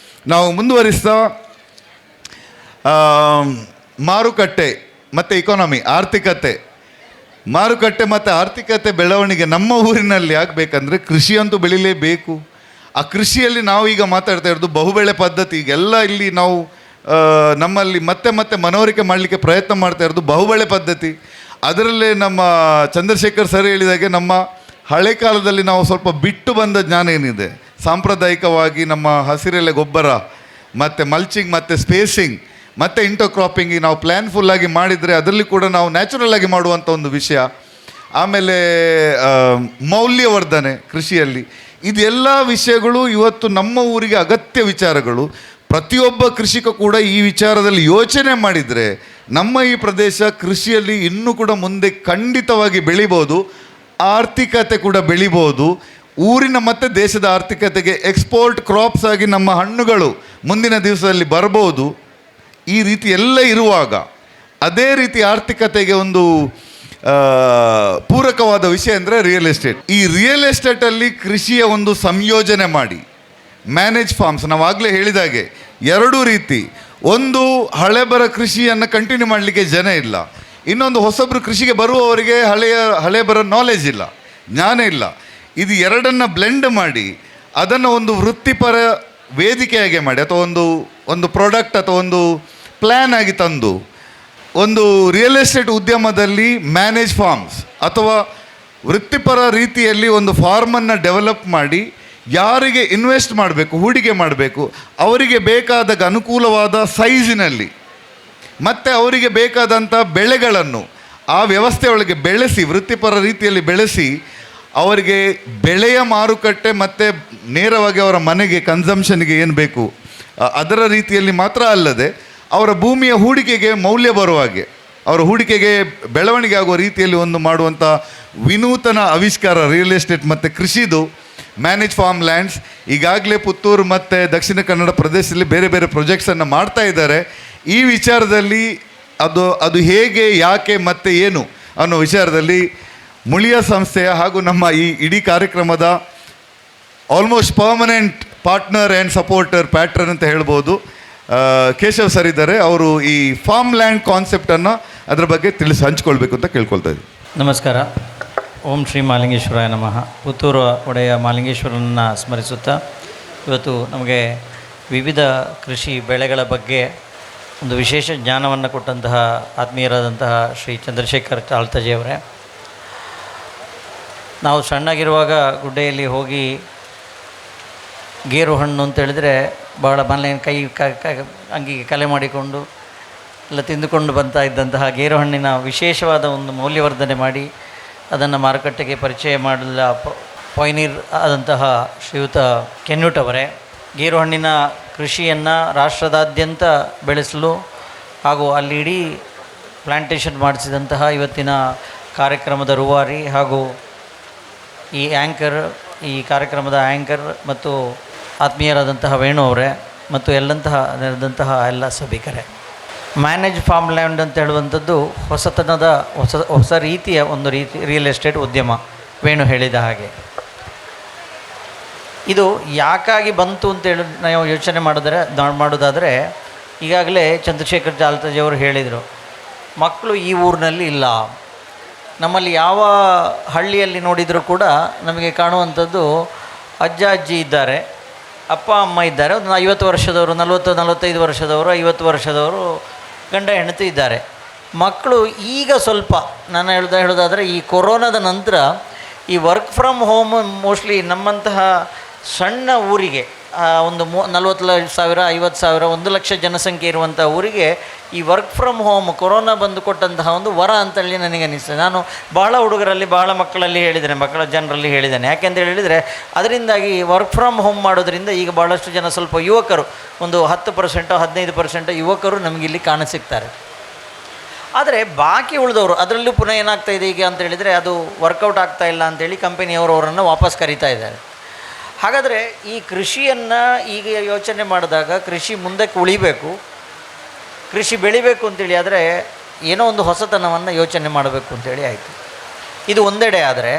ನಾವು ಮುಂದುವರಿಸ್ತಾ ಮಾರುಕಟ್ಟೆ ಮತ್ತು ಇಕಾನಮಿ, ಮಾರುಕಟ್ಟೆ ಮತ್ತು ಆರ್ಥಿಕತೆ ಬೆಳವಣಿಗೆ ನಮ್ಮ ಊರಿನಲ್ಲಿ ಆಗಬೇಕಂದ್ರೆ ಕೃಷಿ ಅಂತೂ ಬೆಳಿಲೇಬೇಕು. ಆ ಕೃಷಿಯಲ್ಲಿ ನಾವು ಈಗ ಮಾತಾಡ್ತಾ ಇರೋದು ಬಹುಬೆಳೆ ಪದ್ಧತಿ. ಈಗೆಲ್ಲ ಇಲ್ಲಿ ನಾವು ನಮ್ಮಲ್ಲಿ ಮತ್ತೆ ಮನವರಿಕೆ ಮಾಡಲಿಕ್ಕೆ ಪ್ರಯತ್ನ ಮಾಡ್ತಾ ಇರೋದು ಬಹುಬೆಳೆ ಪದ್ಧತಿ. ಅದರಲ್ಲೇ ನಮ್ಮ ಚಂದ್ರಶೇಖರ್ ಸರ್ ಹೇಳಿದಾಗೆ ನಮ್ಮ ಹಳೆ ಕಾಲದಲ್ಲಿ ನಾವು ಸ್ವಲ್ಪ ಬಿಟ್ಟು ಬಂದ ಜ್ಞಾನ ಏನಿದೆ, ಸಾಂಪ್ರದಾಯಿಕವಾಗಿ ನಮ್ಮ ಹಸಿರೆಲೆ ಗೊಬ್ಬರ ಮತ್ತು ಮಲ್ಚಿಂಗ್ ಮತ್ತು ಸ್ಪೇಸಿಂಗ್ ಮತ್ತು ಇಂಟರ್ಕ್ರಾಪಿಂಗ್ ನಾವು ಪ್ಲ್ಯಾನ್ಫುಲ್ಲಾಗಿ ಮಾಡಿದರೆ ಅದರಲ್ಲಿ ಕೂಡ ನಾವು ನ್ಯಾಚುರಲ್ ಆಗಿ ಮಾಡುವಂಥ ಒಂದು ವಿಷಯ. ಆಮೇಲೆ ಮೌಲ್ಯವರ್ಧನೆ ಕೃಷಿಯಲ್ಲಿ, ಇದೆಲ್ಲ ವಿಷಯಗಳು ಇವತ್ತು ನಮ್ಮ ಊರಿಗೆ ಅಗತ್ಯ ವಿಚಾರಗಳು. ಪ್ರತಿಯೊಬ್ಬ ಕೃಷಿಕ ಕೂಡ ಈ ವಿಚಾರದಲ್ಲಿ ಯೋಚನೆ ಮಾಡಿದರೆ ನಮ್ಮ ಈ ಪ್ರದೇಶ ಕೃಷಿಯಲ್ಲಿ ಇನ್ನೂ ಕೂಡ ಮುಂದೆ ಖಂಡಿತವಾಗಿ ಬೆಳಿಬೋದು, ಆರ್ಥಿಕತೆ ಕೂಡ ಬೆಳಿಬೋದು. ಊರಿನ ಮತ್ತು ದೇಶದ ಆರ್ಥಿಕತೆಗೆ ಎಕ್ಸ್ಪೋರ್ಟ್ ಕ್ರಾಪ್ಸ್ ಆಗಿ ನಮ್ಮ ಹಣ್ಣುಗಳು ಮುಂದಿನ ದಿವಸದಲ್ಲಿ ಬರ್ಬೋದು. ಈ ರೀತಿ ಎಲ್ಲ ಇರುವಾಗ ಅದೇ ರೀತಿ ಆರ್ಥಿಕತೆಗೆ ಒಂದು ಪೂರಕವಾದ ವಿಷಯ ಅಂದರೆ ರಿಯಲ್ ಎಸ್ಟೇಟ್. ಈ ರಿಯಲ್ ಎಸ್ಟೇಟಲ್ಲಿ ಕೃಷಿಯ ಒಂದು ಸಂಯೋಜನೆ ಮಾಡಿ ಮ್ಯಾನೇಜ್ ಫಾರ್ಮ್ಸ್, ನಾವು ಆಗಲೇ ಹೇಳಿದಾಗೆ 2 ರೀತಿ. ಒಂದು ಹಳೆಬರ ಕೃಷಿಯನ್ನು ಕಂಟಿನ್ಯೂ ಮಾಡಲಿಕ್ಕೆ ಜನ ಇಲ್ಲ, ಇನ್ನೊಂದು ಹೊಸಬ್ರು ಕೃಷಿಗೆ ಬರುವವರಿಗೆ ಹಳೆಯ ಬರೋ ನಾಲೆಜ್ ಇಲ್ಲ, ಜ್ಞಾನ ಇಲ್ಲ. ಇದು 2ನ್ನು ಬ್ಲೆಂಡ್ ಮಾಡಿ ಅದನ್ನು ಒಂದು ವೃತ್ತಿಪರ ವೇದಿಕೆಯಾಗಿ ಮಾಡಿ, ಅಥವಾ ಒಂದು ಪ್ರಾಡಕ್ಟ್ ಅಥವಾ ಒಂದು ಪ್ಲ್ಯಾನ್ ಆಗಿ ತಂದು ಒಂದು ರಿಯಲ್ ಎಸ್ಟೇಟ್ ಉದ್ಯಮದಲ್ಲಿ ಮ್ಯಾನೇಜ್ ಫಾರ್ಮ್ಸ್ ಅಥವಾ ವೃತ್ತಿಪರ ರೀತಿಯಲ್ಲಿ ಒಂದು ಫಾರ್ಮನ್ನು ಡೆವಲಪ್ ಮಾಡಿ ಯಾರಿಗೆ ಇನ್ವೆಸ್ಟ್ ಮಾಡಬೇಕು, ಹೂಡಿಕೆ ಮಾಡಬೇಕು, ಅವರಿಗೆ ಬೇಕಾದಾಗ ಅನುಕೂಲವಾದ ಸೈಜಿನಲ್ಲಿ ಮತ್ತು ಅವರಿಗೆ ಬೇಕಾದಂಥ ಬೆಳೆಗಳನ್ನು ಆ ವ್ಯವಸ್ಥೆಯೊಳಗೆ ಬೆಳೆಸಿ, ವೃತ್ತಿಪರ ರೀತಿಯಲ್ಲಿ ಬೆಳೆಸಿ, ಅವರಿಗೆ ಬೆಳೆಯ ಮಾರುಕಟ್ಟೆ ಮತ್ತು ನೇರವಾಗಿ ಅವರ ಮನೆಗೆ ಕನ್ಸಂಪ್ಷನ್ಗೆ ಏನು ಬೇಕು ಅದರ ರೀತಿಯಲ್ಲಿ ಮಾತ್ರ ಅಲ್ಲದೆ ಅವರ ಭೂಮಿಯ ಹೂಡಿಕೆಗೆ ಮೌಲ್ಯ ಬರುವ ಹಾಗೆ, ಅವರ ಹೂಡಿಕೆಗೆ ಬೆಳವಣಿಗೆ ಆಗುವ ರೀತಿಯಲ್ಲಿ ಒಂದು ಮಾಡುವಂಥ ವಿನೂತನ ಆವಿಷ್ಕಾರ ರಿಯಲ್ ಎಸ್ಟೇಟ್ ಮತ್ತು ಕೃಷಿದು ಮ್ಯಾನೇಜ್ ಫಾರ್ಮ್ ಲ್ಯಾಂಡ್ಸ್. ಈಗಾಗಲೇ ಪುತ್ತೂರು ಮತ್ತು ದಕ್ಷಿಣ ಕನ್ನಡ ಪ್ರದೇಶದಲ್ಲಿ ಬೇರೆ ಬೇರೆ ಪ್ರಾಜೆಕ್ಟ್ಸನ್ನು ಮಾಡ್ತಾ ಇದ್ದಾರೆ. ಈ ವಿಚಾರದಲ್ಲಿ ಅದು ಹೇಗೆ, ಯಾಕೆ ಮತ್ತು ಏನು ಅನ್ನೋ ವಿಚಾರದಲ್ಲಿ ಮುಳಿಯ ಸಂಸ್ಥೆಯ ಹಾಗೂ ನಮ್ಮ ಈ ಇಡೀ ಕಾರ್ಯಕ್ರಮದ almost permanent partner and supporter pattern ಅಂತ ಹೇಳ್ಬೋದು, ಕೇಶವ್ ಸರ್ ಇದ್ದಾರೆ. ಅವರು ಈ ಫಾರ್ಮ್ ಲ್ಯಾಂಡ್ ಕಾನ್ಸೆಪ್ಟನ್ನು ಅದರ ಬಗ್ಗೆ ಹಂಚ್ಕೊಳ್ಬೇಕು ಅಂತ ಕೇಳ್ಕೊಳ್ತಾ ಇದ್ದೀವಿ. ನಮಸ್ಕಾರ. ಓಂ ಶ್ರೀ ಮಾಲಿಂಗೇಶ್ವರಾಯ ನಮಃ. ಪುತ್ತೂರು ಒಡೆಯ ಮಾಲಿಂಗೇಶ್ವರನನ್ನು ಸ್ಮರಿಸುತ್ತಾ ಇವತ್ತು ನಮಗೆ ವಿವಿಧ ಕೃಷಿ ಬೆಳೆಗಳ ಬಗ್ಗೆ ಒಂದು ವಿಶೇಷ ಜ್ಞಾನವನ್ನು ಕೊಟ್ಟಂತಹ ಆತ್ಮೀಯರಾದಂತಹ ಶ್ರೀ ಚಂದ್ರಶೇಖರ್ ಚಾಳ್ತಜಿಯವರೇ, ನಾವು ಸಣ್ಣಗಿರುವಾಗ ಗುಡ್ಡೆಯಲ್ಲಿ ಹೋಗಿ ಗೇರು ಹಣ್ಣು ಅಂತ ಹೇಳಿದರೆ ಭಾಳ ಮನೆಯ ಕೈ ಅಂಗಿಗೆ ಕಲೆ ಮಾಡಿಕೊಂಡು ಎಲ್ಲ ತಿಂದುಕೊಂಡು ಬರ್ತಾ ಇದ್ದಂತಹ ಗೇರು ಹಣ್ಣಿನ ವಿಶೇಷವಾದ ಒಂದು ಮೌಲ್ಯವರ್ಧನೆ ಮಾಡಿ ಅದನ್ನು ಮಾರುಕಟ್ಟೆಗೆ ಪರಿಚಯ ಮಾಡಲ ಪೈನೀರ್ ಆದಂತಹ ಶ್ರೀಯುತ ಕೆನ್ಯೂಟ್ ಅವರೇ, ಗೇರು ಹಣ್ಣಿನ ಕೃಷಿಯನ್ನು ರಾಷ್ಟ್ರದಾದ್ಯಂತ ಬೆಳೆಸಲು ಹಾಗೂ ಅಲ್ಲಿ ಇಡೀ ಪ್ಲ್ಯಾಂಟೇಷನ್ ಮಾಡಿಸಿದಂತಹ ಇವತ್ತಿನ ಕಾರ್ಯಕ್ರಮದ ರೂವಾರಿ ಹಾಗೂ ಈ ಕಾರ್ಯಕ್ರಮದ ಆ್ಯಂಕರ್ ಮತ್ತು ಆತ್ಮೀಯರಾದಂತಹ ವೇಣು ಅವರೇ ಮತ್ತು ನೆರೆದಂತಹ ಎಲ್ಲ ಸಭಿಕರೇ, ಮ್ಯಾನೇಜ್ ಫಾರ್ಮ್ ಲ್ಯಾಂಡ್ ಅಂತ ಹೇಳುವಂಥದ್ದು ಹೊಸ ರೀತಿಯ ಒಂದು ರಿಯಲ್ ಎಸ್ಟೇಟ್ ಉದ್ಯಮ. ವೇಣು ಹೇಳಿದ ಹಾಗೆ ಇದು ಯಾಕಾಗಿ ಬಂತು ಅಂತೇಳಿ ನಾವು ಯೋಚನೆ ಮಾಡೋದಾದರೆ ಈಗಾಗಲೇ ಚಂದ್ರಶೇಖರ್ ಚಾಳ್ತಜಿಯವರು ಹೇಳಿದರು, ಮಕ್ಕಳು ಈ ಊರಿನಲ್ಲಿ ಇಲ್ಲ. ನಮ್ಮಲ್ಲಿ ಯಾವ ಹಳ್ಳಿಯಲ್ಲಿ ನೋಡಿದರೂ ಕೂಡ ನಮಗೆ ಕಾಣುವಂಥದ್ದು ಅಜ್ಜ ಅಜ್ಜಿ ಇದ್ದಾರೆ, ಅಪ್ಪ ಅಮ್ಮ ಇದ್ದಾರೆ, ಒಂದು 50 ವರ್ಷದವರು, 40-45 ವರ್ಷದವರು, 50 ವರ್ಷದವರು, ಗಂಡ ಹೆಂಡತಿ ಇದ್ದಾರೆ. ಮಕ್ಕಳು ಈಗ ಸ್ವಲ್ಪ ನಾನು ಹೇಳೋದಾದರೆ ಈ ಕೊರೋನಾದ ನಂತರ ಈ ವರ್ಕ್ ಫ್ರಮ್ ಹೋಮ್ ಮೋಸ್ಟ್ಲಿ ನಮ್ಮಂತಹ ಸಣ್ಣ ಊರಿಗೆ ಒಂದು 40,000, 50,000, 1,00,000 ಜನಸಂಖ್ಯೆ ಇರುವಂಥ ಊರಿಗೆ ಈ ವರ್ಕ್ ಫ್ರಮ್ ಹೋಮ್ ಕೊರೋನಾ ಬಂದು ಕೊಟ್ಟಂತಹ ಒಂದು ವರ ಅಂತೇಳಿ ನನಗೆ ಅನ್ನಿಸ್ತದೆ. ನಾನು ಭಾಳ ಹುಡುಗರಲ್ಲಿ, ಭಾಳ ಮಕ್ಕಳ ಜನರಲ್ಲಿ ಹೇಳಿದ್ದೇನೆ. ಯಾಕೆಂತ ಹೇಳಿದರೆ ಅದರಿಂದಾಗಿ ವರ್ಕ್ ಫ್ರಮ್ ಹೋಮ್ ಮಾಡೋದ್ರಿಂದ ಈಗ ಭಾಳಷ್ಟು ಜನ ಸ್ವಲ್ಪ ಯುವಕರು, ಒಂದು 10%, 15% ಯುವಕರು ನಮಗಿಲ್ಲಿ ಕಾಣಸಿಗ್ತಾರೆ. ಆದರೆ ಬಾಕಿ ಉಳಿದವರು ಅದರಲ್ಲೂ ಪುನಃ ಏನಾಗ್ತಾ ಇದೆ ಈಗ ಅಂತ ಹೇಳಿದರೆ ಅದು ವರ್ಕೌಟ್ ಆಗ್ತಾ ಇಲ್ಲ ಅಂತೇಳಿ ಕಂಪನಿಯವರು ಅವರನ್ನು ವಾಪಸ್ ಕರೀತಾ ಇದ್ದಾರೆ. ಹಾಗಾದರೆ ಈ ಕೃಷಿಯನ್ನು ಈಗ ಯೋಚನೆ ಮಾಡಿದಾಗ ಕೃಷಿ ಮುಂದಕ್ಕೆ ಉಳಿಬೇಕು, ಕೃಷಿ ಬೆಳಿಬೇಕು ಅಂತೇಳಿ ಆದರೆ ಏನೋ ಒಂದು ಹೊಸತನವನ್ನು ಯೋಚನೆ ಮಾಡಬೇಕು ಅಂತೇಳಿ ಆಯಿತು. ಇದು ಒಂದೆಡೆ. ಆದರೆ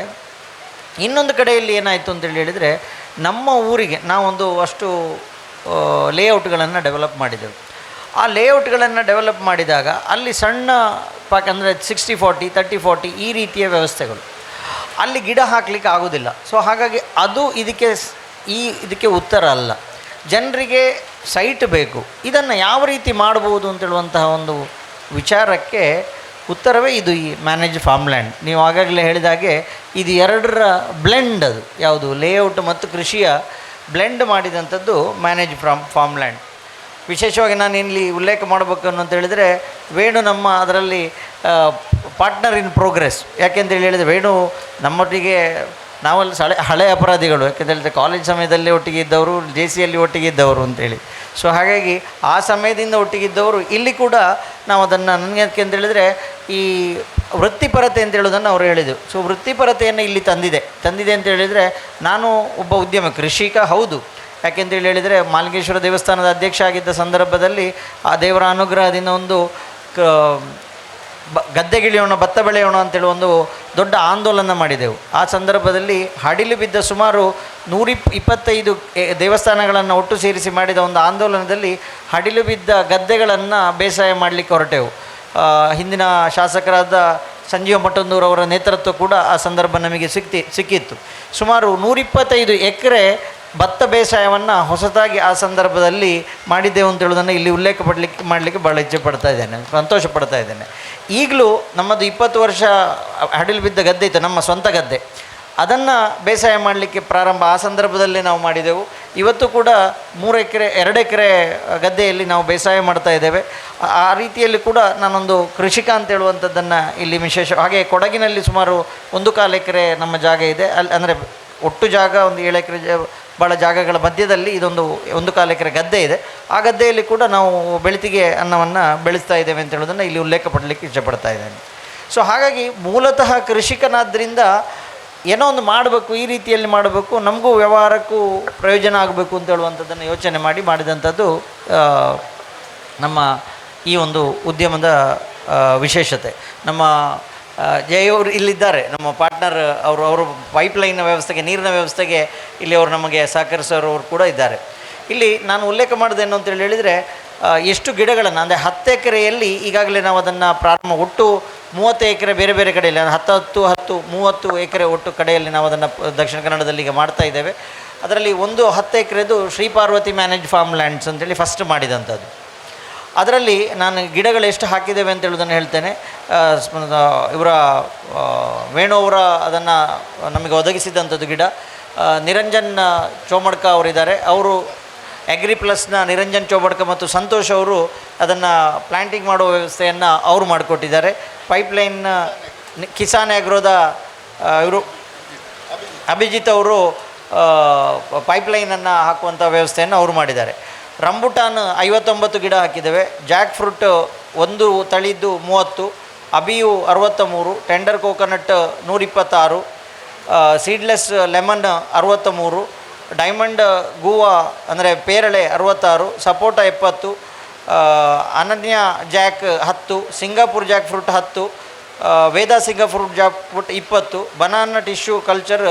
ಇನ್ನೊಂದು ಕಡೆಯಲ್ಲಿ ಏನಾಯಿತು ಅಂತೇಳಿ ಹೇಳಿದರೆ ನಮ್ಮ ಊರಿಗೆ ನಾವೊಂದು ಅಷ್ಟು ಲೇಔಟ್ಗಳನ್ನು ಡೆವಲಪ್ ಮಾಡಿದೆವು. ಆ ಲೇಔಟ್ಗಳನ್ನು ಡೆವಲಪ್ ಮಾಡಿದಾಗ ಅಲ್ಲಿ ಸಣ್ಣ ಅಂದರೆ 60-40 30-40 ಈ ರೀತಿಯ ವ್ಯವಸ್ಥೆಗಳು, ಅಲ್ಲಿ ಗಿಡ ಹಾಕಲಿಕ್ಕೆ ಆಗೋದಿಲ್ಲ. ಸೊ ಹಾಗಾಗಿ ಅದು ಇದಕ್ಕೆ ಉತ್ತರ ಅಲ್ಲ. ಜನರಿಗೆ ಸೈಟ್ ಬೇಕು, ಇದನ್ನು ಯಾವ ರೀತಿ ಮಾಡ್ಬೋದು ಅಂತೇಳುವಂತಹ ಒಂದು ವಿಚಾರಕ್ಕೆ ಉತ್ತರವೇ ಇದು ಈ ಮ್ಯಾನೇಜ್ ಫಾರ್ಮ್ಲ್ಯಾಂಡ್. ನೀವು ಆಗಾಗಲೇ ಹೇಳಿದಾಗೆ ಇದು ಎರಡರ ಬ್ಲೆಂಡ್, ಅದು ಯಾವುದು ಲೇಔಟ್ ಮತ್ತು ಕೃಷಿಯ ಬ್ಲೆಂಡ್ ಮಾಡಿದಂಥದ್ದು ಮ್ಯಾನೇಜ್ ಫಾರ್ಮ್ಲ್ಯಾಂಡ್. ವಿಶೇಷವಾಗಿ ನಾನು ಇಲ್ಲಿ ಉಲ್ಲೇಖ ಮಾಡಬೇಕು ಅಂತ ಹೇಳಿದರೆ ವೇಣು ನಮ್ಮ ಅದರಲ್ಲಿ ಪಾರ್ಟ್ನರ್ ಇನ್ ಪ್ರೋಗ್ರೆಸ್. ಯಾಕೆಂತೇಳಿ ಹೇಳಿದರೆ ವೇಣು ನಮ್ಮೊಟ್ಟಿಗೆ ನಾವಲ್ಲಿ ಹಳೆ ಅಪರಾಧಿಗಳು, ಯಾಕೆಂತ ಹೇಳಿದ್ರೆ ಕಾಲೇಜ್ ಸಮಯದಲ್ಲಿ ಒಟ್ಟಿಗೆ ಇದ್ದವರು, JCಯಲ್ಲಿ ಒಟ್ಟಿಗೆ ಇದ್ದವರು ಅಂತೇಳಿ. ಸೊ ಹಾಗಾಗಿ ಆ ಸಮಯದಿಂದ ಒಟ್ಟಿಗಿದ್ದವರು ಇಲ್ಲಿ ಕೂಡ ನಾವು ಅದನ್ನು ನನಗೆ ಅಂತ ಹೇಳಿದರೆ ಈ ವೃತ್ತಿಪರತೆ ಅಂತ ಹೇಳೋದನ್ನು ಅವರು ಹೇಳಿದರು. ಸೊ ವೃತ್ತಿಪರತೆಯನ್ನು ಇಲ್ಲಿ ತಂದಿದೆ ಅಂತ ಹೇಳಿದರೆ ನಾನು ಒಬ್ಬ ಉದ್ಯಮ ಕೃಷಿಕ ಹೌದು. ಯಾಕೆಂತೇಳಿ ಹೇಳಿದರೆ ಮಾಲಿಂಗೇಶ್ವರ ದೇವಸ್ಥಾನದ ಅಧ್ಯಕ್ಷ ಆಗಿದ್ದ ಸಂದರ್ಭದಲ್ಲಿ ಆ ದೇವರ ಅನುಗ್ರಹದಿಂದ ಒಂದು ಗದ್ದೆಗಿಳಿಯೋಣ ಭತ್ತ ಬೆಳೆಯೋಣ ಅಂತೇಳಿ ಒಂದು ದೊಡ್ಡ ಆಂದೋಲನ ಮಾಡಿದೆವು. ಆ ಸಂದರ್ಭದಲ್ಲಿ ಹಡಿಲು ಬಿದ್ದ ಸುಮಾರು 125 ದೇವಸ್ಥಾನಗಳನ್ನು ಒಟ್ಟು ಸೇರಿಸಿ ಮಾಡಿದ ಒಂದು ಆಂದೋಲನದಲ್ಲಿ ಹಡಿಲು ಬಿದ್ದ ಗದ್ದೆಗಳನ್ನು ಬೇಸಾಯ ಮಾಡಲಿಕ್ಕೆ ಹೊರಟೆವು. ಹಿಂದಿನ ಶಾಸಕರಾದ ಸಂಜೀವ ಮಠಂದೂರವರ ನೇತೃತ್ವ ಕೂಡ ಆ ಸಂದರ್ಭ ನಮಗೆ ಸಿಕ್ಕಿತ್ತು. ಸುಮಾರು 125 ಎಕರೆ ಭತ್ತ ಬೇಸಾಯವನ್ನು ಹೊಸತಾಗಿ ಆ ಸಂದರ್ಭದಲ್ಲಿ ಮಾಡಿದ್ದೆವು ಅಂತ ಹೇಳೋದನ್ನು ಇಲ್ಲಿ ಉಲ್ಲೇಖ ಮಾಡಲಿಕ್ಕೆ ಭಾಳ ಇಚ್ಛೆ ಪಡ್ತಾ ಇದ್ದೇನೆ, ಸಂತೋಷ ಪಡ್ತಾ ಇದ್ದೇನೆ. ಈಗಲೂ ನಮ್ಮದು 20 ವರ್ಷ ಹಡಿಲು ಬಿದ್ದ ಗದ್ದೆ ಇತ್ತು, ನಮ್ಮ ಸ್ವಂತ ಗದ್ದೆ. ಅದನ್ನು ಬೇಸಾಯ ಮಾಡಲಿಕ್ಕೆ ಪ್ರಾರಂಭ ಆ ಸಂದರ್ಭದಲ್ಲಿ ನಾವು ಮಾಡಿದೆವು. ಇವತ್ತು ಕೂಡ 3 ಎಕರೆ 2 ಎಕರೆ ಗದ್ದೆಯಲ್ಲಿ ನಾವು ಬೇಸಾಯ ಮಾಡ್ತಾ ಇದ್ದೇವೆ. ಆ ರೀತಿಯಲ್ಲಿ ಕೂಡ ನಾನೊಂದು ಕೃಷಿಕ ಅಂತ ಹೇಳುವಂಥದ್ದನ್ನು ಇಲ್ಲಿ ವಿಶೇಷ. ಹಾಗೆ ಕೊಡಗಿನಲ್ಲಿ ಸುಮಾರು 1/4 ಎಕರೆ ನಮ್ಮ ಜಾಗ ಇದೆ. ಅಲ್ಲಿ ಅಂದರೆ ಒಟ್ಟು ಜಾಗ ಒಂದು 7 ಎಕರೆ ಭಾಳ ಜಾಗಗಳ ಮಧ್ಯದಲ್ಲಿ ಇದೊಂದು 1/4 ಎಕರೆ ಗದ್ದೆ ಇದೆ. ಆ ಗದ್ದೆಯಲ್ಲಿ ಕೂಡ ನಾವು ಬೆಳತಿಗೆ ಅನ್ನವನ್ನು ಬೆಳೆಸ್ತಾ ಇದ್ದೇವೆ ಅಂತ ಹೇಳೋದನ್ನು ಇಲ್ಲಿ ಉಲ್ಲೇಖ ಪಡಲಿಕ್ಕೆ ಇಷ್ಟಪಡ್ತಾ ಇದ್ದೇನೆ. ಸೊ ಹಾಗಾಗಿ ಮೂಲತಃ ಕೃಷಿಕನಾದ್ದರಿಂದ ಏನೋ ಒಂದು ಮಾಡಬೇಕು, ಈ ರೀತಿಯಲ್ಲಿ ಮಾಡಬೇಕು, ನಮಗೂ ವ್ಯವಹಾರಕ್ಕೂ ಪ್ರಯೋಜನ ಆಗಬೇಕು ಅಂತ ಹೇಳುವಂಥದ್ದನ್ನು ಯೋಚನೆ ಮಾಡಿದಂಥದ್ದು ನಮ್ಮ ಈ ಒಂದು ಉದ್ಯಮದ ವಿಶೇಷತೆ. ನಮ್ಮ ಜಯವರು ಇಲ್ಲಿದ್ದಾರೆ, ನಮ್ಮ ಪಾರ್ಟ್ನರ್ ಅವರು ಪೈಪ್ಲೈನ್ ವ್ಯವಸ್ಥೆಗೆ, ನೀರಿನ ವ್ಯವಸ್ಥೆಗೆ ಇಲ್ಲಿ ಅವರು ನಮಗೆ ಸಹಕರಿಸೋರು ಕೂಡ ಇದ್ದಾರೆ. ಇಲ್ಲಿ ನಾನು ಉಲ್ಲೇಖ ಮಾಡೋದೇನು ಅಂತೇಳಿ ಹೇಳಿದರೆ ಎಷ್ಟು ಗಿಡಗಳನ್ನು ಅಂದರೆ 10 ಎಕರೆಯಲ್ಲಿ ಈಗಾಗಲೇ ನಾವು ಅದನ್ನು ಪ್ರಾರಂಭ ಒಟ್ಟು 30 ಎಕರೆ ಬೇರೆ ಬೇರೆ ಕಡೆಯಲ್ಲಿ 10-10-30 ಎಕರೆ ಒಟ್ಟು ಕಡೆಯಲ್ಲಿ ನಾವು ಅದನ್ನು ದಕ್ಷಿಣ ಕನ್ನಡದಲ್ಲಿ ಈಗ ಮಾಡ್ತಾ ಇದ್ದೇವೆ. ಅದರಲ್ಲಿ ಒಂದು 10 ಎಕರೆದು Shri Parvati manage farm lands ಅಂತೇಳಿ ಫಸ್ಟ್ ಮಾಡಿದಂಥದ್ದು. ಅದರಲ್ಲಿ ನಾನು ಗಿಡಗಳು ಎಷ್ಟು ಹಾಕಿದ್ದೇವೆ ಅಂತ ಹೇಳೋದನ್ನು ಹೇಳ್ತೇನೆ. ಇವರ ವೇಣು ಅವರ ಅದನ್ನು ನಮಗೆ ಒದಗಿಸಿದಂಥದ್ದು ಗಿಡ. ನಿರಂಜನ್ ಚೋಮಡ್ಕ ಅವರಿದ್ದಾರೆ, ಅವರು ಅಗ್ರಿಪ್ಲಸ್ನ ನಿರಂಜನ್ ಚೋಮಡ್ಕ ಮತ್ತು ಸಂತೋಷ್ ಅವರು ಅದನ್ನು ಪ್ಲ್ಯಾಂಟಿಂಗ್ ಮಾಡುವ ವ್ಯವಸ್ಥೆಯನ್ನು ಅವರು ಮಾಡಿಕೊಟ್ಟಿದ್ದಾರೆ. ಪೈಪ್ಲೈನ್ ಕಿಸಾನ್ ಅಗ್ರೋದ ಇವರು ಅಭಿಜಿತ್ ಅವರು ಪೈಪ್ಲೈನನ್ನು ಹಾಕುವಂಥ ವ್ಯವಸ್ಥೆಯನ್ನು ಅವರು ಮಾಡಿದ್ದಾರೆ. ರಂಬುಟಾನ್ 59 ಗಿಡ ಹಾಕಿದ್ದೇವೆ. ಜಾಕ್ ಫ್ರೂಟ್ ಒಂದು ತಳಿದ್ದು 30, abiu 63, tender coconut 126, seedless lemon 63, diamond guava ಅಂದರೆ ಪೇರಳೆ 66, sapota 70, Ananya jack 10, Singapore jackfruit 10, Veda Singapore jackfruit 20, banana tissue culture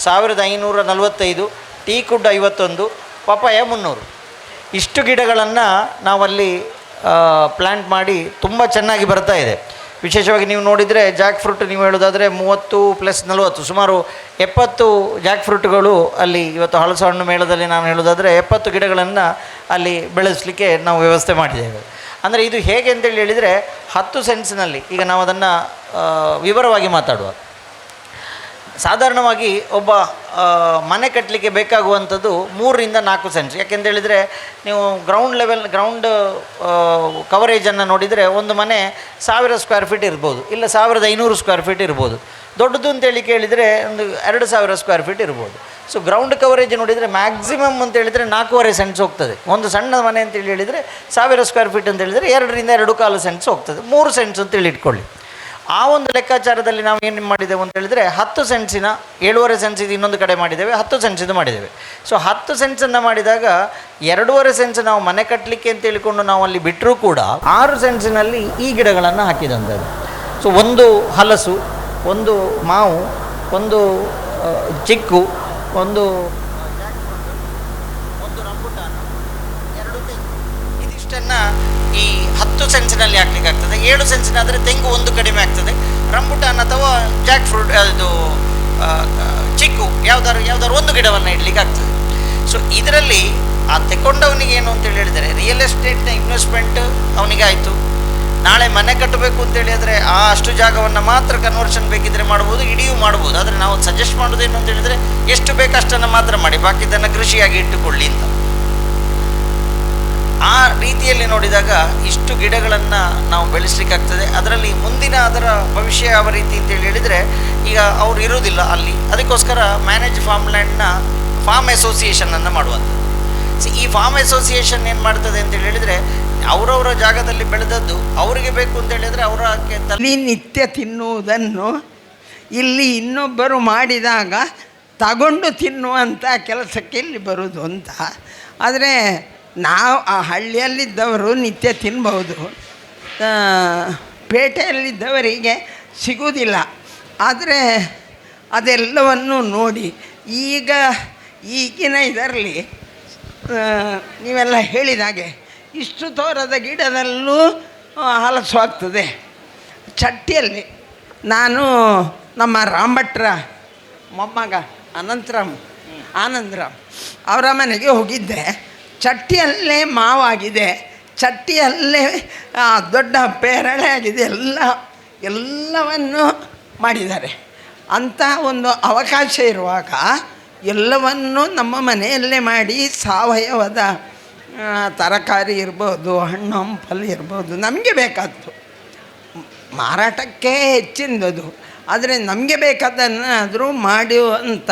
1545, teakwood 51, papaya 300. ಇಷ್ಟು ಗಿಡಗಳನ್ನು ನಾವಲ್ಲಿ ಪ್ಲ್ಯಾಂಟ್ ಮಾಡಿ ತುಂಬ ಚೆನ್ನಾಗಿ ಬರ್ತಾ ಇದೆ. ವಿಶೇಷವಾಗಿ ನೀವು ನೋಡಿದರೆ ಜಾಕ್ ಫ್ರೂಟ್ ನೀವು ಹೇಳೋದಾದರೆ 30 + 40 ಸುಮಾರು 70 ಜಾಕ್ ಫ್ರೂಟ್ಗಳು ಅಲ್ಲಿ ಇವತ್ತು ಹಳಸು ಹಣ್ಣು ಮೇಳದಲ್ಲಿ ನಾನು ಹೇಳೋದಾದರೆ 70 ಗಿಡಗಳನ್ನು ಅಲ್ಲಿ ಬೆಳೆಸಲಿಕ್ಕೆ ನಾವು ವ್ಯವಸ್ಥೆ ಮಾಡಿದ್ದೇವೆ. ಅಂದರೆ ಇದು ಹೇಗೆ ಅಂತೇಳಿ ಹೇಳಿದರೆ 10 ಸೆನ್ಸ್ನಲ್ಲಿ ಈಗ ನಾವು ಅದನ್ನು ವಿವರವಾಗಿ ಮಾತಾಡುವ. ಸಾಧಾರಣವಾಗಿ ಒಬ್ಬ ಮನೆ ಕಟ್ಟಲಿಕ್ಕೆ ಬೇಕಾಗುವಂಥದ್ದು 3-4 ಸೆನ್ಸ್. ಯಾಕೆಂತೇಳಿದರೆ ನೀವು ಗ್ರೌಂಡ್ ಕವರೇಜನ್ನು ನೋಡಿದರೆ ಒಂದು ಮನೆ 1000 ಸ್ಕ್ವೇರ್ ಫೀಟ್ ಇರ್ಬೋದು, ಇಲ್ಲ 1500 ಸ್ಕ್ವೇರ್ ಫೀಟ್ ಇರ್ಬೋದು. ದೊಡ್ಡದು ಅಂತೇಳಿ ಕೇಳಿದರೆ ಒಂದು 2000 ಸ್ಕ್ವೇರ್ ಫೀಟ್ ಇರ್ಬೋದು. ಸೊ ಗ್ರೌಂಡ್ ಕವರೇಜ್ ನೋಡಿದರೆ ಮ್ಯಾಕ್ಸಿಮಮ್ ಅಂತ ಹೇಳಿದರೆ 4.5 ಸೆಂಟ್ಸ್ ಹೋಗ್ತದೆ. ಒಂದು ಸಣ್ಣ ಮನೆ ಅಂತೇಳಿ ಹೇಳಿದರೆ 1000 ಸ್ಕ್ವೇರ್ ಫೀಟ್ ಅಂತ ಹೇಳಿದರೆ 2ರಿಂದ 2.25 ಸೆಂಟ್ಸ್ ಹೋಗ್ತದೆ. 3 ಸೆಂಟ್ಸ್ ಅಂತೇಳಿ ಇಟ್ಕೊಳ್ಳಿ. ಆ ಒಂದು ಲೆಕ್ಕಾಚಾರದಲ್ಲಿ ನಾವು ಏನು ಮಾಡಿದೆವು ಅಂತ ಹೇಳಿದರೆ 10 ಸೆಂಟ್ಸಿನ 7.5 ಸೆಂಟ್ಸ್ ಇದು ಇನ್ನೊಂದು ಕಡೆ ಮಾಡಿದ್ದೇವೆ, 10 ಸೆಂಟ್ಸ್ ಇದು ಮಾಡಿದ್ದೇವೆ. ಸೊ 10 ಸೆಂಟ್ಸನ್ನು ಮಾಡಿದಾಗ 2.5 ಸೆಂಟ್ಸ್ ನಾವು ಮನೆ ಕಟ್ಟಲಿಕ್ಕೆ ಅಂತ ಹೇಳಿಕೊಂಡು ನಾವು ಅಲ್ಲಿ ಬಿಟ್ಟರೂ ಕೂಡ 6 ಸೆಂಟ್ಸಿನಲ್ಲಿ ಈ ಗಿಡಗಳನ್ನು ಹಾಕಿದಂಥದ್ದು. ಸೊ ಒಂದು ಹಲಸು, ಒಂದು ಮಾವು, ಒಂದು ಚಿಕ್ಕು, ಒಂದು ರಂಬುಟಾನ, 2 ತೆಂಗು, ಇದಿಷ್ಟನ್ನು ಈ 10 ಸೆಂಟ್ಸಿನಲ್ಲಿ ಹಾಕ್ಲಿಕ್ಕೆ ಆಗ್ತದೆ. 7 ಸೆಂಟ್ಸಿನಾದರೆ ತೆಂಗು ಒಂದು ಕಡಿಮೆ ಆಗ್ತದೆ, ರಂಬುಟಾನ್ ಅಥವಾ ಜಾಕ್ ಫ್ರೂಟ್ ಅದು ಚಿಕ್ಕು ಯಾವ್ದಾದ್ರು ಒಂದು ಗಿಡವನ್ನು ಇಡಲಿಕ್ಕೆ ಆಗ್ತದೆ. ಸೊ ಇದರಲ್ಲಿ ಆ ತೆಕೊಂಡವನಿಗೆ ಏನು ಅಂತೇಳಿ ಹೇಳಿದರೆ ರಿಯಲ್ ಎಸ್ಟೇಟ್ನ ಇನ್ವೆಸ್ಟ್ಮೆಂಟ್ ಅವನಿಗೆ ಆಯಿತು. ನಾಳೆ ಮನೆ ಕಟ್ಟಬೇಕು ಅಂತೇಳಿ ಆದರೆ ಅಷ್ಟು ಜಾಗವನ್ನು ಮಾತ್ರ ಕನ್ವರ್ಷನ್ ಬೇಕಿದ್ದರೆ ಮಾಡ್ಬೋದು, ಇಡಿಯೂ ಮಾಡ್ಬೋದು. ಆದರೆ ನಾವು ಸಜೆಸ್ಟ್ ಮಾಡೋದೇನು ಅಂತ ಹೇಳಿದರೆ ಎಷ್ಟು ಬೇಕಷ್ಟನ್ನು ಮಾತ್ರ ಮಾಡಿ, ಬಾಕಿದ್ದನ್ನು ಕೃಷಿಯಾಗಿ ಇಟ್ಟುಕೊಳ್ಳಿ ಅಂತ. ಆ ರೀತಿಯಲ್ಲಿ ನೋಡಿದಾಗ ಇಷ್ಟು ಗಿಡಗಳನ್ನು ನಾವು ಬೆಳೆಸಲಿಕ್ಕಾಗ್ತದೆ. ಅದರಲ್ಲಿ ಮುಂದಿನ ಅದರ ಭವಿಷ್ಯ ಯಾವ ರೀತಿ ಅಂತೇಳಿ ಹೇಳಿದರೆ ಈಗ ಅವ್ರು ಇರೋದಿಲ್ಲ ಅಲ್ಲಿ, ಅದಕ್ಕೋಸ್ಕರ ಮ್ಯಾನೇಜ್ ಫಾರ್ಮ್ ಲ್ಯಾಂಡ್ನ ಫಾರ್ಮ್ ಅಸೋಸಿಯೇಷನನ್ನು ಮಾಡುವಂಥದ್ದು. ಸೊ ಈ ಫಾರ್ಮ್ ಅಸೋಸಿಯೇಷನ್ ಏನು ಮಾಡ್ತದೆ ಅಂತೇಳಿ ಹೇಳಿದರೆ ಅವರವರ ಜಾಗದಲ್ಲಿ ಬೆಳೆದದ್ದು ಅವರಿಗೆ ಬೇಕು ಅಂತ ಹೇಳಿದರೆ ಇಲ್ಲಿ ನಿತ್ಯ ತಿನ್ನುವುದನ್ನು ಇಲ್ಲಿ ಇನ್ನೊಬ್ಬರು ಮಾಡಿದಾಗ ತಗೊಂಡು ತಿನ್ನುವಂಥ ಕೆಲಸಕ್ಕೆ ಇಲ್ಲಿ ಬರೋದು ಅಂತ. ಆದರೆ ನಾವು ಆ ಹಳ್ಳಿಯಲ್ಲಿದ್ದವರು ನಿತ್ಯ ತಿನ್ಬೋದು, ಪೇಟೆಯಲ್ಲಿದ್ದವರಿಗೆ ಸಿಗುವುದಿಲ್ಲ. ಆದರೆ ಅದೆಲ್ಲವನ್ನು ನೋಡಿ ಈಗಿನ ಇದರಲ್ಲಿ ನೀವೆಲ್ಲ ಹೇಳಿದಾಗೆ ಇಷ್ಟು ತೋರದ ಗಿಡದಲ್ಲೂ ಹಲಸು ಆಗ್ತದೆ. ಚಟ್ಟಿಯಲ್ಲಿ ನಾನು ನಮ್ಮ ರಾಮಭಟ್ರ ಮೊಮ್ಮಗ ಆನಂದರಾಮ್ ಅವರ ಮನೆಗೆ ಹೋಗಿದ್ದೆ. ಚಟ್ಟಿಯಲ್ಲೇ ಮಾವಾಗಿದೆ, ಚಟ್ಟಿಯಲ್ಲೇ ದೊಡ್ಡ ಪೇರಳೆ ಆಗಿದೆ, ಎಲ್ಲವನ್ನು ಮಾಡಿದ್ದಾರೆ. ಅಂಥ ಒಂದು ಅವಕಾಶ ಇರುವಾಗ ಎಲ್ಲವನ್ನು ನಮ್ಮ ಮನೆಯಲ್ಲೇ ಮಾಡಿ ಸಾವಯವದ ತರಕಾರಿ ಇರ್ಬೋದು, ಹಣ್ಣು ಹಂಪಲು ಇರ್ಬೋದು, ನಮಗೆ ಬೇಕಾದ್ದು ಮಾರಾಟಕ್ಕೆ ಹೆಚ್ಚಿನದು. ಆದರೆ ನಮಗೆ ಬೇಕಾದನ್ನಾದರೂ ಮಾಡುವಂಥ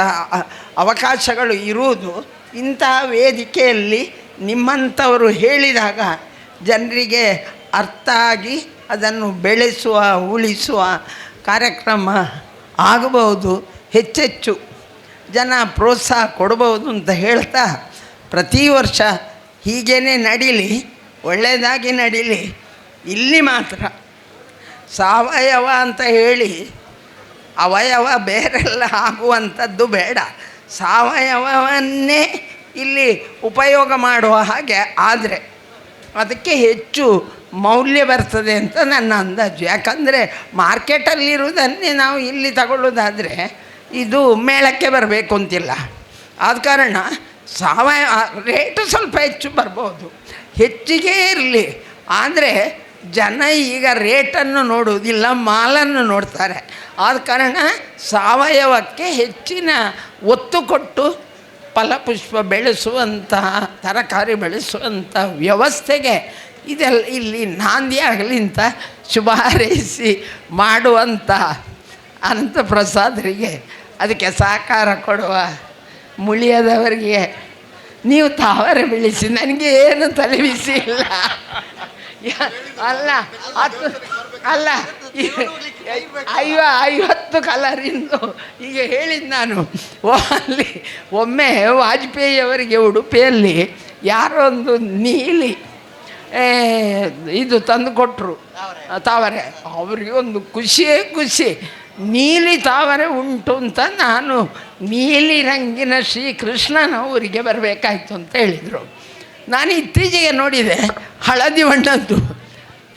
ಅವಕಾಶಗಳು ಇರುವುದು ಇಂಥ ವೇದಿಕೆಯಲ್ಲಿ ನಿಮ್ಮಂಥವರು ಹೇಳಿದಾಗ ಜನರಿಗೆ ಅರ್ಥ ಆಗಿ ಅದನ್ನು ಬೆಳೆಸುವ ಉಳಿಸುವ ಕಾರ್ಯಕ್ರಮ ಆಗಬಹುದು. ಹೆಚ್ಚೆಚ್ಚು ಜನ ಪ್ರೋತ್ಸಾಹ ಕೊಡ್ಬೋದು ಅಂತ ಹೇಳ್ತಾ ಪ್ರತಿ ವರ್ಷ ಹೀಗೇ ನಡೀಲಿ, ಒಳ್ಳೆಯದಾಗಿ ನಡೀಲಿ. ಇಲ್ಲಿ ಮಾತ್ರ ಸಾವಯವ ಅಂತ ಹೇಳಿ ಅವಯವ ಬೇರೆಲ್ಲ ಆಗುವಂಥದ್ದು ಬೇಡ. ಸಾವಯವವನ್ನೇ ಇಲ್ಲಿ ಉಪಯೋಗ ಮಾಡುವ ಹಾಗೆ ಆದರೆ ಅದಕ್ಕೆ ಹೆಚ್ಚು ಮೌಲ್ಯ ಬರ್ತದೆ ಅಂತ ನನ್ನ ಅಂದಾಜು. ಯಾಕಂದರೆ ಮಾರ್ಕೆಟಲ್ಲಿರುವುದನ್ನೇ ನಾವು ಇಲ್ಲಿ ತಗೊಳ್ಳೋದಾದರೆ ಇದು ಮೇಳಕ್ಕೆ ಬರಬೇಕು ಅಂತಿಲ್ಲ. ಆದ ಕಾರಣ ಸಾವಯವ ರೇಟು ಸ್ವಲ್ಪ ಹೆಚ್ಚು ಬರ್ಬೋದು, ಹೆಚ್ಚಿಗೆ ಇರಲಿ. ಆದರೆ ಜನ ಈಗ ರೇಟನ್ನು ನೋಡುವುದಿಲ್ಲ, ಮಾಲನ್ನು ನೋಡ್ತಾರೆ. ಆದ ಕಾರಣ ಸಾವಯವಕ್ಕೆ ಹೆಚ್ಚಿನ ಒತ್ತು ಕೊಟ್ಟು ಫಲಪುಷ್ಪ ಬೆಳೆಸುವಂತಹ ತರಕಾರಿ ಬೆಳೆಸುವಂಥ ವ್ಯವಸ್ಥೆಗೆ ಇದೆಲ್ಲ ಇಲ್ಲಿ ನಾಂದಿ ಆಗಲಿ ಅಂತ ಶುಭ ಹಾರೈಸಿ ಮಾಡುವಂಥ ಅನಂತ ಪ್ರಸಾದರಿಗೆ, ಅದಕ್ಕೆ ಸಹಕಾರ ಕೊಡುವ ಮುಳಿಯದವರಿಗೆ ನೀವು ತಾವರೆ ಬೆಳೆಸಿ, ನನಗೆ ಏನು ತಲೆಬಿಸಿ ಇಲ್ಲ. ಅಲ್ಲ 50 ಕಲರಿಂದು ಈಗ ಹೇಳಿದ್ದು ನಾನು. ಅಲ್ಲಿ ಒಮ್ಮೆ ವಾಜಪೇಯಿಯವರಿಗೆ ಉಡುಪಿಯಲ್ಲಿ ಯಾರೋ ಒಂದು ನೀಲಿ ಇದು ತಂದು ಕೊಟ್ಟರು ತಾವರೆ. ಅವರಿಗೆ ಒಂದು ಖುಷಿಯೇ ಖುಷಿ, ನೀಲಿ ತಾವರೆ ಉಂಟು ಅಂತ. ನಾನು ನೀಲಿ ರಂಗಿನ ಶ್ರೀಕೃಷ್ಣನವರಿಗೆ ಬರಬೇಕಾಯ್ತು ಅಂತ ಹೇಳಿದರು. ನಾನು ಇತ್ತೀಚೆಗೆ ನೋಡಿದೆ ಹಳದಿ ಬಣ್ಣದ್ದು,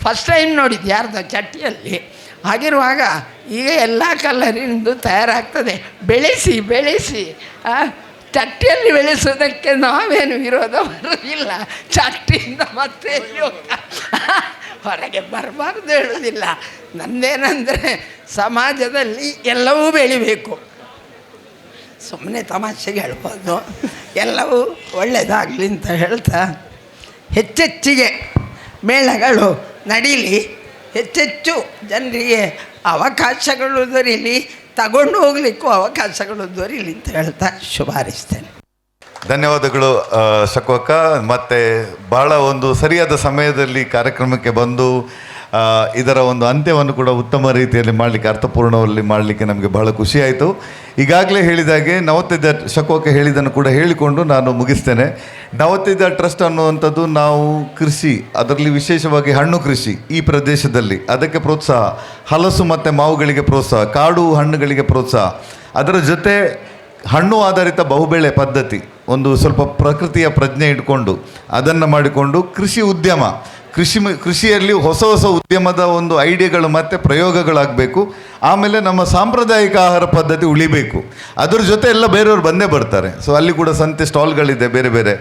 ಫಸ್ಟ್ ಟೈಮ್ ನೋಡಿದ್ದೆ ಯಾರ್ದು ಚಟ್ಟಿಯಲ್ಲಿ. ಹಾಗಿರುವಾಗ ಈಗ ಎಲ್ಲ ಕಲರಿಂದು ತಯಾರಾಗ್ತದೆ. ಬೆಳೆಸಿ ಚಟ್ಟಿಯಲ್ಲಿ ಬೆಳೆಸೋದಕ್ಕೆ ನಾವೇನು ವಿರೋಧ ಬರೋದಿಲ್ಲ. ಚಟ್ಟಿಯಿಂದ ಮತ್ತೆ ಹೊರಗೆ ಬರಬಾರ್ದು ಹೇಳೋದಿಲ್ಲ. ನಂದೇನೆಂದರೆ ಸಮಾಜದಲ್ಲಿ ಎಲ್ಲವೂ ಬೆಳಿಬೇಕು. ಸುಮ್ಮನೆ ತಮಾಷೆಗೆ ಹೇಳ್ಬೋದು, ಎಲ್ಲವೂ ಒಳ್ಳೆಯದಾಗಲಿ ಅಂತ ಹೇಳ್ತಾ ಹೆಚ್ಚೆಚ್ಚಿಗೆ ಮೇಳಗಳು ನಡೀಲಿ, ಹೆಚ್ಚೆಚ್ಚು ಜನರಿಗೆ ಅವಕಾಶಗಳು ದೊರೀಲಿ, ತಗೊಂಡು ಹೋಗ್ಲಿಕ್ಕೂ ಅವಕಾಶಗಳು ದೊರೀಲಿ ಅಂತ ಹೇಳ್ತಾ ಶುಭ ಹಾರೈಸ್ತೇನೆ. ಧನ್ಯವಾದಗಳು ಶಕೋಕ. ಮತ್ತು ಬಹಳ ಒಂದು ಸರಿಯಾದ ಸಮಯದಲ್ಲಿ ಕಾರ್ಯಕ್ರಮಕ್ಕೆ ಬಂದು ಇದರ ಒಂದು ಅಂತ್ಯವನ್ನು ಕೂಡ ಉತ್ತಮ ರೀತಿಯಲ್ಲಿ ಮಾಡಲಿಕ್ಕೆ, ಅರ್ಥಪೂರ್ಣವಾಗಿ ಮಾಡಲಿಕ್ಕೆ ನಮಗೆ ಬಹಳ ಖುಷಿಯಾಯಿತು. ಈಗಾಗಲೇ ಹೇಳಿದಾಗೆ ನವೋತ್ತೆಜ ಶಕೋಕ ಹೇಳಿದ್ದನ್ನು ಕೂಡ ಹೇಳಿಕೊಂಡು ನಾನು ಮುಗಿಸ್ತೇನೆ. ನವೋತ್ತೆಜ ಟ್ರಸ್ಟ್ ಅನ್ನುವಂಥದ್ದು ನಾವು ಕೃಷಿ, ಅದರಲ್ಲಿ ವಿಶೇಷವಾಗಿ ಹಣ್ಣು ಕೃಷಿ ಈ ಪ್ರದೇಶದಲ್ಲಿ ಅದಕ್ಕೆ ಪ್ರೋತ್ಸಾಹ, ಹಲಸು ಮತ್ತು ಮಾವುಗಳಿಗೆ ಪ್ರೋತ್ಸಾಹ, ಕಾಡು ಹಣ್ಣುಗಳಿಗೆ ಪ್ರೋತ್ಸಾಹ, ಅದರ ಜೊತೆ ಹಣ್ಣು ಆಧಾರಿತ ಬಹುಬೆಳೆ ಪದ್ಧತಿ, ಒಂದು ಸ್ವಲ್ಪ ಪ್ರಕೃತಿಯ ಪ್ರಜ್ಞೆ ಇಟ್ಕೊಂಡು ಅದನ್ನು ಮಾಡಿಕೊಂಡು ಕೃಷಿ ಉದ್ಯಮ, ಕೃಷಿಯಲ್ಲಿ ಹೊಸ ಹೊಸ ಉದ್ಯಮದ ಒಂದು ಐಡಿಯಾಗಳು ಮತ್ತು ಪ್ರಯೋಗಗಳಾಗಬೇಕು. ಆಮೇಲೆ ನಮ್ಮ ಸಾಂಪ್ರದಾಯಿಕ ಆಹಾರ ಪದ್ಧತಿ ಉಳಿಬೇಕು. ಅದ್ರ ಜೊತೆ ಎಲ್ಲ ಬೇರೆಯವರು ಬಂದೇ ಬರ್ತಾರೆ. ಸೊ ಅಲ್ಲಿ ಕೂಡ ಸಂತೆ ಸ್ಟಾಲ್ಗಳಿದೆ ಬೇರೆ ಬೇರೆ,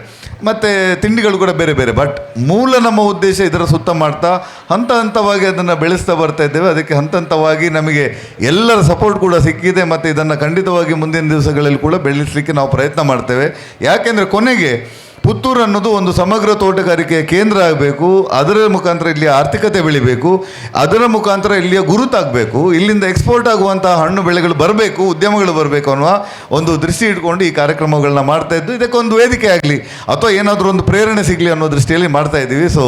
ಮತ್ತು ತಿಂಡಿಗಳು ಕೂಡ ಬೇರೆ ಬೇರೆ. ಬಟ್ ಮೂಲ ನಮ್ಮ ಉದ್ದೇಶ ಇದರ ಸುತ್ತ ಮಾಡ್ತಾ ಹಂತ ಹಂತವಾಗಿ ಅದನ್ನು ಬೆಳೆಸ್ತಾ ಬರ್ತಾ ಇದ್ದೇವೆ. ಅದಕ್ಕೆ ಹಂತ ಹಂತವಾಗಿ ನಮಗೆ ಎಲ್ಲರ ಸಪೋರ್ಟ್ ಕೂಡ ಸಿಕ್ಕಿದೆ ಮತ್ತು ಇದನ್ನು ಖಂಡಿತವಾಗಿ ಮುಂದಿನ ದಿವಸಗಳಲ್ಲಿ ಕೂಡ ಬೆಳೆಸಲಿಕ್ಕೆ ನಾವು ಪ್ರಯತ್ನ ಮಾಡ್ತೇವೆ. ಯಾಕೆಂದರೆ ಕೊನೆಗೆ ಪುತ್ತೂರು ಅನ್ನೋದು ಒಂದು ಸಮಗ್ರ ತೋಟಗಾರಿಕೆಯ ಕೇಂದ್ರ ಆಗಬೇಕು. ಅದರ ಮುಖಾಂತರ ಇಲ್ಲಿಯ ಆರ್ಥಿಕತೆ ಬೆಳಿಬೇಕು, ಅದರ ಮುಖಾಂತರ ಇಲ್ಲಿಯ ಗುರುತಾಗಬೇಕು, ಇಲ್ಲಿಂದ ಎಕ್ಸ್ಪೋರ್ಟ್ ಆಗುವಂತಹ ಹಣ್ಣು ಬೆಳೆಗಳು ಬರಬೇಕು, ಉದ್ಯಮಗಳು ಬರಬೇಕು ಅನ್ನುವ ಒಂದು ದೃಷ್ಟಿ ಇಟ್ಕೊಂಡು ಈ ಕಾರ್ಯಕ್ರಮಗಳನ್ನ ಮಾಡ್ತಾ ಇದ್ದು, ಇದಕ್ಕೊಂದು ವೇದಿಕೆ ಆಗಲಿ ಅಥವಾ ಏನಾದರೂ ಒಂದು ಪ್ರೇರಣೆ ಸಿಗಲಿ ಅನ್ನೋ ದೃಷ್ಟಿಯಲ್ಲಿ ಮಾಡ್ತಾ ಇದ್ದೀವಿ. ಸೊ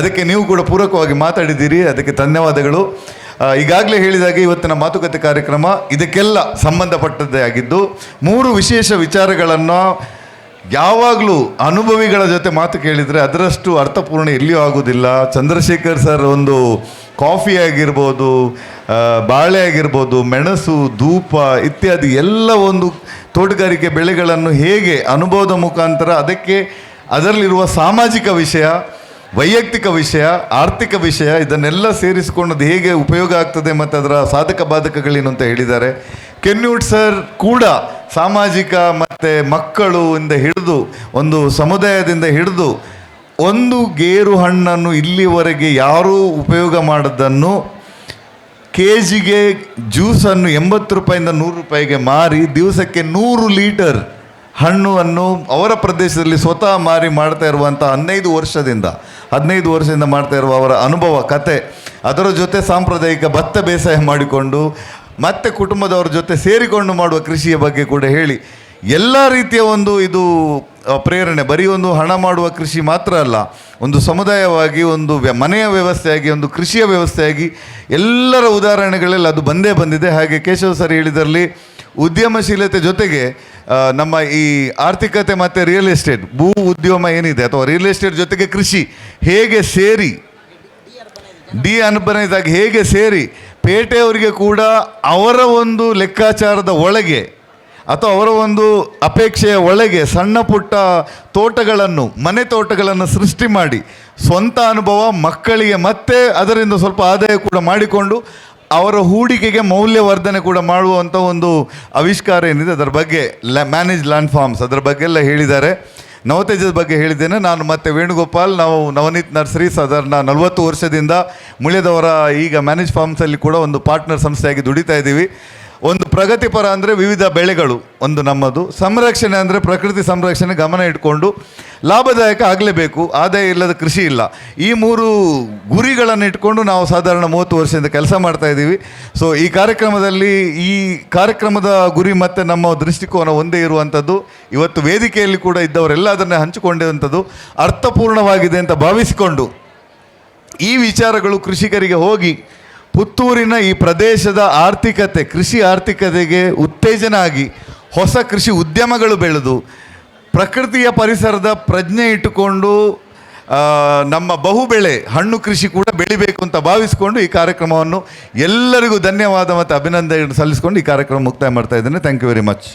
ಅದಕ್ಕೆ ನೀವು ಕೂಡ ಪೂರಕವಾಗಿ ಮಾತಾಡಿದ್ದೀರಿ, ಅದಕ್ಕೆ ಧನ್ಯವಾದಗಳು. ಈಗಾಗಲೇ ಹೇಳಿದಾಗೆ ಇವತ್ತಿನ ಮಾತುಕತೆ ಕಾರ್ಯಕ್ರಮ ಇದಕ್ಕೆಲ್ಲ ಸಂಬಂಧಪಟ್ಟದ್ದೇ ಆಗಿದ್ದು, 3 ವಿಶೇಷ ವಿಚಾರಗಳನ್ನು ಯಾವಾಗಲೂ ಅನುಭವಿಗಳ ಜೊತೆ ಮಾತು ಕೇಳಿದರೆ ಅದರಷ್ಟು ಅರ್ಥಪೂರ್ಣ ಎಲ್ಲಿಯೂ ಆಗೋದಿಲ್ಲ. ಚಂದ್ರಶೇಖರ್ ಸರ್ ಒಂದು ಕಾಫಿ ಆಗಿರ್ಬೋದು, ಬಾಳೆ ಆಗಿರ್ಬೋದು, ಮೆಣಸು, ಧೂಪ ಇತ್ಯಾದಿ ಎಲ್ಲ ಒಂದು ತೋಟಗಾರಿಕೆ ಬೆಳೆಗಳನ್ನು ಹೇಗೆ ಅನುಭವದ ಮುಖಾಂತರ ಅದರಲ್ಲಿರುವ ಸಾಮಾಜಿಕ ವಿಷಯ, ವೈಯಕ್ತಿಕ ವಿಷಯ, ಆರ್ಥಿಕ ವಿಷಯ ಇದನ್ನೆಲ್ಲ ಸೇರಿಸಿಕೊಂಡು ಹೇಗೆ ಉಪಯೋಗ ಆಗ್ತದೆ ಮತ್ತು ಅದರ ಸಾಧಕ ಬಾಧಕಗಳೇನು ಅಂತ ಹೇಳಿದ್ದಾರೆ. ಕೆನ್ಯೂಟ್ ಸರ್ ಕೂಡ ಸಾಮಾಜಿಕ ಮತ್ತು ಮಕ್ಕಳು ಇಂದ ಹಿಡಿದು ಒಂದು ಸಮುದಾಯದಿಂದ ಹಿಡಿದು ಒಂದು ಗೇರು ಹಣ್ಣನ್ನು ಇಲ್ಲಿವರೆಗೆ ಯಾರೂ ಉಪಯೋಗ ಮಾಡೋದನ್ನು ಕೆಜಿಗೆ ಜ್ಯೂಸನ್ನು 80 ರೂಪಾಯಿಂದ 100 ರೂಪಾಯಿಗೆ ಮಾರಿ ದಿವಸಕ್ಕೆ 100 ಲೀಟರ್ ಹಣ್ಣನ್ನು ಅವರ ಪ್ರದೇಶದಲ್ಲಿ ಸ್ವತಃ ಮಾರಿ ಮಾಡ್ತಾ ಇರುವಂಥ 15 ವರ್ಷದಿಂದ ಮಾಡ್ತಾ ಇರುವ ಅವರ ಅನುಭವ ಕತೆ, ಅದರ ಜೊತೆ ಸಾಂಪ್ರದಾಯಿಕ ಭತ್ತ ಬೇಸಾಯ ಮಾಡಿಕೊಂಡು ಮತ್ತು ಕುಟುಂಬದವರ ಜೊತೆ ಸೇರಿಕೊಂಡು ಮಾಡುವ ಕೃಷಿಯ ಬಗ್ಗೆ ಕೂಡ ಹೇಳಿ ಎಲ್ಲ ರೀತಿಯ ಒಂದು ಇದು ಪ್ರೇರಣೆ. ಬರೀ ಒಂದು ಹಣ ಮಾಡುವ ಕೃಷಿ ಮಾತ್ರ ಅಲ್ಲ, ಒಂದು ಸಮುದಾಯವಾಗಿ, ಒಂದು ಮನೆಯ ವ್ಯವಸ್ಥೆಯಾಗಿ, ಒಂದು ಕೃಷಿಯ ವ್ಯವಸ್ಥೆಯಾಗಿ ಎಲ್ಲರ ಉದಾಹರಣೆಗಳಲ್ಲಿ ಅದು ಬಂದೇ ಬಂದಿದೆ. ಹಾಗೆ ಕೇಶವ ಸರ್ ಹೇಳಿದರಲ್ಲಿ ಉದ್ಯಮಶೀಲತೆ ಜೊತೆಗೆ ನಮ್ಮ ಈ ಆರ್ಥಿಕತೆ ಮತ್ತು ರಿಯಲ್ ಎಸ್ಟೇಟ್, ಭೂ ಉದ್ಯಮ ಏನಿದೆ ಅಥವಾ ರಿಯಲ್ ಎಸ್ಟೇಟ್ ಜೊತೆಗೆ ಕೃಷಿ ಹೇಗೆ ಸೇರಿ ಅರ್ಬನೈಸ್ ಆಗಿ ಹೇಗೆ ಸೇರಿ ಪೇಟೆಯವರಿಗೆ ಕೂಡ ಅವರ ಒಂದು ಲೆಕ್ಕಾಚಾರದ ಒಳಗೆ ಅಥವಾ ಅವರ ಒಂದು ಅಪೇಕ್ಷೆಯ ಒಳಗೆ ಸಣ್ಣ ಪುಟ್ಟ ತೋಟಗಳನ್ನು, ಮನೆ ತೋಟಗಳನ್ನು ಸೃಷ್ಟಿ ಮಾಡಿ ಸ್ವಂತ ಅನುಭವ ಮಕ್ಕಳಿಗೆ ಮತ್ತೆ ಅದರಿಂದ ಸ್ವಲ್ಪ ಆದಾಯ ಕೂಡ ಮಾಡಿಕೊಂಡು ಅವರ ಹೂಡಿಕೆಗೆ ಮೌಲ್ಯವರ್ಧನೆ ಕೂಡ ಮಾಡುವಂಥ ಒಂದು ಆವಿಷ್ಕಾರ ಏನಿದೆ ಅದರ ಬಗ್ಗೆ ಮ್ಯಾನೇಜ್ ಲ್ಯಾಂಡ್ ಫಾರ್ಮ್ಸ್ ಅದರ ಬಗ್ಗೆ ಎಲ್ಲ ಹೇಳಿದ್ದಾರೆ. ನವತೇಜದ ಬಗ್ಗೆ ಹೇಳಿದ್ದೇನೆ ನಾನು. ಮತ್ತು ವೇಣುಗೋಪಾಲ್, ನಾವು ನವನೀತ್ ನರ್ಸರಿ ಸಾಧಾರಣ 40 ವರ್ಷದಿಂದ ಮುಳಿಯದವರ ಈಗ ಮ್ಯಾನೇಜ್ ಫಾರ್ಮ್ಸಲ್ಲಿ ಕೂಡ ಒಂದು ಪಾರ್ಟ್ನರ್ ಸಂಸ್ಥೆಯಾಗಿ ದುಡಿತಾ ಇದ್ದೀವಿ. ಒಂದು ಪ್ರಗತಿಪರ ಅಂದರೆ ವಿವಿಧ ಬೆಳೆಗಳು ಒಂದು ನಮ್ಮದು, ಸಂರಕ್ಷಣೆ ಅಂದರೆ ಪ್ರಕೃತಿ ಸಂರಕ್ಷಣೆ ಗಮನ ಇಟ್ಕೊಂಡು ಲಾಭದಾಯಕ ಆಗಲೇಬೇಕು, ಆದಾಯ ಇಲ್ಲದ ಕೃಷಿ ಇಲ್ಲ. ಈ 3 ಗುರಿಗಳನ್ನು ಇಟ್ಕೊಂಡು ನಾವು ಸಾಧಾರಣ 30 ವರ್ಷದಿಂದ ಕೆಲಸ ಮಾಡ್ತಾ ಇದ್ದೀವಿ. ಸೊ ಈ ಕಾರ್ಯಕ್ರಮದ ಗುರಿ ಮತ್ತು ನಮ್ಮ ದೃಷ್ಟಿಕೋನ ಒಂದೇ ಇರುವಂಥದ್ದು. ಇವತ್ತು ವೇದಿಕೆಯಲ್ಲಿ ಕೂಡ ಇದ್ದವರೆಲ್ಲ ಅದನ್ನೇ ಹಂಚಿಕೊಂಡಿರುವಂಥದ್ದು ಅರ್ಥಪೂರ್ಣವಾಗಿದೆ ಅಂತ ಭಾವಿಸಿಕೊಂಡು ಈ ವಿಚಾರಗಳು ಕೃಷಿಕರಿಗೆ ಹೋಗಿ ಪುತ್ತೂರಿನ ಈ ಪ್ರದೇಶದ ಆರ್ಥಿಕತೆ, ಕೃಷಿ ಆರ್ಥಿಕತೆಗೆ ಉತ್ತೇಜನ ಆಗಿ ಹೊಸ ಕೃಷಿ ಉದ್ಯಮಗಳು ಬೆಳೆದು ಪ್ರಕೃತಿಯ ಪರಿಸರದ ಪ್ರಜ್ಞೆ ಇಟ್ಟುಕೊಂಡು ನಮ್ಮ ಬಹುಬೆಳೆ ಹಣ್ಣು ಕೃಷಿ ಕೂಡ ಬೆಳಿಬೇಕು ಅಂತ ಭಾವಿಸಿಕೊಂಡು ಈ ಕಾರ್ಯಕ್ರಮವನ್ನು ಎಲ್ಲರಿಗೂ ಧನ್ಯವಾದ ಮತ್ತು ಅಭಿನಂದನೆ ಸಲ್ಲಿಸಿಕೊಂಡು ಈ ಕಾರ್ಯಕ್ರಮ ಮುಕ್ತಾಯ ಮಾಡ್ತಾ ಇದ್ದೇನೆ. Thank you very much.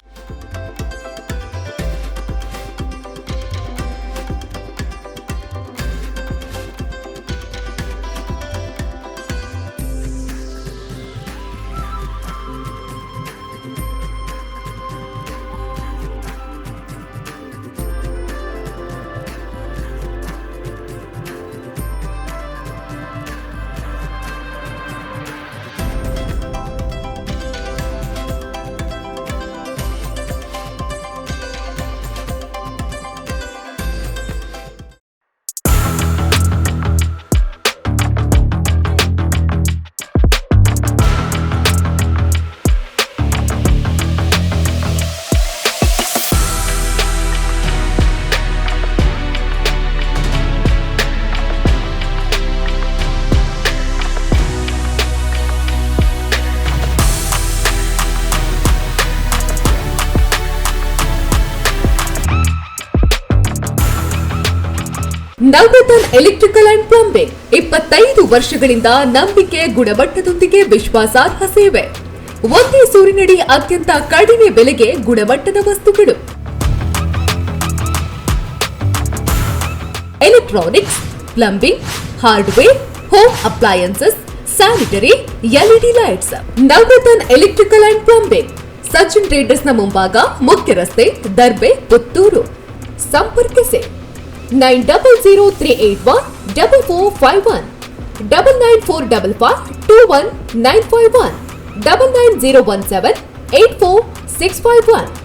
Navaratna electrical and plumbing 25 ವರ್ಷಗಳಿಂದ ನಂಬಿಕೆ, ಗುಣಮಟ್ಟದೊಂದಿಗೆ ವಿಶ್ವಾಸಾರ್ಹ ಸೇವೆ. ಒಂದೇ ಸೂರಿನಡಿ ಅತ್ಯಂತ ಕಡಿಮೆ ಬೆಲೆಗೆ ಗುಣಮಟ್ಟದ ವಸ್ತುಗಳು. Electronics, plumbing, hardware, home appliances, sanitary, LED lights. Navaratna electrical and plumbing, Sachin ಟ್ರೇಡರ್ಸ್ನ ಮುಂಭಾಗ, ಮುಖ್ಯ ರಸ್ತೆ, ದರ್ಬೆ, ಪುತ್ತೂರು. ಸಂಪರ್ಕಿಸಿ 9003814451 9945521951 990178461.